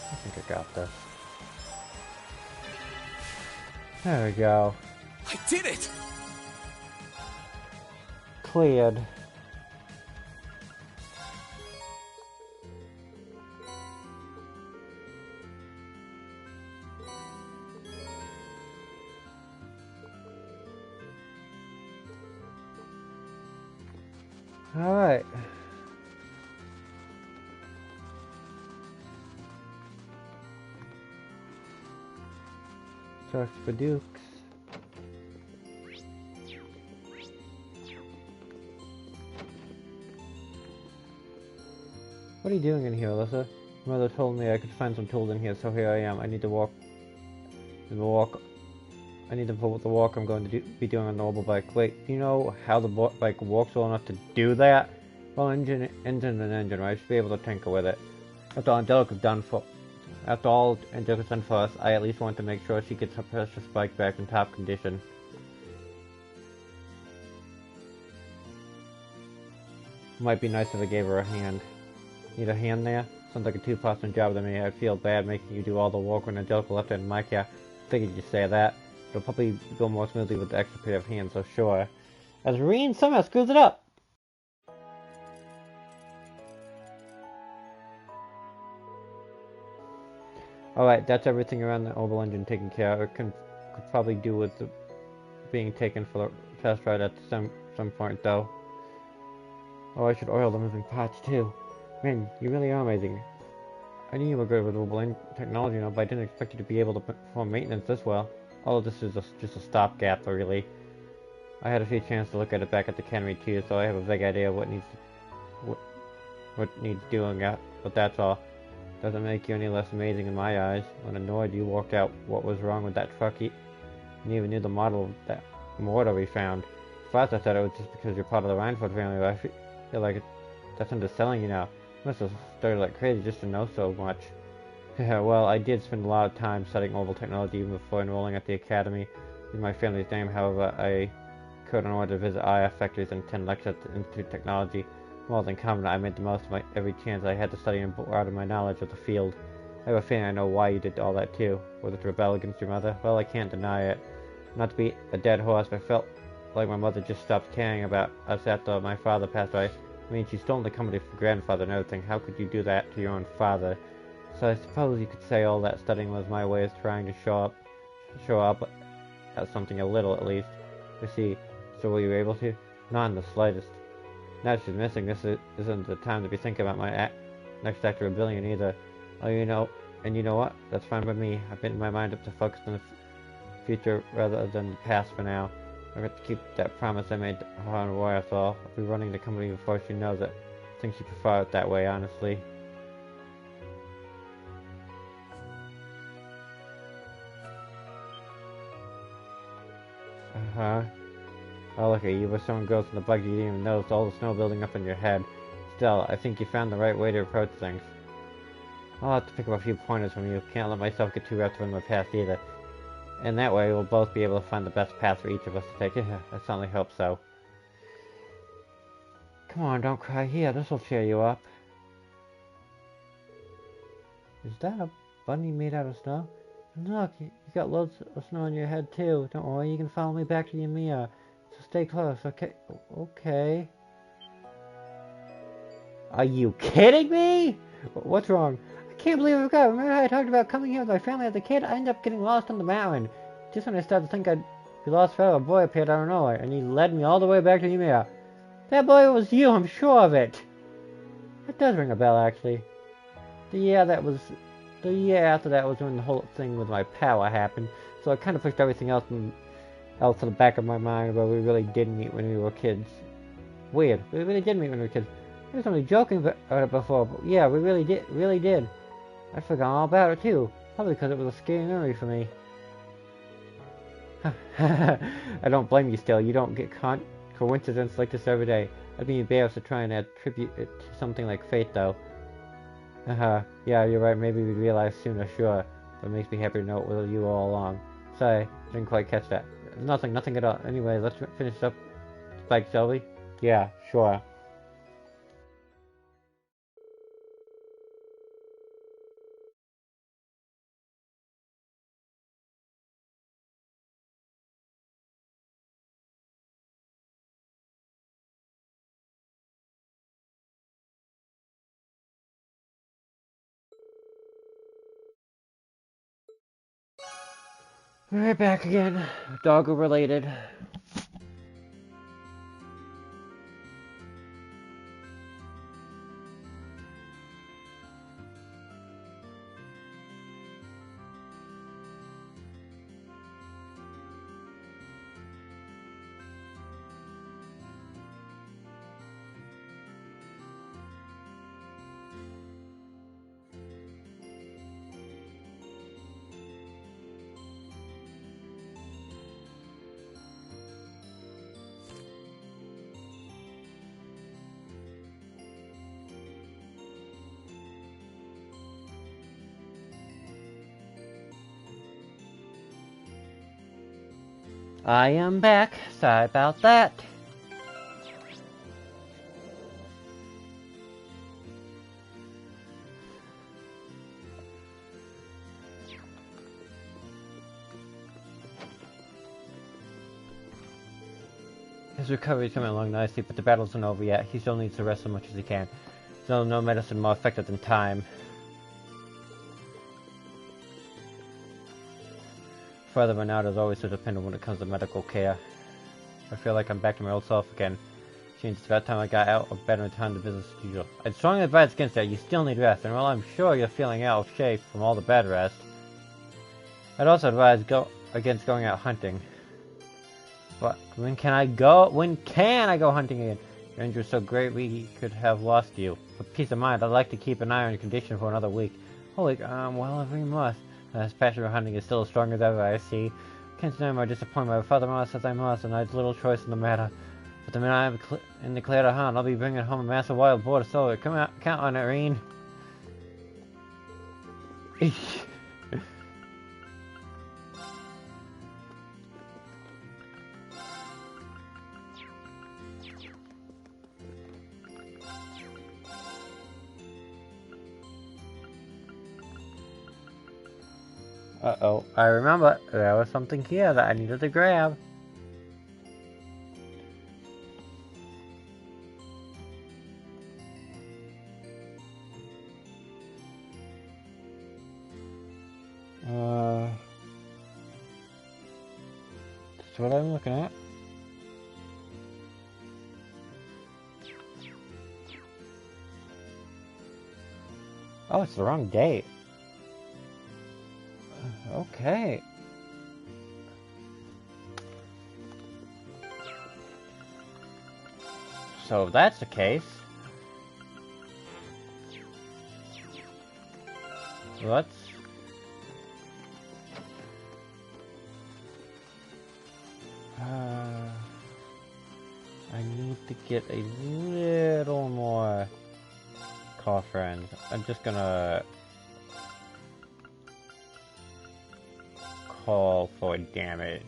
I think I got this. There we go. I did it! Cleared. All right. Search for Dukes. What are you doing in here, Alyssa? Mother told me I could find some tools in here, so here I am. I need to walk. I need to put the walk I'm going to be doing on the mobile bike. Wait, do you know how the bike walks well enough to do that? Well, engine and engine, right? I should be able to tinker with it. After all Angelica's done for us, I at least want to make sure she gets her precious bike back in top condition. Might be nice if I gave her a hand. Need a hand there? Sounds like a two-person job to me. I'd feel bad making you do all the work when Angelica left it in my care. Figured you'd say that. It'll probably go more smoothly with the extra pair of hands, so sure. As Reen somehow screws it up! Alright, that's everything around the Orbital engine taken care of. It could probably do with the being taken for the test ride at some point, though. Oh, I should oil the moving parts, too. Man, you really are amazing. I knew you were good with Orbital technology, but I didn't expect you to be able to perform maintenance this well. All of this is just a stopgap, really. I had a few chances to look at it back at the Academy, too, so I have a vague idea of what needs doing, but that's all. Doesn't make you any less amazing in my eyes. When annoyed, you worked out what was wrong with that truck. You even knew the model of that mortar we found. First I thought it was just because you're part of the Reinfeld family, but I feel like that's underselling you now. You must have started like crazy just to know so much. Well, I did spend a lot of time studying orbital technology even before enrolling at the Academy. In my family's name, however, I could in order to visit IF factories and attend lectures at the Institute of Technology. More than confident, I made the most of every chance I had to study and broaden my knowledge of the field. I have a feeling I know why you did all that too. Was it to rebel against your mother? Well, I can't deny it. Not to be a dead horse, but I felt like my mother just stopped caring about us after my father passed away. I mean, she stole the company for grandfather and everything. How could you do that to your own father? So I suppose you could say all that studying was my way of trying to show up at something a little, at least. You see, so were you able to? Not in the slightest. Now she's missing. This isn't the time to be thinking about my next act of rebellion either. Oh, you know what? That's fine by me. I've made my mind up to focus on the future rather than the past for now. I've got to keep that promise I made to her on Roy, after all. I'll be running the company before she knows it. I think she prefer it that way, honestly. Oh, look at you. With someone goes in the buggy, you didn't even notice all the snow building up in your head. Still, I think you found the right way to approach things. I'll have to pick up a few pointers from you. Can't let myself get too wrapped up in my past either. And that way, we'll both be able to find the best path for each of us to take. I certainly hope so. Come on, don't cry. Here, this'll cheer you up. Is that a bunny made out of snow? And look, you got loads of snow on your head too. Don't worry, you can follow me back to Yamiya. So stay close, okay? Okay. Are you kidding me? What's wrong? I can't believe I forgot. Remember how I talked about coming here with my family as a kid? I ended up getting lost on the mountain. just when I started to think I'd be lost forever, a boy appeared out of nowhere, and he led me all the way back to Ymir. That boy was you, I'm sure of it! That does ring a bell, actually. The year after that was when the whole thing with my power happened, so I kind of pushed everything else to the back of my mind, where we really did meet when we were kids. Weird, we really did meet when we were kids. I was only joking about it before, but yeah, we really did. I'd forgotten all about it too, probably because it was a scary memory for me. I don't blame you still, you don't get coincidence like this every day. I'd be embarrassed to try and attribute it to something like fate, though. Yeah, you're right, maybe we'd realize sooner, sure. But it makes me happy to know it was you all along. Sorry, didn't quite catch that. Nothing at all. Anyway, let's finish up Spike, shall we? Yeah, sure. We're back again. Doggo related. I am back. Sorry about that. His recovery is coming along nicely, but the battle isn't over yet. He still needs to rest as much as he can. There's no medicine more effective than time. Further than now, there's always so dependent when it comes to medical care. I feel like I'm back to my old self again. Seems it's about time I got out of bed and returned to business as usual. I'd strongly advise against that. You still need rest, and while I'm sure you're feeling out of shape from all the bed rest, I'd also advise against going out hunting. What? When can I go hunting again? Your injury is so great we could have lost you. For peace of mind, I'd like to keep an eye on your condition for another week. Holy, well, if we must. This passion for hunting is still as strong as ever, I see. Can't deny my disappointment. My father-in-law says I must, and I have little choice in the matter. But the minute I am declared a hunt, I'll be bringing home a massive wild boar to sell. Come out, count on it, Reen. Uh-oh, I remember, there was something here that I needed to grab. That's what I'm looking at. Oh, it's the wrong date. Okay. So if that's the case, let's I need to get a little more call friends. I'm just gonna call for damage.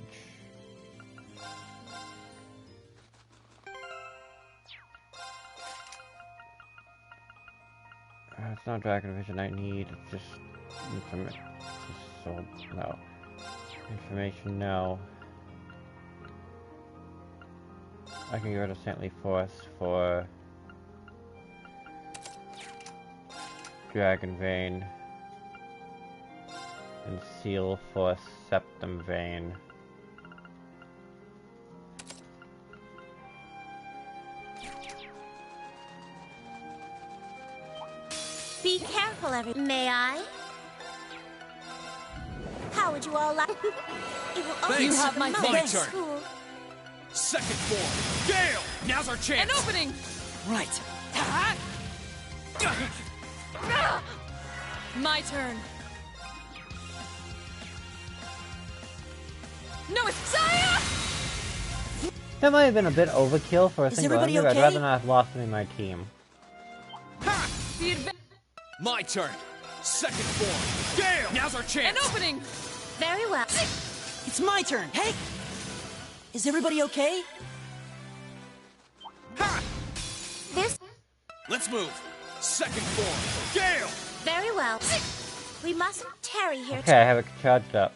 It's not Dragon Vision I need, it's just information. So, no. Information, no. I can get rid of Saintly Force for Dragon Vein. and seal for septum vein. Be careful, May I? How would you all like? It will Thanks. only You have have my my thanks. school. Second form. Gale! Now's our chance. An opening! Right. My turn. No, it's Saya! That might have been a bit overkill for a Is single everybody ender. okay? I'd rather not have lost any of my team. My turn. Second form. Gale! Now's our chance. An opening! Very well. It's my turn. Hey! Is everybody okay? This. Let's move. Second form. Gale! Very well. We mustn't tarry here. Okay, I have it charged up.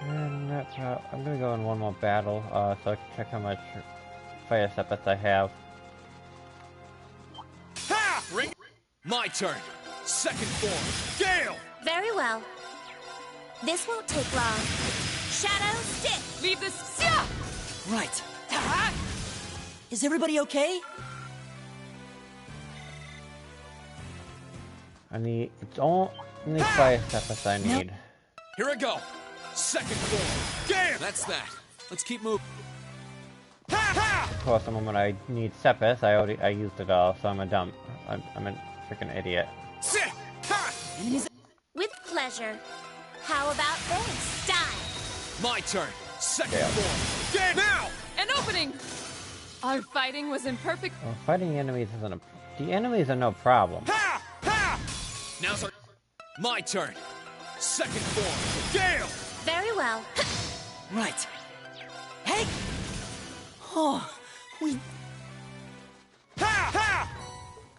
And that's how I'm gonna go in one more battle, so I can check how much fire sepets I have. Ha! Ring. My turn. Second form. Gale! Very well. This won't take long. Shadow stick. Leave this. Yeah! Right. Is everybody okay? It's only fire sepets I need. Here I go. Second form. Gale! That's that. Let's keep moving. Of course, the moment I need sepets, I used it all, so I'm a freaking idiot. With pleasure. How about this? Die. My turn. Second Gale. form. Gale! Now! An opening! Our fighting was in perfect. Well, fighting enemies isn't the enemies are no problem. Now's our... My turn. Second form. Gale! Very well. Right. Hey! Oh, we...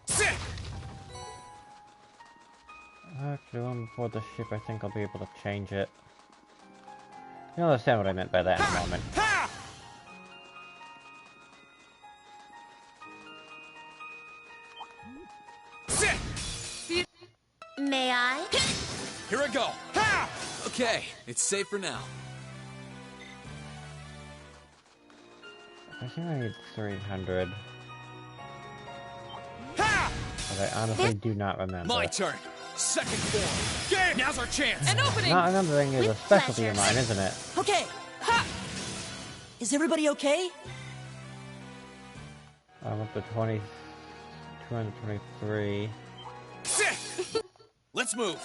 Sit! Actually, one before the ship, I think I'll be able to change it. You'll understand what I meant by that in a moment. Sit! May I? Here I go. Okay, it's safe for now. I think I need 300. But I honestly do not remember. My turn. Second form. Gale! Now's our chance. An opening! Not remembering is a specialty of mine, isn't it? Okay. Ha! Is everybody okay? I'm up to 223. Sit! Let's move.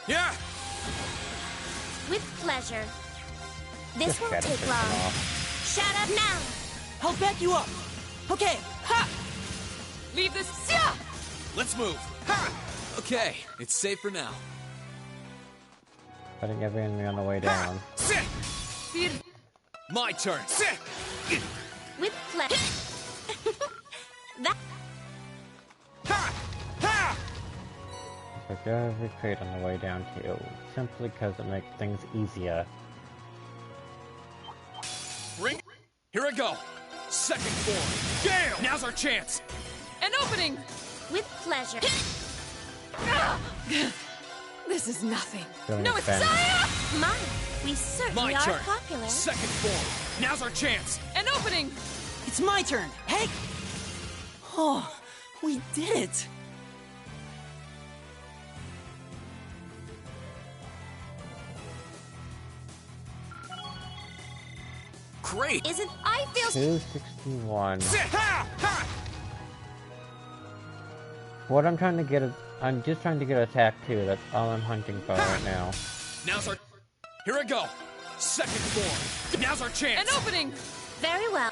Yeah! With pleasure. This Just won't gotta take take long. them off. Shut up now. I'll back you up. Okay. Ha! Leave this. Yeah! Let's move. Okay, it's safe for now. Fighting every enemy on the way down. Sit! My turn. Sit! With pleasure. That. Like every crate on the way down too, simply because it makes things easier. Ring. Here I go. Second form. Gale! Now's our chance. An opening! With pleasure. This is nothing. Feeling No, it's offended. Saya! Mine. We certainly My are turn. popular. Second form. Now's our chance. An opening! It's my turn. Hey! Oh, we did it. Great. Isn't I feel 261. Sit! Ha! Ha! What I'm trying to get is, I'm just trying to get attack 2, that's all I'm hunting for right now. Now's our... Here I go. Second form. Now's our chance. An opening! very well.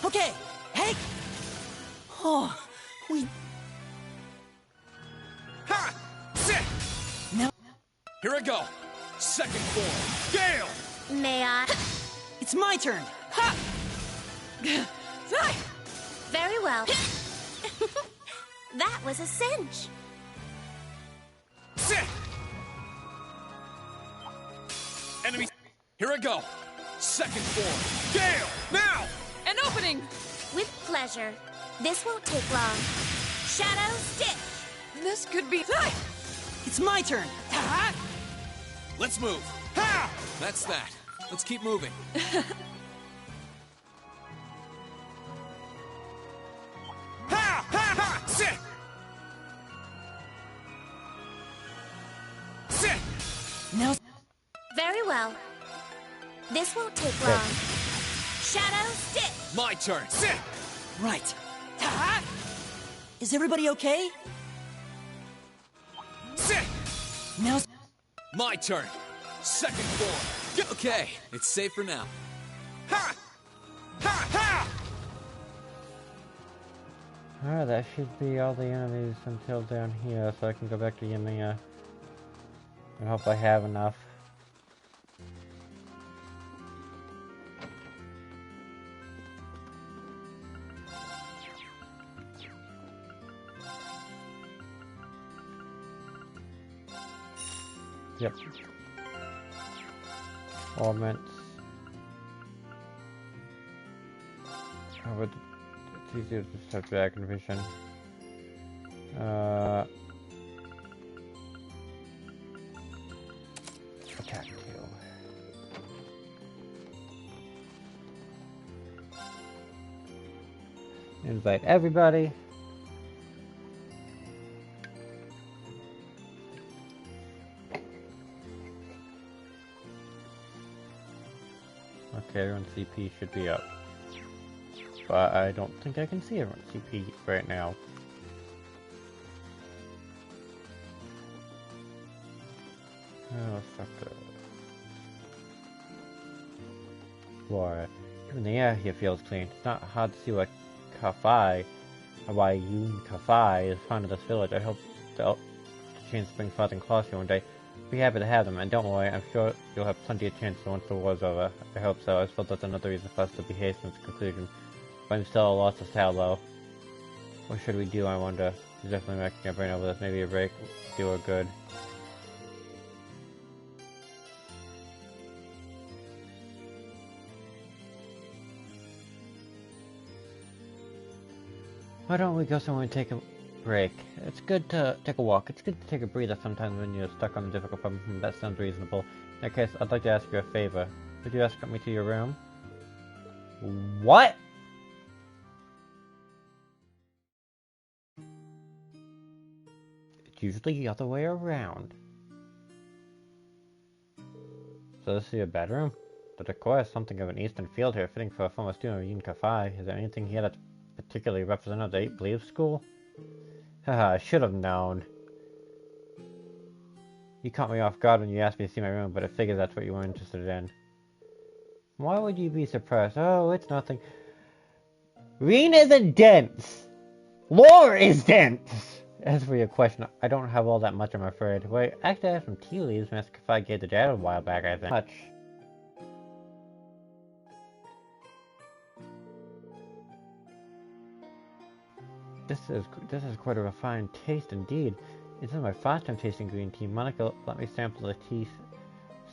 Okay. Hey! Oh, we... Ha! Sit! No. Here I go. Second form. Gale! May I? It's my turn. Ha! Very well. That was a cinch. Sit! Enemy. Here I go. Second form. Gale! Now! An opening! With pleasure. This won't take long. Shadow Stitch! This could be... It's my turn! Let's move. Ha! That's that. Let's keep moving. Ha! Ha! Ha! Sit! Sit! Now... Very well. This won't take long. Shadow Stitch! My turn. Sit! Right. Is everybody okay? Sit! Now... My turn. Second form. Okay, it's safe for now. Ha! Ha! Ha! Alright, that should be all the enemies until down here, so I can go back to Yamiya. I hope I have enough. Yep. Ornaments. It's easier to just have Dragon Vision. Attack kill. Invite everybody. Okay, everyone's CP should be up. But I don't think I can see everyone's CP right now. Oh, fuck it. Boy, even the air here feels clean. It's not hard to see why Kafai, or why Yun Kafai is fond of this village. I hope the chance to bring Father and Claus here one day. Be happy to have them, and don't worry, I'm sure you'll have plenty of chances once the war's over. I hope so. I suppose that's another reason for us to be hastening to conclusion. But I'm still a loss of how low. What should we do, I wonder? It's definitely making my brain over this. Maybe a break do her good. Why don't we go somewhere and take a break? It's good to take a walk. It's good to take a breather sometimes when you're stuck on a difficult problem. That sounds reasonable. In that case, I'd like to ask you a favor. Could you escort me to your room? What? It's usually the other way around. So this is your bedroom? The decor is something of an eastern field here, fitting for a former student of Yun Kafai. Is there anything here that's particularly representative of the 8 Believe School? Haha, I should have known. You caught me off guard when you asked me to see my room, but I figured that's what you were interested in. Why would you be surprised? Oh, it's nothing. Rean isn't dense! Lore is dense! As for your question, I don't have all that much, I'm afraid. Wait, actually I have some tea leaves Master Kafai gave to Dad a while back, I think. Much. This is quite a refined taste indeed. This is my first time tasting green tea. Monica let me sample the tea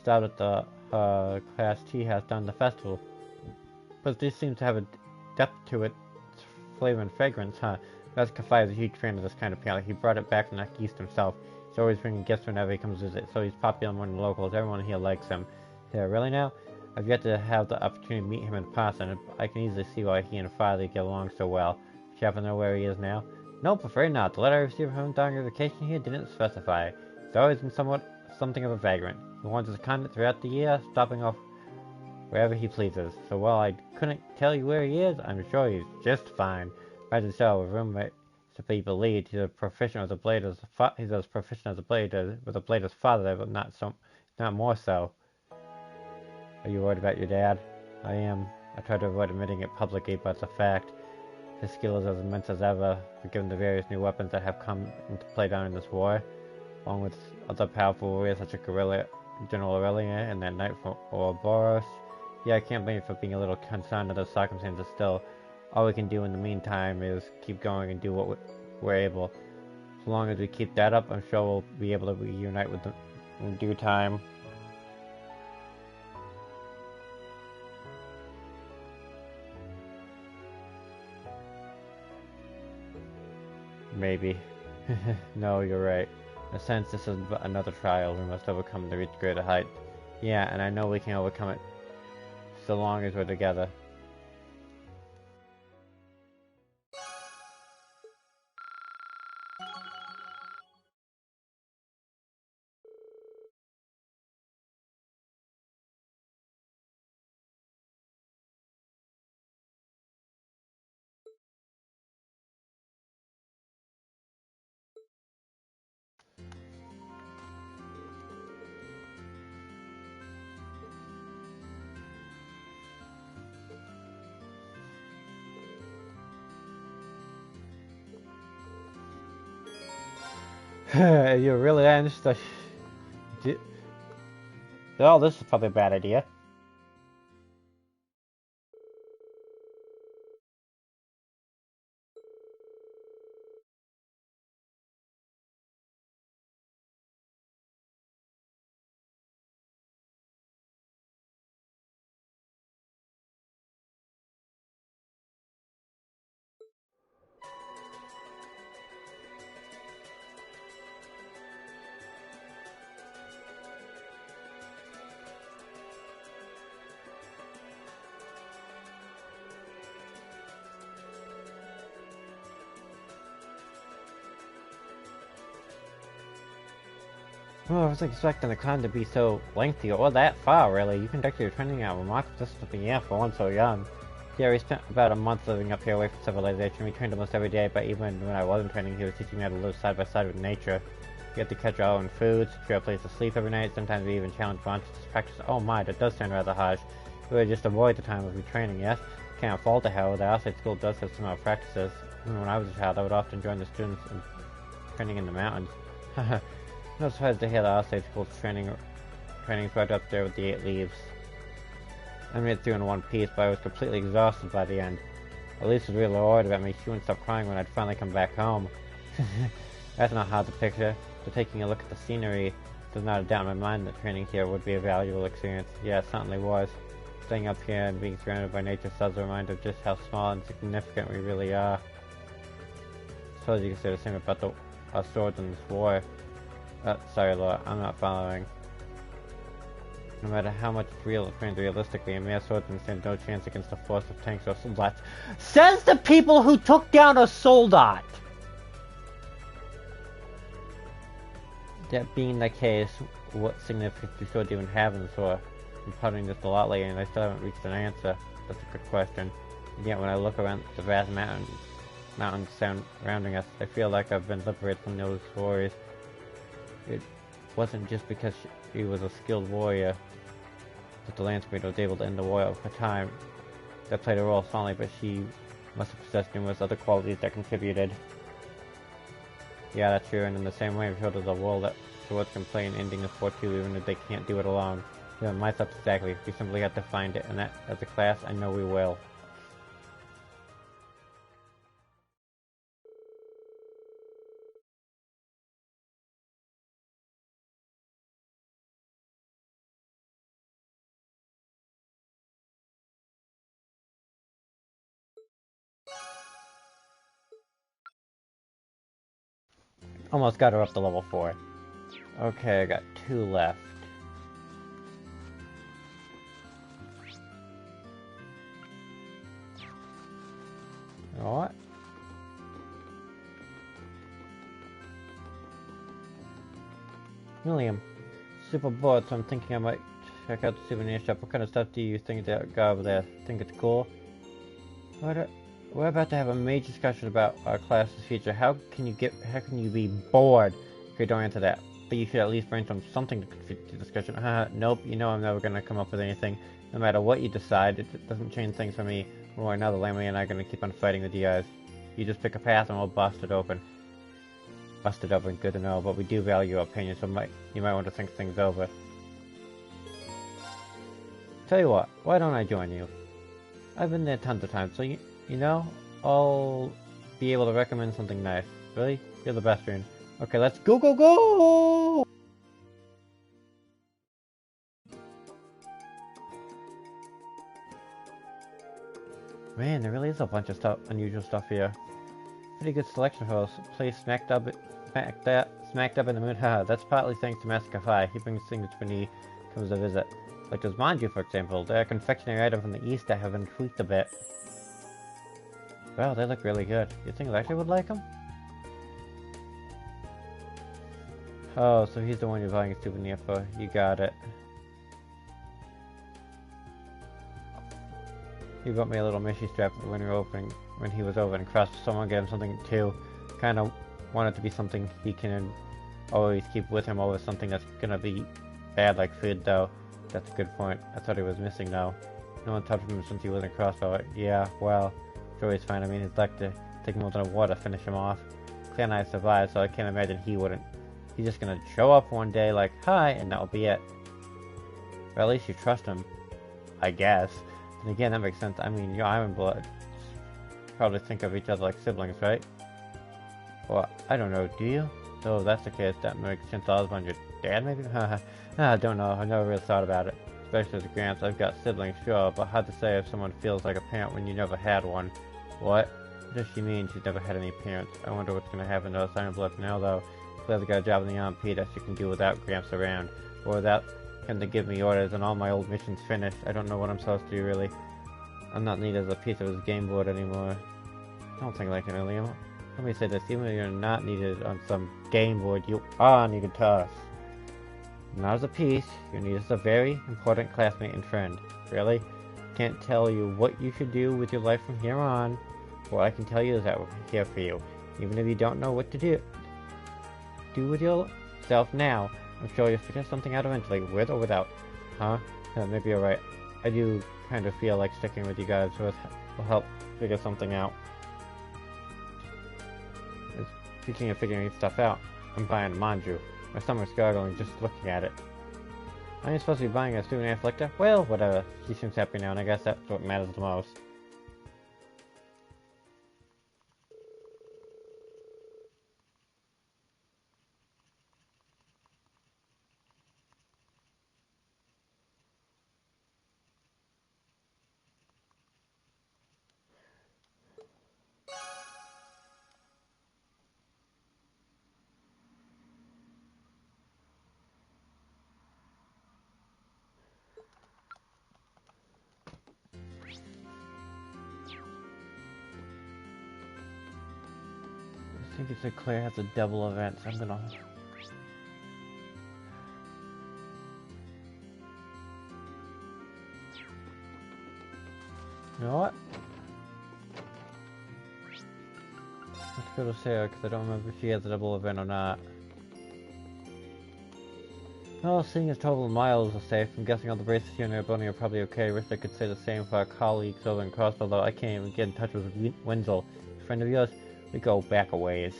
started at the class tea house down the festival. But this seems to have a depth to its flavor and fragrance, huh? Master Kafai is a huge fan of this kind of palate. He brought it back from the East himself. He's always bringing gifts whenever he comes to visit, so he's popular among the locals. Everyone here likes him. Here, really now? I've yet to have the opportunity to meet him in person, and I can easily see why he and Father get along so well. Do you happen to know where he is now? Nope, afraid not. The letter I received from him during your vacation here didn't specify. He's always been something of a vagrant. He wanders the continent throughout the year, stopping off wherever he pleases. So while I couldn't tell you where he is, I'm sure he's just fine. Imagine so, a roommate to be believed. He's as proficient as a blade as with a blade as father, but not more so. Are you worried about your dad? I am. I try to avoid admitting it publicly, but it's a fact. His skill is as immense as ever, given the various new weapons that have come into play during this war, along with other powerful warriors such as General Aurelian and that knight from Ouroboros. Yeah, I can't blame you for being a little concerned of those circumstances still. All we can do in the meantime is keep going and do what we're able. So long as we keep that up, I'm sure we'll be able to reunite with them in due time. Maybe. No, you're right. In a sense, this is another trial we must overcome to reach greater heights. Yeah, and I know we can overcome it so long as we're together. You're really interested. Oh, this is probably a bad idea. Oh, I wasn't expecting the climb to be so lengthy or that far, really. You conducted your training at a remarkable distance of the air for one so young. Yeah, we spent about a month living up here away from civilization. We trained almost every day, but even when I wasn't training, he was teaching me how to live side by side with nature. We had to catch our own food, secure a place to sleep every night. Sometimes we even challenged monsters to practice. Oh my, that does sound rather harsh. We would just avoid the time of retraining, yes? Can't fault the hell. The outside school does have some practices. Even when I was a child, I would often join the students in training in the mountains. I'm not surprised to hear the outside school's training right up there with the 8 leaves. I made it through in one piece, but I was completely exhausted by the end. Elise was really worried about me. She wouldn't stop crying when I'd finally come back home. That's not hard to picture. But taking a look at the scenery, there's not a doubt in my mind that training here would be a valuable experience. Yeah, it certainly was. Staying up here and being surrounded by nature serves a reminder of just how small and significant we really are. I suppose you could say the same about our swords in this war. Sorry, Laura, I'm not following. No matter how much framed realistically, a mere swordsman stands no chance against the force of tanks or soldats. Says the people who took down a soldat! That being the case, what significance do swords even have in this war? I'm pondering this a lot lately, and I still haven't reached an answer. That's a good question. And yet when I look around the vast mountains surrounding us, I feel like I've been liberated from those worries. It wasn't just because she was a skilled warrior that the Lance Breed was able to end the war of her time. That played a role solely, but she must have possessed numerous other qualities that contributed. Yeah, that's true, and in the same way, I've showed the world that swords can play in ending the sport too, even if they can't do it alone. Yeah, my thoughts exactly. We simply have to find it, and that, as a class, I know we will. Almost got her up to level 4. Okay, I got 2 left. You know what? William, super bored, so I'm thinking I might check out the souvenir shop. What kind of stuff do you think they got over there? Think it's cool? We're about to have a major discussion about our class's future. How can you be bored if you don't answer that? But you should at least brainstorm something to contribute to the discussion. Nope, you know I'm never gonna come up with anything. No matter what you decide, it doesn't change things for me. One way or another, Lamely and I are gonna keep on fighting with you guys. You just pick a path and we'll bust it open. Bust it open, good to know, but we do value your opinion, so you might want to think things over. Tell you what, why don't I join you? I've been there tons of times, so you know, I'll be able to recommend something nice. Really? You're the best, Rune. Okay, let's go, go, go! Man, there really is a bunch of unusual stuff here. pretty good selection for a place smacked up in the moon. Haha, that's partly thanks to Master Kafai. He brings things when he comes to visit. Like those manju, for example. They're a confectionery item from the east that have been tweaked a bit. Wow, they look really good. You think Lecter would like them? Oh, so he's the one you're buying a souvenir for. You got it. He brought me a little Mishi strap when he was over and crossed. Someone gave him something too. Kind of want it to be something he can always keep with him over something that's gonna be bad like food though. That's a good point. I thought he was missing though. No one touched him since he wasn't crossed over. Yeah, well, it's always fine. I mean, he'd like to take more than a war to finish him off. Claire and I survived, so I can't imagine he wouldn't. He's just gonna show up one day like, hi, and that'll be it. Or at least you trust him. I guess. And again, that makes sense. I mean, you're Iron Blood. Probably think of each other like siblings, right? Well, I don't know, do you? So if that's the case, that makes sense. Osborn, your dad maybe? I don't know. I never really thought about it. Especially as Gramps. I've got siblings, sure, but hard to say if someone feels like a parent when you never had one. What? What does she mean she's never had any parents? I wonder what's gonna happen to us Iron Blood now, though. Claire's got a job in the RMP that she can do without Gramps around. Or without him to give me orders and all my old missions finished. I don't know what I'm supposed to do, really. I'm not needed as a piece of his game board anymore. I don't think like it, Liam. Let me say this, even if you're not needed on some game board, you are needed to us. Not as a piece, you're needed as a very important classmate and friend. Really? Can't tell you what you should do with your life from here on. What I can tell you is that we're here for you. Even if you don't know what to do with yourself now, I'm sure you'll figure something out eventually, with or without. Huh? Yeah, maybe you're right. I do kind of feel like sticking with you guys will help figure something out. Speaking of figuring stuff out, I'm buying a manju. My stomach's gargling just looking at it. Aren't you supposed to be buying a souvenir for Lecter? Well, whatever. She seems happy now, and I guess that's what matters the most. I think it said Claire has a double event, so I'm gonna... You know what? Let's go to Sarah, because I don't remember if she has a double event or not. Well, seeing as Total and Miles are safe, I'm guessing all the braces here in Airbonia are probably okay. Wish I could say the same for our colleagues over in Crossville, though I can't even get in touch with Wenzel. A friend of yours? We go back a ways.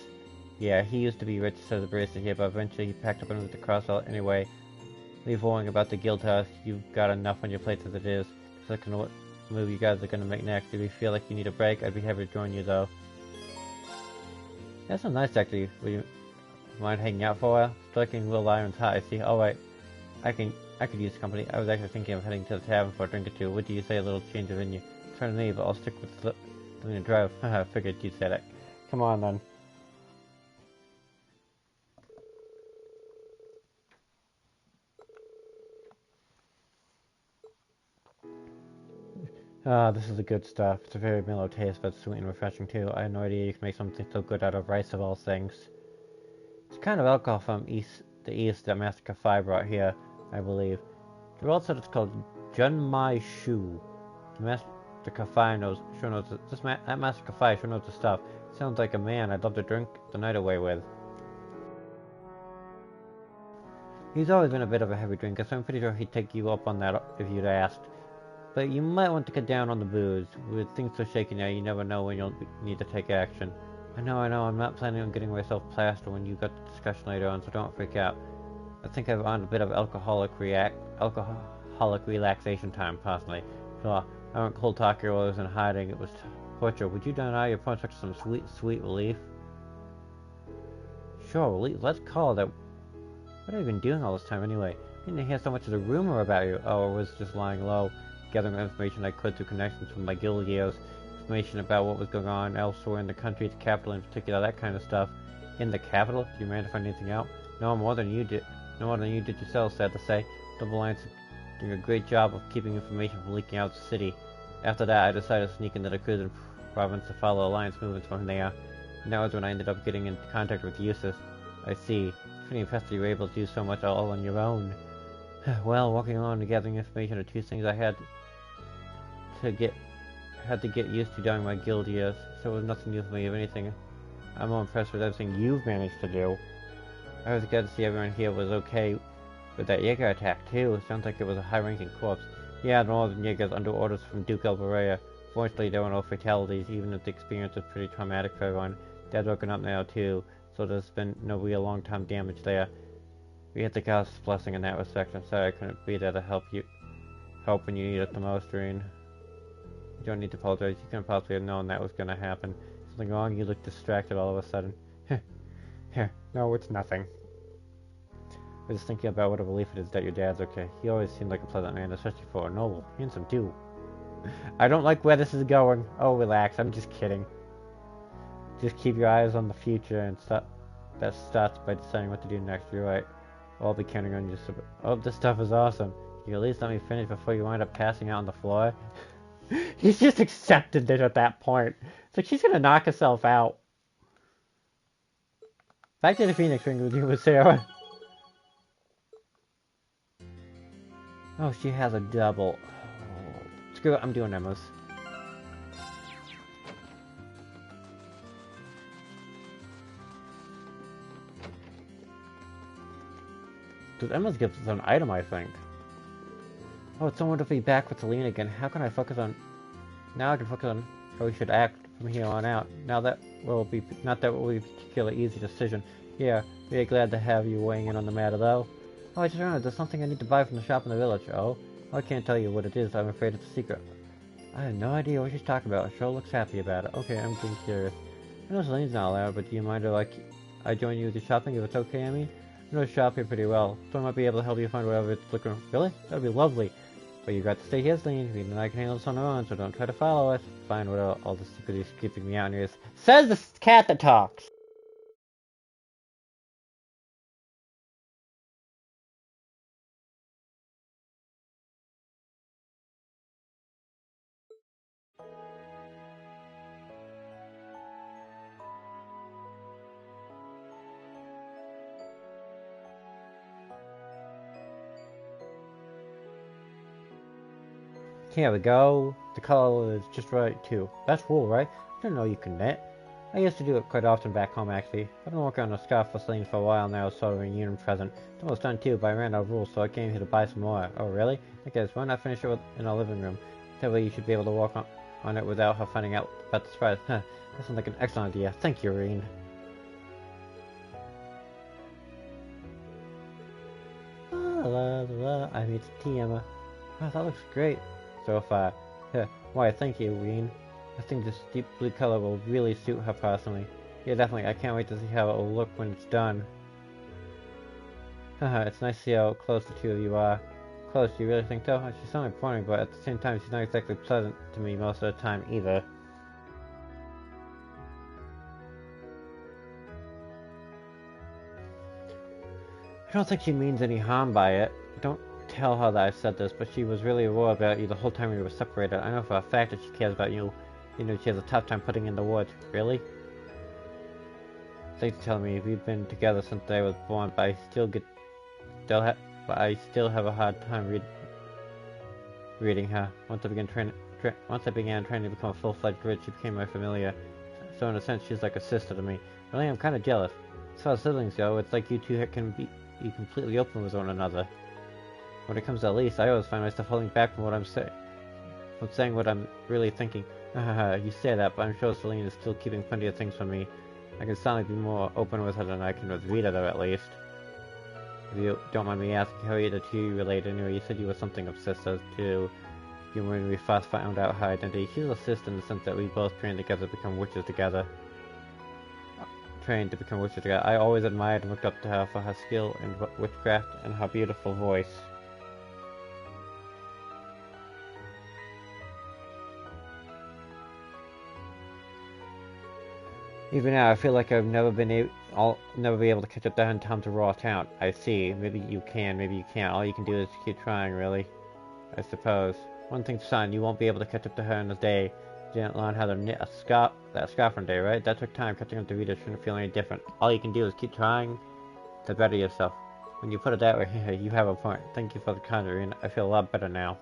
Yeah, he used to be rich, so the braces here, but eventually he packed up and moved to Crossville. Anyway, leave worrying about the guild house. You've got enough on your plate as it is. So I can know what move you guys are gonna make next. If you feel like you need a break, I'd be happy to join you, though. That's so nice, actually. Would you mind hanging out for a while? Striking Will Irons hot, I see. Alright. I could use company. I was actually thinking of heading to the tavern for a drink or two. What do you say, a little change of venue? Try to me, but I'll stick with the drive. Haha, figured you'd say that. Come on, then. Ah, this is the good stuff. It's a very mellow taste, but sweet and refreshing too. I had no idea you can make something so good out of rice of all things. It's kind of alcohol from the east that Master Kafai brought here, I believe. The world said it's called Junmai Shu. Master Kafai sure knows that Master Kafai sure knows the stuff. Sounds like a man I'd love to drink the night away with. He's always been a bit of a heavy drinker, so I'm pretty sure he'd take you up on that if you'd asked. But you might want to cut down on the booze. With things so shaky now, you never know when you'll need to take action. I know, I'm not planning on getting myself plastered when you got the discussion later on, so don't freak out. I think I've earned a bit of alcoholic relaxation time, personally. So I went cold talking while I was in hiding. It was torture. Would you deny your prospect some sweet relief? Sure, relief. Let's call it that. What have you been doing all this time anyway? I didn't hear so much as a rumor about you. Oh, I was just lying low, gathering information I could through connections with my guild years. information about what was going on elsewhere in the country, the capital in particular, that kind of stuff. In the capital? Do you manage to find anything out? No more than you did. No more than you did yourself, sad to say. Double Alliance is doing a great job of keeping information from leaking out the city. After that, I decided to sneak into the Crimson province to follow Alliance movements from there. And that was when I ended up getting into contact with Eustace. I see. It's pretty impressive you were able to do so much all on your own. Well, walking along and gathering information are two things I had to get used to during my guild years, so it was nothing new for me. If anything, I'm more impressed with everything you've managed to do. I was glad to see everyone here was okay with that Jaeger attack too. Sounds like it was a high-ranking corpse. Yeah, the Northern Jaegers under orders from Duke Elberea. Fortunately, there were no fatalities, even if the experience was pretty traumatic for everyone. Dad's woken up now too, so there's been no real long-term damage there. We had the God's blessing in that respect. I'm sorry I couldn't be there to help when you need it the most, Rean. You don't need to apologize. You couldn't possibly have known that was going to happen. Something wrong? You look distracted all of a sudden. No, it's nothing. I was just thinking about what a relief it is that your dad's okay. He always seemed like a pleasant man, especially for a noble. Handsome, too. I don't like where this is going. Oh, relax. I'm just kidding. Just keep your eyes on the future and that starts by deciding what to do next. You're right. I'll be counting on you. Oh, this stuff is awesome. You at least let me finish before you wind up passing out on the floor. He's just accepted it at that point. It's like she's gonna knock herself out. Back to the Phoenix Ring with you, with Sarah. Oh, she has a double. Oh, screw it, I'm doing Emma's. Because Emma's gives us an item, I think. Oh, it's so wonderful to be back with Selene again. How can I focus on... Now I can focus on how we should act from here on out. Now that will be... Not that will be a particularly easy decision. Yeah, really glad to have you weighing in on the matter, though. Oh, I just remembered, there's something I need to buy from the shop in the village. Oh? I can't tell you what it is. I'm afraid it's a secret. I have no idea what she's talking about. She sure looks happy about it. Okay, I'm being serious. I know Selene's not allowed, but do you mind if I join you with your shopping, if it's okay, I mean? I know shop here pretty well, so I might be able to help you find whatever it's looking for. Really? That'd be lovely. But you got to stay here, Selene. Rean and I can handle this on our own, so don't try to follow us. Find what all the secret is keeping me out here is. Says the cat that talks! Here we go. The color is just right, too. That's cool, right? I didn't know you could knit. I used to do it quite often back home, actually. I've been working on a scarf for Selene for a while now, sort of a reunion present. It's almost done, too, but I ran out of rules, so I came here to buy some more. Oh, really? I guess, why not finish it in our living room? That way you should be able to walk on it without her finding out about the surprise. Huh, that sounds like an excellent idea. Thank you, Rean. I made tea, Emma. Oh, that looks great. So far. Why, thank you, Rean. I think this deep blue color will really suit her personally. Yeah, definitely. I can't wait to see how it will look when it's done. Haha, it's nice to see how close the two of you are. Close, do you really think so? She's somewhat boring, but at the same time, she's not exactly pleasant to me most of the time either. I don't think she means any harm by it. Don't tell her that I've said this, but she was really worried about you the whole time we were separated. I know for a fact that she cares about you. You know, she has a tough time putting in the work. Really? Thanks for telling me. We've been together since I was born, but I still have a hard time reading her. Once I began trying to become a full-fledged witch, she became my familiar. So in a sense, she's like a sister to me. Really, I'm kind of jealous. As far as siblings go, it's like you two can be completely open with one another. When it comes to Elise, I always find myself holding back from what I'm saying. From saying what I'm really thinking. You say that, but I'm sure Selene is still keeping plenty of things from me. I can certainly be more open with her than I can with Rita, though, at least. If you don't mind me asking, how are the two related? Anyway, you said you were something of sisters, too. You when we first found out her identity. She's a sister in the sense that we both trained together to become witches together. I always admired and looked up to her for her skill in witchcraft and her beautiful voice. Even now, I feel like I'll never be able to catch up to her in time to Raw Town. I see. Maybe you can, maybe you can't. All you can do is keep trying, really. I suppose. One thing's certain, you won't be able to catch up to her in a day. You didn't learn how to knit that scarf one day, right? That took time. Catching up to Vita shouldn't feel any different. All you can do is keep trying to better yourself. When you put it that way, you have a point. Thank you for the conjuring. I feel a lot better now.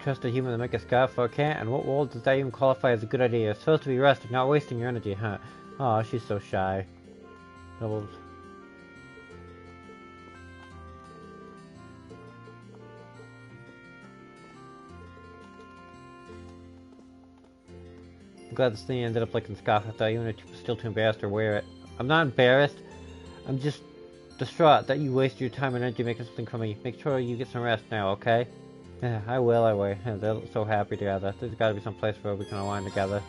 Trust a human to make a scarf for a cat? And what world does that even qualify as a good idea? You're supposed to be resting, not wasting your energy, huh? Aw, she's so shy. Doubles. I'm glad this thing ended up liking scarf. I thought you were still too embarrassed to wear it. I'm not embarrassed. I'm just distraught that you wasted your time and energy making something for me. Make sure you get some rest now, okay? Yeah, I will. They're so happy together. There's gotta be some place where we can align together.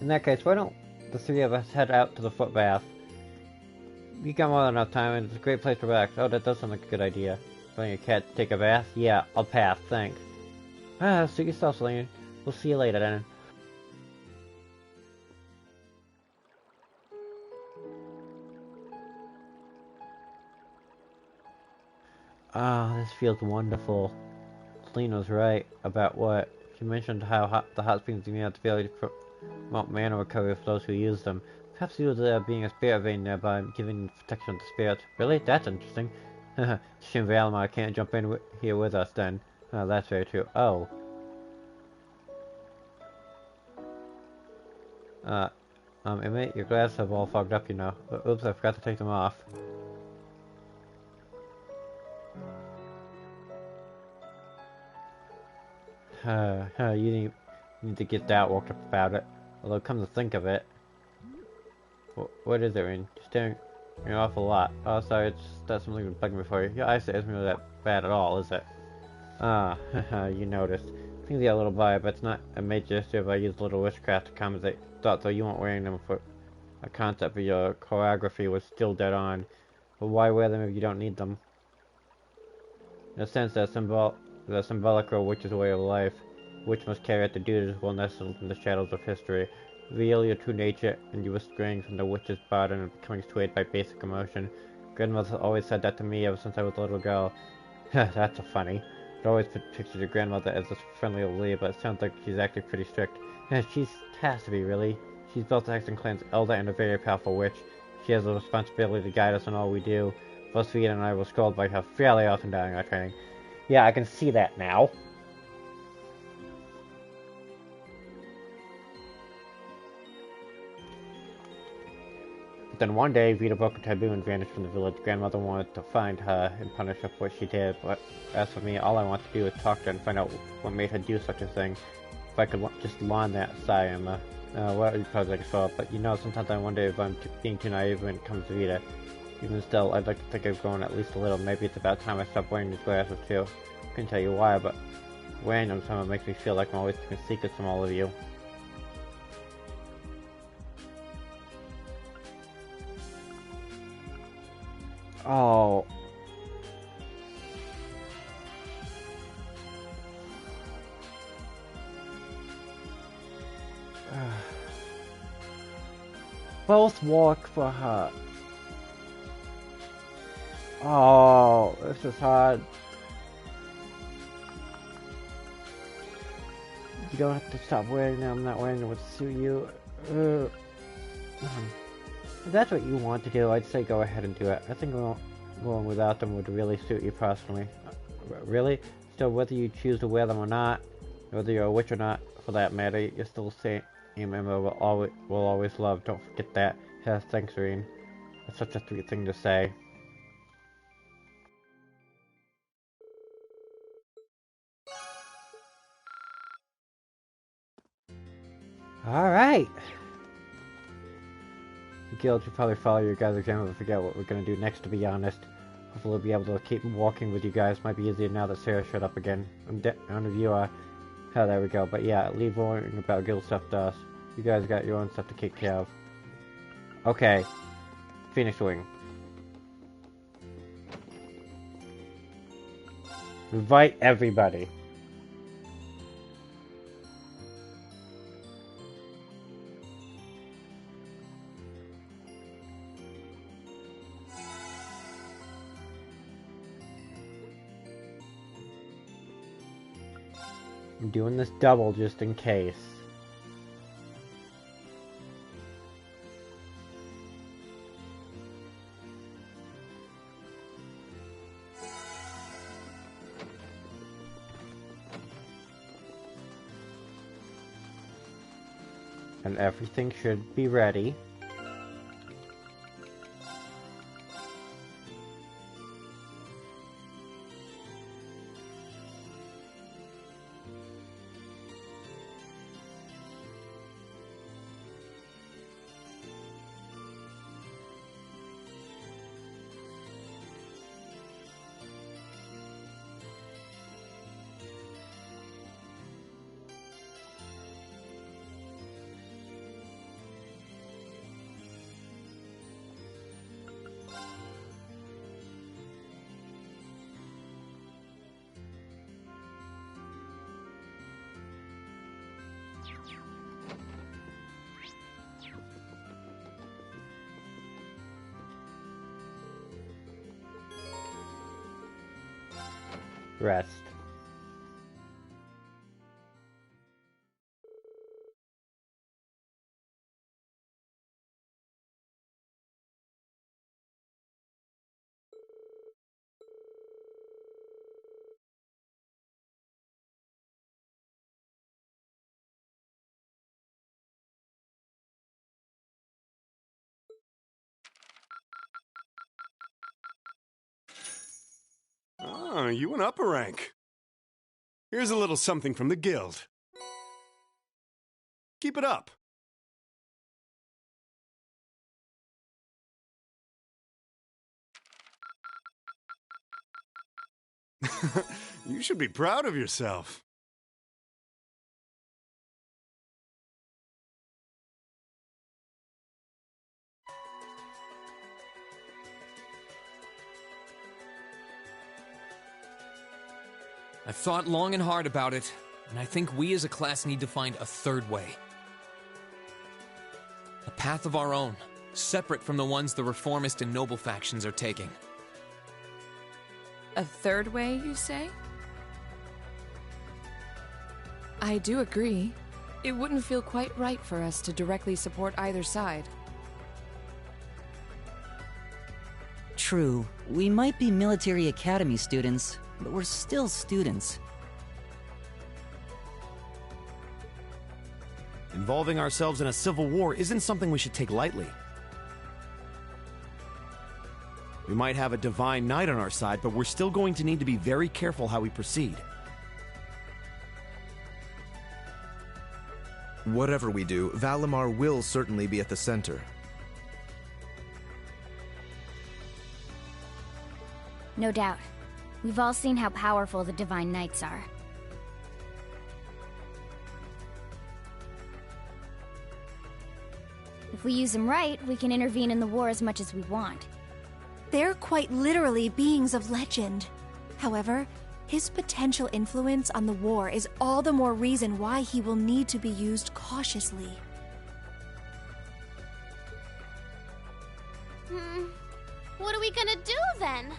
In that case, why don't the three of us head out to the foot bath? You got more than enough time, and it's a great place to relax. Oh, that does sound like a good idea. Letting a cat take a bath? Yeah, I'll pass, thanks. Suit yourself, Selene. We'll see you later, then. This feels wonderful. Selene was right about what? She mentioned how the hot springs give me the ability to promote mana recovery for those who use them. Perhaps due to there being a spirit vein nearby, giving protection to spirits. Really? That's interesting. Shame Valimar can't jump in here with us then. That's very true. Oh. Inmate, your glasses have all fogged up, you know. Oops, I forgot to take them off. You need to get that worked up about it. Although, come to think of it, what is it, Rin? You're staring an awful lot. Oh, sorry, that's something that's bugging me for you. Your eyesight isn't really that bad at all, is it? You noticed. Things get a little by, but it's not a major issue if I use a little witchcraft to compensate. Thought so you weren't wearing them for a concept, but your choreography was still dead on. But why wear them if you don't need them? In a sense, they're symbolic of a witch's way of life. Witch must carry out the duties while nestled in the shadows of history. Reveal your true nature, and you were straying from the witch's burden and becoming swayed by basic emotion. Grandmother always said that to me ever since I was a little girl. That's so funny. I'd always pictured your grandmother as this friendly old lady, but it sounds like she's actually pretty strict. She has to be, really. She's both the Hexen clan's elder and a very powerful witch. She has the responsibility to guide us in all we do. Both Vita and I were scolded by her fairly often during our training. Yeah, I can see that now. But then one day, Vita broke a taboo and vanished from the village. Grandmother wanted to find her and punish her for what she did, but as for me, all I want to do is talk to her and find out what made her do such a thing. If I could just learn that, sorry, Emma. Well, you probably like it for, but you know, sometimes I wonder if I'm being too naive when it comes to Vita. Even still, I'd like to think I've grown at least a little. Maybe it's about time I stopped wearing these glasses too. I couldn't tell you why, but wearing them somehow makes me feel like I'm always keeping secrets from all of you. Oh. Both work for her. Oh, this is hard. You don't have to stop wearing them. I'm not wearing them to suit you. If that's what you want to do, I'd say go ahead and do it. I think going without them would really suit you personally. Really? Still, whether you choose to wear them or not, whether you're a witch or not, for that matter, you're still the same member we'll always love. Don't forget that. Yeah, thanks, Reen. That's such a sweet thing to say. Alright. The guild should probably follow your guys' example and figure out what we're gonna do next, to be honest. Hopefully we'll be able to keep walking with you guys. Might be easier now that Sarah showed up again. None of you are. Oh, there we go. But yeah, leave worrying about guild stuff to us. You guys got your own stuff to take care of. Okay. Phoenix Wing. Invite everybody. I'm doing this double just in case. And everything should be ready. Rest. Ah, you went up a rank. Here's a little something from the guild. Keep it up. You should be proud of yourself. I've thought long and hard about it, and I think we as a class need to find a third way. A path of our own, separate from the ones the reformist and noble factions are taking. A third way, you say? I do agree. It wouldn't feel quite right for us to directly support either side. True. We might be military academy students, but we're still students. Involving ourselves in a civil war isn't something we should take lightly. We might have a divine knight on our side, but we're still going to need to be very careful how we proceed. Whatever we do, Valimar will certainly be at the center. No doubt. We've all seen how powerful the Divine Knights are. If we use them right, we can intervene in the war as much as we want. They're quite literally beings of legend. However, his potential influence on the war is all the more reason why he will need to be used cautiously. What are we gonna do then?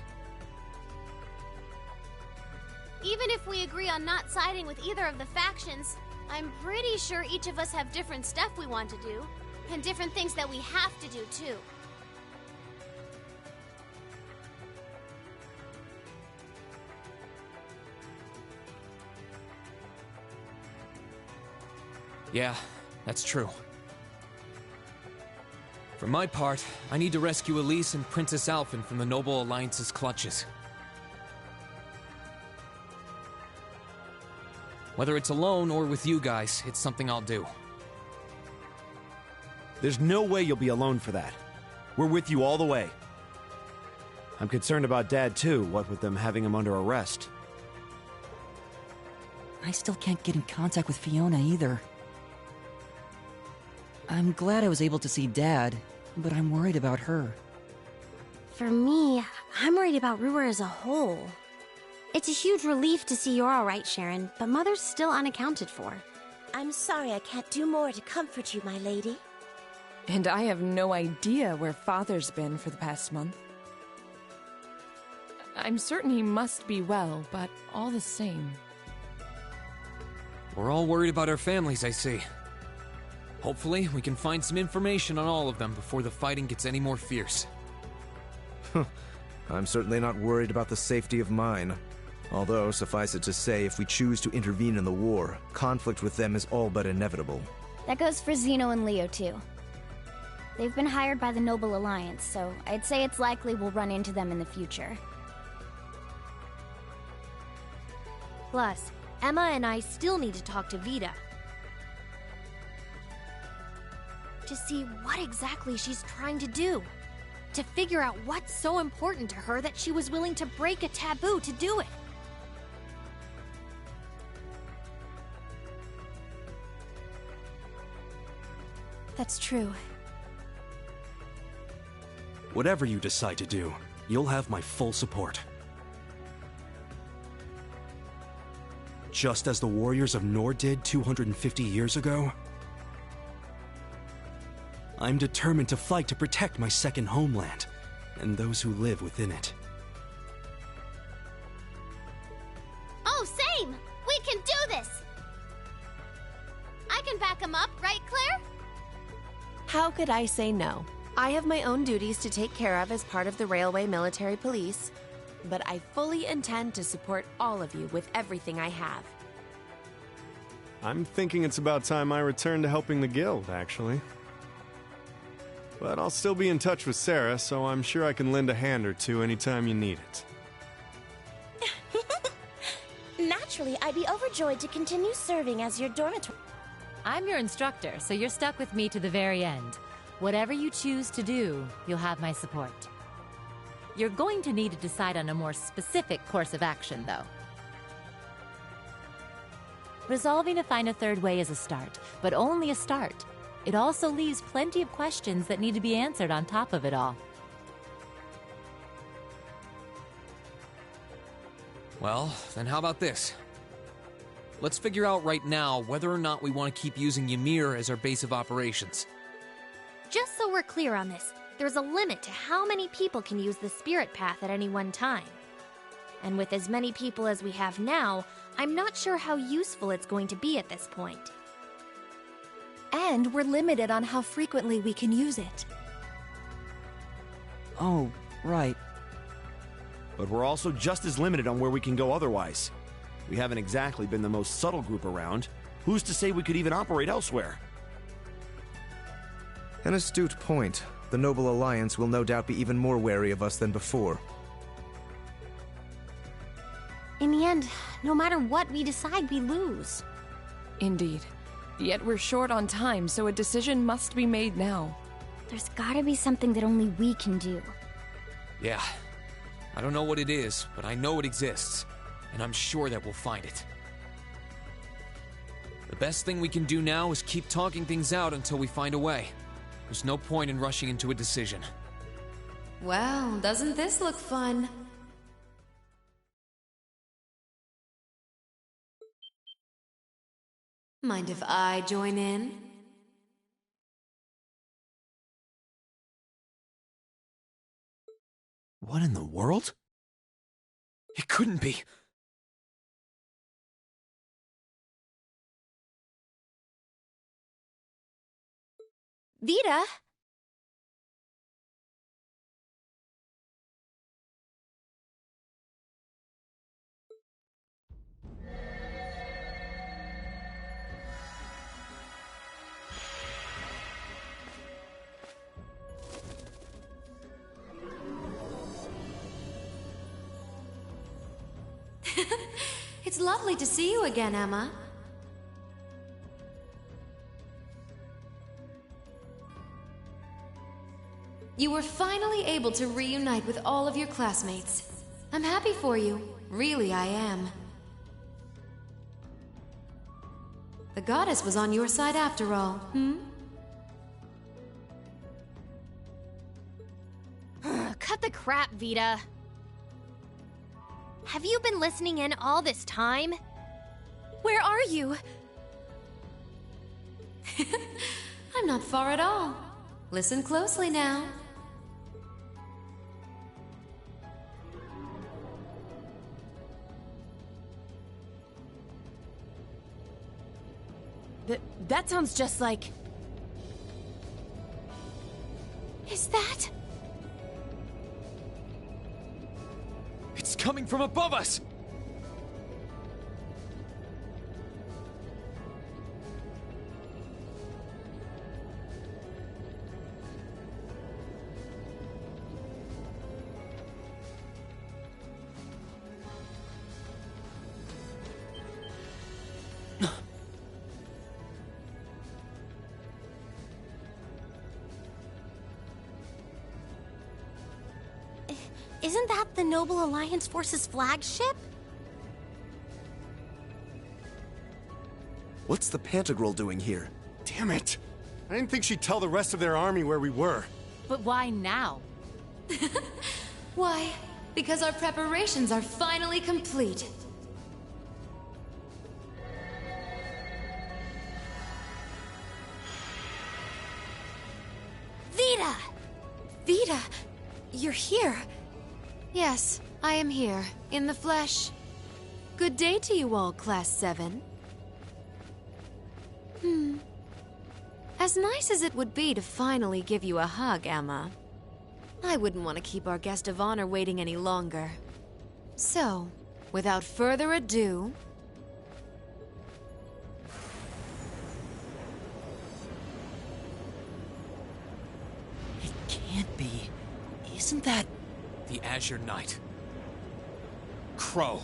Even if we agree on not siding with either of the factions, I'm pretty sure each of us have different stuff we want to do, and different things that we have to do too. Yeah, that's true. For my part, I need to rescue Elise and Princess Alphen from the Noble Alliance's clutches. Whether it's alone or with you guys, it's something I'll do. There's no way you'll be alone for that. We're with you all the way. I'm concerned about Dad, too, what with them having him under arrest. I still can't get in contact with Fiona either. I'm glad I was able to see Dad, but I'm worried about her. For me, I'm worried about Ruhr as a whole. It's a huge relief to see you're alright, Sharon, but Mother's still unaccounted for. I'm sorry I can't do more to comfort you, my lady. And I have no idea where Father's been for the past month. I'm certain he must be well, but all the same. We're all worried about our families, I see. Hopefully, we can find some information on all of them before the fighting gets any more fierce. I'm certainly not worried about the safety of mine. Although, suffice it to say, if we choose to intervene in the war, conflict with them is all but inevitable. That goes for Zeno and Leo, too. They've been hired by the Noble Alliance, so I'd say it's likely we'll run into them in the future. Plus, Emma and I still need to talk to Vita. To see what exactly she's trying to do. To figure out what's so important to her that she was willing to break a taboo to do it. That's true. Whatever you decide to do, you'll have my full support. Just as the warriors of Nord did 250 years ago, I'm determined to fight to protect my second homeland and those who live within it. Oh, same! We can do this! I can back him up, right, Claire? How could I say no? I have my own duties to take care of as part of the Railway Military Police, but I fully intend to support all of you with everything I have. I'm thinking it's about time I return to helping the guild, actually. But I'll still be in touch with Sarah, so I'm sure I can lend a hand or two anytime you need it. Naturally, I'd be overjoyed to continue serving as your dormitory. I'm your instructor, so you're stuck with me to the very end. Whatever you choose to do, you'll have my support. You're going to need to decide on a more specific course of action, though. Resolving to find a third way is a start, but only a start. It also leaves plenty of questions that need to be answered on top of it all. Well, then how about this? Let's figure out right now whether or not we want to keep using Ymir as our base of operations. Just so we're clear on this, there's a limit to how many people can use the Spirit Path at any one time. And with as many people as we have now, I'm not sure how useful it's going to be at this point. And we're limited on how frequently we can use it. Oh, right. But we're also just as limited on where we can go otherwise. We haven't exactly been the most subtle group around. Who's to say we could even operate elsewhere? An astute point. The Noble Alliance will no doubt be even more wary of us than before. In the end, no matter what we decide, we lose. Indeed. Yet we're short on time, so a decision must be made now. There's gotta be something that only we can do. Yeah. I don't know what it is, but I know it exists. And I'm sure that we'll find it. The best thing we can do now is keep talking things out until we find a way. There's no point in rushing into a decision. Well, doesn't this look fun? Mind if I join in? What in the world? It couldn't be. Vita? It's lovely to see you again, Emma. You were finally able to reunite with all of your classmates. I'm happy for you. Really, I am. The goddess was on your side after all, hmm? Cut the crap, Vita. Have you been listening in all this time? Where are you? I'm not far at all. Listen closely now. That sounds just like... Is that... It's coming from above us! Isn't that the Noble Alliance Force's flagship? What's the Pantagruel doing here? Damn it! I didn't think she'd tell the rest of their army where we were. But why now? Why? Because our preparations are finally complete. Vita! Vita! You're here! Yes, I am here, in the flesh. Good day to you all, Class 7. As nice as it would be to finally give you a hug, Emma, I wouldn't want to keep our guest of honor waiting any longer. So, without further ado... It can't be. Isn't that... The Azure Knight. Crow.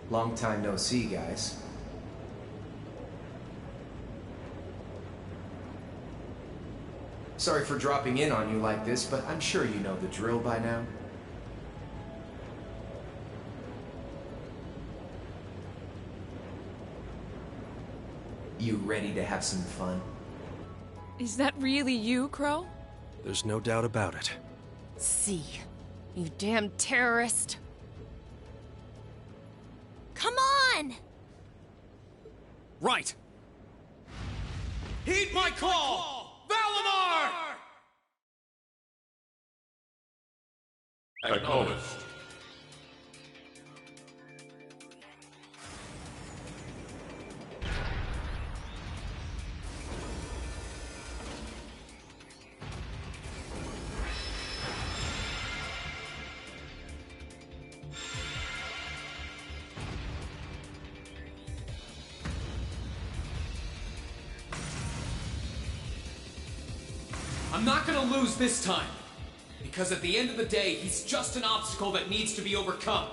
Long time no see, guys. Sorry for dropping in on you like this, but I'm sure you know the drill by now. You ready to have some fun? Is that really you, Crow? There's no doubt about it. See, you damn terrorist. Come on! Right! Heed my call! Valimar! Acknowledged. I'm not gonna lose this time. Because at the end of the day, he's just an obstacle that needs to be overcome.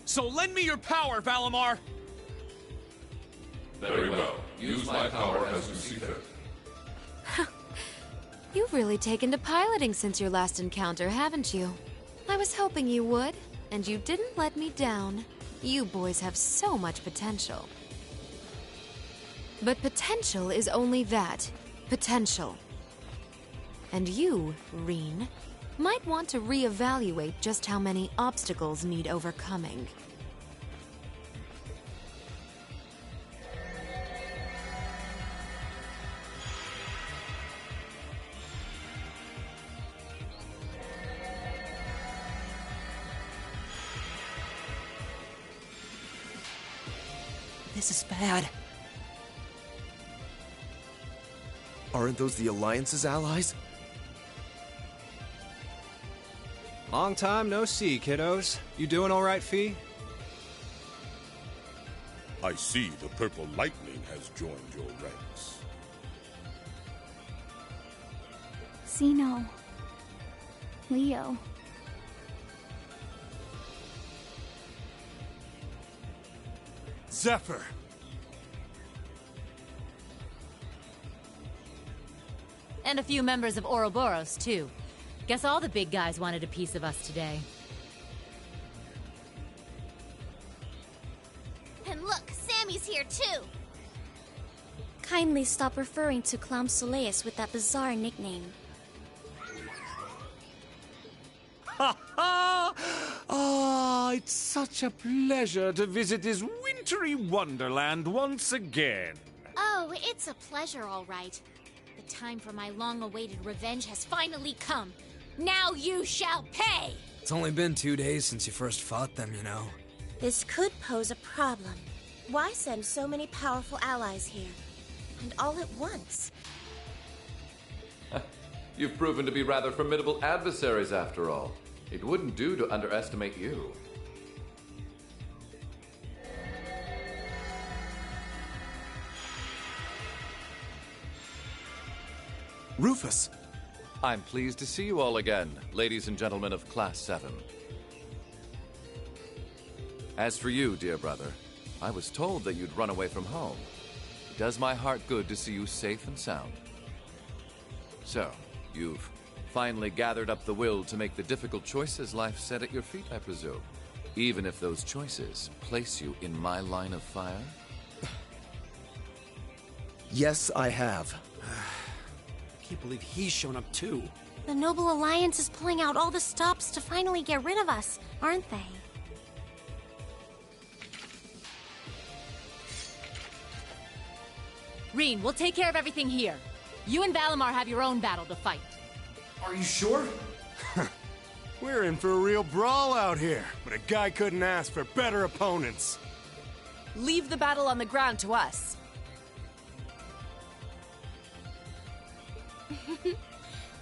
So lend me your power, Valimar! Very well. Use my power as you see fit. You've really taken to piloting since your last encounter, haven't you? I was hoping you would, and you didn't let me down. You boys have so much potential. But potential is only that, potential. And you, Rean, might want to reevaluate just how many obstacles need overcoming. This is bad. Aren't those the Alliance's allies? Long time no see, kiddos. You doing all right, Fee? I see the Purple Lightning has joined your ranks. Zeno. Leo. Zephyr. And a few members of Ouroboros, too. Guess all the big guys wanted a piece of us today. And look, Sammy's here too! Kindly stop referring to Clam Soleus with that bizarre nickname. Ha ha! Ah, it's such a pleasure to visit this wintry wonderland once again. Oh, it's a pleasure, all right. The time for my long-awaited revenge has finally come. Now you shall pay! It's only been 2 days since you first fought them, you know. This could pose a problem. Why send so many powerful allies here? And all at once? You've proven to be rather formidable adversaries after all. It wouldn't do to underestimate you. Rufus! I'm pleased to see you all again, ladies and gentlemen of Class 7. As for you, dear brother, I was told that you'd run away from home. It does my heart good to see you safe and sound. So, you've finally gathered up the will to make the difficult choices life set at your feet, I presume. Even if those choices place you in my line of fire? Yes, I have. I can't believe he's shown up too. The Noble Alliance is pulling out all the stops to finally get rid of us, aren't they? Rean, we'll take care of everything here. You and Valimar have your own battle to fight. Are you sure? We're in for a real brawl out here, but a guy couldn't ask for better opponents. Leave the battle on the ground to us.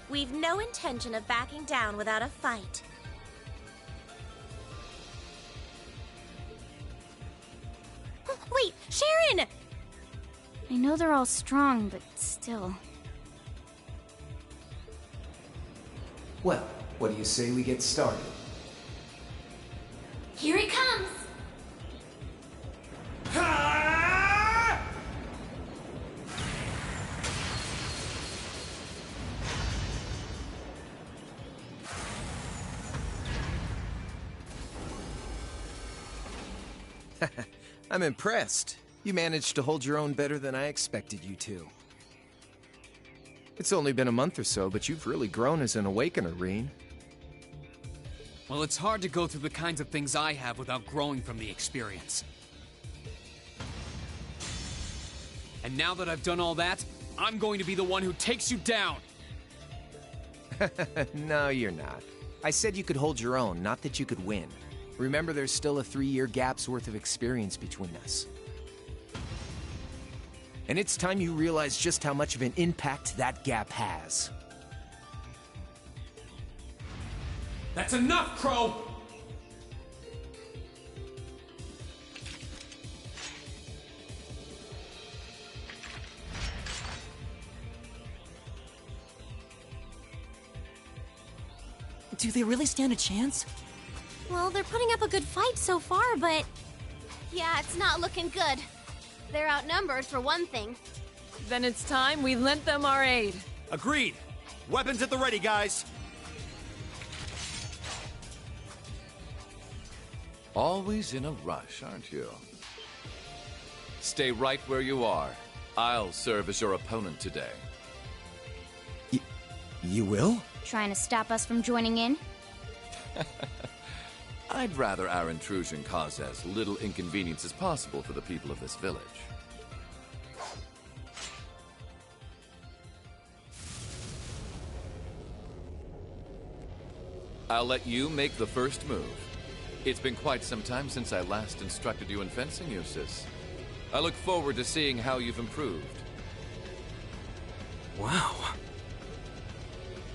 We've no intention of backing down without a fight. Wait, Sharon! I know they're all strong, but still. Well, what do you say we get started? Here he comes! I'm impressed. You managed to hold your own better than I expected you to. It's only been a month or so, but you've really grown as an Awakener, Rean. Well, it's hard to go through the kinds of things I have without growing from the experience. And now that I've done all that, I'm going to be the one who takes you down! No, you're not. I said you could hold your own, not that you could win. Remember, there's still a 3-year gap's worth of experience between us. And it's time you realize just how much of an impact that gap has. That's enough, Crow! Do they really stand a chance? Well, they're putting up a good fight so far, but... Yeah, it's not looking good. They're outnumbered, for one thing. Then it's time we lent them our aid. Agreed. Weapons at the ready, guys. Always in a rush, aren't you? Stay right where you are. I'll serve as your opponent today. You will? Trying to stop us from joining in? I'd rather our intrusion cause as little inconvenience as possible for the people of this village. I'll let you make the first move. It's been quite some time since I last instructed you in fencing, Eustace. I look forward to seeing how you've improved. Wow.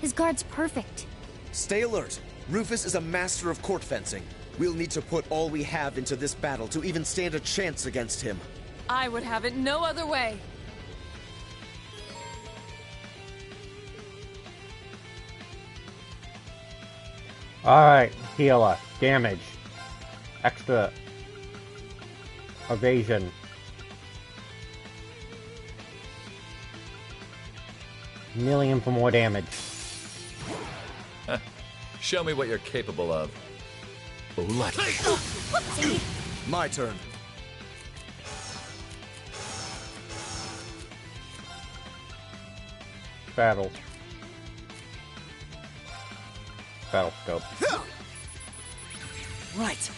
His guard's perfect. Stay alert. Rufus is a master of court fencing. We'll need to put all we have into this battle to even stand a chance against him. I would have it no other way. Alright, healer. Damage. Extra. Evasion. Million for more damage. Show me what you're capable of. Whoopsie! My turn. Battle. Battle scope. Right.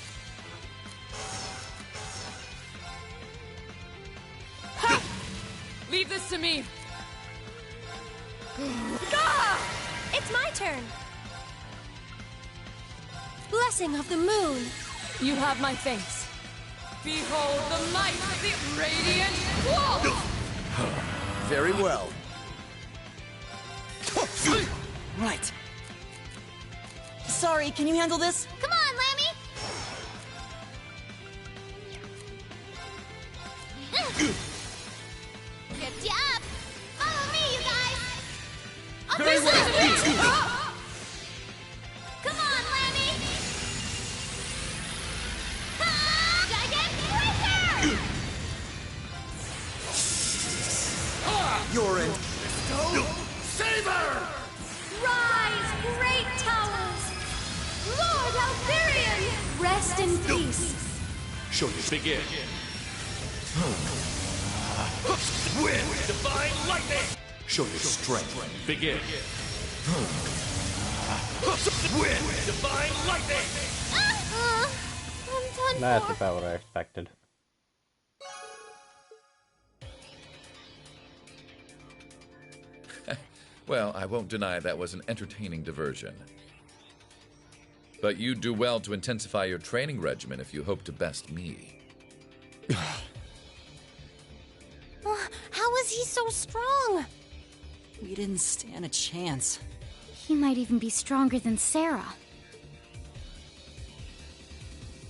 Leave this to me. It's my turn. Blessing of the moon. You have my face. Behold the might of the radiant wall. Very well. Right. Sorry, can you handle this? Come on, Lammy! Lift you up! Follow me, you guys! Up Very well. Come on, Lammy! Giant Breaker! You're in. Save her! Rise, great towers! Lord Altherian! Rest in peace! Show you. Begin. Win! Divine lightning! Show your strength. Begin. Win! Divine lightning! I'm done That's for. about what I expected. Well, I won't deny that was an entertaining diversion. But you'd do well to intensify your training regimen if you hope to best me. How is he so strong? We didn't stand a chance. He might even be stronger than Sarah.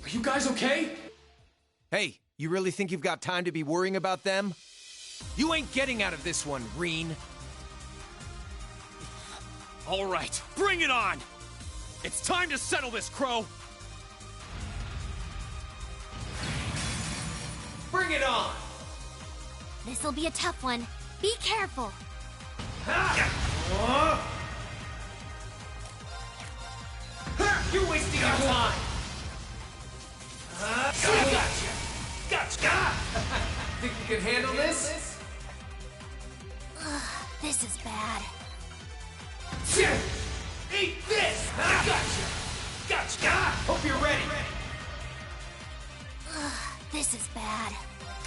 Are you guys okay? Hey, you really think you've got time to be worrying about them? You ain't getting out of this one, Reen. All right, bring it on! It's time to settle this, Crow! Bring it on! This'll be a tough one. Be careful. You're wasting your time! Gotcha! Think you can handle this? This is bad. Eat this! Gotcha! Hope you're ready! This is bad.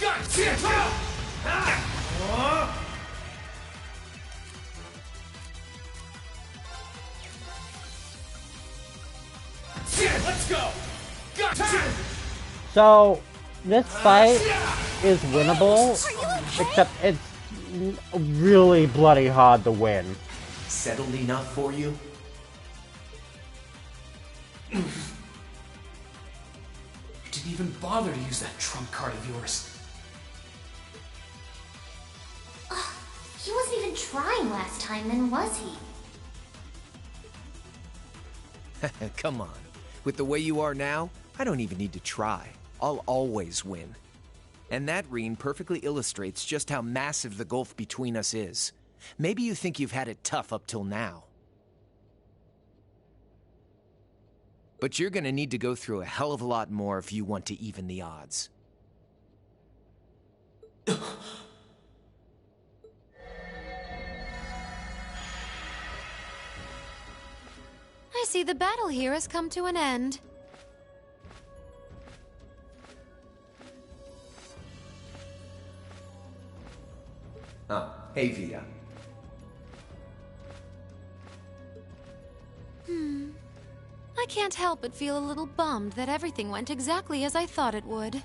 Let's go! So, this fight is winnable, except it's really bloody hard to win. Settled enough for you? Didn't even bother to use that trump card of yours. He wasn't even trying last time, then was he? Come on. With the way you are now, I don't even need to try. I'll always win. And that, Reen, perfectly illustrates just how massive the gulf between us is. Maybe you think you've had it tough up till now. But you're gonna need to go through a hell of a lot more if you want to even the odds. I see the battle here has come to an end. Oh, hey, Vita. I can't help but feel a little bummed that everything went exactly as I thought it would.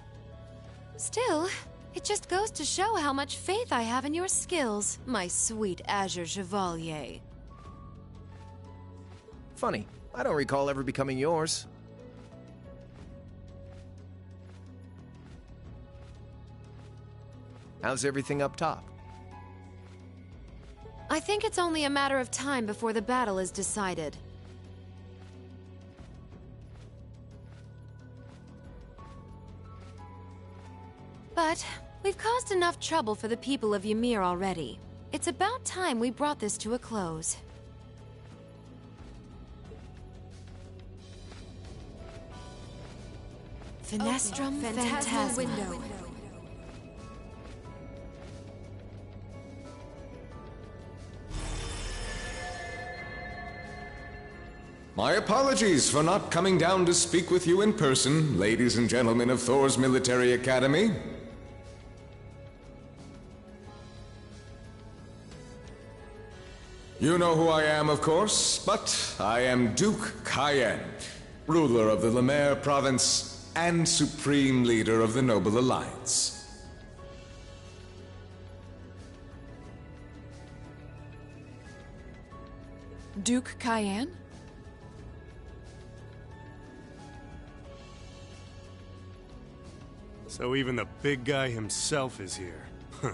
Still, it just goes to show how much faith I have in your skills, my sweet Azure Chevalier. Funny, I don't recall ever becoming yours. How's everything up top? I think it's only a matter of time before the battle is decided. But we've caused enough trouble for the people of Ymir already. It's about time we brought this to a close. Fenestrum Phantasma. Window. My apologies for not coming down to speak with you in person, ladies and gentlemen of Thor's Military Academy. You know who I am, of course, but I am Duke Cayenne, ruler of the Lemaire province and supreme leader of the Noble Alliance. Duke Cayenne? So even the big guy himself is here. Huh.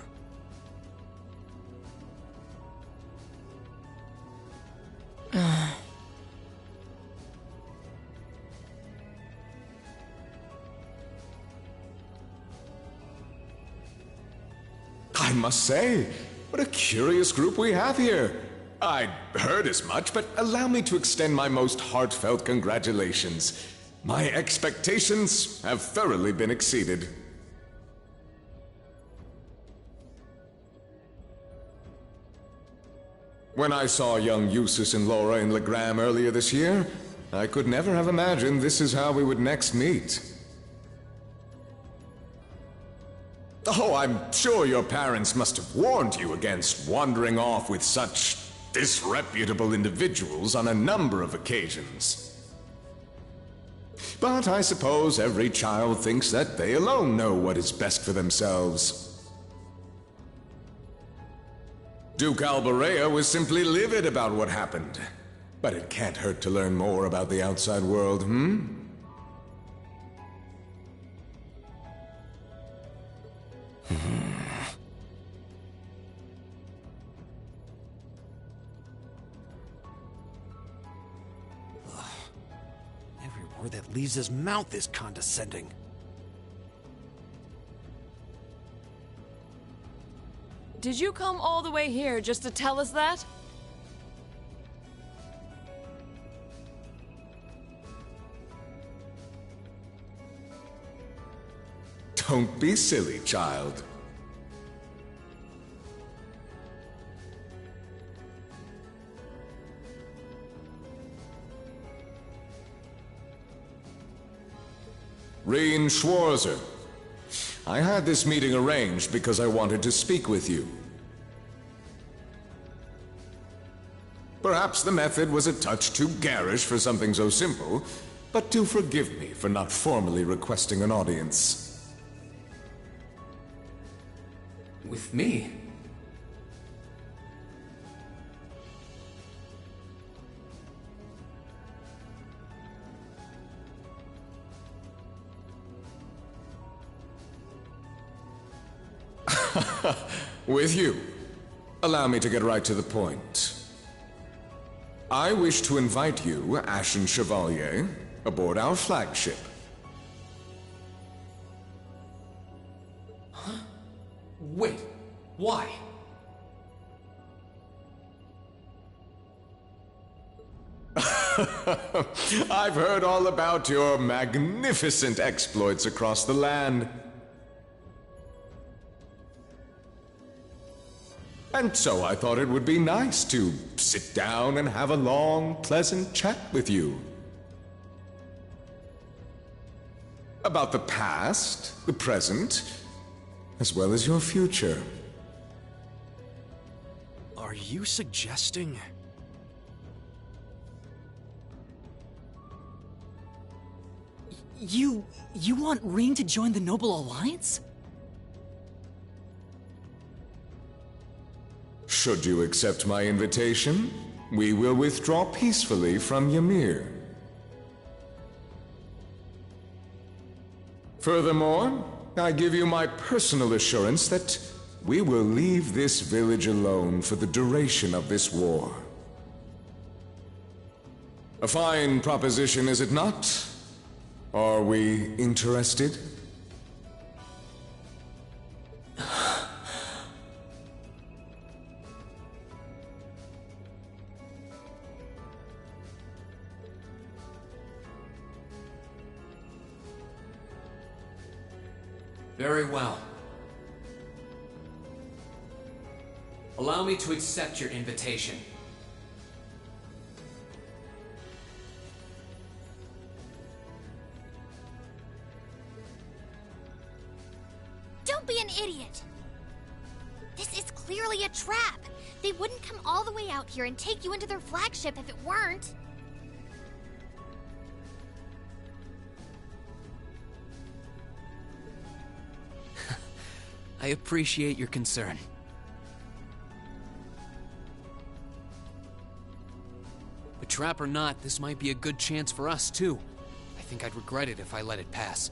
I must say, what a curious group we have here. I'd heard as much, but allow me to extend my most heartfelt congratulations. My expectations have thoroughly been exceeded. When I saw young Eustace and Laura in Legram earlier this year, I could never have imagined this is how we would next meet. Oh, I'm sure your parents must have warned you against wandering off with such disreputable individuals on a number of occasions. But I suppose every child thinks that they alone know what is best for themselves. Duke Albarea was simply livid about what happened. But it can't hurt to learn more about the outside world, Every word that leaves his mouth is condescending. Did you come all the way here just to tell us that? Don't be silly, child. Rean Schwarzer. I had this meeting arranged because I wanted to speak with you. Perhaps the method was a touch too garish for something so simple, but do forgive me for not formally requesting an audience. With me? With you. Allow me to get right to the point. I wish to invite you, Ashen Chevalier, aboard our flagship. Huh? Wait, why? I've heard all about your magnificent exploits across the land. And so I thought it would be nice to sit down and have a long, pleasant chat with you. About the past, the present, as well as your future. Are you suggesting... You want Rean to join the Noble Alliance? Should you accept my invitation, we will withdraw peacefully from Ymir. Furthermore, I give you my personal assurance that we will leave this village alone for the duration of this war. A fine proposition, is it not? Are we interested? Very well. Allow me to accept your invitation. Don't be an idiot! This is clearly a trap! They wouldn't come all the way out here and take you into their flagship if it weren't. I appreciate your concern. But trap or not, this might be a good chance for us, too. I think I'd regret it if I let it pass.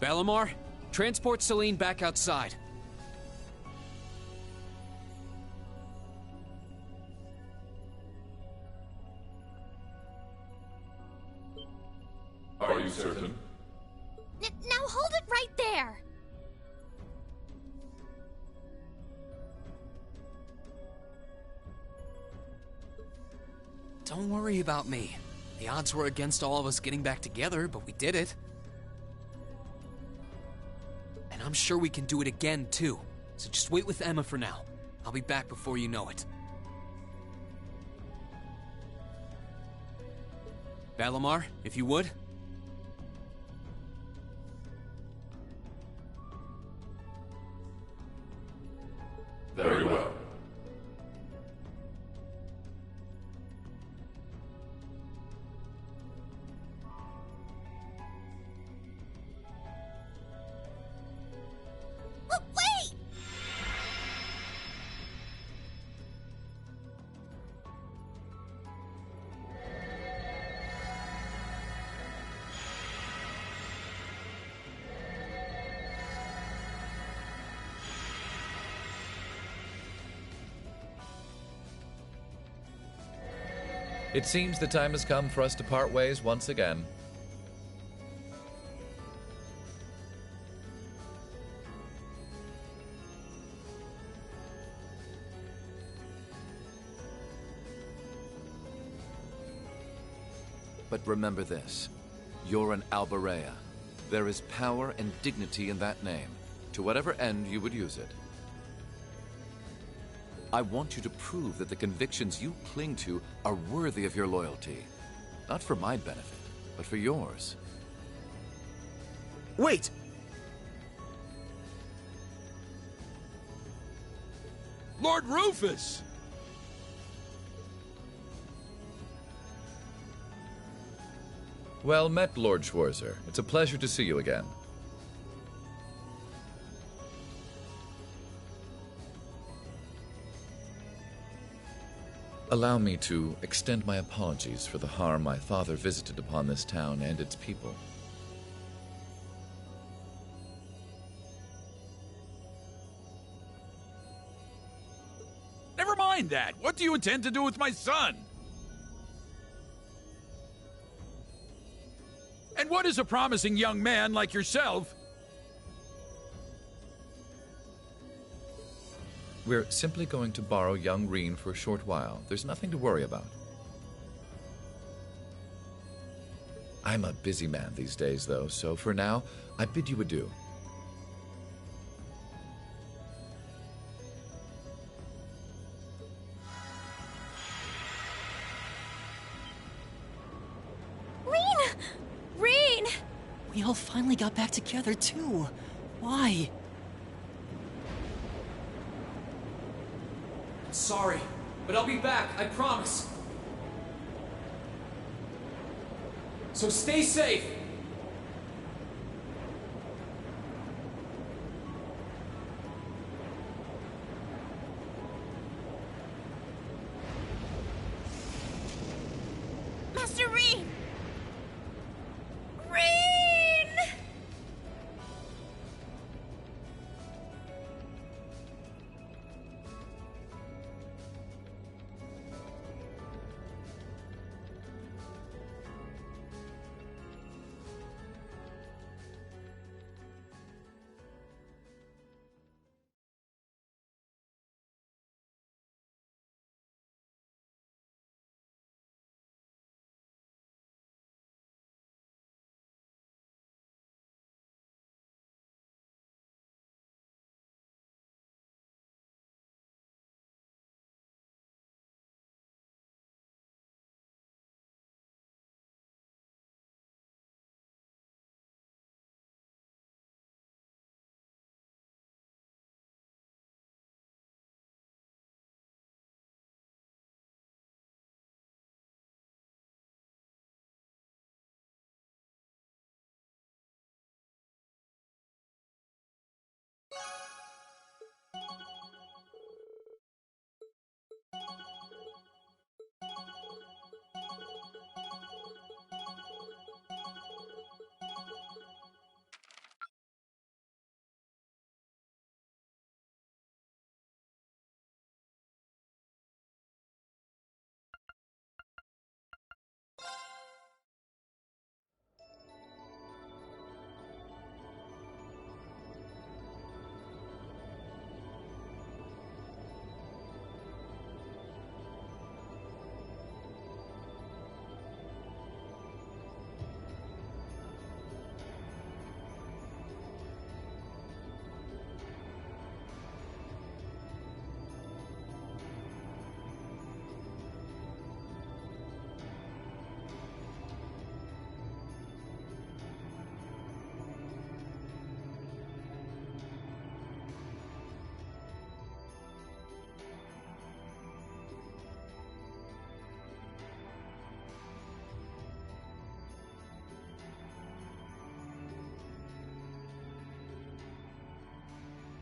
Valimar, transport Celine back outside. Are you certain? Now hold it right there! Don't worry about me. The odds were against all of us getting back together, but we did it. And I'm sure we can do it again, too. So just wait with Emma for now. I'll be back before you know it. Valimar, if you would. Very well. Wait! It seems the time has come for us to part ways once again. But remember this. You're an Alberea. There is power and dignity in that name, to whatever end you would use it. I want you to prove that the convictions you cling to are worthy of your loyalty. Not for my benefit, but for yours. Wait! Lord Rufus! Well met, Lord Schwarzer. It's a pleasure to see you again. Allow me to extend my apologies for the harm my father visited upon this town and its people. Never mind that. What do you intend to do with my son? And what is a promising young man like yourself? We're simply going to borrow young Reen for a short while. There's nothing to worry about. I'm a busy man these days, though, so for now, I bid you adieu. Reen! Reen! We all finally got back together, too. Why? Sorry, but I'll be back, I promise. So stay safe.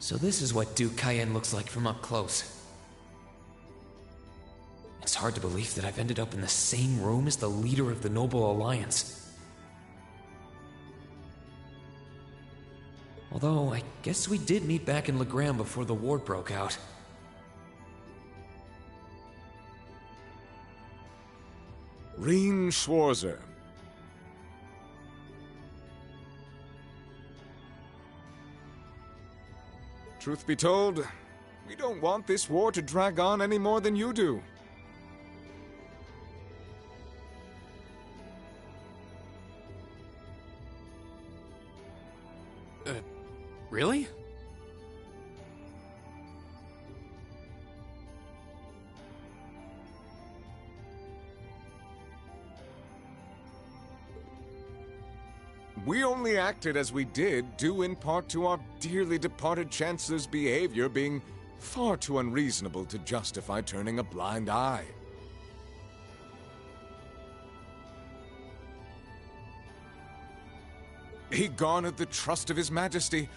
So this is what Duke Cayenne looks like from up close. It's hard to believe that I've ended up in the same room as the leader of the Noble Alliance. Although, I guess we did meet back in Legram before the war broke out. Rean Schwarzer. Truth be told, we don't want this war to drag on any more than you do. Really? We only acted as we did, due in part to our dearly departed Chancellor's behavior being far too unreasonable to justify turning a blind eye. He garnered the trust of His Majesty,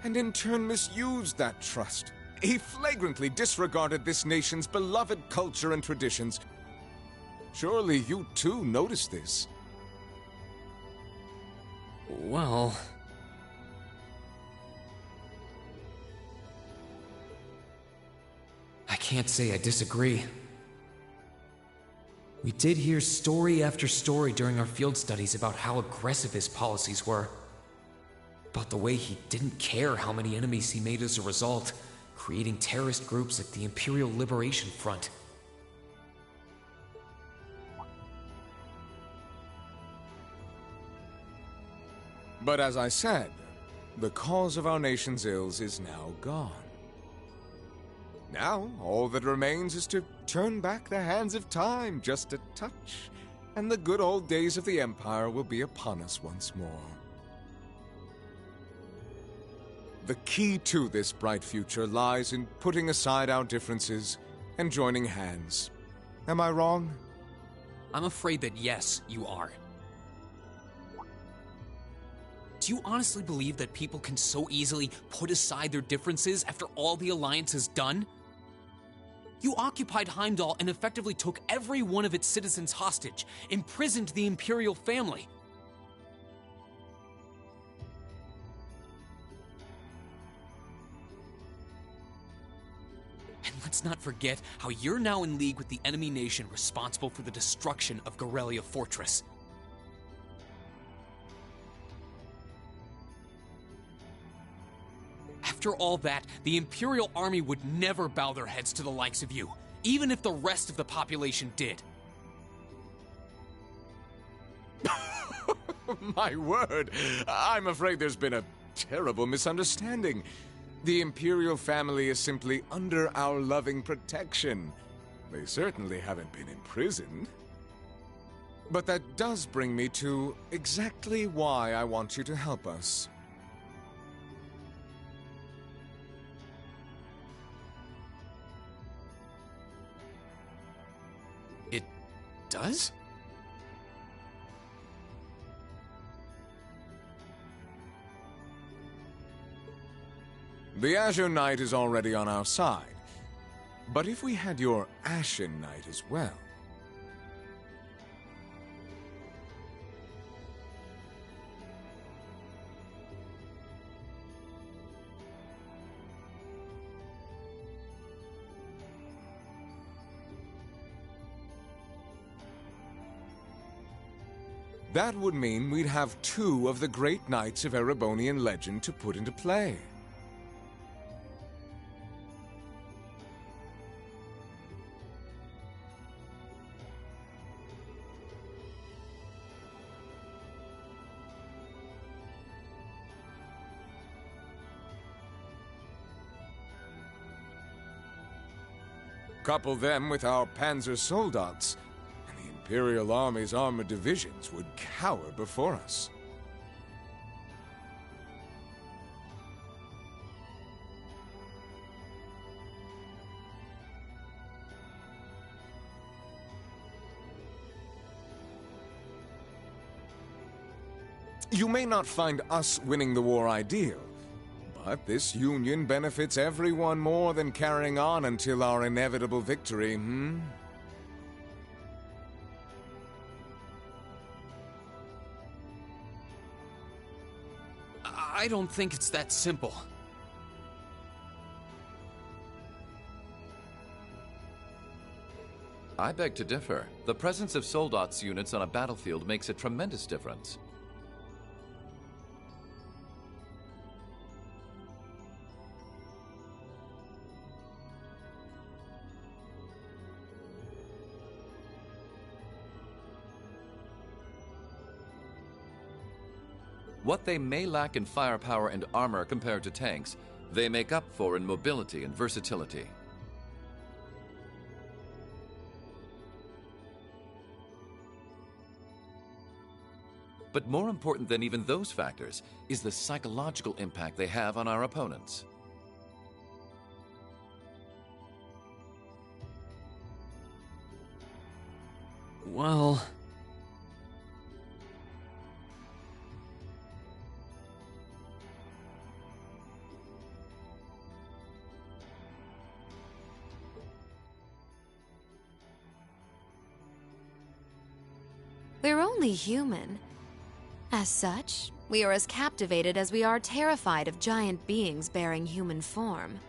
and in turn misused that trust. He flagrantly disregarded this nation's beloved culture and traditions. Surely you too noticed this. Well... I can't say I disagree. We did hear story after story during our field studies about how aggressive his policies were. About the way he didn't care how many enemies he made as a result, creating terrorist groups like the Imperial Liberation Front. But as I said, the cause of our nation's ills is now gone. Now, all that remains is to turn back the hands of time just a touch, and the good old days of the Empire will be upon us once more. The key to this bright future lies in putting aside our differences and joining hands. Am I wrong? I'm afraid that yes, you are. Do you honestly believe that people can so easily put aside their differences after all the Alliance has done? You occupied Heimdall and effectively took every one of its citizens hostage, imprisoned the Imperial family. And let's not forget how you're now in league with the enemy nation responsible for the destruction of Garrelia Fortress. After all that, the Imperial Army would never bow their heads to the likes of you, even if the rest of the population did. My word, I'm afraid there's been a terrible misunderstanding. The Imperial family is simply under our loving protection. They certainly haven't been imprisoned. But that does bring me to exactly why I want you to help us. It does? The Azure Knight is already on our side. But if we had your Ashen Knight as well... that would mean we'd have two of the great knights of Erebonian legend to put into play. Couple them with our Panzer Soldats, and the Imperial Army's armored divisions would cower before us. You may not find us winning the war ideal, but But this union benefits everyone more than carrying on until our inevitable victory, hmm? I don't think it's that simple. I beg to differ. The presence of Soldot's units on a battlefield makes a tremendous difference. What they may lack in firepower and armor compared to tanks, they make up for in mobility and versatility. But more important than even those factors is the psychological impact they have on our opponents. Well... We're only human. As such, we are as captivated as we are terrified of giant beings bearing human form.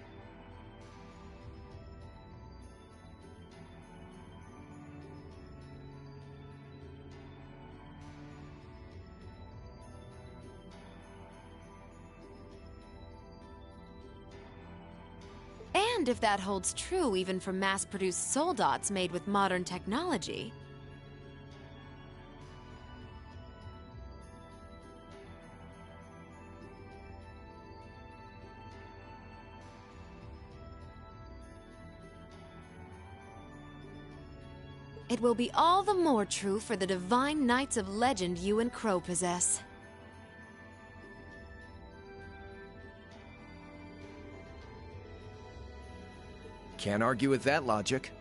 And if that holds true even for mass-produced Soldats made with modern technology, it will be all the more true for the divine knights of legend you and Crow possess. Can't argue with that logic.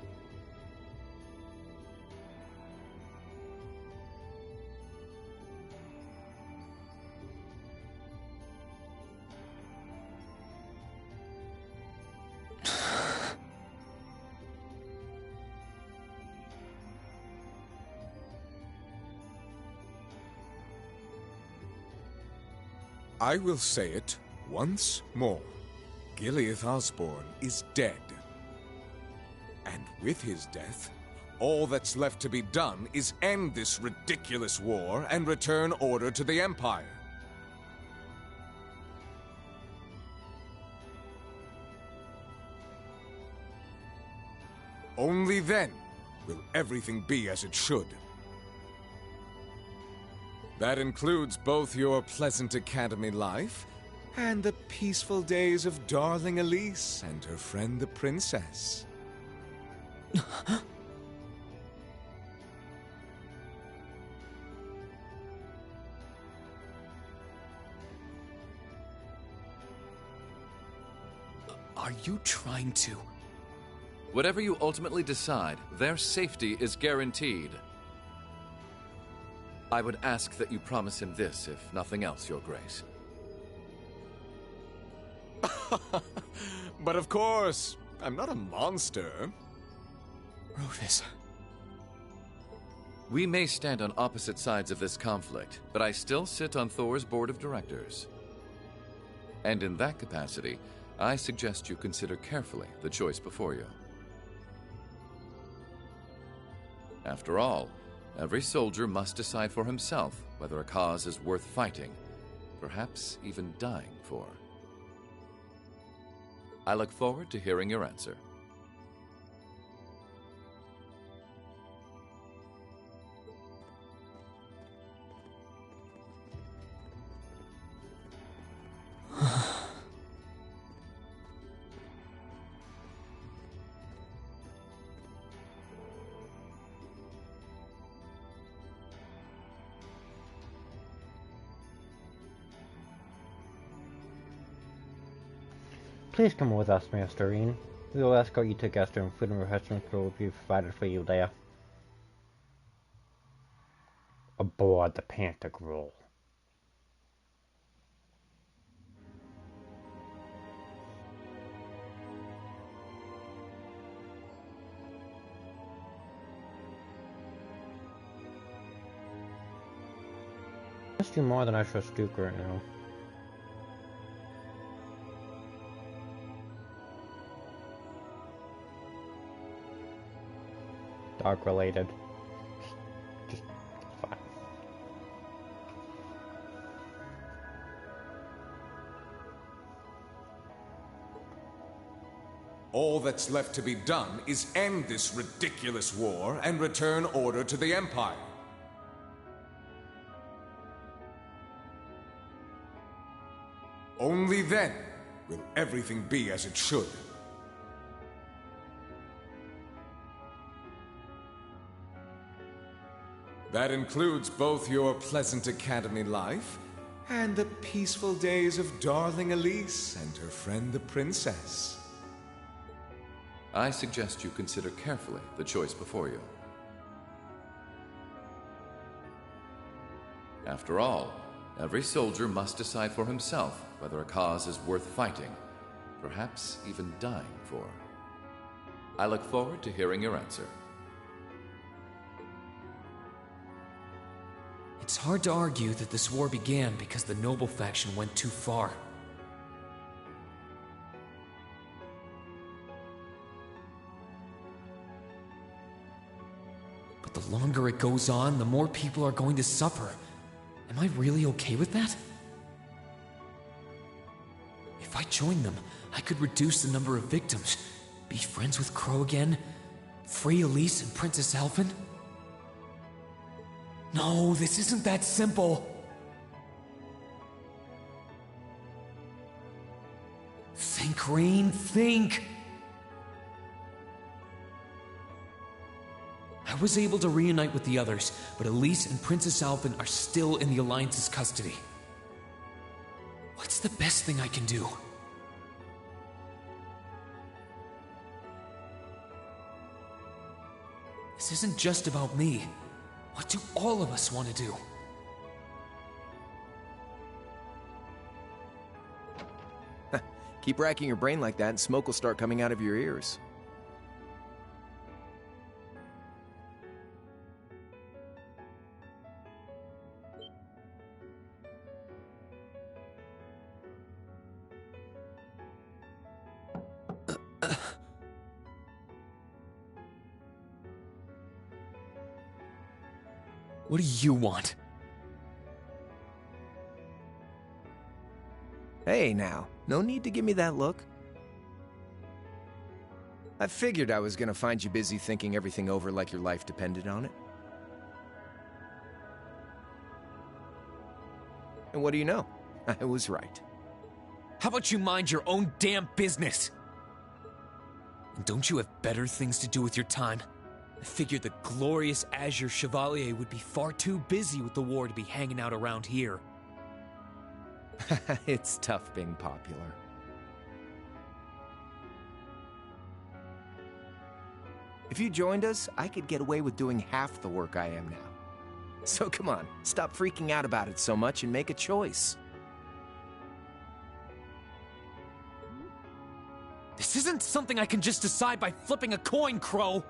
I will say it once more. Gileath Osborne is dead. And with his death, all that's left to be done is end this ridiculous war and return order to the Empire. Only then will everything be as it should. That includes both your pleasant academy life and the peaceful days of darling Elise and her friend the princess. Are you trying to... Whatever you ultimately decide, their safety is guaranteed. I would ask that you promise him this, if nothing else, Your Grace. But of course, I'm not a monster. Rufus. We may stand on opposite sides of this conflict, but I still sit on Thor's board of directors. And in that capacity, I suggest you consider carefully the choice before you. After all, every soldier must decide for himself whether a cause is worth fighting, perhaps even dying for. I look forward to hearing your answer. Please come with us, Master Rean. We will escort you to guest room. Food and refreshments will be provided for you there. Aboard the Panther Gruel. trust you more than I trust Duke right now. Dark related. Just fine. All that's left to be done is end this ridiculous war and return order to the Empire. Only then will everything be as it should. That includes both your pleasant academy life and the peaceful days of darling Elise and her friend the princess. I suggest you consider carefully the choice before you. After all, every soldier must decide for himself whether a cause is worth fighting, perhaps even dying for. I look forward to hearing your answer. It's hard to argue that this war began because the noble faction went too far. But the longer it goes on, the more people are going to suffer. Am I really okay with that? If I join them, I could reduce the number of victims, be friends with Crow again, free Elise and Princess Elfin. No, this isn't that simple. Think, Rain, think. I was able to reunite with the others, but Elise and Princess Elfin are still in the Alliance's custody. What's the best thing I can do? This isn't just about me. What do all of us want to do? Keep racking your brain like that and smoke will start coming out of your ears. What do you want? Hey now, no need to give me that look. I figured I was gonna find you busy thinking everything over like your life depended on it. And what do you know? I was right. How about you mind your own damn business? And don't you have better things to do with your time? I figured the glorious Azure Chevalier would be far too busy with the war to be hanging out around here. It's tough being popular. If you joined us, I could get away with doing half the work I am now. So come on, stop freaking out about it so much and make a choice. This isn't something I can just decide by flipping a coin, Crow!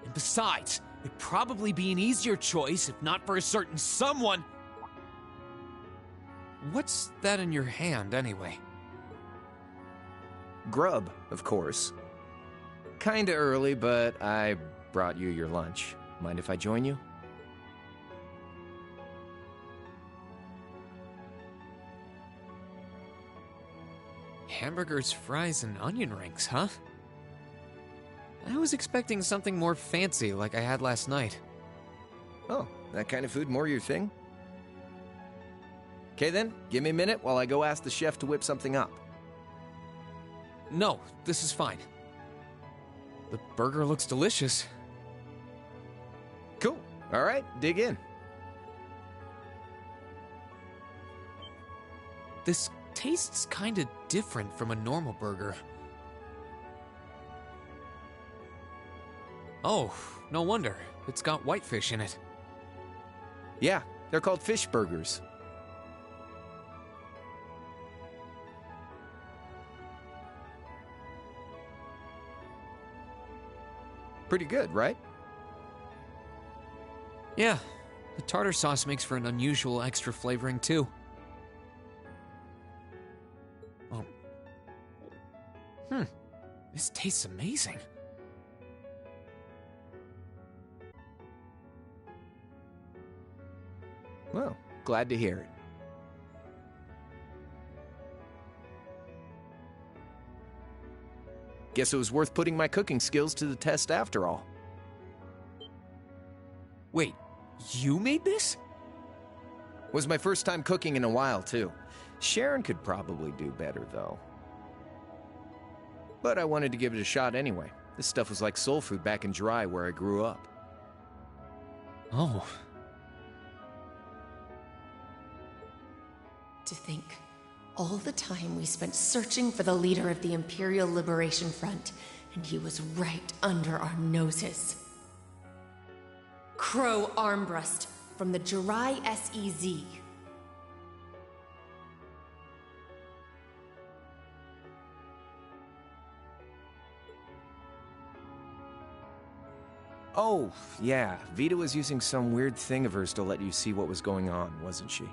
And besides, it'd probably be an easier choice if not for a certain someone. What's that in your hand, anyway? Grub, of course. Kinda early, but I brought you your lunch. Mind if I join you? Hamburgers, fries, and onion rings, huh? I was expecting something more fancy like I had last night. Oh, that kind of food more your thing? Okay then, give me a minute while I go ask the chef to whip something up. No, this is fine. The burger looks delicious. Cool. All right, dig in. This tastes kinda different from a normal burger. Oh, no wonder. It's got whitefish in it. Yeah, they're called fish burgers. Pretty good, right? Yeah, the tartar sauce makes for an unusual extra flavoring too. Oh. This tastes amazing. Well, glad to hear it. Guess it was worth putting my cooking skills to the test after all. Wait, you made this? Was my first time cooking in a while, too. Sharon could probably do better, though. But I wanted to give it a shot anyway. This stuff was like soul food back in Jirai, where I grew up. Oh. To think, all the time we spent searching for the leader of the Imperial Liberation Front, and he was right under our noses. Crow Armbrust from the Jirai SEZ. Oh, yeah. Vita was using some weird thing of hers to let you see what was going on, wasn't she?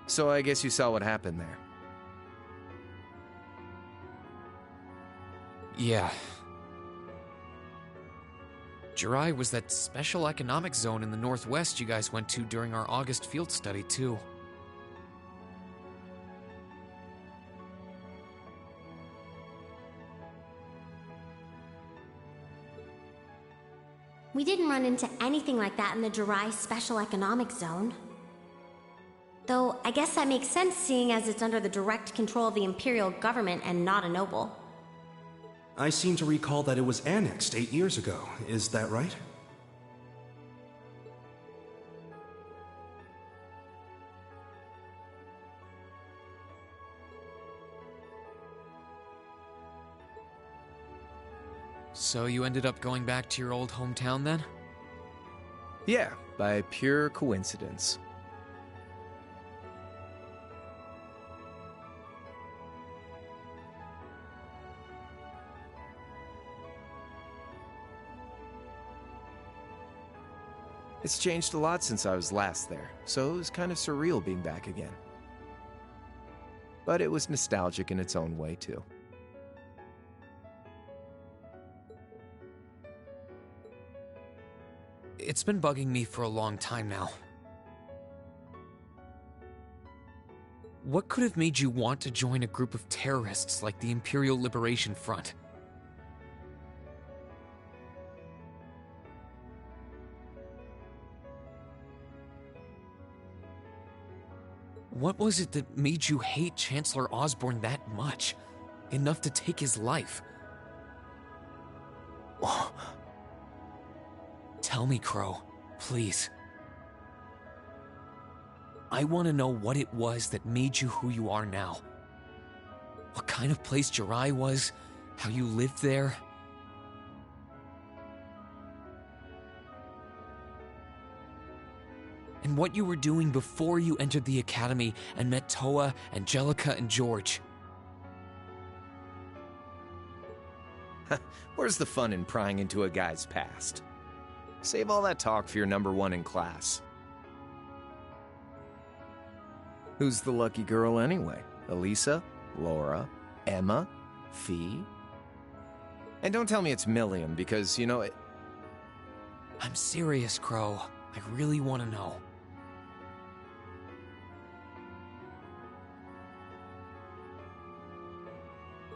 So I guess you saw what happened there. Yeah. Jirai was that special economic zone in the Northwest you guys went to during our August field study, too. We didn't run into anything like that in the Jirai Special Economic Zone. Though, I guess that makes sense seeing as it's under the direct control of the Imperial government and not a noble. I seem to recall that it was annexed 8 years ago. Is that right? So you ended up going back to your old hometown then? Yeah, by pure coincidence. It's changed a lot since I was last there, so it was kind of surreal being back again. But it was nostalgic in its own way, too. It's been bugging me for a long time now. What could have made you want to join a group of terrorists like the Imperial Liberation Front? What was it that made you hate Chancellor Osborn that much? Enough to take his life? Tell me, Crow, please. I want to know what it was that made you who you are now. What kind of place Jirai was, how you lived there. And what you were doing before you entered the academy and met Toa, Angelica, and George. Where's the fun in prying into a guy's past? Save all that talk for your number one in class. Who's the lucky girl anyway? Elisa? Laura? Emma? Fee? And don't tell me it's Milliam, because, you know, it... I'm serious, Crow. I really want to know.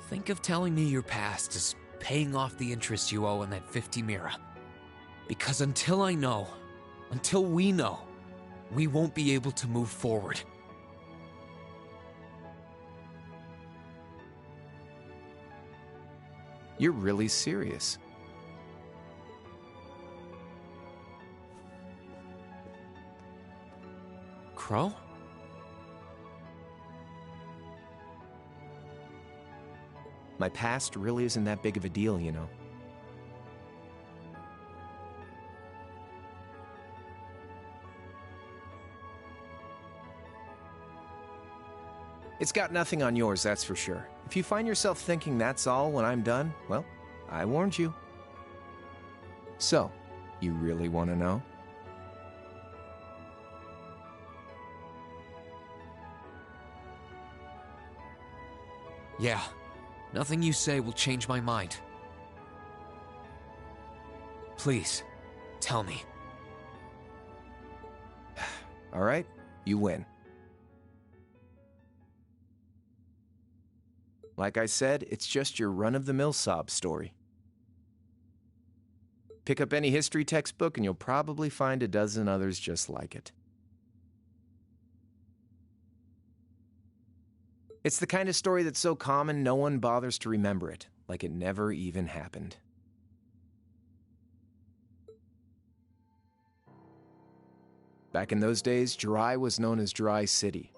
Think of telling me your past as paying off the interest you owe on that 50 Mira. Because until I know, until we know, we won't be able to move forward. You're really serious. Crow? My past really isn't that big of a deal, you know. It's got nothing on yours, that's for sure. If you find yourself thinking that's all when I'm done, well, I warned you. So, you really want to know? Yeah, nothing you say will change my mind. Please, tell me. All right, you win. Like I said, it's just your run-of-the-mill sob story. Pick up any history textbook and you'll probably find a dozen others just like it. It's the kind of story that's so common no one bothers to remember it, like it never even happened. Back in those days, Jirai was known as Jirai City.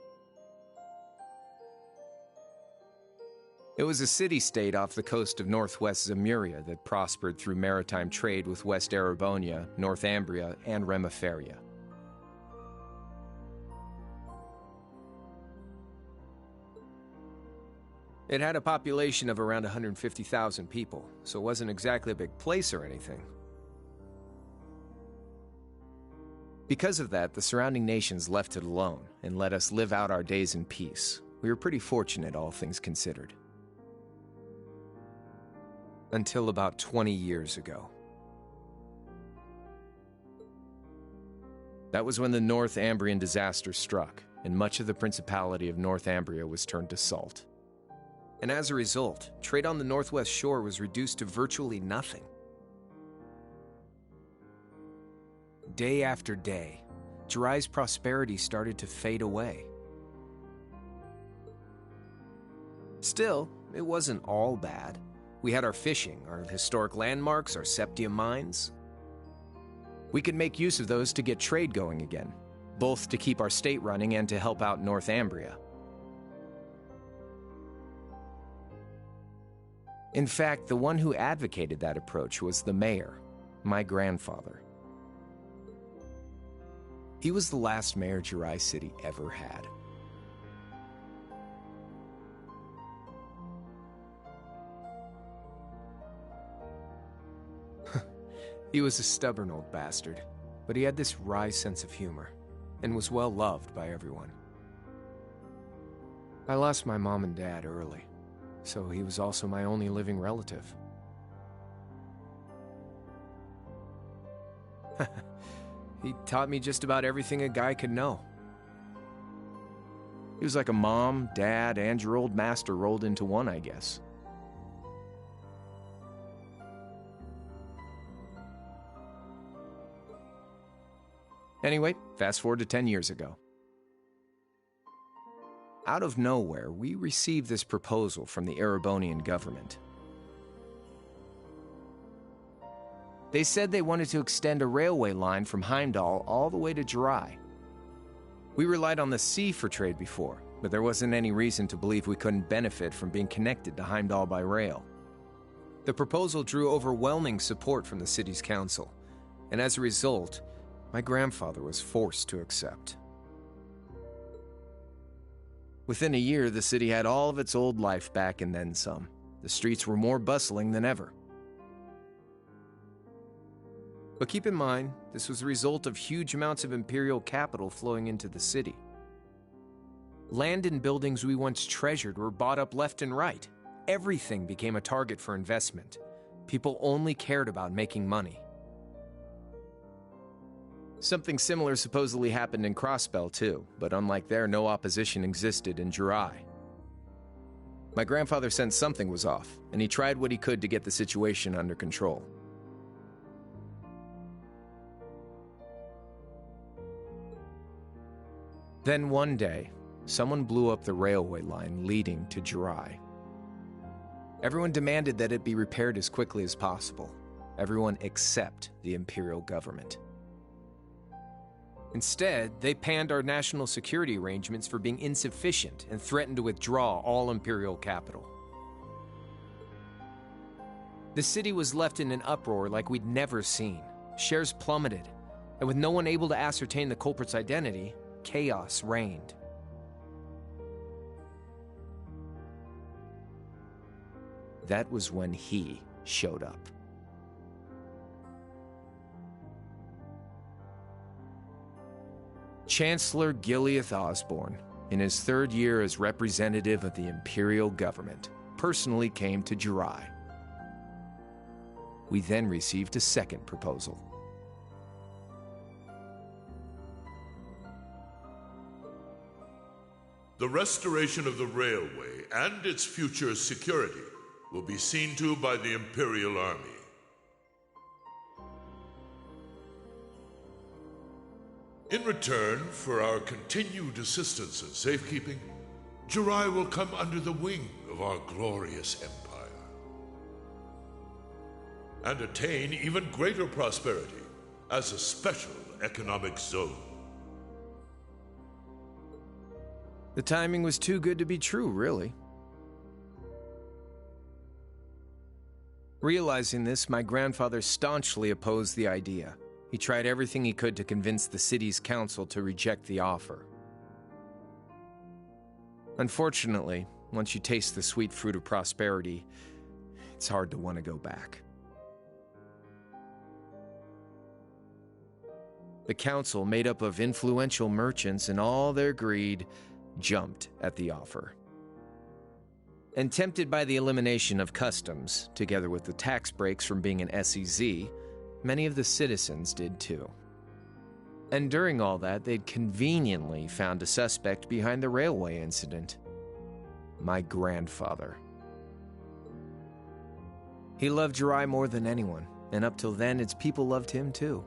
It was a city-state off the coast of northwest Zemuria that prospered through maritime trade with West Erebonia, Northumbria, and Remiferia. It had a population of around 150,000 people, so it wasn't exactly a big place or anything. Because of that, the surrounding nations left it alone and let us live out our days in peace. We were pretty fortunate, all things considered. Until about 20 years ago. That was when the Northumbrian disaster struck, and much of the Principality of Northumbria was turned to salt. And as a result, trade on the northwest shore was reduced to virtually nothing. Day after day, Jirai's prosperity started to fade away. Still, it wasn't all bad. We had our fishing, our historic landmarks, our septium mines. We could make use of those to get trade going again, both to keep our state running and to help out Northumbria. In fact, the one who advocated that approach was the mayor, my grandfather. He was the last mayor Jirai City ever had. He was a stubborn old bastard, but he had this wry sense of humor, and was well loved by everyone. I lost my mom and dad early, so he was also my only living relative. He taught me just about everything a guy could know. He was like a mom, dad, and your old master rolled into one, I guess. Anyway, fast forward to 10 years ago. Out of nowhere, we received this proposal from the Erebonian government. They said they wanted to extend a railway line from Heimdall all the way to Jirai. We relied on the sea for trade before, but there wasn't any reason to believe we couldn't benefit from being connected to Heimdall by rail. The proposal drew overwhelming support from the city's council, and as a result, my grandfather was forced to accept. Within a year, the city had all of its old life back and then some. The streets were more bustling than ever. But keep in mind, this was a result of huge amounts of imperial capital flowing into the city. Land and buildings we once treasured were bought up left and right. Everything became a target for investment. People only cared about making money. Something similar supposedly happened in Crossbell too, but unlike there, no opposition existed in Jirai. My grandfather sensed something was off, and he tried what he could to get the situation under control. Then one day, someone blew up the railway line leading to Jirai. Everyone demanded that it be repaired as quickly as possible. Everyone except the imperial government. Instead, they panned our national security arrangements for being insufficient and threatened to withdraw all imperial capital. The city was left in an uproar like we'd never seen. Shares plummeted, and with no one able to ascertain the culprit's identity, chaos reigned. That was when he showed up. Chancellor Gileath Osborne, in his third year as representative of the Imperial government, personally came to Jirai. We then received a second proposal. The restoration of the railway and its future security will be seen to by the Imperial Army. In return for our continued assistance in safekeeping, Jirai will come under the wing of our glorious empire and attain even greater prosperity as a special economic zone. The timing was too good to be true, really. Realizing this, my grandfather staunchly opposed the idea. He tried everything he could to convince the city's council to reject the offer. Unfortunately, once you taste the sweet fruit of prosperity, it's hard to want to go back. The council, made up of influential merchants, in all their greed, jumped at the offer. And tempted by the elimination of customs, together with the tax breaks from being an SEZ, many of the citizens did too. And during all that, they'd conveniently found a suspect behind the railway incident. My grandfather. He loved Jirai more than anyone, and up till then, its people loved him too.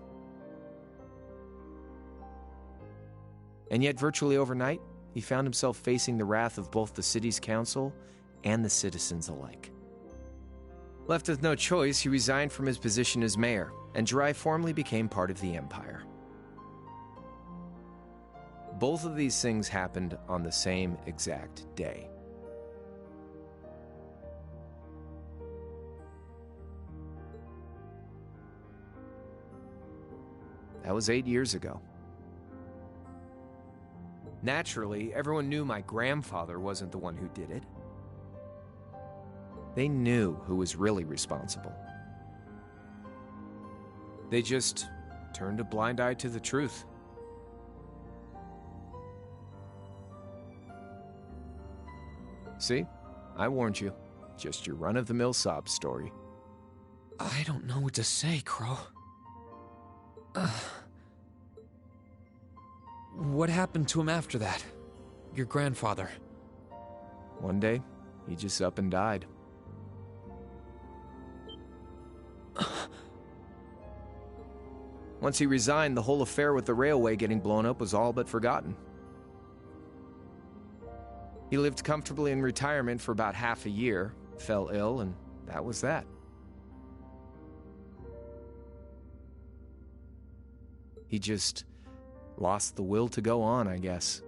And yet, virtually overnight, he found himself facing the wrath of both the city's council and the citizens alike. Left with no choice, he resigned from his position as mayor, and Jirai formally became part of the Empire. Both of these things happened on the same exact day. That was 8 years ago. Naturally, everyone knew my grandfather wasn't the one who did it. They knew who was really responsible. They just turned a blind eye to the truth. See? I warned you. Just your run-of-the-mill sob story. I don't know what to say, Crow. What happened to him after that? Your grandfather. One day, he just up and died. Once he resigned, the whole affair with the railway getting blown up was all but forgotten. He lived comfortably in retirement for about half a year, fell ill, and that was that. He just lost the will to go on, I guess.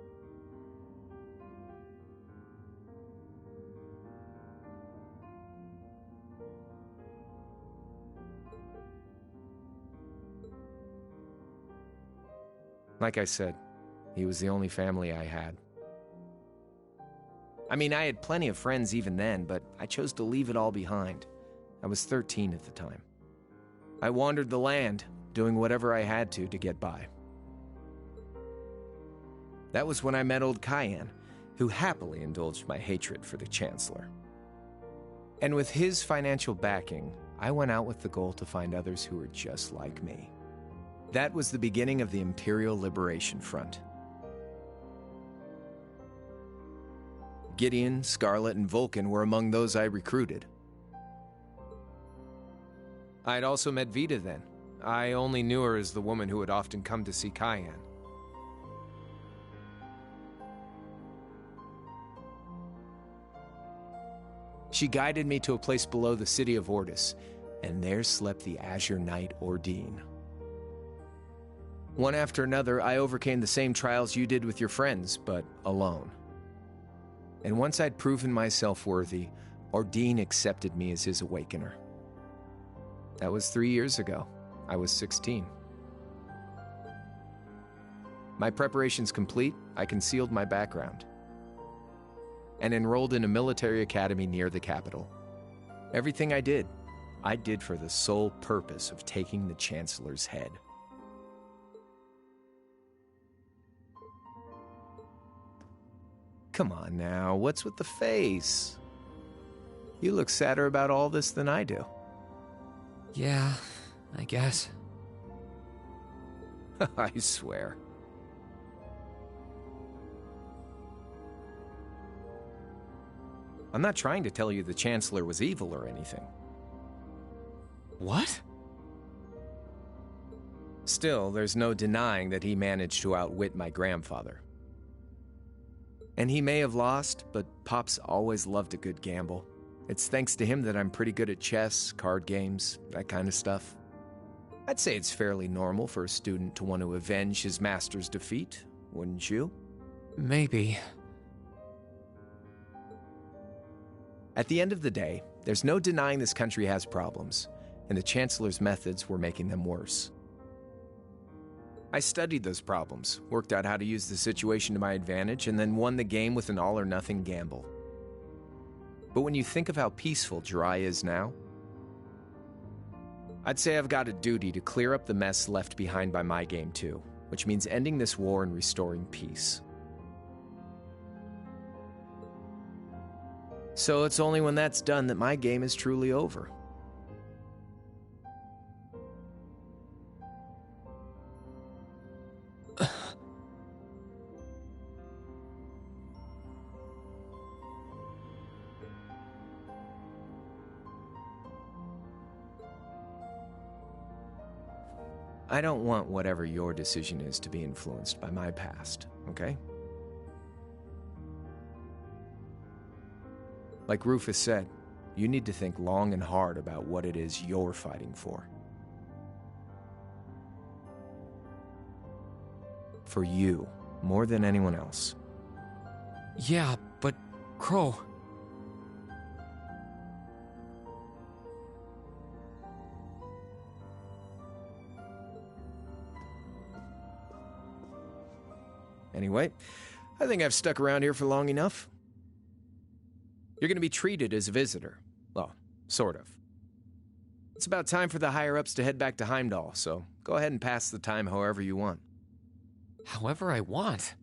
Like I said, he was the only family I had. I mean, I had plenty of friends even then, but I chose to leave it all behind. I was 13 at the time. I wandered the land, doing whatever I had to get by. That was when I met old Cayenne, who happily indulged my hatred for the Chancellor. And with his financial backing, I went out with the goal to find others who were just like me. That was the beginning of the Imperial Liberation Front. Gideon, Scarlet, and Vulcan were among those I recruited. I had also met Vita then. I only knew her as the woman who would often come to see Cayenne. She guided me to a place below the city of Ordis, and there slept the Azure Knight Ordine. One after another, I overcame the same trials you did with your friends, but alone. And once I'd proven myself worthy, Ordine accepted me as his awakener. That was 3 years ago. I was 16. My preparations complete, I concealed my background and enrolled in a military academy near the capital. Everything I did for the sole purpose of taking the Chancellor's head. Come on now, what's with the face? You look sadder about all this than I do. Yeah, I guess. I swear. I'm not trying to tell you the Chancellor was evil or anything. What? Still, there's no denying that he managed to outwit my grandfather. And he may have lost, but Pop's always loved a good gamble. It's thanks to him that I'm pretty good at chess, card games, that kind of stuff. I'd say it's fairly normal for a student to want to avenge his master's defeat, wouldn't you? Maybe. At the end of the day, there's no denying this country has problems, and the Chancellor's methods were making them worse. I studied those problems, worked out how to use the situation to my advantage, and then won the game with an all-or-nothing gamble. But when you think of how peaceful Jirai is now, I'd say I've got a duty to clear up the mess left behind by my game too, which means ending this war and restoring peace. So it's only when that's done that my game is truly over. I don't want whatever your decision is to be influenced by my past, okay? Like Rufus said, you need to think long and hard about what it is you're fighting for. For you, more than anyone else. Yeah, but Crow... Anyway, I think I've stuck around here for long enough. You're going to be treated as a visitor. Well, sort of. It's about time for the higher-ups to head back to Heimdall, so go ahead and pass the time however you want. However I want?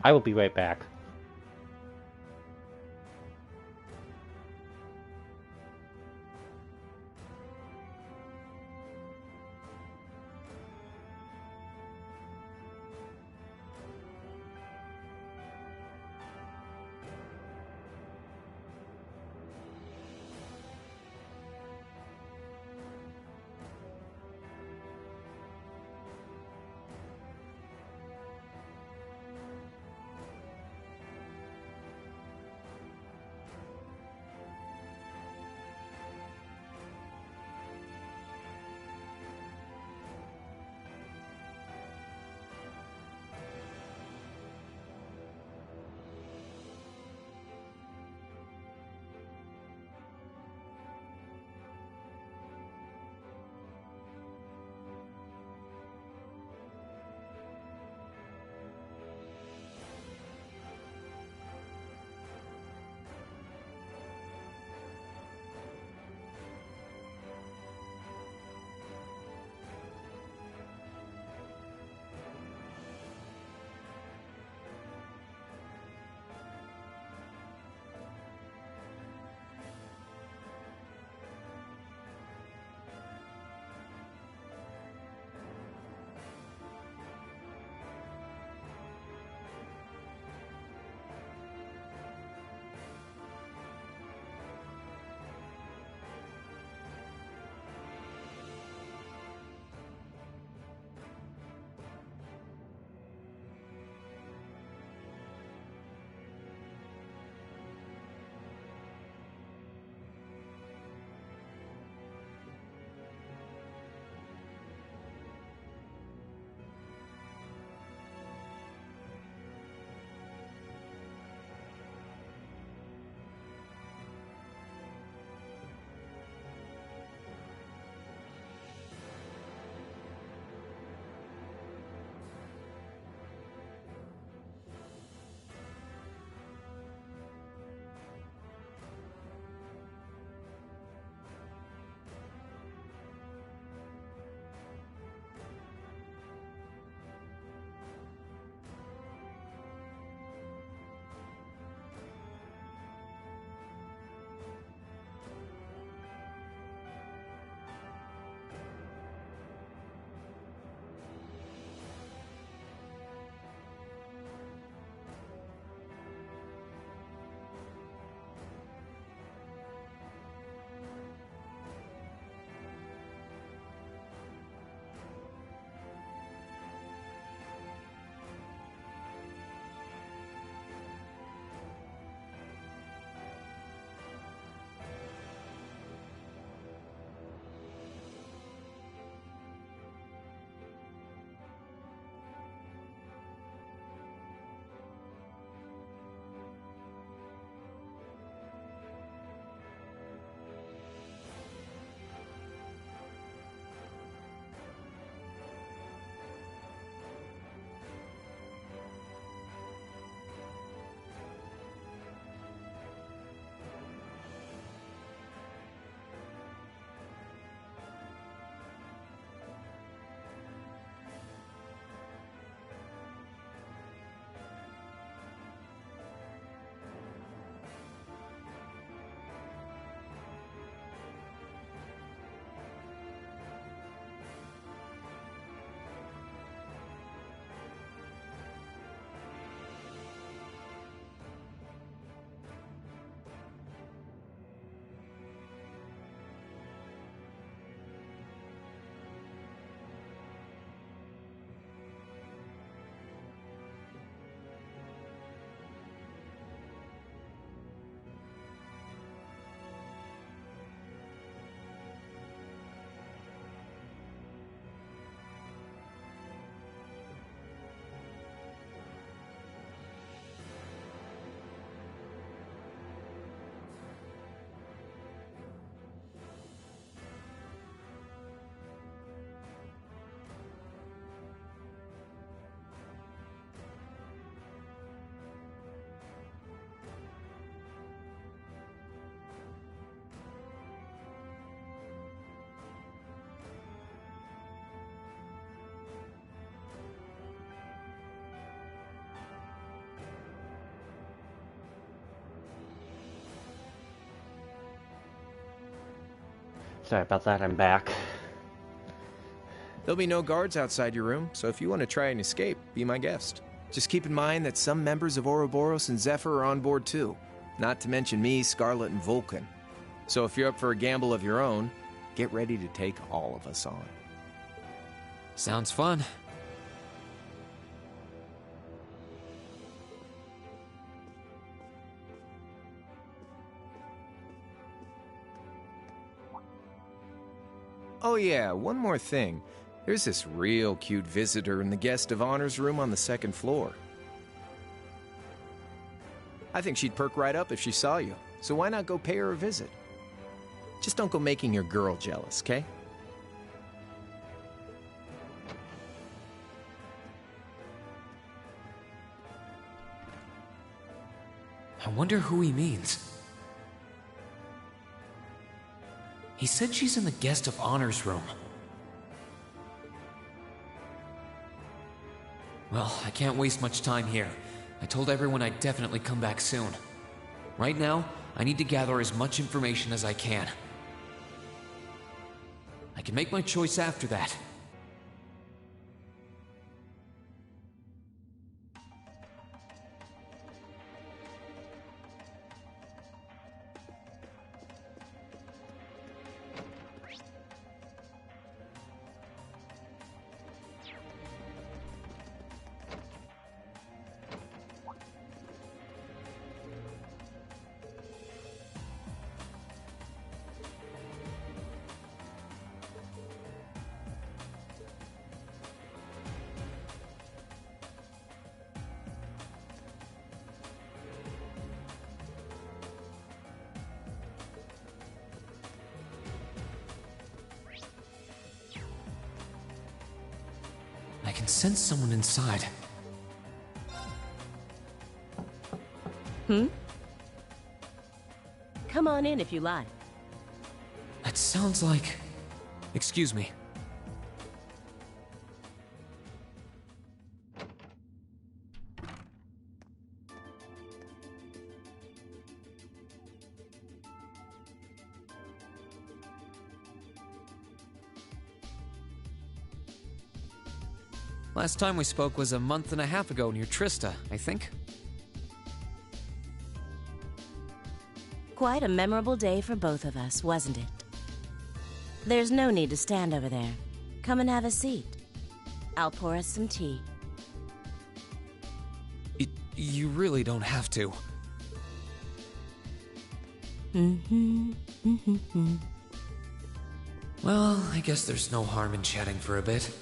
I will be right back. Sorry about that, I'm back. There'll be no guards outside your room, so if you want to try and escape, be my guest. Just keep in mind that some members of Ouroboros and Zephyr are on board too. Not to mention me, Scarlet, and Vulcan. So if you're up for a gamble of your own, get ready to take all of us on. Sounds fun. Oh yeah, one more thing. There's this real cute visitor in the guest of honors room on the second floor. I think she'd perk right up if she saw you, so why not go pay her a visit? Just don't go making your girl jealous, okay? I wonder who he means. He said she's in the guest of honors room. Well, I can't waste much time here. I told everyone I'd definitely come back soon. Right now, I need to gather as much information as I can. I can make my choice after that. I can sense someone inside. Come on in if you like. That sounds like... Excuse me. Last time we spoke was a month and a half ago near Trista, I think. Quite a memorable day for both of us, wasn't it? There's no need to stand over there. Come and have a seat. I'll pour us some tea. You really don't have to. Well, I guess there's no harm in chatting for a bit.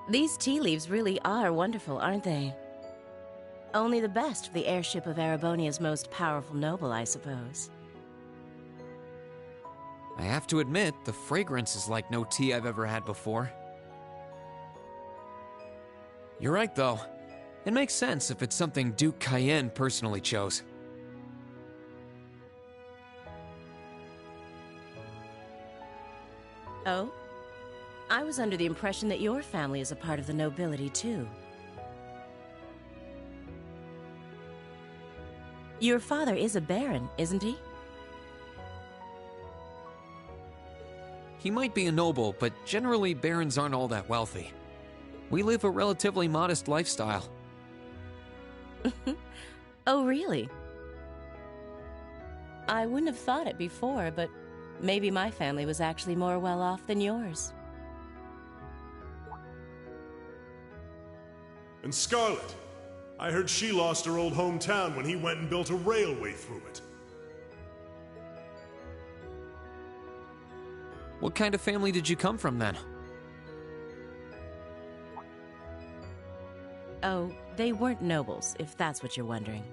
These tea leaves really are wonderful, aren't they? Only the best for the airship of Erebonia's most powerful noble, I suppose. I have to admit, the fragrance is like no tea I've ever had before. You're right, though. It makes sense if it's something Duke Cayenne personally chose. Oh? I was under the impression that your family is a part of the nobility, too. Your father is a baron, isn't he? He might be a noble, but generally barons aren't all that wealthy. We live a relatively modest lifestyle. Oh, really? I wouldn't have thought it before, but maybe my family was actually more well off than yours. And Scarlet, I heard she lost her old hometown when he went and built a railway through it. What kind of family did you come from, then? Oh, they weren't nobles, if that's what you're wondering.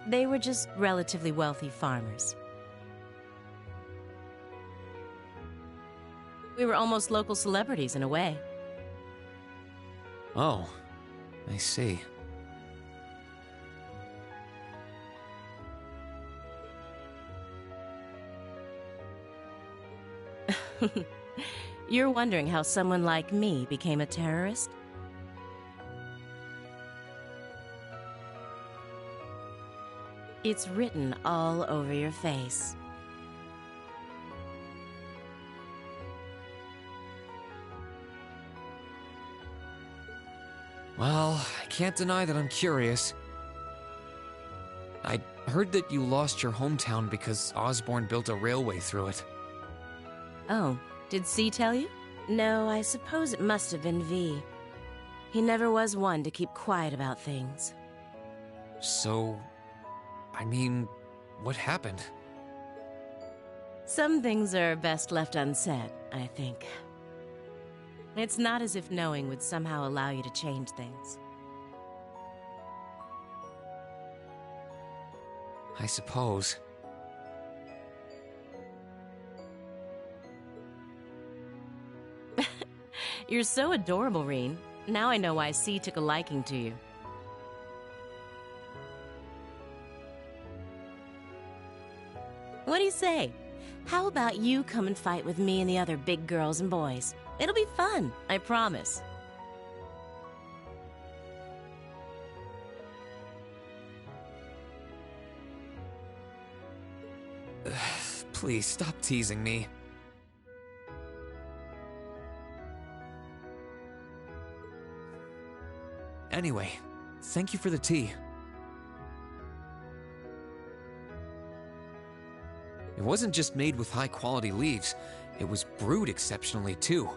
They were just relatively wealthy farmers. We were almost local celebrities in a way. Oh, I see. You're wondering how someone like me became a terrorist? It's written all over your face. Well, I can't deny that I'm curious. I heard that you lost your hometown because Osborn built a railway through it. Oh, did C tell you? No, I suppose it must have been V. He never was one to keep quiet about things. So, I mean, what happened? Some things are best left unsaid, I think. It's not as if knowing would somehow allow you to change things. I suppose. You're so adorable, Rean. Now I know why C took a liking to you. What do you say? How about you come and fight with me and the other big girls and boys? It'll be fun, I promise. Please stop teasing me. Anyway, thank you for the tea. It wasn't just made with high-quality leaves, it was brewed exceptionally too.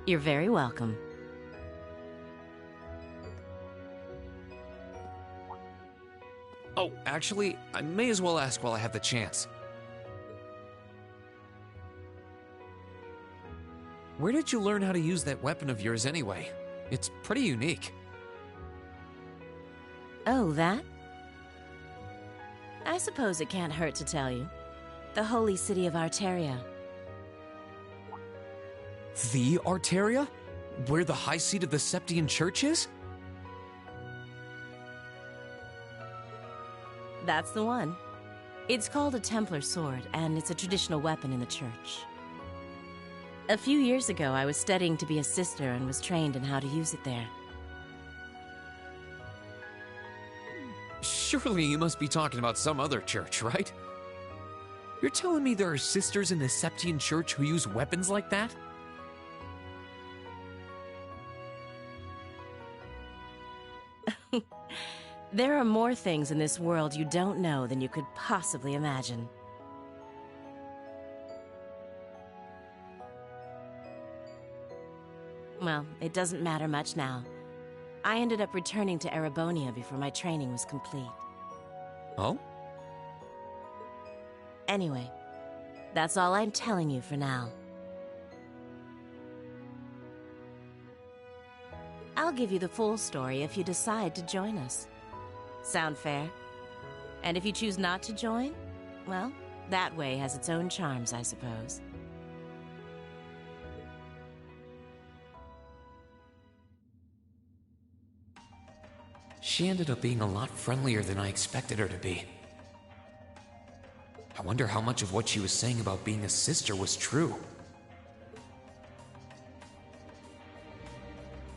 You're very welcome. Oh, actually, I may as well ask while I have the chance. Where did you learn how to use that weapon of yours anyway? It's pretty unique. Oh, that? I suppose it can't hurt to tell you. The holy city of Arteria. The Arteria? Where the high seat of the Septian Church is? That's the one. It's called a Templar sword, and it's a traditional weapon in the church. A few years ago, I was studying to be a sister and was trained in how to use it there. Surely you must be talking about some other church, right? You're telling me there are sisters in the Septian Church who use weapons like that? There are more things in this world you don't know than you could possibly imagine. Well, it doesn't matter much now. I ended up returning to Erebonia before my training was complete. Oh? Anyway, that's all I'm telling you for now. I'll give you the full story if you decide to join us. Sound fair? And if you choose not to join, well, that way has its own charms, I suppose. She ended up being a lot friendlier than I expected her to be. I wonder how much of what she was saying about being a sister was true.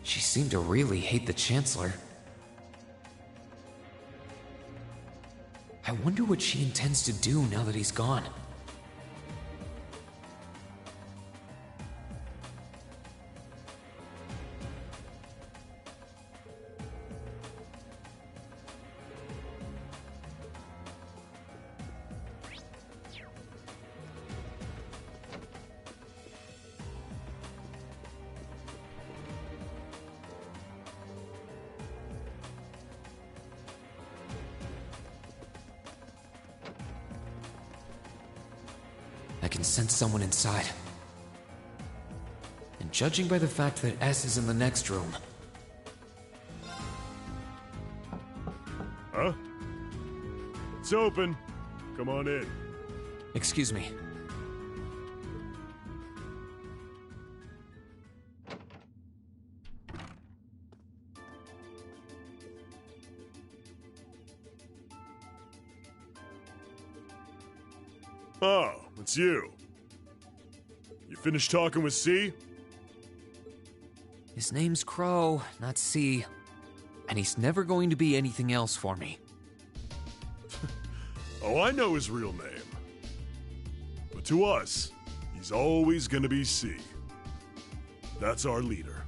She seemed to really hate the Chancellor. I wonder what she intends to do now that he's gone. I can sense someone inside. And judging by the fact that S is in the next room... Huh? It's open. Come on in. Excuse me. Oh, it's you. You finished talking with C? His name's Crow, not C. And he's never going to be anything else for me. Oh, I know his real name. But to us, he's always gonna be C. That's our leader.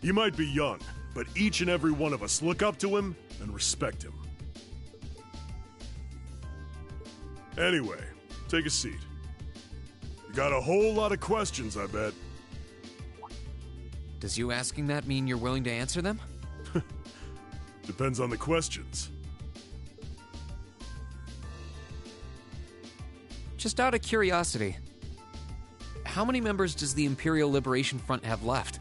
He might be young, but each and every one of us look up to him and respect him. Anyway, take a seat. You got a whole lot of questions, I bet. Does you asking that mean you're willing to answer them? Depends on the questions. Just out of curiosity, how many members does the Imperial Liberation Front have left?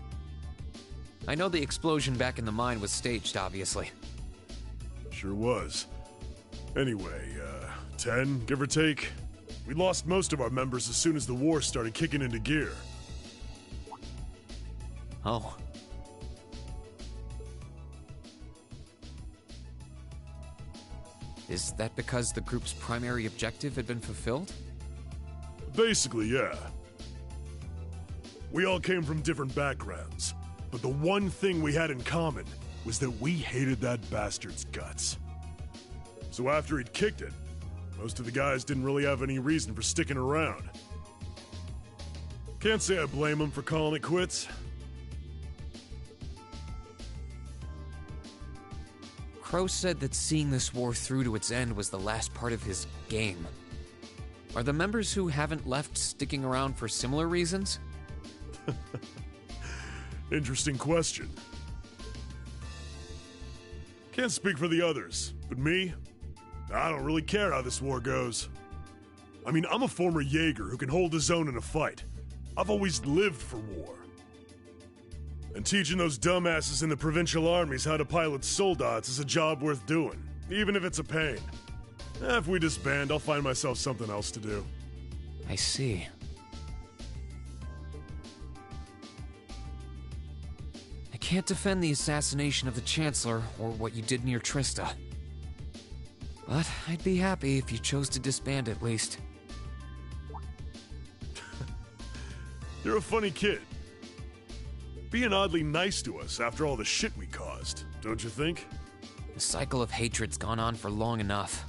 I know the explosion back in the mine was staged, obviously. Sure was. Anyway, 10, give or take. We lost most of our members as soon as the war started kicking into gear. Oh. Is that because the group's primary objective had been fulfilled? Basically, yeah. We all came from different backgrounds, but the one thing we had in common was that we hated that bastard's guts. So after he'd kicked it, most of the guys didn't really have any reason for sticking around. Can't say I blame him for calling it quits. Crow said that seeing this war through to its end was the last part of his game. Are the members who haven't left sticking around for similar reasons? Interesting question. Can't speak for the others, but me, I don't really care how this war goes. I mean, I'm a former Jaeger who can hold his own in a fight. I've always lived for war. And teaching those dumbasses in the provincial armies how to pilot soldats is a job worth doing, even if it's a pain. If we disband, I'll find myself something else to do. I see. I can't defend the assassination of the Chancellor or what you did near Trista. But I'd be happy if you chose to disband at least. You're a funny kid. Being oddly nice to us after all the shit we caused, don't you think? The cycle of hatred's gone on for long enough.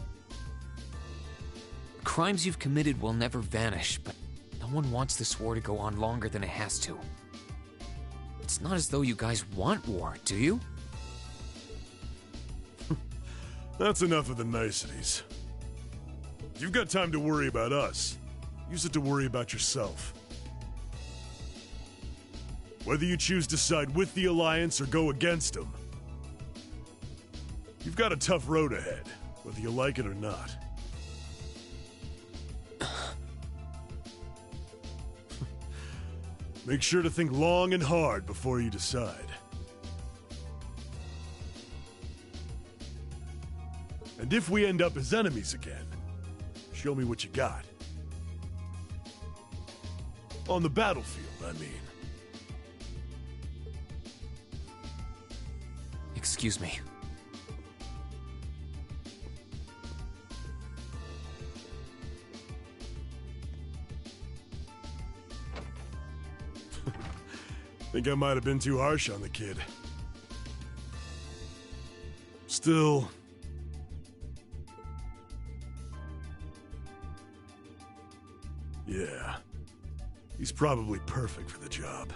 The crimes you've committed will never vanish, but no one wants this war to go on longer than it has to. It's not as though you guys want war, do you? That's enough of the niceties. If you've got time to worry about us, use it to worry about yourself. Whether you choose to side with the Alliance or go against them, you've got a tough road ahead, whether you like it or not. Make sure to think long and hard before you decide. And if we end up as enemies again, show me what you got. On the battlefield, I mean. Excuse me. Think I might have been too harsh on the kid. Still... yeah. He's probably perfect for the job.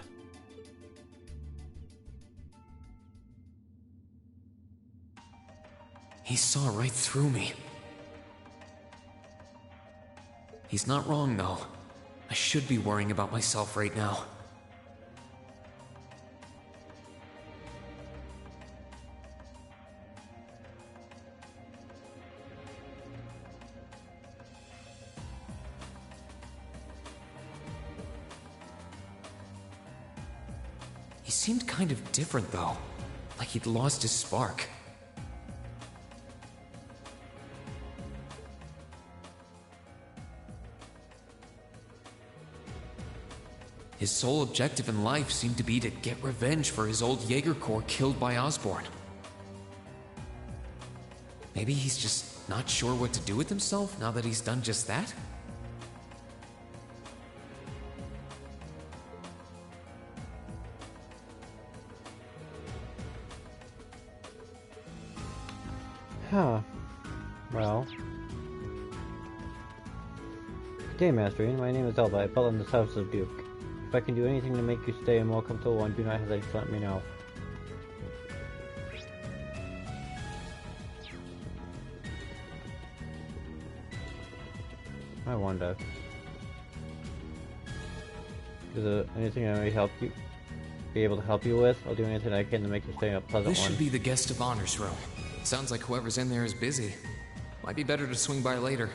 He saw right through me. He's not wrong, though. I should be worrying about myself right now. He seemed kind of different, though. Like he'd lost his spark. His sole objective in life seemed to be to get revenge for his old Jaeger Corps killed by Osborn. Maybe he's just not sure what to do with himself now that he's done just that? Huh. Well. Good day, Master Ian. My name is Elba. I built in this house of Duke. If I can do anything to make you stay a more comfortable one, do not hesitate to let me know. I wonder. Is there anything I may help you? Be able to help you with? I'll do anything I can to make you stay a pleasant one. This should be the guest of honor's room. Sounds like whoever's in there is busy. Might be better to swing by later.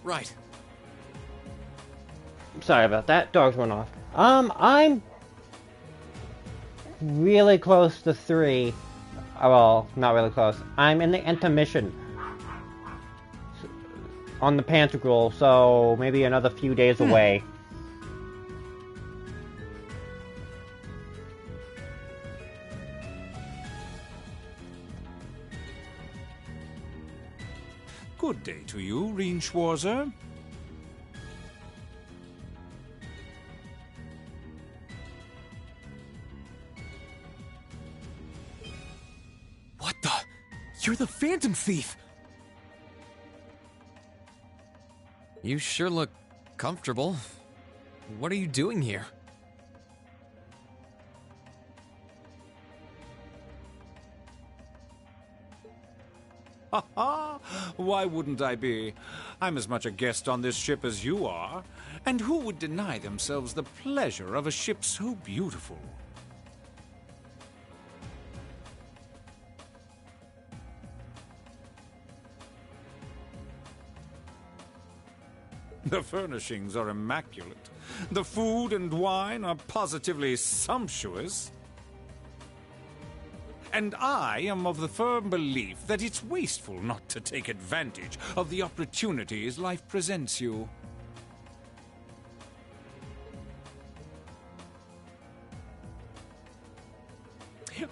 Right. Sorry about that. Dogs went off. I'm really close to 3. Well, not really close. I'm in the intermission on the Pantagruel, so maybe another few days away. Good day to you, Rien Schwarzer. What the? You're the Phantom Thief! You sure look comfortable. What are you doing here? Ha ha! Why wouldn't I be? I'm as much a guest on this ship as you are. And who would deny themselves the pleasure of a ship so beautiful? The furnishings are immaculate. The food and wine are positively sumptuous. And I am of the firm belief that it's wasteful not to take advantage of the opportunities life presents you.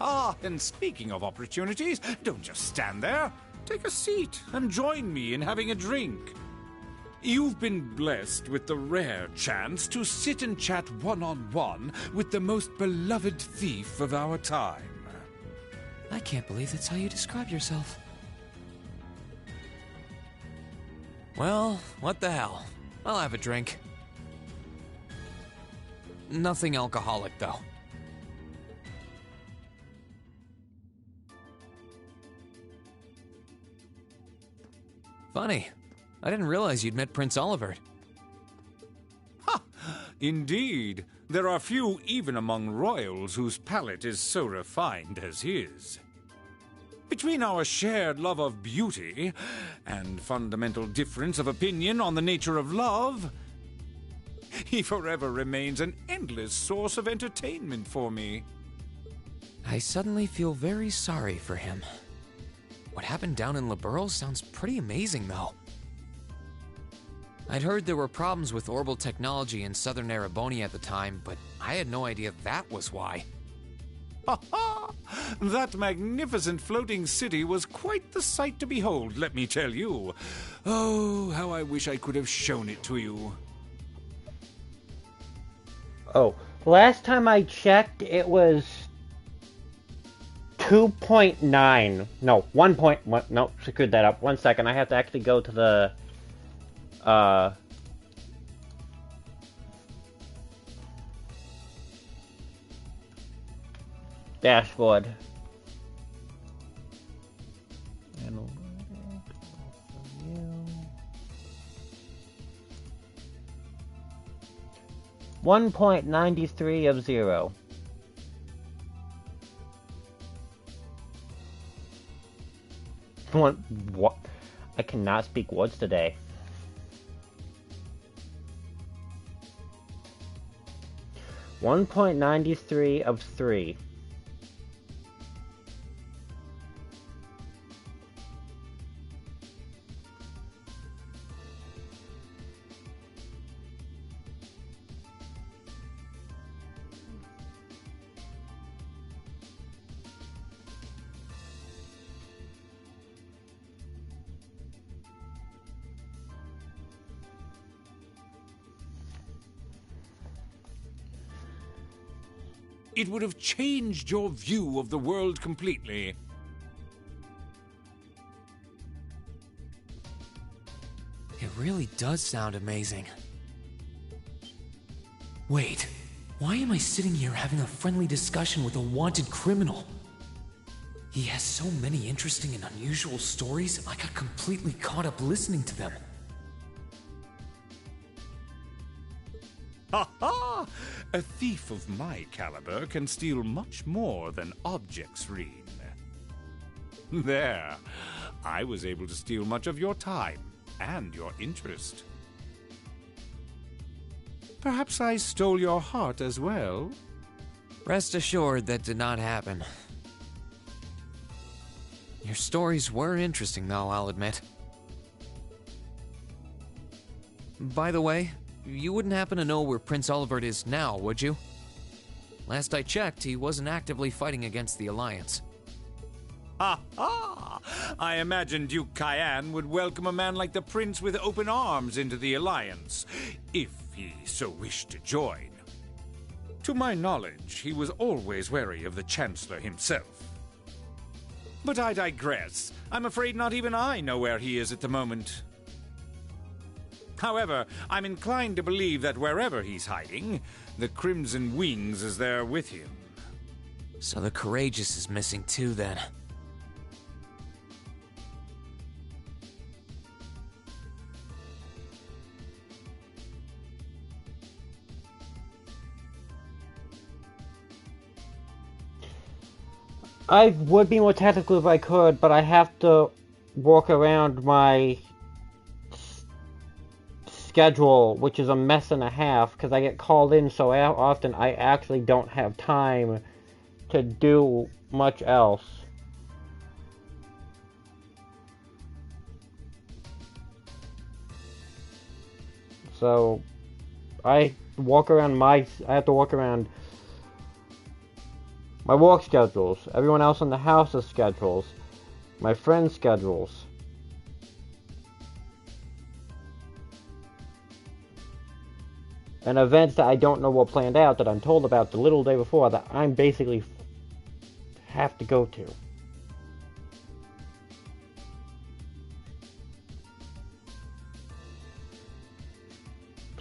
Ah, and speaking of opportunities, don't just stand there. Take a seat and join me in having a drink. You've been blessed with the rare chance to sit and chat one-on-one with the most beloved thief of our time. I can't believe that's how you describe yourself. Well, what the hell? I'll have a drink. Nothing alcoholic, though. Funny. I didn't realize you'd met Prince Olivert. Ha! Indeed. There are few even among royals whose palate is so refined as his. Between our shared love of beauty and fundamental difference of opinion on the nature of love, he forever remains an endless source of entertainment for me. I suddenly feel very sorry for him. What happened down in Liberl sounds pretty amazing, though. I'd heard there were problems with orbital technology in southern Erebonia at the time, but I had no idea that was why. Ha ha! That magnificent floating city was quite the sight to behold, let me tell you. Oh, how I wish I could have shown it to you. Oh, last time I checked, it was 2.9. No, 1.1. No, screwed that up. 1 second, I have to actually go to the dashboard. And 1.93 of 0. What? I cannot speak words today. .93 of 3. It would have changed your view of the world completely. It really does sound amazing. Wait, why am I sitting here having a friendly discussion with a wanted criminal? He has so many interesting and unusual stories, I got completely caught up listening to them. Ha ha! A thief of my caliber can steal much more than objects, Reen. There. I was able to steal much of your time and your interest. Perhaps I stole your heart as well? Rest assured that did not happen. Your stories were interesting, though, I'll admit. By the way, you wouldn't happen to know where Prince Olivert is now, would you? Last I checked, he wasn't actively fighting against the Alliance. Ha ha! I imagine Duke Cayenne would welcome a man like the Prince with open arms into the Alliance, if he so wished to join. To my knowledge, he was always wary of the Chancellor himself. But I digress. I'm afraid not even I know where he is at the moment. However, I'm inclined to believe that wherever he's hiding, the Crimson Wings is there with him. So the Courageous is missing too, then. I would be more tactical if I could, but I have to work around my schedule, which is a mess and a half, because I get called in so often I actually don't have time to do much else. So I have to walk around my work schedules, everyone else in the house's schedules, my friends' schedules. And events that I don't know were planned out, that I'm told about the little day before, that I'm basically have to go to.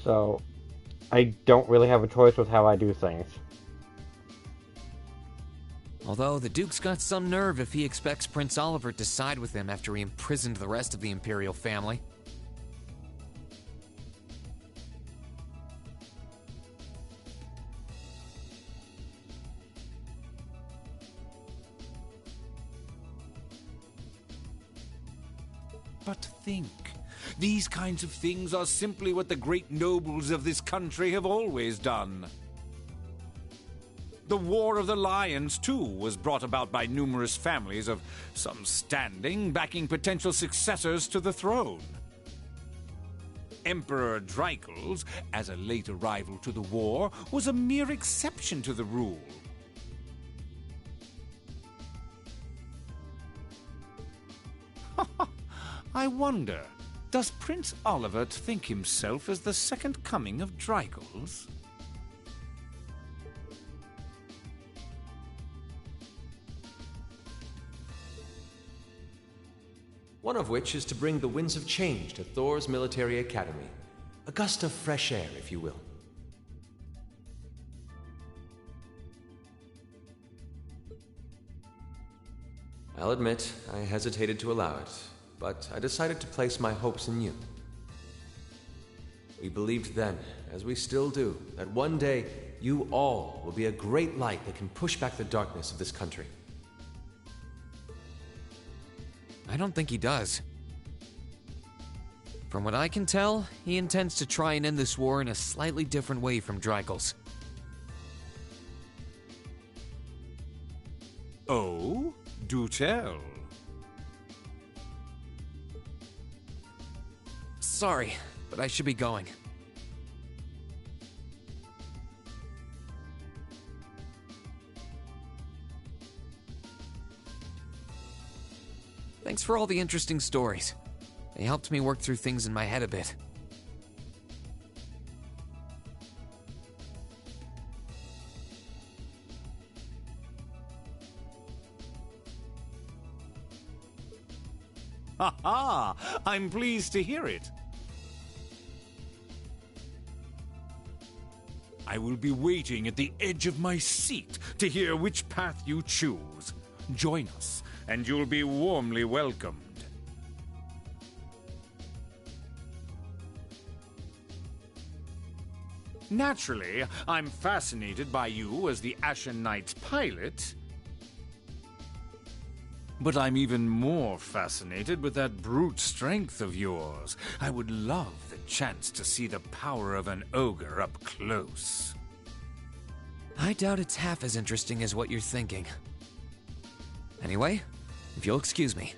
So, I don't really have a choice with how I do things. Although, the Duke's got some nerve if he expects Prince Olivert to side with him after he imprisoned the rest of the Imperial family. But think, these kinds of things are simply what the great nobles of this country have always done. The War of the Lions, too, was brought about by numerous families of some standing backing potential successors to the throne. Emperor Dreikels, as a late arrival to the war, was a mere exception to the rule. I wonder, does Prince Olivert think himself as the second coming of Dreikels? One of which is to bring the winds of change to Thor's military academy. A gust of fresh air, if you will. I'll admit, I hesitated to allow it, but I decided to place my hopes in you. We believed then, as we still do, that one day you all will be a great light that can push back the darkness of this country. I don't think he does. From what I can tell, he intends to try and end this war in a slightly different way from Drygel's. Oh? Do tell. Sorry, but I should be going. Thanks for all the interesting stories. They helped me work through things in my head a bit. Ha ha! I'm pleased to hear it. I will be waiting at the edge of my seat to hear which path you choose. Join us, and you'll be warmly welcomed. Naturally, I'm fascinated by you as the Ashen Knight's pilot. But I'm even more fascinated with that brute strength of yours. I would love the chance to see the power of an ogre up close. I doubt it's half as interesting as what you're thinking. Anyway, if you'll excuse me.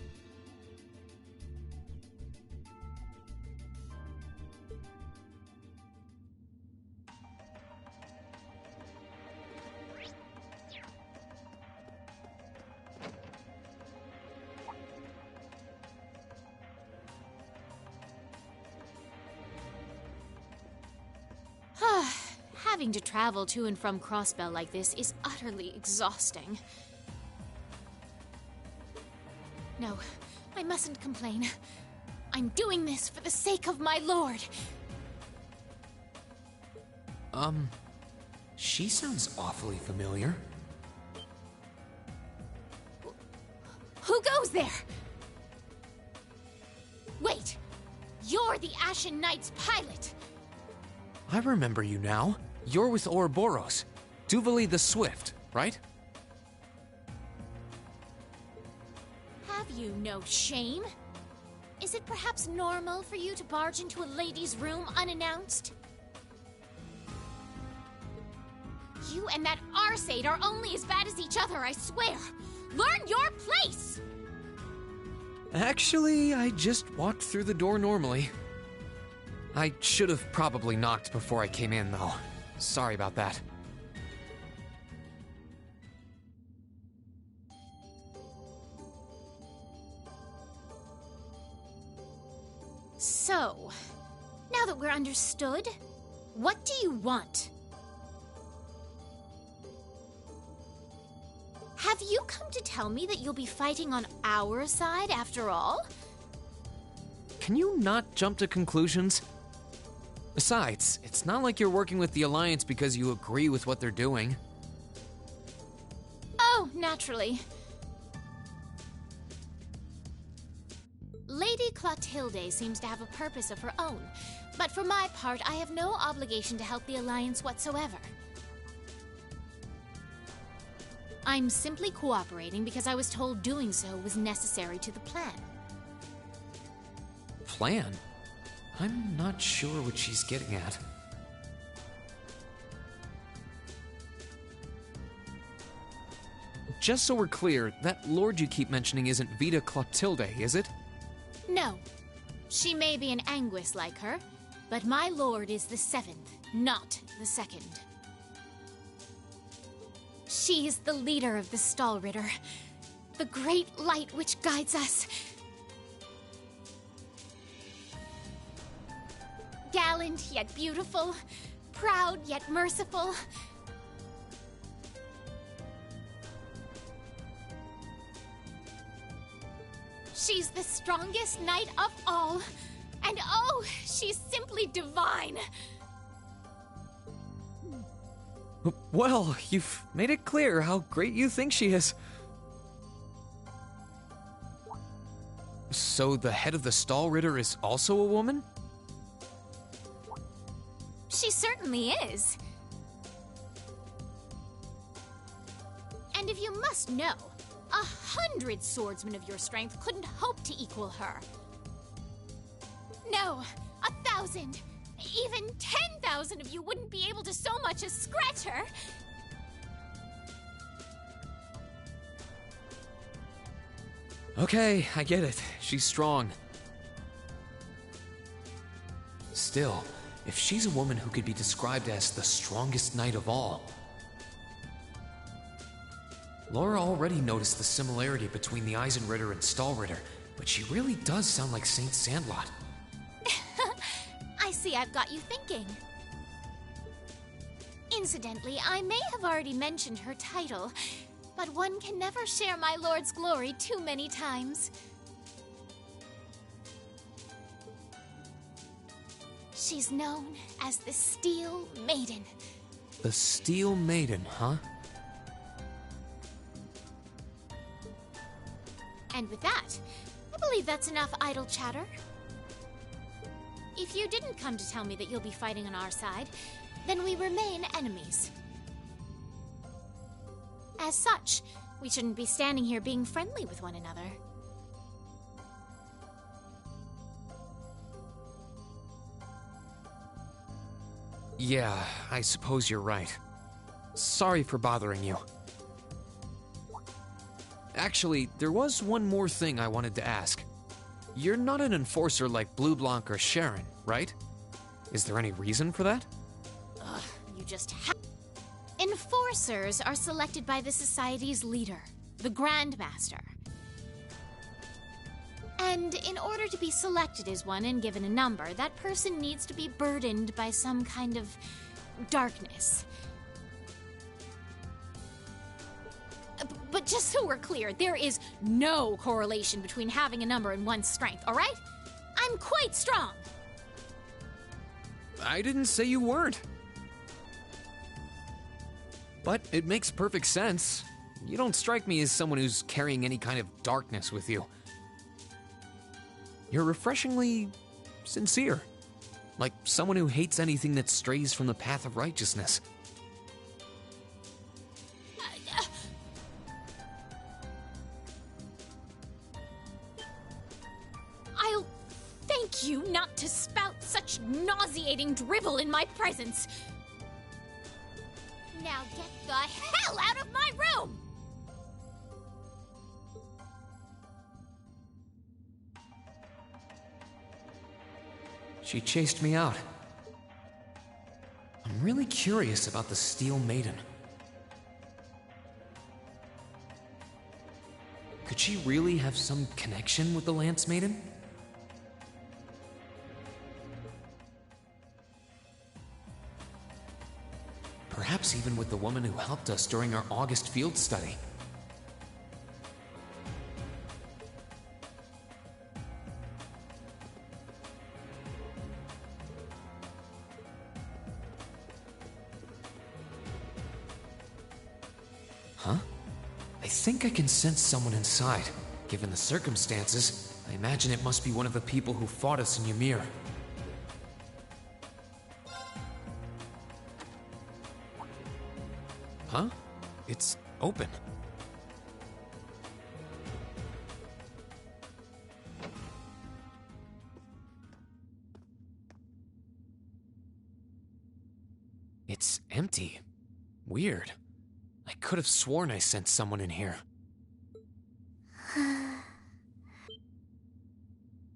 Having to travel to and from Crossbell like this is utterly exhausting. No, I mustn't complain. I'm doing this for the sake of my lord. She sounds awfully familiar. Who goes there? Wait, you're the Ashen Knight's pilot. I remember you now. You're with Ouroboros. Duvali the Swift, right? Have you no shame? Is it perhaps normal for you to barge into a lady's room unannounced? You and that Arseid are only as bad as each other, I swear! Learn your place! Actually, I just walked through the door normally. I should have probably knocked before I came in, though. Sorry about that. So, now that we're understood, what do you want? Have you come to tell me that you'll be fighting on our side after all? Can you not jump to conclusions? Besides, it's not like you're working with the Alliance because you agree with what they're doing. Oh, naturally. Lady Clotilde seems to have a purpose of her own, but for my part, I have no obligation to help the Alliance whatsoever. I'm simply cooperating because I was told doing so was necessary to the plan. Plan? I'm not sure what she's getting at. Just so we're clear, that lord you keep mentioning isn't Vita Clotilde, is it? No. She may be an Anguis like her, but my lord is the 7th, not the 2nd. She is the leader of the Stahlritter, the great light which guides us. Gallant yet beautiful, proud yet merciful. She's the strongest knight of all, and oh, she's simply divine. Well, you've made it clear how great you think she is. So the head of the Stahlritter is also a woman? She certainly is. And if you must know, 100 swordsmen of your strength couldn't hope to equal her. No, 1,000, even 10,000 of you wouldn't be able to so much as scratch her. Okay, I get it. She's strong. Still, if she's a woman who could be described as the strongest knight of all, Laura already noticed the similarity between the Eisenritter and Stahlritter, but she really does sound like Saint Sandlot. I see I've got you thinking. Incidentally, I may have already mentioned her title, but one can never share my lord's glory too many times. She's known as the Steel Maiden. The Steel Maiden, huh? And with that, I believe that's enough idle chatter. If you didn't come to tell me that you'll be fighting on our side, then we remain enemies. As such, we shouldn't be standing here being friendly with one another. Yeah, I suppose you're right. Sorry for bothering you. Actually, there was one more thing I wanted to ask. You're not an enforcer like Blue Blanc or Sharon, right? Is there any reason for that? Ugh, you just Enforcers are selected by the Society's leader, the Grandmaster. And in order to be selected as one and given a number, that person needs to be burdened by some kind of darkness. But just so we're clear, there is no correlation between having a number and one's strength, all right? I'm quite strong. I didn't say you weren't. But it makes perfect sense. You don't strike me as someone who's carrying any kind of darkness with you. You're refreshingly sincere. Like someone who hates anything that strays from the path of righteousness. I'll thank you not to spout such nauseating drivel in my presence. Now get the hell out of my room! She chased me out. I'm really curious about the Steel Maiden. Could she really have some connection with the Lance Maiden? Perhaps even with the woman who helped us during our August field study. Huh? I think I can sense someone inside. Given the circumstances, I imagine it must be one of the people who fought us in Ymir. Huh? It's open. It's empty. Weird. I could have sworn I sensed someone in here.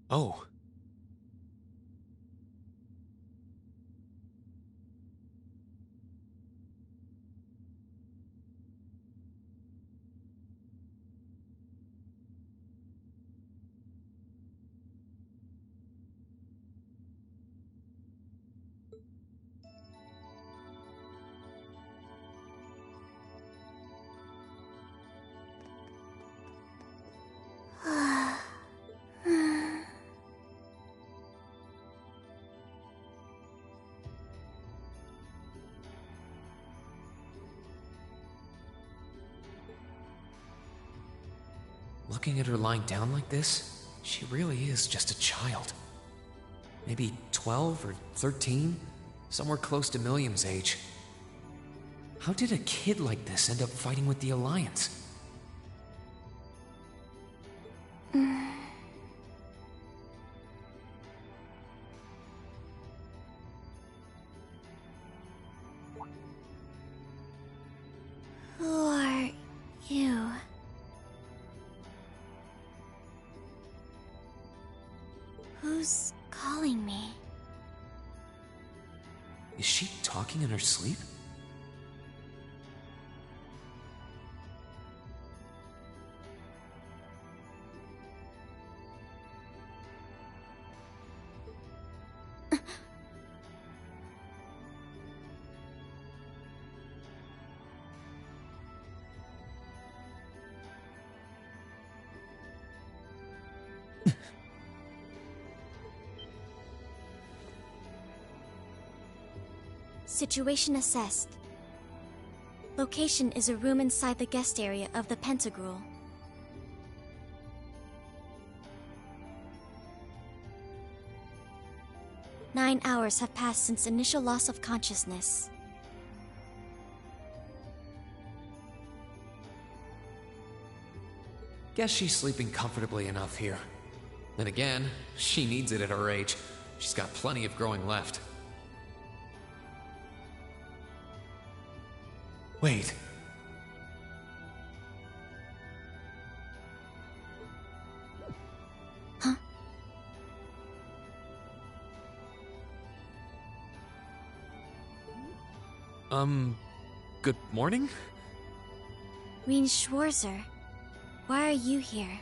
Oh. Looking at her lying down like this, she really is just a child. Maybe 12 or 13, somewhere close to Milliam's age. How did a kid like this end up fighting with the Alliance? Who are you? Who's calling me? Is she talking in her sleep? Situation assessed. Location is a room inside the guest area of the Pentagrule. Nine hours have passed since initial loss of consciousness. Guess she's sleeping comfortably enough here. Then again, she needs it at her age. She's got plenty of growing left. Wait. Huh? Good morning? Rean Schwarzer, why are you here?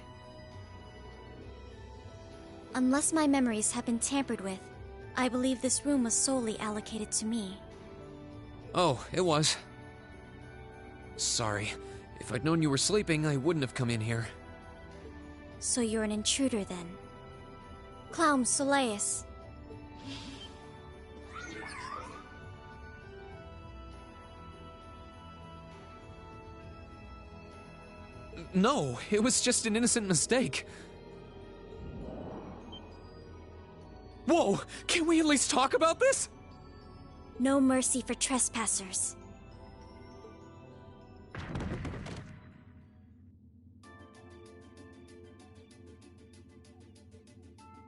Unless my memories have been tampered with, I believe this room was solely allocated to me. Oh, it was. Sorry. If I'd known you were sleeping, I wouldn't have come in here. So you're an intruder then. Clown Soleus. No, it was just an innocent mistake. Whoa! Can we at least talk about this? No mercy for trespassers.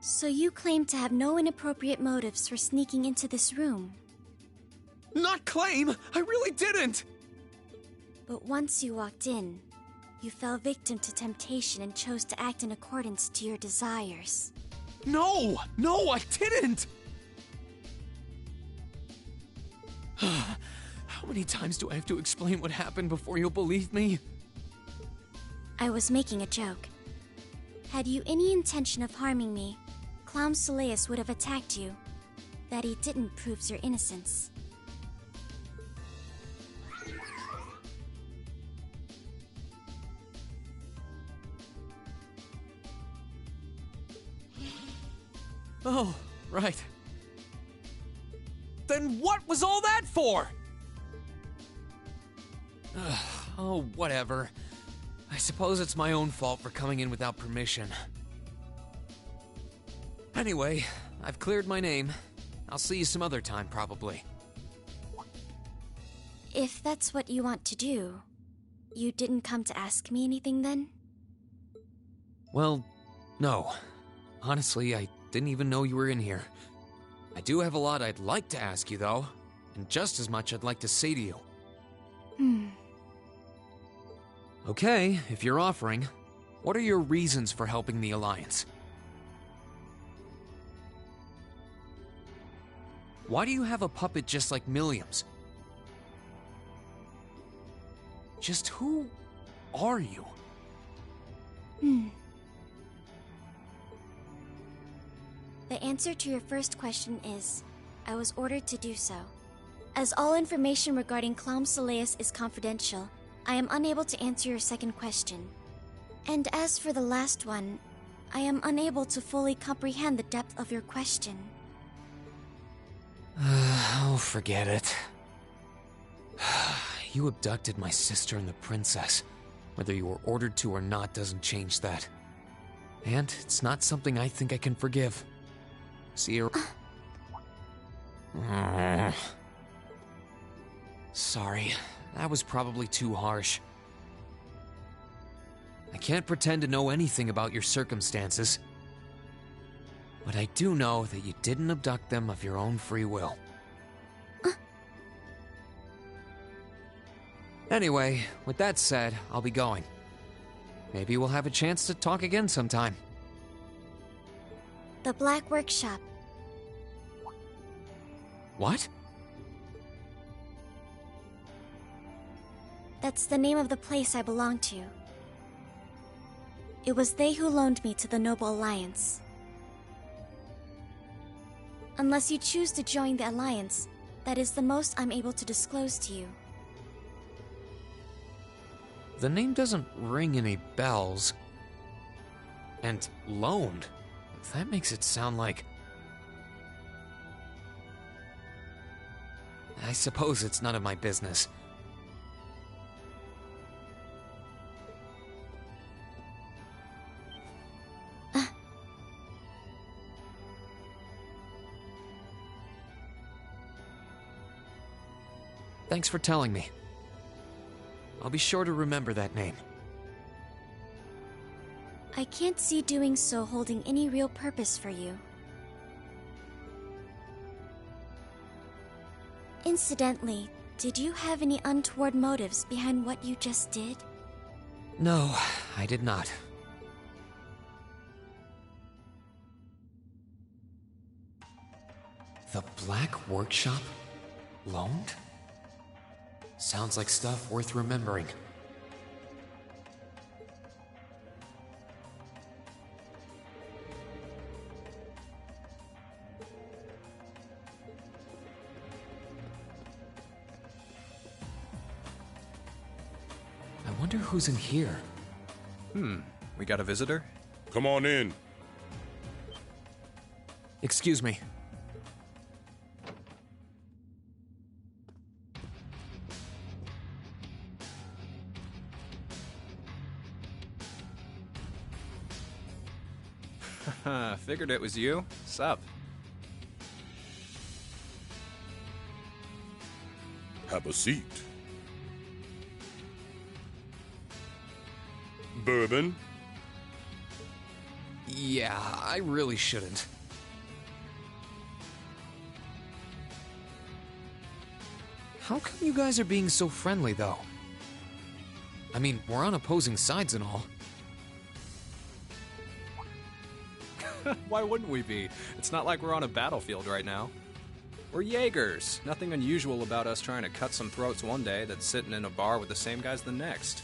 So you claim to have no inappropriate motives for sneaking into this room. Not claim! I really didn't! But once you walked in, you fell victim to temptation and chose to act in accordance to your desires. No! No, I didn't! How many times do I have to explain what happened before you'll believe me? I was making a joke. Had you any intention of harming me, Clown Soleus would have attacked you. That he didn't proves your innocence. Oh, right. Then what was all that for? Oh, whatever. I suppose it's my own fault for coming in without permission. Anyway, I've cleared my name. I'll see you some other time, probably. If that's what you want to do, you didn't come to ask me anything then? Well, no. Honestly, I didn't even know you were in here. I do have a lot I'd like to ask you, though, and just as much I'd like to say to you. Okay, if you're offering, what are your reasons for helping the Alliance? Why do you have a puppet just like Milliam's? Just who are you? The answer to your first question is, I was ordered to do so. As all information regarding Clown Soleus is confidential, I am unable to answer your second question. And as for the last one, I am unable to fully comprehend the depth of your question. Oh, forget it. You abducted my sister and the princess. Whether you were ordered to or not doesn't change that. And it's not something I think I can forgive. See you. Sorry, that was probably too harsh. I can't pretend to know anything about your circumstances. But I do know that you didn't abduct them of your own free will. Anyway, with that said, I'll be going. Maybe we'll have a chance to talk again sometime. The Black Workshop. What? That's the name of the place I belong to. It was they who loaned me to the Noble Alliance. Unless you choose to join the Alliance, that is the most I'm able to disclose to you. The name doesn't ring any bells. And loaned? That makes it sound like... I suppose it's none of my business. Thanks for telling me. I'll be sure to remember that name. I can't see doing so holding any real purpose for you. Incidentally, did you have any untoward motives behind what you just did? No, I did not. The Black Workshop? Loaned? Sounds like stuff worth remembering. I wonder who's in here. We got a visitor? Come on in. Excuse me. Figured it was you. Sup? Have a seat. Bourbon? Yeah, I really shouldn't. How come you guys are being so friendly, though? I mean, we're on opposing sides and all. Why wouldn't we be? It's not like we're on a battlefield right now. We're Jaegers. Nothing unusual about us trying to cut some throats one day that's sitting in a bar with the same guys the next.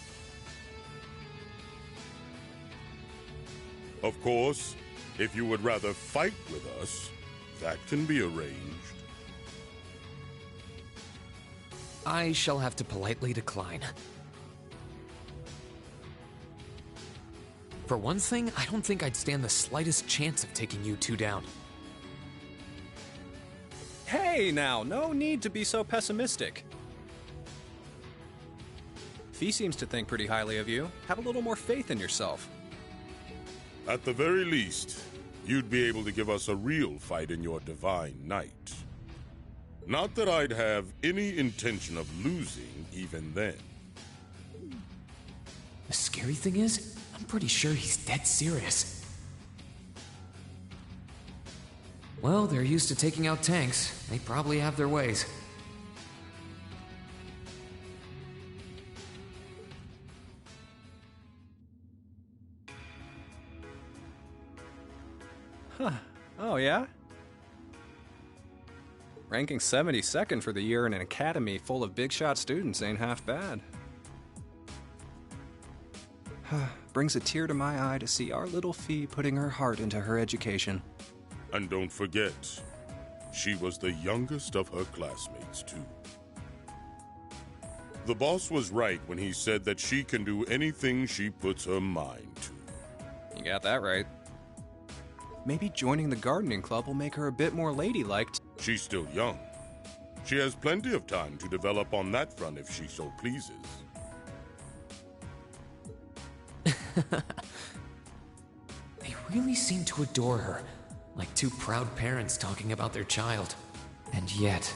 Of course, if you would rather fight with us, that can be arranged. I shall have to politely decline. For one thing, I don't think I'd stand the slightest chance of taking you two down. Hey now, no need to be so pessimistic. Fee seems to think pretty highly of you. Have a little more faith in yourself. At the very least, you'd be able to give us a real fight in your divine night. Not that I'd have any intention of losing even then. The scary thing is, I'm pretty sure he's dead serious. Well, they're used to taking out tanks. They probably have their ways. Huh. Oh, yeah? Ranking 72nd for the year in an academy full of big shot students ain't half bad. Brings a tear to my eye to see our little Fee putting her heart into her education. And don't forget, she was the youngest of her classmates, too. The boss was right when he said that she can do anything she puts her mind to. You got that right. Maybe joining the gardening club will make her a bit more ladylike. She's still young. She has plenty of time to develop on that front if she so pleases. They really seem to adore her, like two proud parents talking about their child. And yet...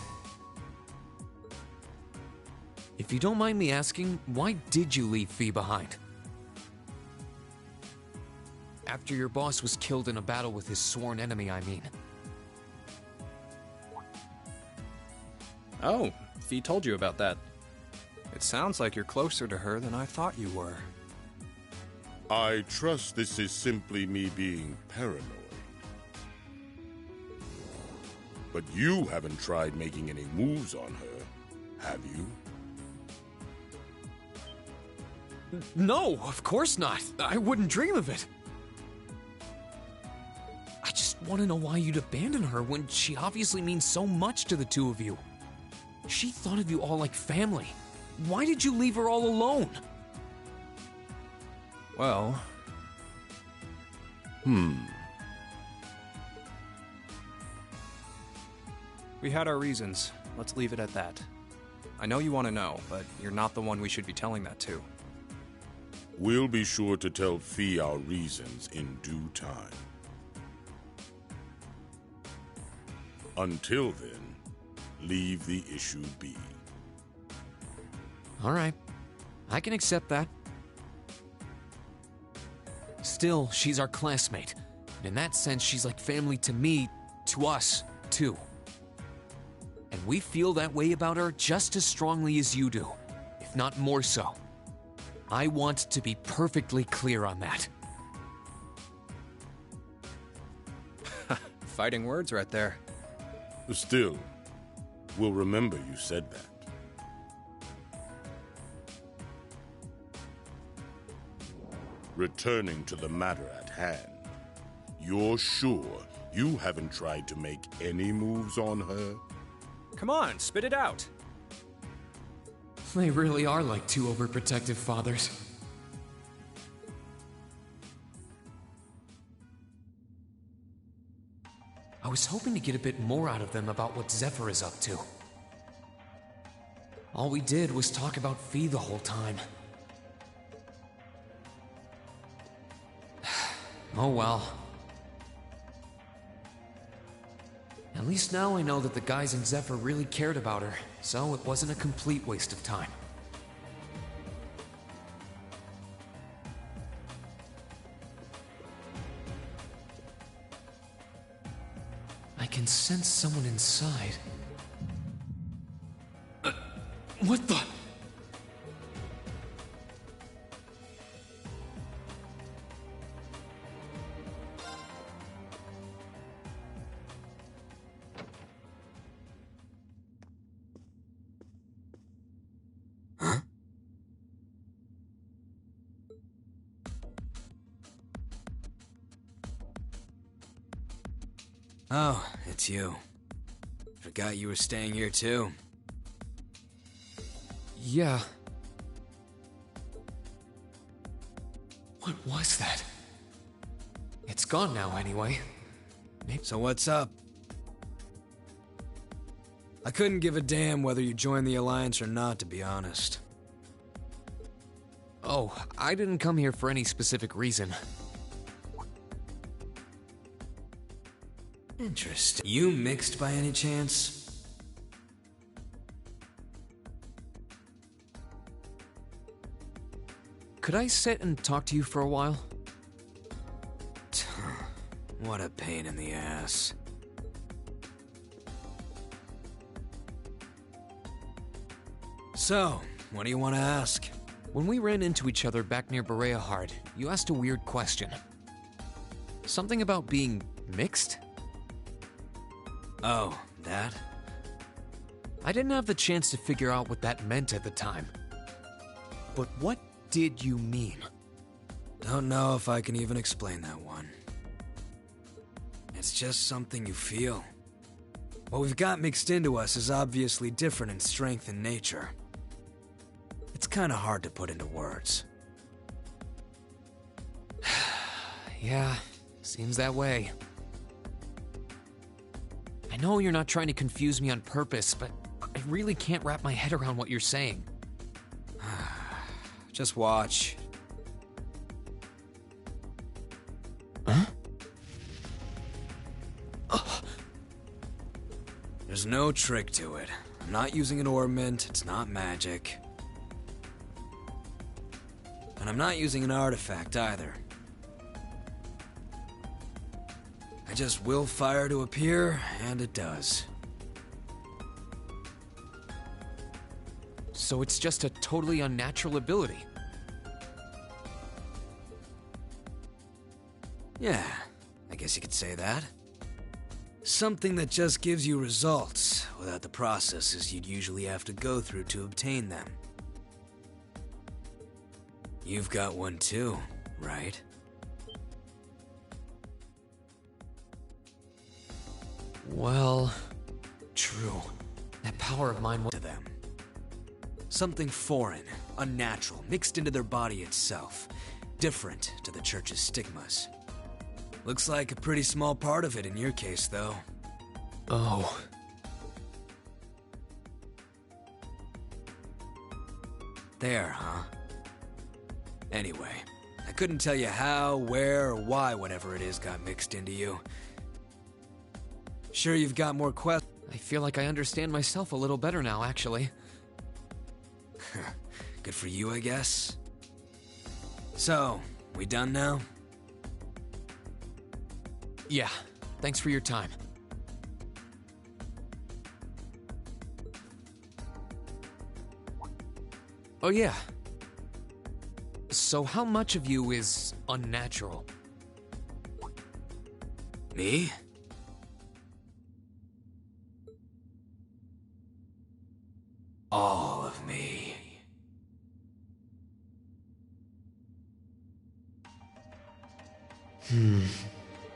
If you don't mind me asking, why did you leave Fee behind? After your boss was killed in a battle with his sworn enemy, I mean. Oh, Fee told you about that. It sounds like you're closer to her than I thought you were. I trust this is simply me being paranoid. But you haven't tried making any moves on her, have you? No, of course not. I wouldn't dream of it. I just want to know why you'd abandon her when she obviously means so much to the two of you. She thought of you all like family. Why did you leave her all alone? Well... We had our reasons. Let's leave it at that. I know you want to know, but you're not the one we should be telling that to. We'll be sure to tell Fee our reasons in due time. Until then, leave the issue be. All right. I can accept that. Still, she's our classmate. And in that sense, she's like family to me, to us, too. And we feel that way about her just as strongly as you do, if not more so. I want to be perfectly clear on that. Fighting words right there. Still, we'll remember you said that. Returning to the matter at hand, you're sure you haven't tried to make any moves on her? Come on, spit it out. They really are like two overprotective fathers. I was hoping to get a bit more out of them about what Zephyr is up to. All we did was talk about Fee the whole time. Oh well. At least now I know that the guys in Zephyr really cared about her, so it wasn't a complete waste of time. I can sense someone inside. What the? Oh, it's you. Forgot you were staying here too. Yeah. What was that? It's gone now anyway. So what's up? I couldn't give a damn whether you joined the Alliance or not, to be honest. Oh, I didn't come here for any specific reason. Interesting. You mixed by any chance? Could I sit and talk to you for a while? What a pain in the ass. So, what do you want to ask? When we ran into each other back near Bereahard, you asked a weird question. Something about being mixed? Oh, that? I didn't have the chance to figure out what that meant at the time. But what did you mean? Don't know if I can even explain that one. It's just something you feel. What we've got mixed into us is obviously different in strength and nature. It's kinda hard to put into words. Yeah, seems that way. I know you're not trying to confuse me on purpose, but I really can't wrap my head around what you're saying. Just watch. Huh? There's no trick to it. I'm not using an ornament, it's not magic. And I'm not using an artifact either. I just will fire to appear, and it does. So it's just a totally unnatural ability. Yeah, I guess you could say that. Something that just gives you results, without the processes you'd usually have to go through to obtain them. You've got one too, right? Well, true. That power of mine was to them. Something foreign, unnatural, mixed into their body itself. Different to the church's stigmas. Looks like a pretty small part of it in your case, though. Oh. There, huh? Anyway, I couldn't tell you how, where, or why whatever it is got mixed into you. Sure you've got more questions? I feel like I understand myself a little better now, actually. Good for you, I guess. So, we done now? Yeah, thanks for your time. Oh yeah. So how much of you is unnatural? Me? All of me.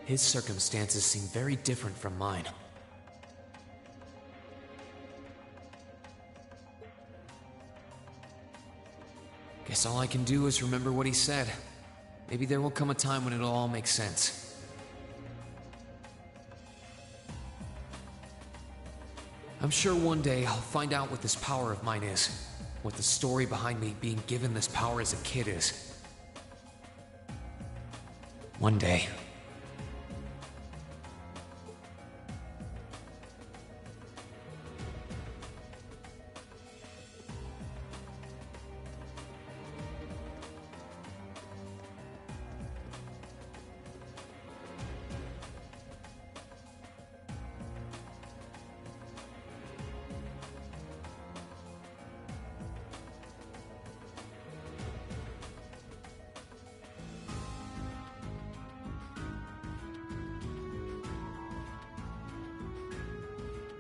His circumstances seem very different from mine. Guess all I can do is remember what he said. Maybe there will come a time when it'll all make sense. I'm sure one day I'll find out what this power of mine is. What the story behind me being given this power as a kid is. One day.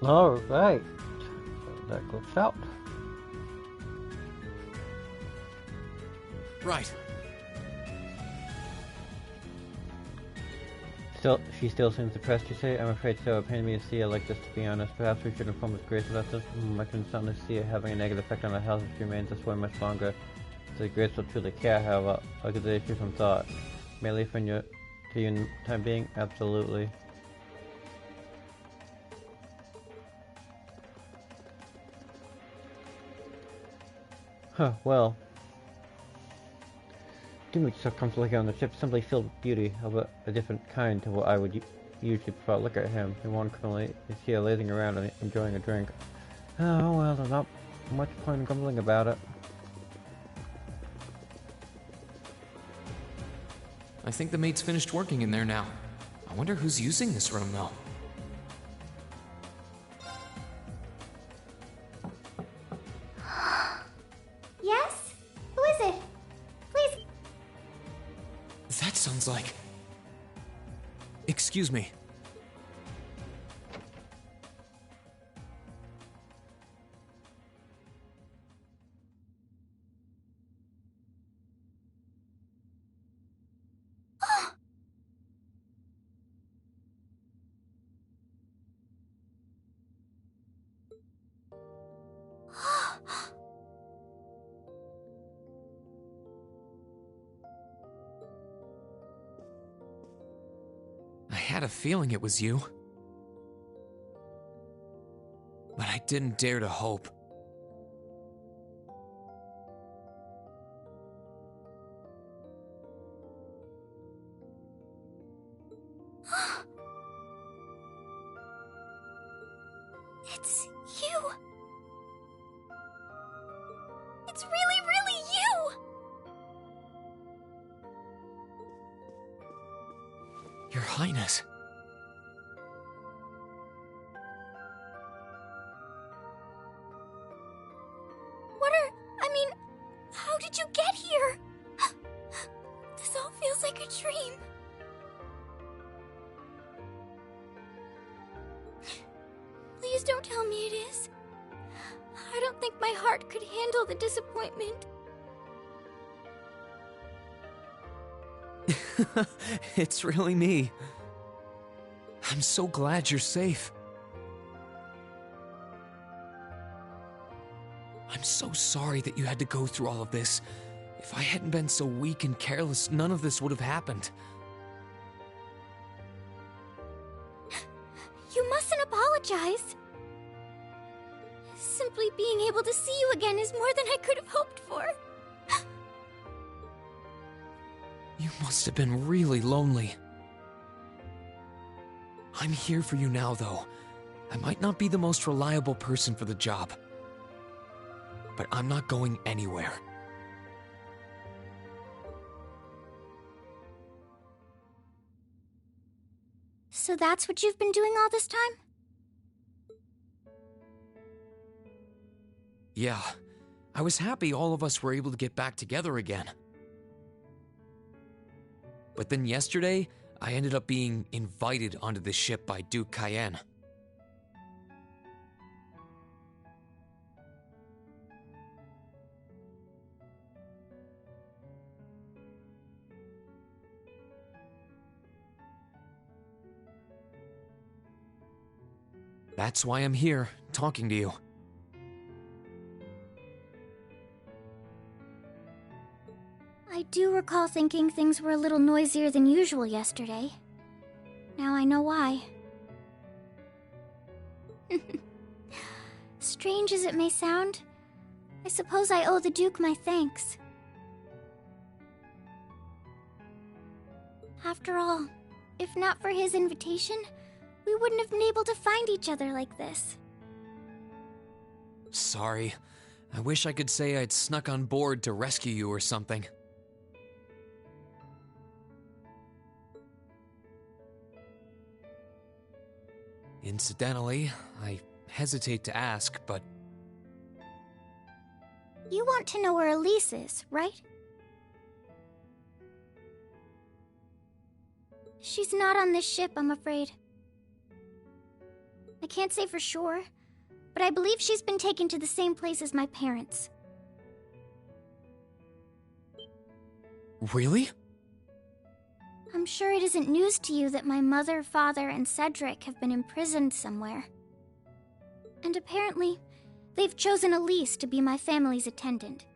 Alright. That glitched out. Right. She still seems depressed, you say? I'm afraid so. It pained me to see her like this, to be honest. Perhaps we should inform Miss Grace about this. I can certainly see it having a negative effect on her health if she remains this way much longer. So Grace will truly care, however. I'll get the issue from thought. May I leave for you to you in the time being? Absolutely. Huh, well. Do make yourself comfortable here on the ship, simply filled with beauty, of a different kind to what I would usually prefer. Look at him. He won't currently is here lazing around and enjoying a drink. Oh well, there's not much point in grumbling about it. I think the mate's finished working in there now. I wonder who's using this room though. Yes? Who is it? Please. That sounds like... Excuse me. I had a feeling it was you. But I didn't dare to hope. It's you. It's really, really you. Your Highness. What are did you get here? This all feels like a dream. Please don't tell me it is. I don't think my heart could handle the disappointment. It's really me. I'm so glad you're safe. I'm so sorry that you had to go through all of this. If I hadn't been so weak and careless, none of this would have happened. You mustn't apologize. Simply being able to see you again is more than I could have hoped for. You must have been really lonely. I'm here for you now, though. I might not be the most reliable person for the job, but I'm not going anywhere. So that's what you've been doing all this time? Yeah, I was happy all of us were able to get back together again. But then yesterday, I ended up being invited onto the ship by Duke Cayenne. That's why I'm here, talking to you. I do recall thinking things were a little noisier than usual yesterday. Now I know why. Strange as it may sound, I suppose I owe the Duke my thanks. After all, if not for his invitation, we wouldn't have been able to find each other like this. Sorry. I wish I could say I'd snuck on board to rescue you or something. Incidentally, I hesitate to ask, but... You want to know where Elise is, right? She's not on this ship, I'm afraid. I can't say for sure, but I believe she's been taken to the same place as my parents. Really? I'm sure it isn't news to you that my mother, father, and Cedric have been imprisoned somewhere. And apparently, they've chosen Elise to be my family's attendant.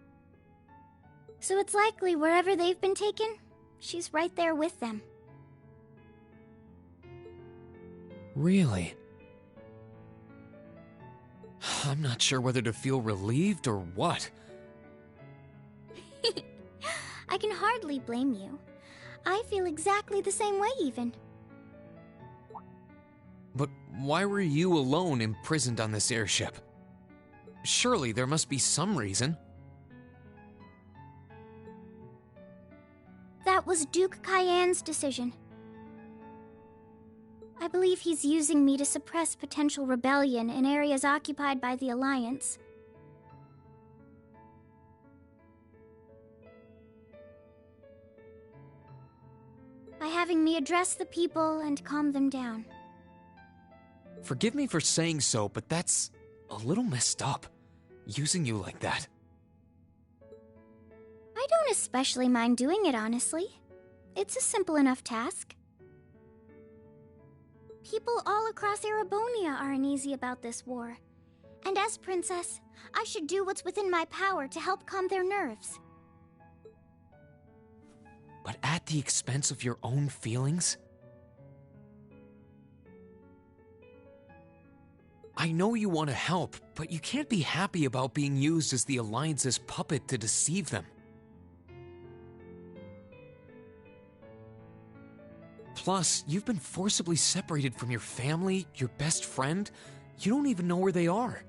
So it's likely wherever they've been taken, she's right there with them. Really? I'm not sure whether to feel relieved or what. I can hardly blame you. I feel exactly the same way, even. But why were you alone imprisoned on this airship? Surely there must be some reason. That was Duke Cayenne's decision. I believe he's using me to suppress potential rebellion in areas occupied by the Alliance. By having me address the people and calm them down. Forgive me for saying so, but that's a little messed up, using you like that. I don't especially mind doing it, honestly. It's a simple enough task. People all across Erebonia are uneasy about this war. And as princess, I should do what's within my power to help calm their nerves. But at the expense of your own feelings? I know you want to help, but you can't be happy about being used as the Alliance's puppet to deceive them. Plus, you've been forcibly separated from your family, your best friend. You don't even know where they are.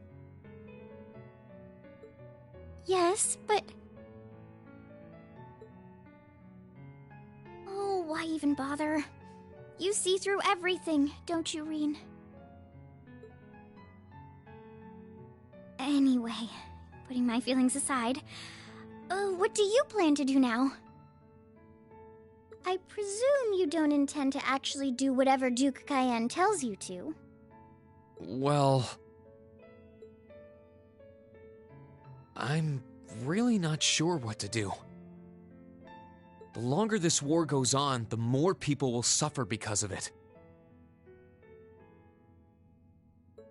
Yes, but... Oh, why even bother? You see through everything, don't you, Rean? Anyway, putting my feelings aside, What do you plan to do now? I presume you don't intend to actually do whatever Duke Cayenne tells you to. Well... I'm really not sure what to do. The longer this war goes on, the more people will suffer because of it.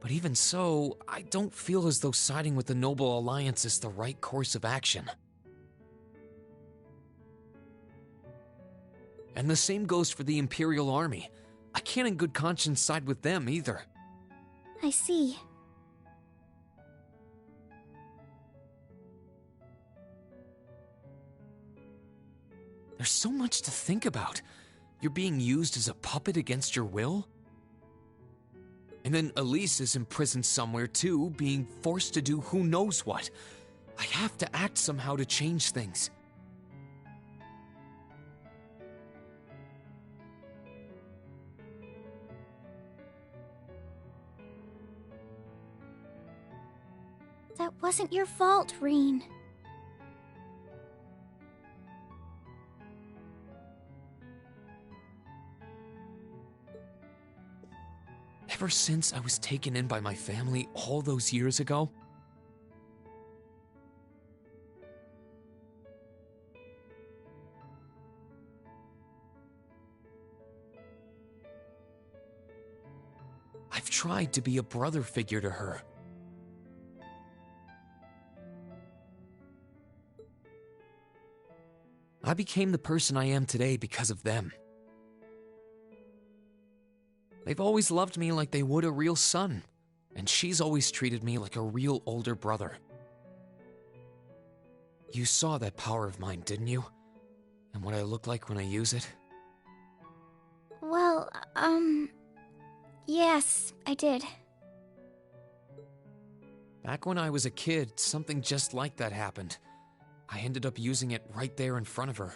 But even so, I don't feel as though siding with the Noble Alliance is the right course of action. And the same goes for the Imperial Army. I can't in good conscience side with them either. I see. There's so much to think about. You're being used as a puppet against your will? And then Elise is imprisoned somewhere too, being forced to do who knows what. I have to act somehow to change things. That wasn't your fault, Rean. Ever since I was taken in by my family all those years ago, I've tried to be a brother figure to her. I became the person I am today because of them. They've always loved me like they would a real son, and she's always treated me like a real older brother. You saw that power of mine, didn't you? And what I look like when I use it? Well, yes, I did. Back when I was a kid, something just like that happened. I ended up using it right there in front of her.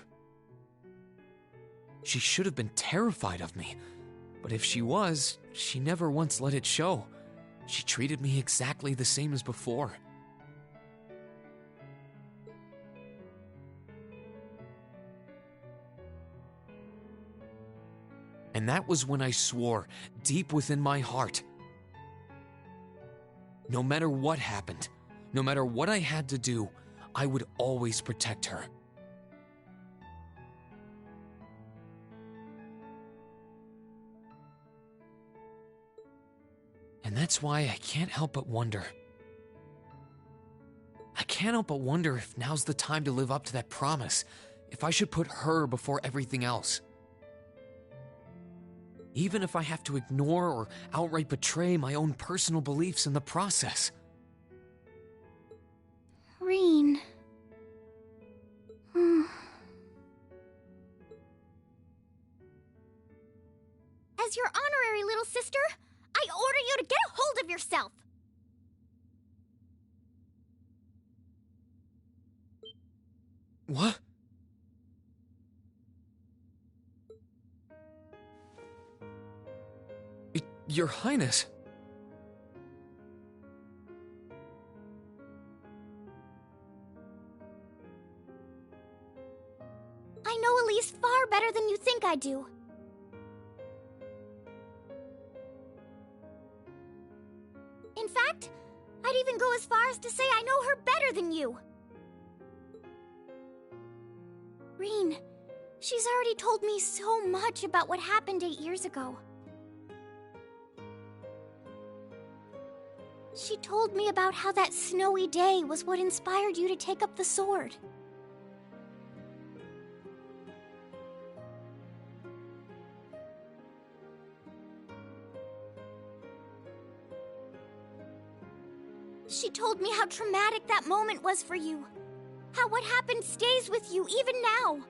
She should have been terrified of me, but if she was, she never once let it show. She treated me exactly the same as before. And that was when I swore, deep within my heart, no matter what happened, no matter what I had to do, I would always protect her. And that's why I can't help but wonder. I can't help but wonder if now's the time to live up to that promise, if I should put her before everything else. Even if I have to ignore or outright betray my own personal beliefs in the process. Rean. As your honorary little sister, I order you to get a hold of yourself! What? Your Highness. I know Elise far better than you think I do. In fact, I'd even go as far as to say I know her better than you. Rean, she's already told me so much about what happened 8 years ago. She told me about how that snowy day was what inspired you to take up the sword. She told me how traumatic that moment was for you. How what happened stays with you even now.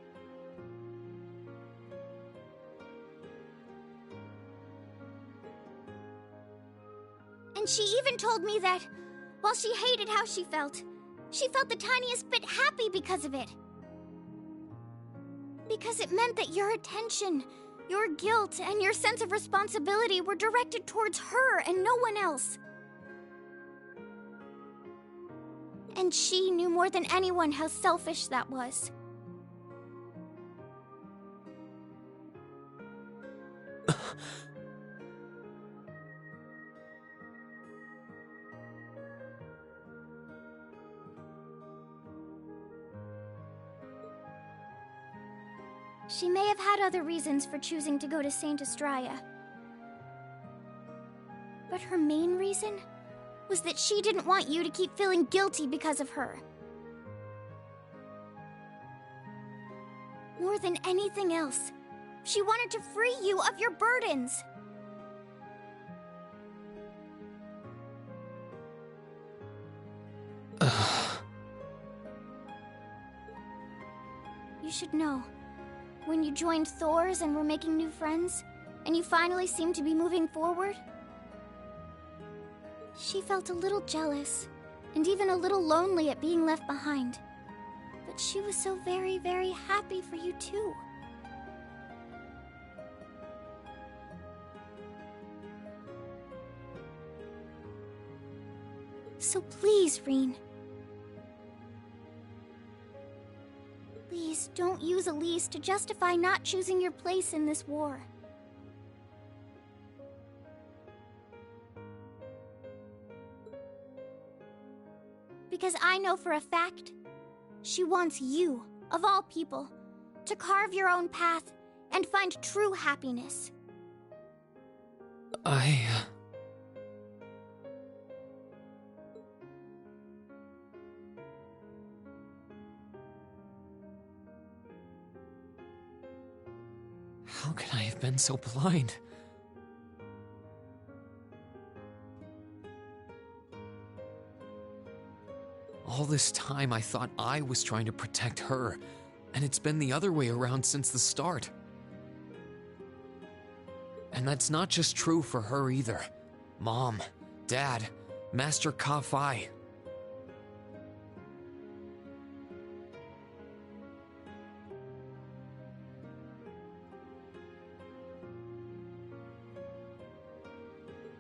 And she even told me that, while she hated how she felt the tiniest bit happy because of it. Because it meant that your attention, your guilt, and your sense of responsibility were directed towards her and no one else. And she knew more than anyone how selfish that was. She may have had other reasons for choosing to go to Saint Estrella. But her main reason was that she didn't want you to keep feeling guilty because of her. More than anything else, she wanted to free you of your burdens. You should know, when you joined Thor's and were making new friends, and you finally seemed to be moving forward, she felt a little jealous, and even a little lonely at being left behind. But she was so very, very happy for you too. So please, Rean. Please don't use Elise to justify not choosing your place in this war. Because I know for a fact, she wants you, of all people, to carve your own path and find true happiness. How could I have been so blind? All this time I thought I was trying to protect her, and it's been the other way around since the start. And that's not just true for her either. Mom, Dad, Master Ka-Fai.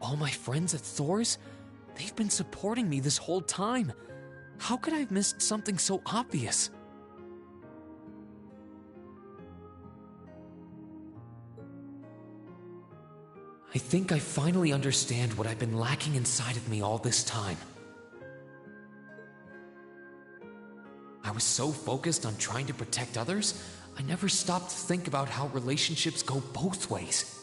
All my friends at Thor's, they've been supporting me this whole time. How could I have missed something so obvious? I think I finally understand what I've been lacking inside of me all this time. I was so focused on trying to protect others, I never stopped to think about how relationships go both ways.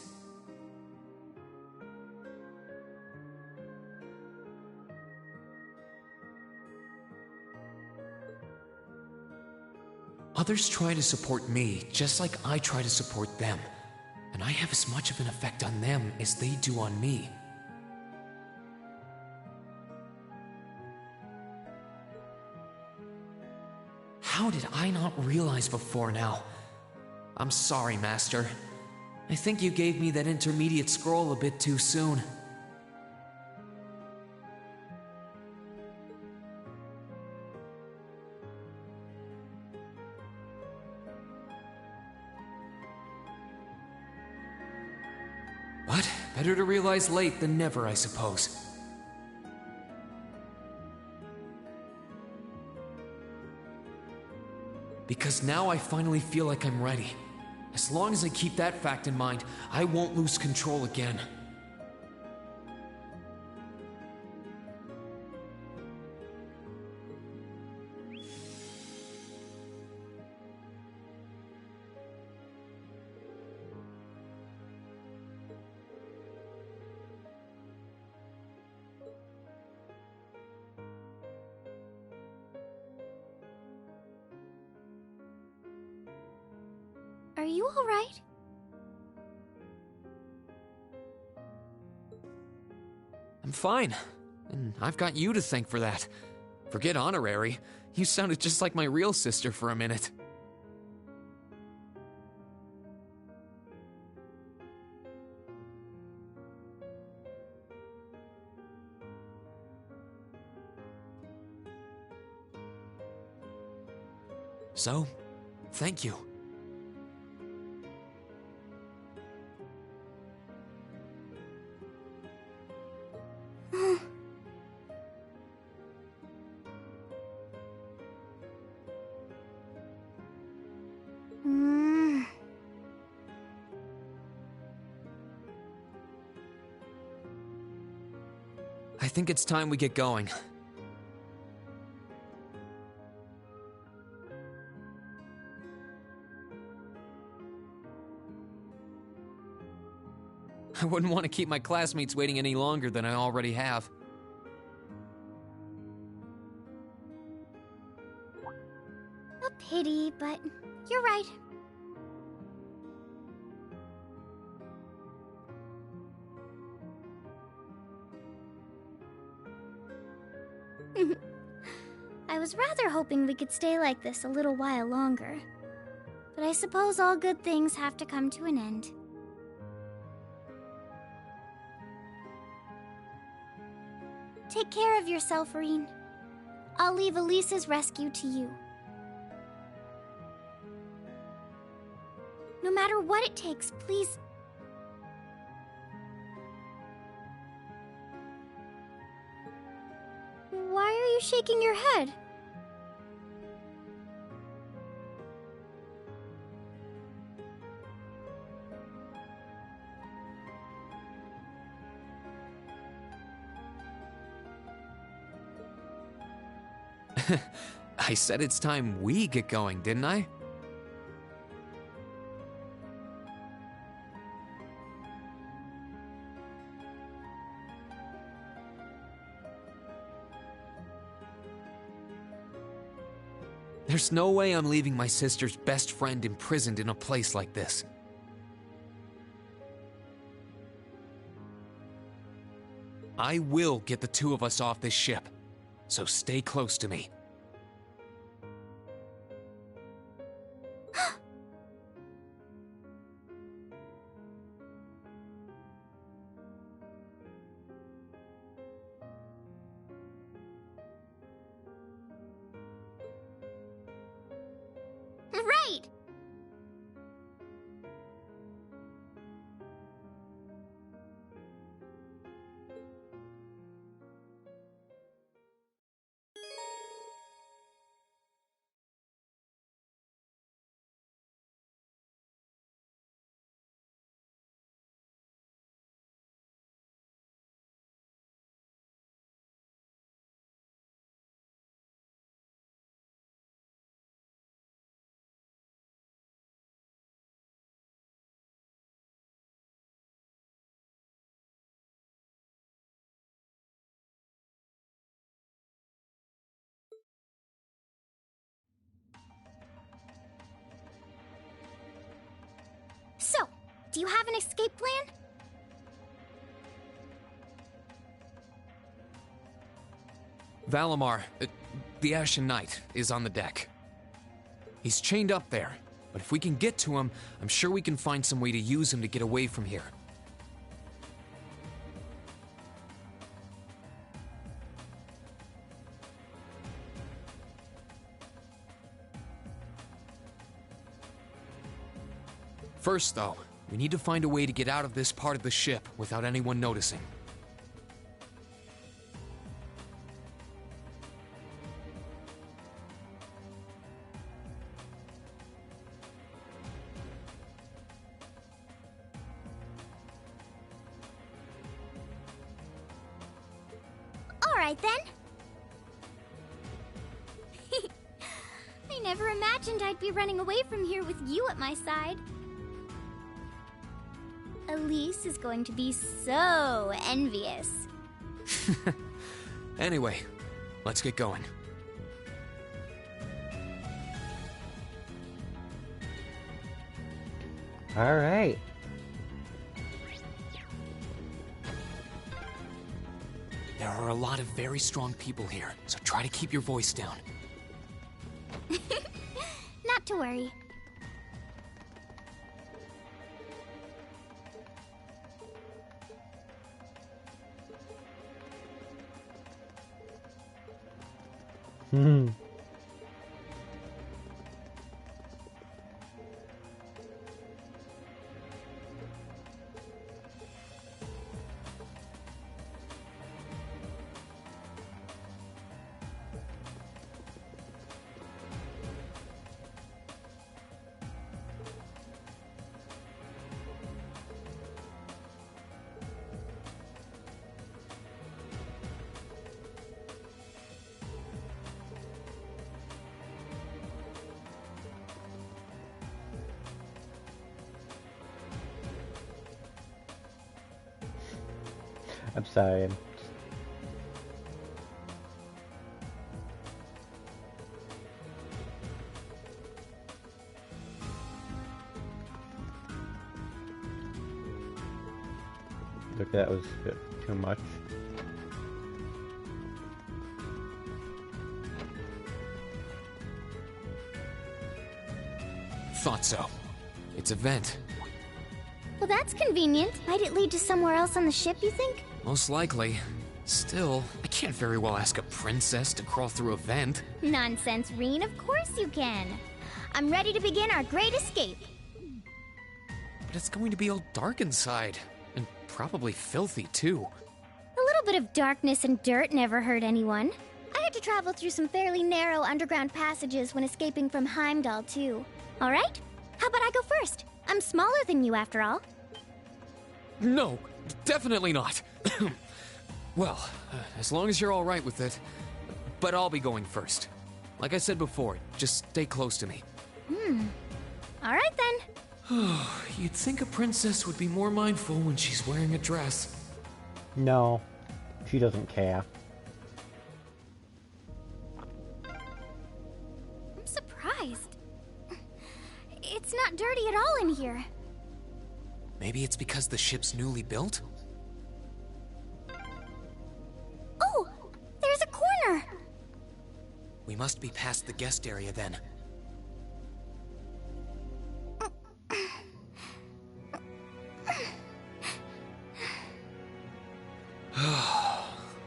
Others try to support me just like I try to support them, and I have as much of an effect on them as they do on me. How did I not realize before now? I'm sorry, Master. I think you gave me that intermediate scroll a bit too soon. But better to realize late than never, I suppose. Because now I finally feel like I'm ready. As long as I keep that fact in mind, I won't lose control again. Are you all right? I'm fine, and I've got you to thank for that. Forget honorary, you sounded just like my real sister for a minute. So, thank you. I think it's time we get going. I wouldn't want to keep my classmates waiting any longer than I already have. A pity, but you're right. I was rather hoping we could stay like this a little while longer. But I suppose all good things have to come to an end. Take care of yourself, Rean. I'll leave Elisa's rescue to you. No matter what it takes, please. Why are you shaking your head? I said it's time we get going, didn't I? There's no way I'm leaving my sister's best friend imprisoned in a place like this. I will get the two of us off this ship, so stay close to me. Right! So, do you have an escape plan? Valimar, the Ashen Knight, is on the deck. He's chained up there, but if we can get to him, I'm sure we can find some way to use him to get away from here. First, though, we need to find a way to get out of this part of the ship without anyone noticing. Alright then. I never imagined I'd be running away from here with you at my side. Elise is going to be so envious. Anyway, let's get going. All right. There are a lot of very strong people here, so try to keep your voice down. Not to worry. I'm sorry. Look, that was a bit too much. Thought so. It's a vent. Well, that's convenient. Might it lead to somewhere else on the ship, you think? Most likely. Still, I can't very well ask a princess to crawl through a vent. Nonsense, Reen. Of course you can. I'm ready to begin our great escape. But it's going to be all dark inside. And probably filthy, too. A little bit of darkness and dirt never hurt anyone. I had to travel through some fairly narrow underground passages when escaping from Heimdall, too. All right? How about I go first? I'm smaller than you, after all. No, definitely not. Well, as long as you're all right with it. But I'll be going first. Like I said before, just stay close to me. All right, then. You'd think a princess would be more mindful when she's wearing a dress. No, she doesn't care. I'm surprised. It's not dirty at all in here. Maybe it's because the ship's newly built? Oh, there's a corner. We must be past the guest area then.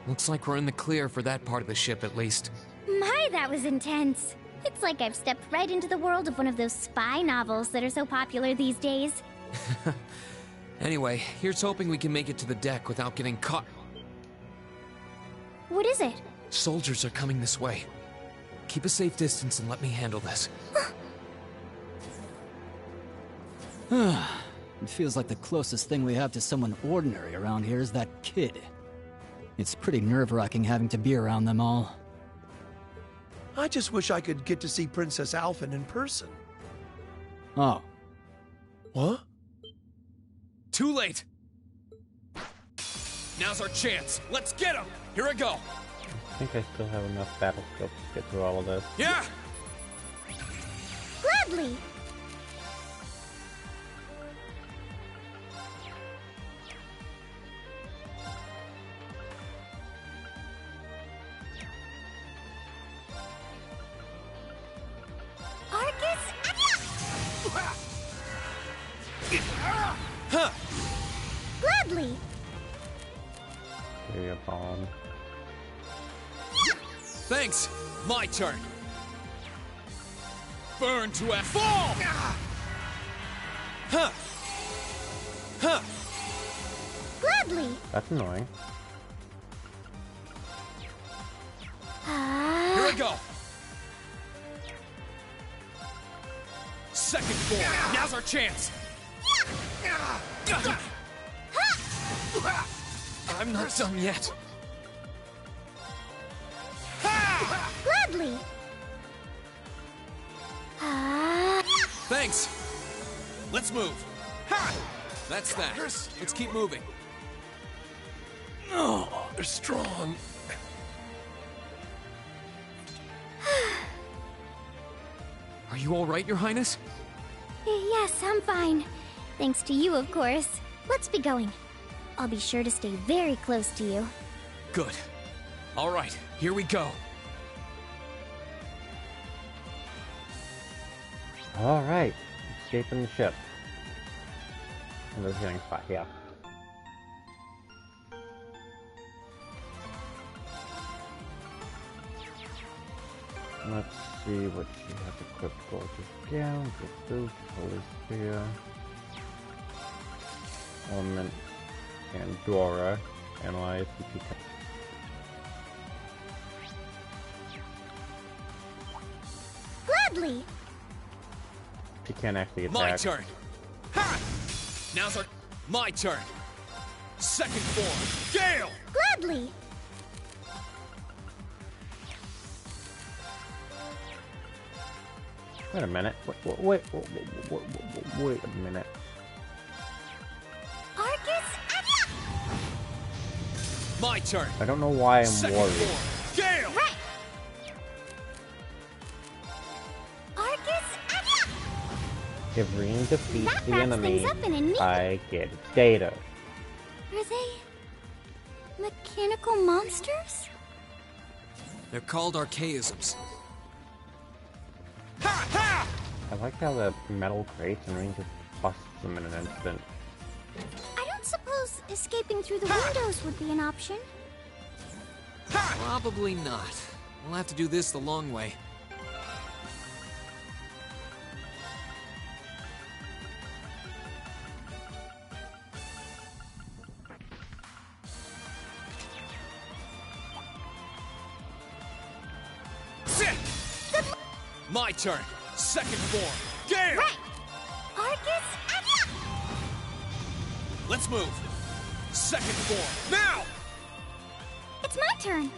Looks like we're in the clear for that part of the ship, at least. My, that was intense. It's like I've stepped right into the world of one of those spy novels that are so popular these days. Anyway, here's hoping we can make it to the deck without getting caught. What is it? Soldiers are coming this way. Keep a safe distance and let me handle this. It feels like the closest thing we have to someone ordinary around here is that kid. It's pretty nerve-wracking having to be around them all. I just wish I could get to see Princess Alphen in person. Oh. What? Too late! Now's our chance! Let's get him! Here I go! I think I still have enough battle scopes to get through all of this. Yeah! Gladly! Gladly! Give you a bomb. Thanks! My turn! Burn to a fall! Huh! Huh! Gladly! That's annoying. Here I go! Second form! Now's our chance! I'm not done yet. Gladly! Thanks! Let's move. That's that. Let's keep moving. Oh, they're strong. Are you all right, Your Highness? Yes, I'm fine. Thanks to you, of course. Let's be going. I'll be sure to stay very close to you. Good. All right, here we go. Alright, escaping the ship. Another healing spot, yeah. Let's see what she has equipped. Gorgeous gown, good boots, holy spear, element, and Dora. Analyze if you can. Gladly! She can't actually attack. My turn. Ha! Now's our... My turn. Second form. Gale! Gladly! Wait a minute. Wait a minute. Arcus! My turn. I don't know why I'm Second worried. form. Gale! Right! Arcus, Anya! If Reen defeats That the wraps enemy, things up in a neat- I get its data. Are they mechanical monsters? They're called archaisms. I like how the metal crates and Reen just busts them in an instant. I don't suppose escaping through the windows would be an option. Probably not. We'll have to do this the long way. My turn. Second form. Gale! Right! Arcus, Anya! Let's move. Second form. Now! It's my turn.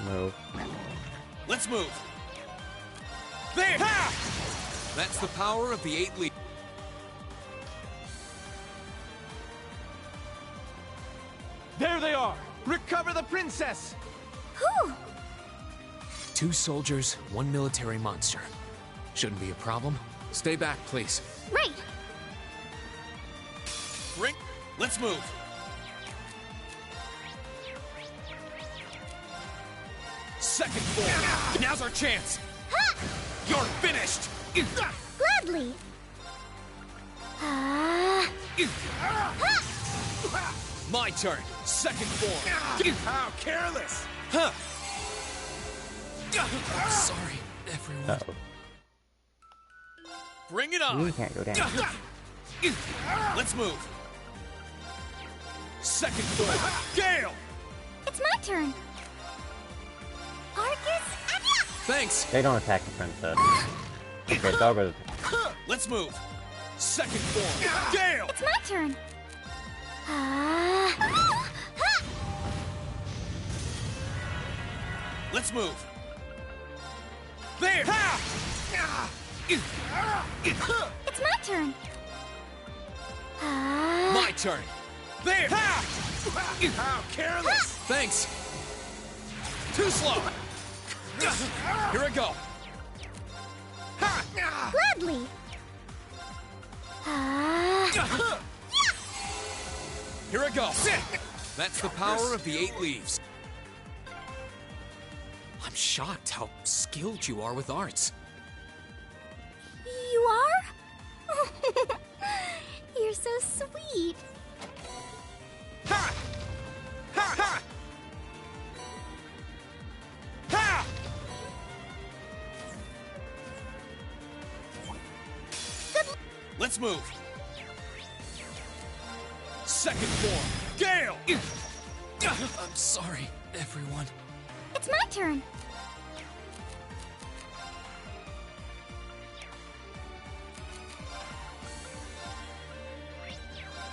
Move. Let's move. There! Ha! That's the power of the 8 leaf. There they are! Recover the princess! Whew! 2 soldiers, 1 military monster. Shouldn't be a problem. Stay back, please. Right! Ring. Let's move. Second form. Now's our chance. Ha! You're finished. Gladly. Ha! My turn. Second form. How careless! Huh. Sorry, everyone. Uh-oh. Bring it on. You can't go down. Let's move. Second form. Gale. It's my turn. Arcus, Anya! Thanks. They don't attack the princess. Okay, Doggo's Let's move. Second form. Gale. It's my turn. Ha! Let's move. There. Ha! It's my turn. Ha! My turn. There. Ha! How careless! Thanks. Too slow. Here I go. Gladly. Ha! Here I go. That's the power of the 8 leaves. I'm shocked how skilled you are with arts. You are? You're so sweet. Ha! Ha! Ha! Ha! Let's move. Second form. Gale! I'm sorry, everyone. It's my turn.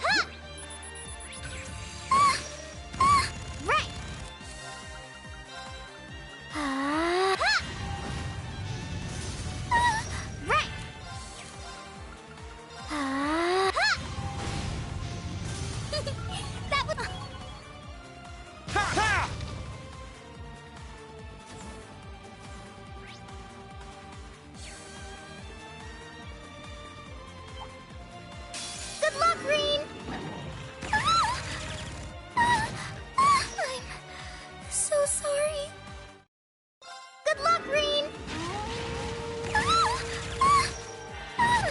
Ha! Right. Ha! Right. Ha! That was. Ha! Good luck, Green. I'm so sorry. Good luck, Green. I'm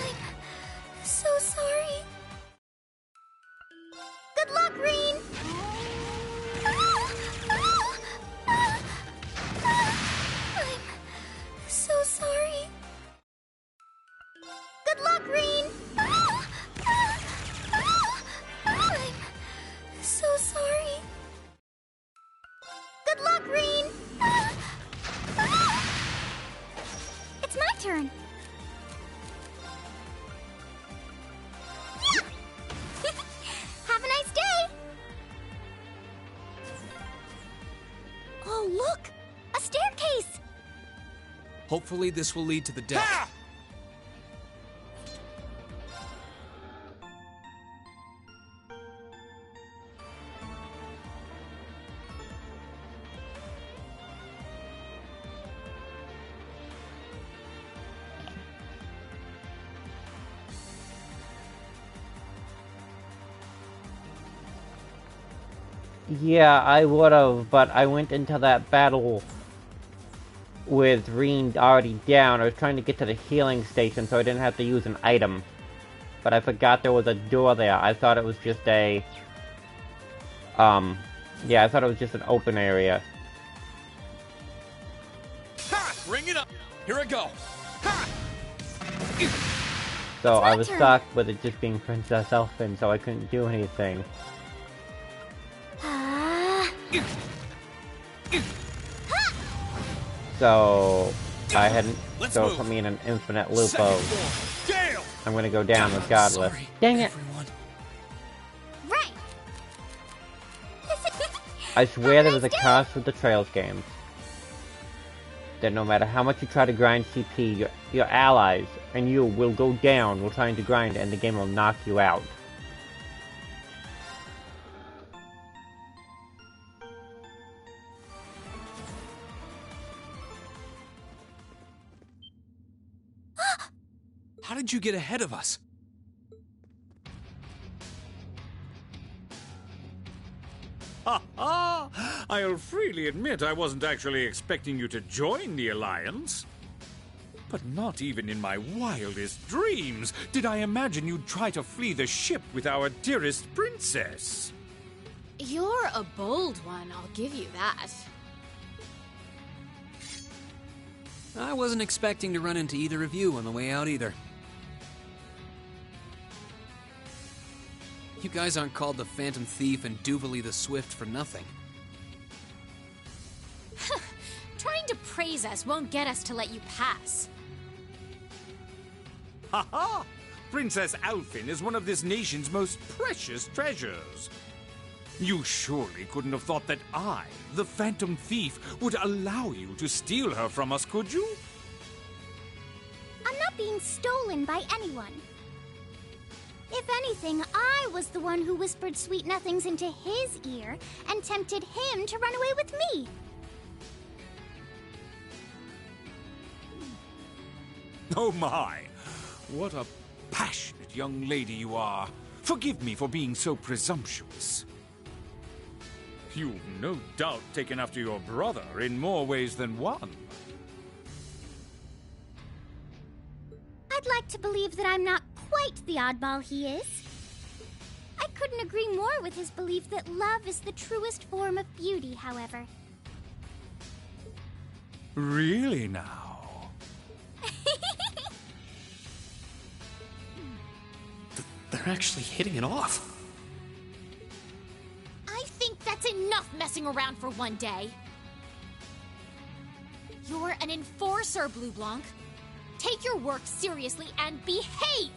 so sorry. Good luck, Green. I'm so sorry. Good luck, Green. I'm so sorry. Good luck, Green. It's my turn. Have a nice day. Oh, look! A staircase! Hopefully this will lead to the deck. Yeah, I would've, but I went into that battle with Reen already down. I was trying to get to the healing station so I didn't have to use an item. But I forgot there was a door there. I thought it was just a... yeah, I thought it was just an open area. Ha! Bring it up! Here I go! Ha! So I was stuck with it just being Princess Elfin, so I couldn't do anything. So I hadn't. So it put me in an infinite loop of I'm gonna go down regardless. Dang it! Right. I swear there was a curse with the Trails games. That no matter how much you try to grind CP, your allies and you will go down while trying to grind, and the game will knock you out. How did you get ahead of us? Ha ha! I'll freely admit I wasn't actually expecting you to join the Alliance. But not even in my wildest dreams did I imagine you'd try to flee the ship with our dearest princess. You're a bold one, I'll give you that. I wasn't expecting to run into either of you on the way out either. You guys aren't called the Phantom Thief and Duvalie the Swift for nothing. Trying to praise us won't get us to let you pass. Ha ha! Princess Alfin is one of this nation's most precious treasures. You surely couldn't have thought that I, the Phantom Thief, would allow you to steal her from us, could you? I'm not being stolen by anyone. If anything, I was the one who whispered sweet nothings into his ear and tempted him to run away with me. Oh my! What a passionate young lady you are. Forgive me for being so presumptuous. You've no doubt taken after your brother in more ways than one. I'd like to believe that I'm not quite the oddball he is. I couldn't agree more with his belief that love is the truest form of beauty, however. Really now? They're actually hitting it off. I think that's enough messing around for one day. You're an enforcer, Blue Blanc. Take your work seriously and behave!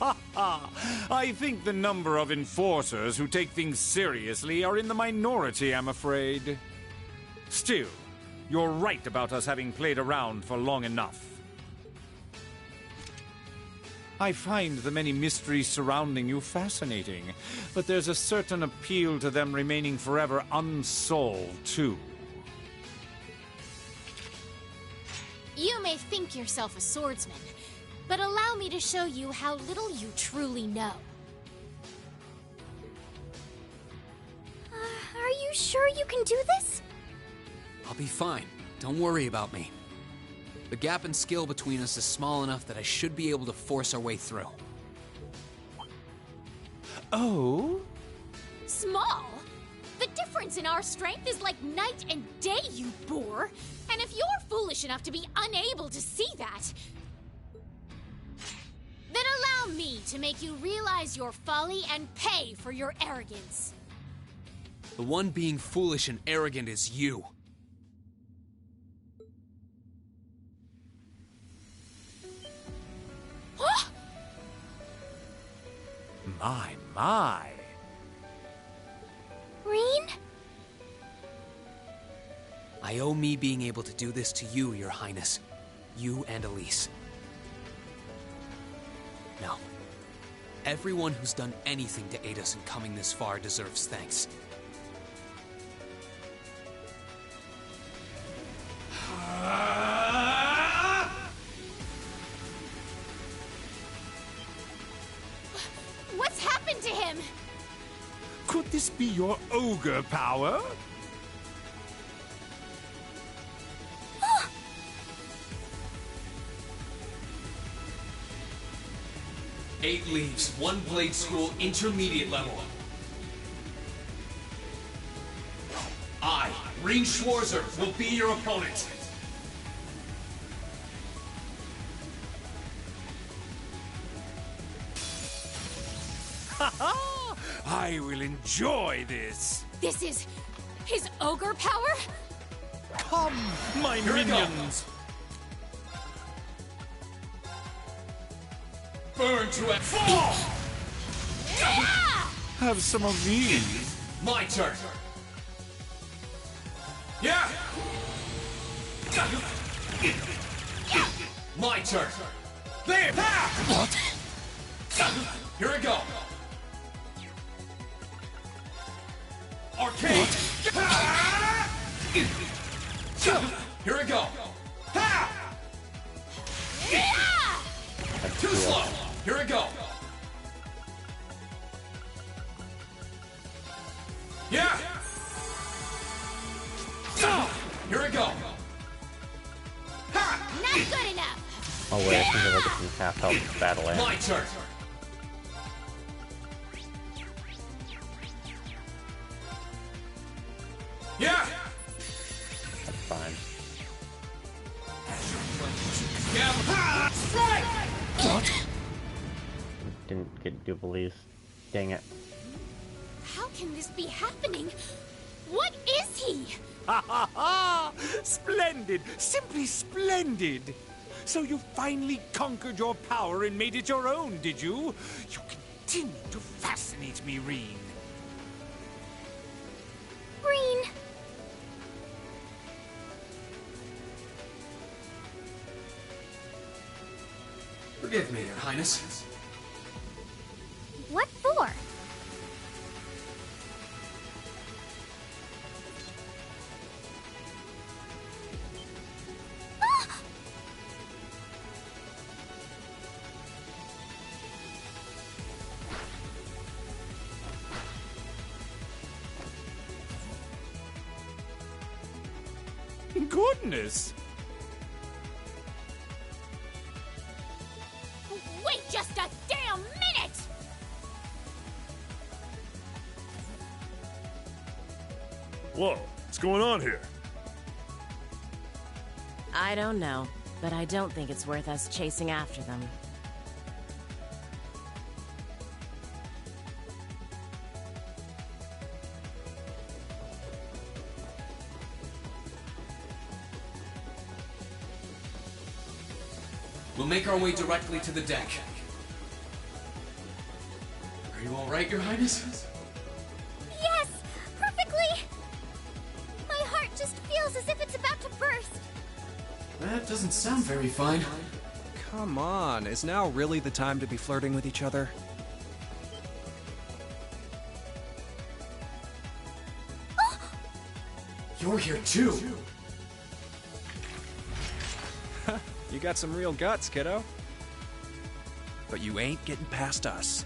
Ha ha! I think the number of enforcers who take things seriously are in the minority, I'm afraid. Still, you're right about us having played around for long enough. I find the many mysteries surrounding you fascinating, but there's a certain appeal to them remaining forever unsolved, too. You may think yourself a swordsman, but allow me to show you how little you truly know. Are you sure you can do this? I'll be fine. Don't worry about me. The gap in skill between us is small enough that I should be able to force our way through. Oh? Small? The difference in our strength is like night and day, you boor! And if you're foolish enough to be unable to see that, then allow me to make you realize your folly and pay for your arrogance. The one being foolish and arrogant is you. My. Reen? I owe me being able to do this to you, Your Highness. You and Elise. No. Everyone who's done anything to aid us in coming this far deserves thanks. What's happened to him? this be your ogre power? Eight leaves, one blade school, intermediate level. I, Rean Schwarzer, will be your opponent. I will enjoy this. This is his ogre power? Come, my minions. Burn to a fall! Have some of these. My turn. Yeah! My turn. There! What? Here we go. Arcade! Here we go. Too slow. Here we go. Yeah. Here we go. Not good enough. Oh wait, I think I'll get some half health battle ends. My turn. Yeah. That's fine. Yeah. Didn't get Jubilees. Dang it. How can this be happening? What is he? Ha ha ha! Splendid! Simply splendid! So you finally conquered your power and made it your own, did you? You continue to fascinate me, Rean. Rean! Forgive me, Your Highness. What for? Goodness! Wait just a damn minute! Whoa, what's going on here? I don't know, but I don't think it's worth us chasing after them. We'll make our way directly to the deck. Are you all right, Your Highness? Yes! Perfectly! My heart just feels as if it's about to burst. That doesn't sound very fine. Come on, is now really the time to be flirting with each other? You're here too. You got some real guts, kiddo. But you ain't getting past us.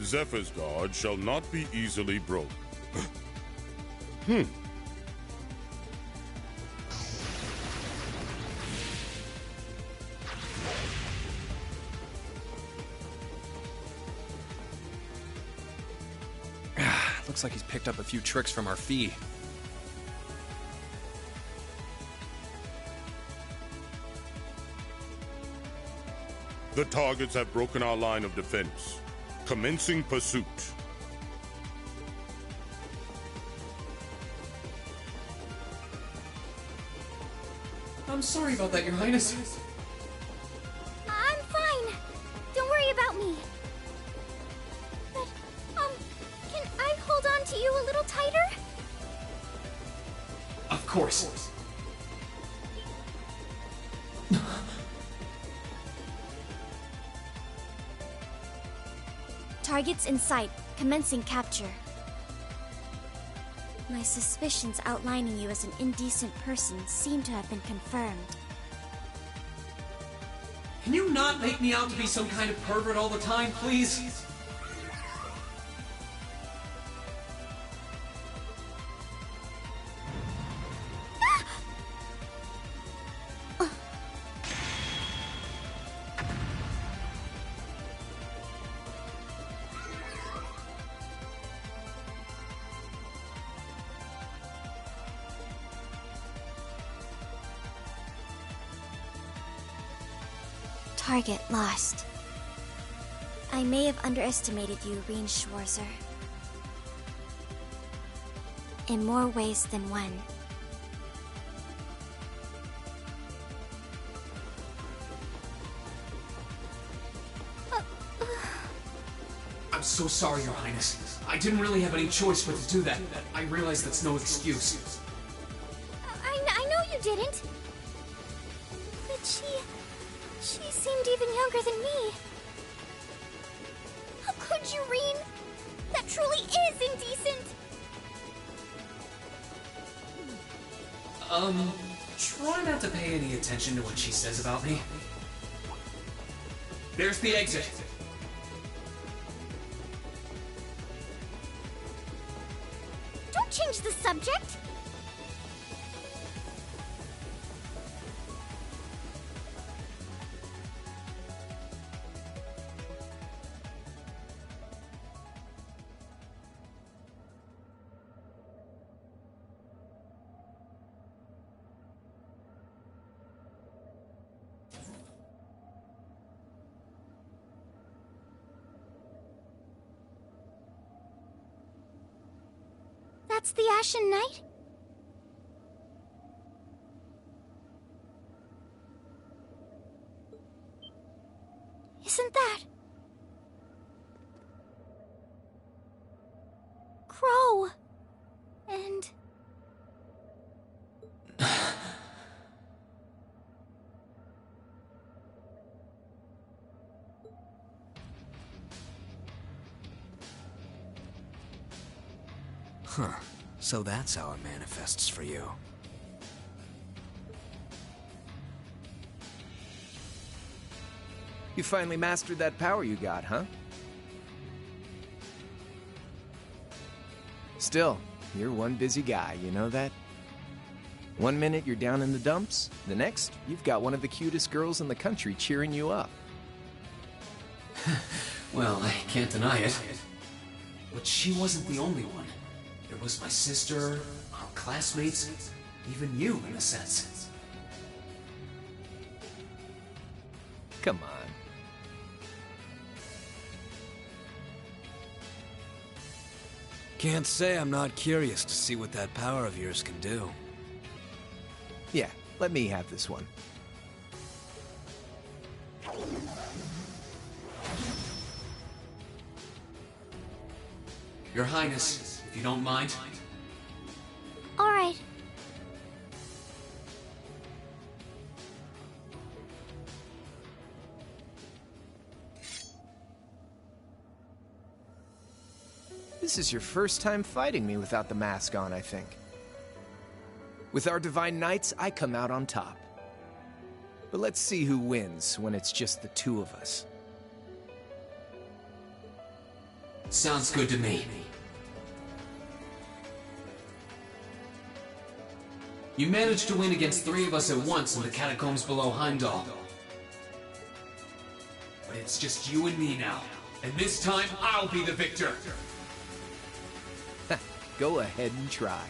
Zephyr's guard shall not be easily broken. Looks like he's picked up a few tricks from our fee. The targets have broken our line of defense. Commencing pursuit. I'm sorry about that, Your Highness. I'm fine. Don't worry about me. But, can I hold on to you a little tighter? Of course. Targets in sight. Commencing capture. My suspicions outlining you as an indecent person seem to have been confirmed. Can you not make me out to be some kind of pervert all the time, please? Target lost. I may have underestimated you, Rean Schwarzer. In more ways than one. I'm so sorry, Your Highness. I didn't really have any choice but to do that. I realize that's no excuse. I know you didn't. But she seemed even younger than me. How could you, Rean? That truly is indecent. Try not to pay any attention to what she says about me. There's the exit. Don't change the subject. That's the Ashen Knight? Isn't that... Crow? And... Huh. So that's how it manifests for you. You finally mastered that power you got, huh? Still, you're one busy guy, you know that? One minute you're down in the dumps, the next, you've got one of the cutest girls in the country cheering you up. Well, I can't deny it. But she wasn't the only one. There was my sister, our classmates, even you, in a sense. Come on. Can't say I'm not curious to see what that power of yours can do. Yeah, let me have this one. Your Highness, if you don't mind. All right. This is your first time fighting me without the mask on, I think. With our Divine Knights, I come out on top. But let's see who wins when it's just the two of us. Sounds good to me. You managed to win against 3 of us at once in the catacombs below Heimdall. But it's just you and me now. And this time, I'll be the victor. Go ahead and try.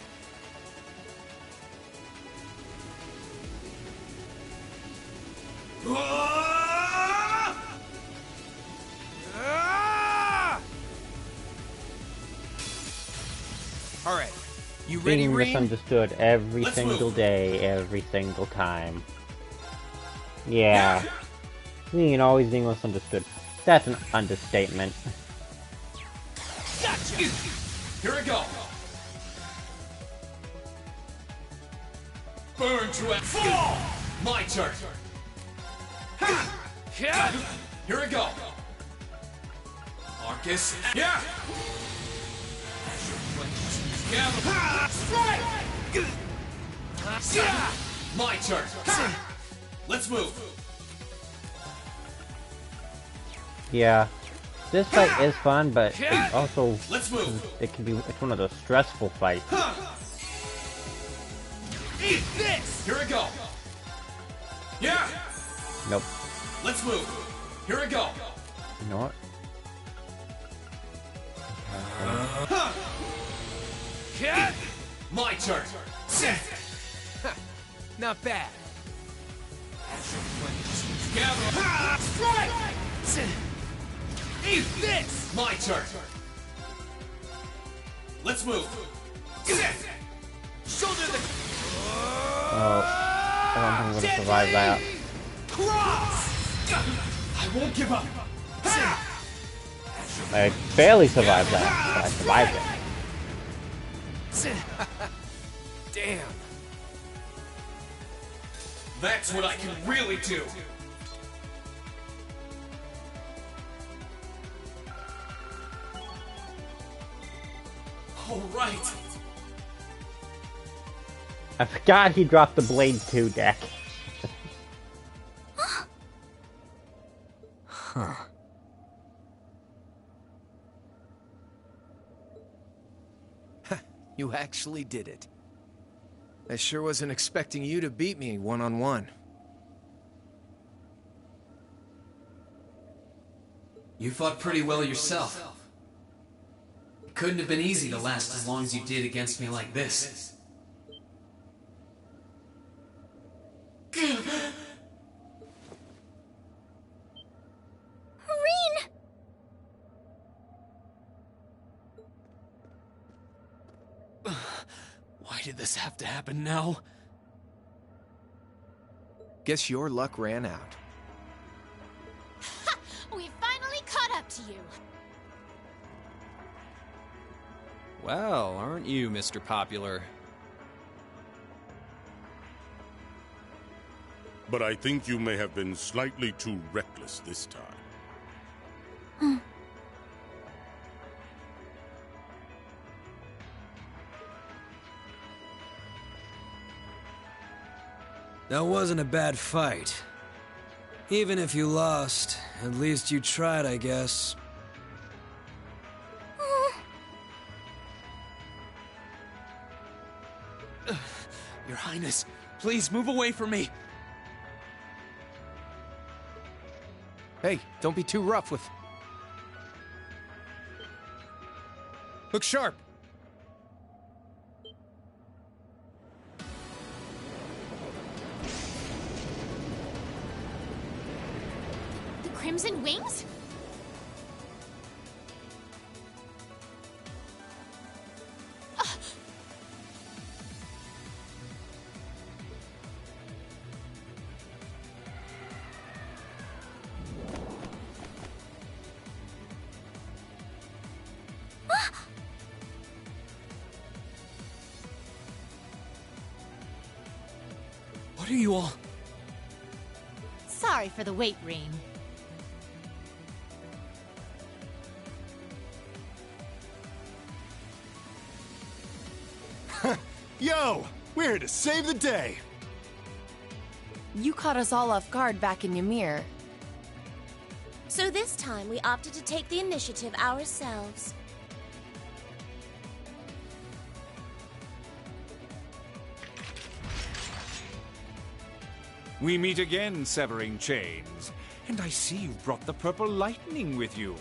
All right, you ready, Being Rean? misunderstood every single day, every single time. Yeah. Being always being misunderstood. That's an understatement. Gotcha! Here we go. Burn to a fall! My turn. Here we go. Marcus. Yeah! Strike! My turn. Let's move. Yeah. This fight is fun, but it's also Let's move. it's one of those stressful fights. Eat this! Here we go. Yeah! Nope. Let's move. Here we go. You know what? My turn. Not bad. Strike! Eat this! My turn. Let's move. Shoulder the... Oh, I don't think I'm gonna survive that. Cross! I won't give up. I barely survived that, but I survived it. Damn. That's what I can really do. All right. I forgot he dropped the Blade 2 deck. Huh. You actually did it. I sure wasn't expecting you to beat me one-on-one. You fought pretty well yourself. It couldn't have been easy to last as long as you did against me like this. Why did this have to happen now? Guess your luck ran out. Ha! We finally caught up to you. Well, aren't you, Mr. Popular? But I think you may have been slightly too reckless this time. That wasn't a bad fight. Even if you lost, at least you tried, I guess. Your Highness, please move away from me. Hey, don't be too rough with... Look sharp! The Crimson Wings? What are you all? Sorry for the wait, Rean. Yo! We're here to save the day! You caught us all off guard back in Ymir. So this time we opted to take the initiative ourselves. We meet again, Severing Chains. And I see you've brought the Purple Lightning with you.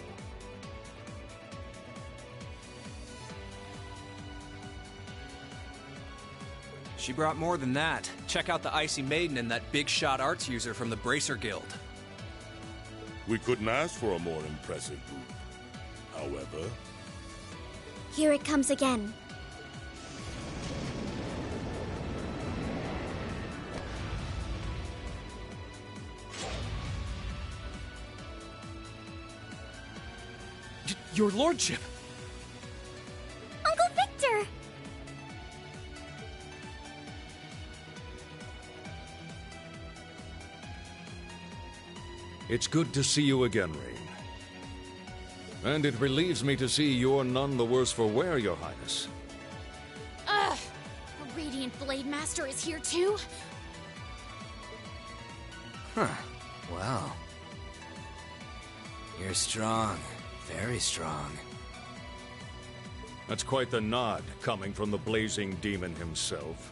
She brought more than that. Check out the Icy Maiden and that big shot arts user from the Bracer Guild. We couldn't ask for a more impressive group. However... Here it comes again. Your lordship! Uncle Victor! It's good to see you again, Rain. And it relieves me to see you're none the worse for wear, Your Highness. Ugh! A Radiant Blade Master is here too? Huh. Well. You're strong. Very strong. That's quite the nod coming from the blazing demon himself.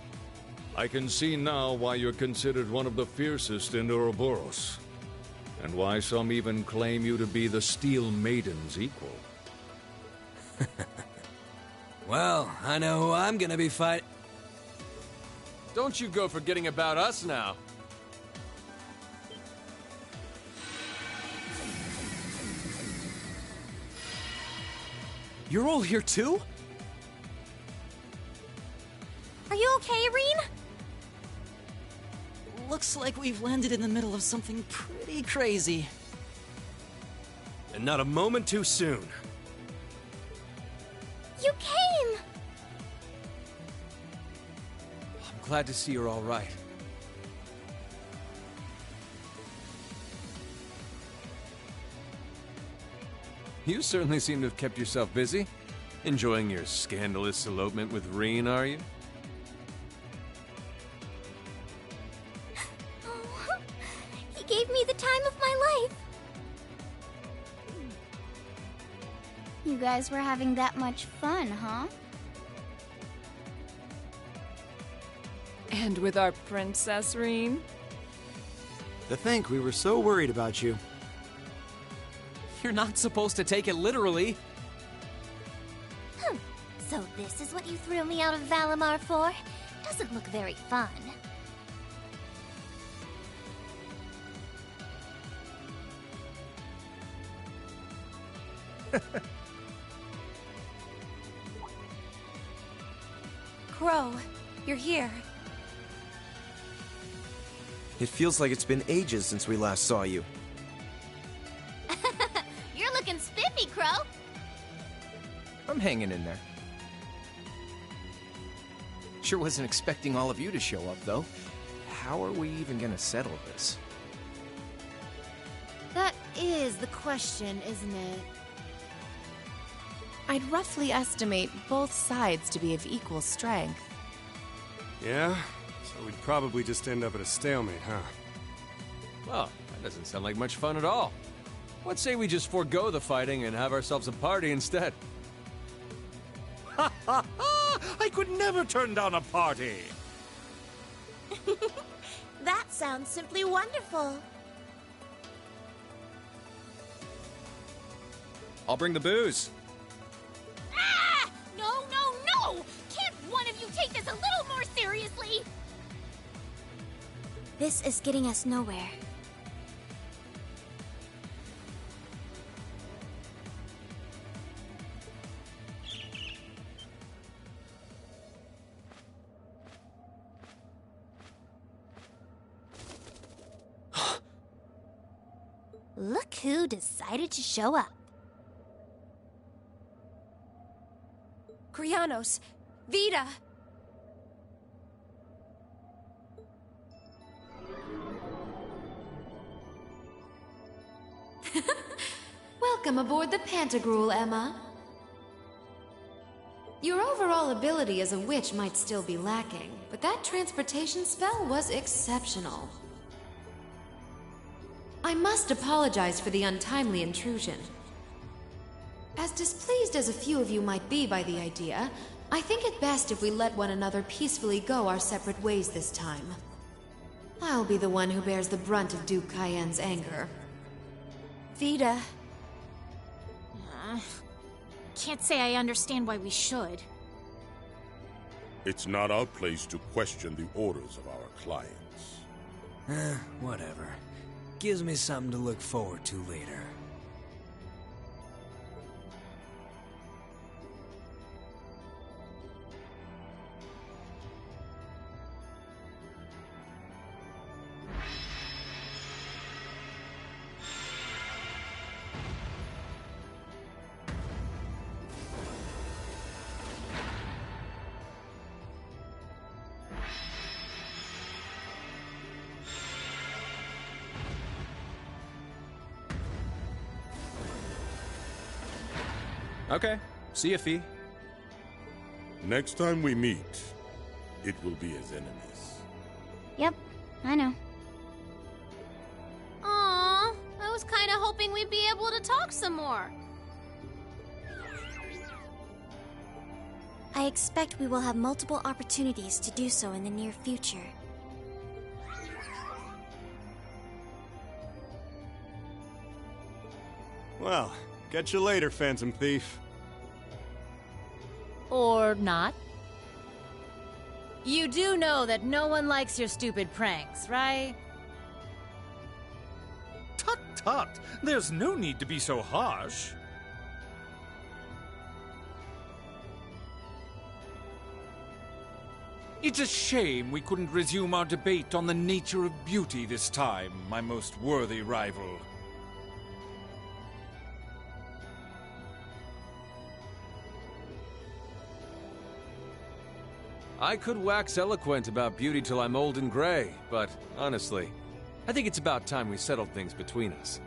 I can see now why you're considered one of the fiercest in Ouroboros. And why some even claim you to be the Steel Maiden's equal. Well, I know who I'm gonna be fighting. Don't you go forgetting about us now. You're all here too? Are you okay, Reen? Looks like we've landed in the middle of something pretty crazy. And not a moment too soon. You came! I'm glad to see you're all right. You certainly seem to have kept yourself busy. Enjoying your scandalous elopement with Reen, are you? Oh, he gave me the time of my life. You guys were having that much fun, huh? And with our princess, Reen? To think we were so worried about you. You're not supposed to take it literally. So this is what you threw me out of Valimar for? Doesn't look very fun. Crow, you're here. It feels like it's been ages since we last saw you. You're looking spiffy, Crow. I'm hanging in there. Sure wasn't expecting all of you to show up, though. How are we even gonna settle this? That is the question, isn't it? I'd roughly estimate both sides to be of equal strength. Yeah? So we'd probably just end up at a stalemate, huh? Well, that doesn't sound like much fun at all. What say we just forego the fighting and have ourselves a party instead? Ha ha ha! I could never turn down a party! That sounds simply wonderful. I'll bring the booze. Ah! No, no, no! Can't one of you take this a little more seriously? This is getting us nowhere. Look who decided to show up. Krianos, Vita! Welcome aboard the Pantagruel, Emma. Your overall ability as a witch might still be lacking, but that transportation spell was exceptional. I must apologize for the untimely intrusion. As displeased as a few of you might be by the idea, I think it best if we let one another peacefully go our separate ways this time. I'll be the one who bears the brunt of Duke Cayenne's anger. Vita. Can't say I understand why we should. It's not our place to question the orders of our clients. Whatever. Gives me something to look forward to later. Okay. See ya, Fee. Next time we meet, it will be as enemies. Yep, I know. Aww, I was kind of hoping we'd be able to talk some more. I expect we will have multiple opportunities to do so in the near future. Well, catch you later, Phantom Thief. Or not. You do know that no one likes your stupid pranks, right? Tut tut! There's no need to be so harsh. It's a shame we couldn't resume our debate on the nature of beauty this time, my most worthy rival. I could wax eloquent about beauty till I'm old and gray, but honestly, I think it's about time we settled things between us.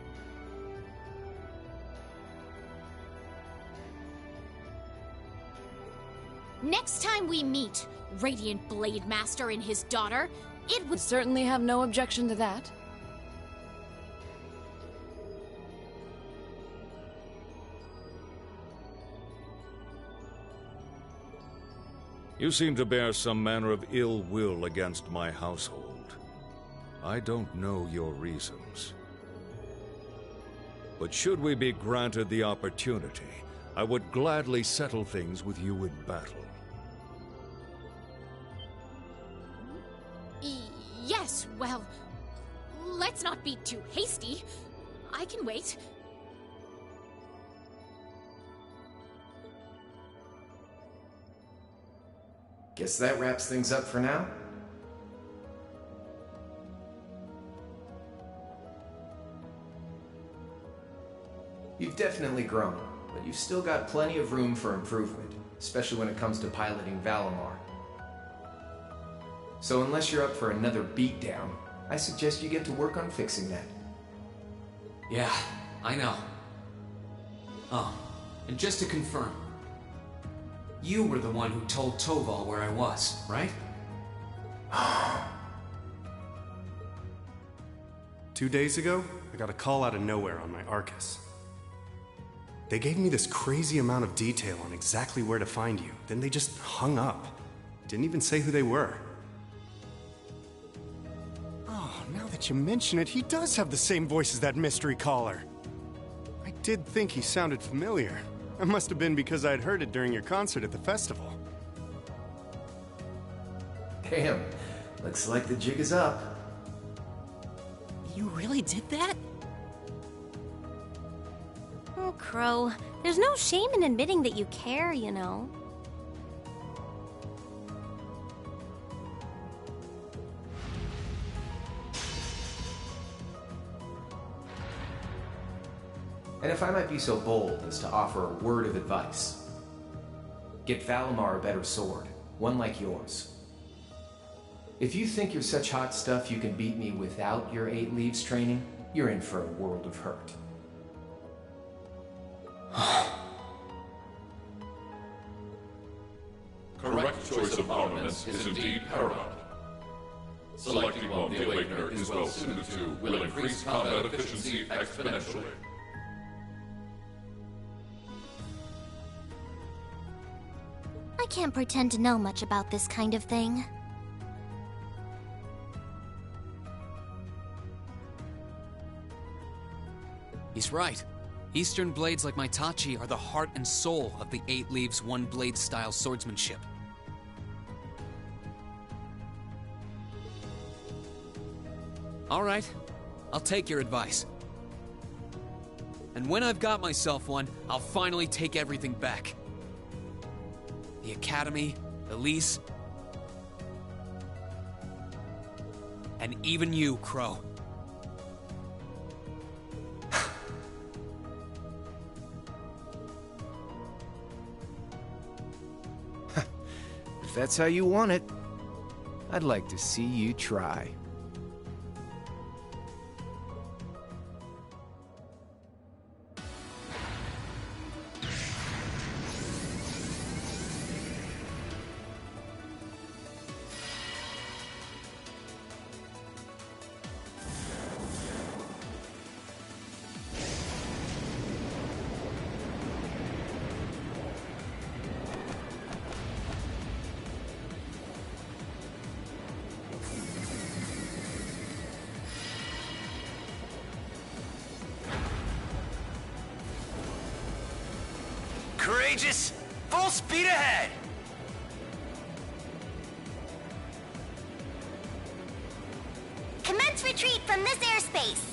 Next time we meet, Radiant Blade Master and his daughter, it would certainly have no objection to that. You seem to bear some manner of ill will against my household. I don't know your reasons. But should we be granted the opportunity, I would gladly settle things with you in battle. Yes, well, let's not be too hasty. I can wait. Guess that wraps things up for now. You've definitely grown, but you've still got plenty of room for improvement, especially when it comes to piloting Valimar. So unless you're up for another beatdown, I suggest you get to work on fixing that. Yeah, I know. Oh, and just to confirm, you were the one who told Toval where I was, right? 2 days ago, I got a call out of nowhere on my Arcus. They gave me this crazy amount of detail on exactly where to find you, then they just hung up. Didn't even say who they were. Oh, now that you mention it, he does have the same voice as that mystery caller. I did think he sounded familiar. It must have been because I'd heard it during your concert at the festival. Damn, looks like the jig is up. You really did that? Oh, Crow, there's no shame in admitting that you care, you know. And if I might be so bold as to offer a word of advice, get Valimar a better sword, one like yours. If you think you're such hot stuff you can beat me without your 8 Leaves training, you're in for a world of hurt. Correct choice of armaments is indeed paramount. Selecting one the Awakener is well suited to will increase combat efficiency exponentially. I can't pretend to know much about this kind of thing. He's right. Eastern blades like Maitachi are the heart and soul of the 8 Leaves, 1 Blade style swordsmanship. All right, I'll take your advice. And when I've got myself one, I'll finally take everything back. The Academy, Elise, and even you, Crow. If that's how you want it, I'd like to see you try. Courageous! Full speed ahead! Commence retreat from this airspace!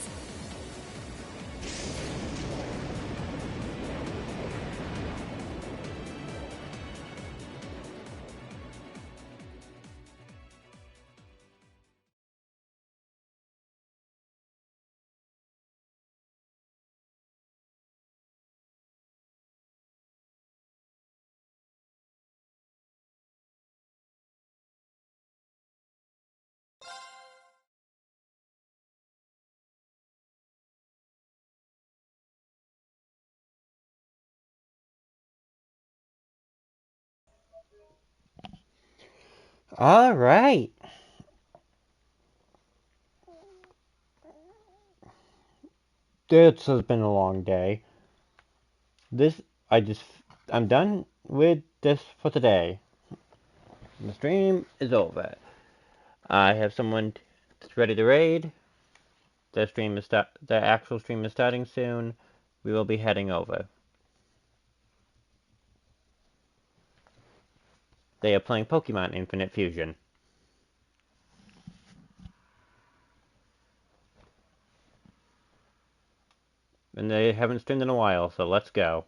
All right. This has been a long day. I'm done with this for today. The stream is over. I have someone that's ready to raid. The actual stream is starting soon. We will be heading over. They are playing Pokemon Infinite Fusion. And they haven't streamed in a while, so let's go.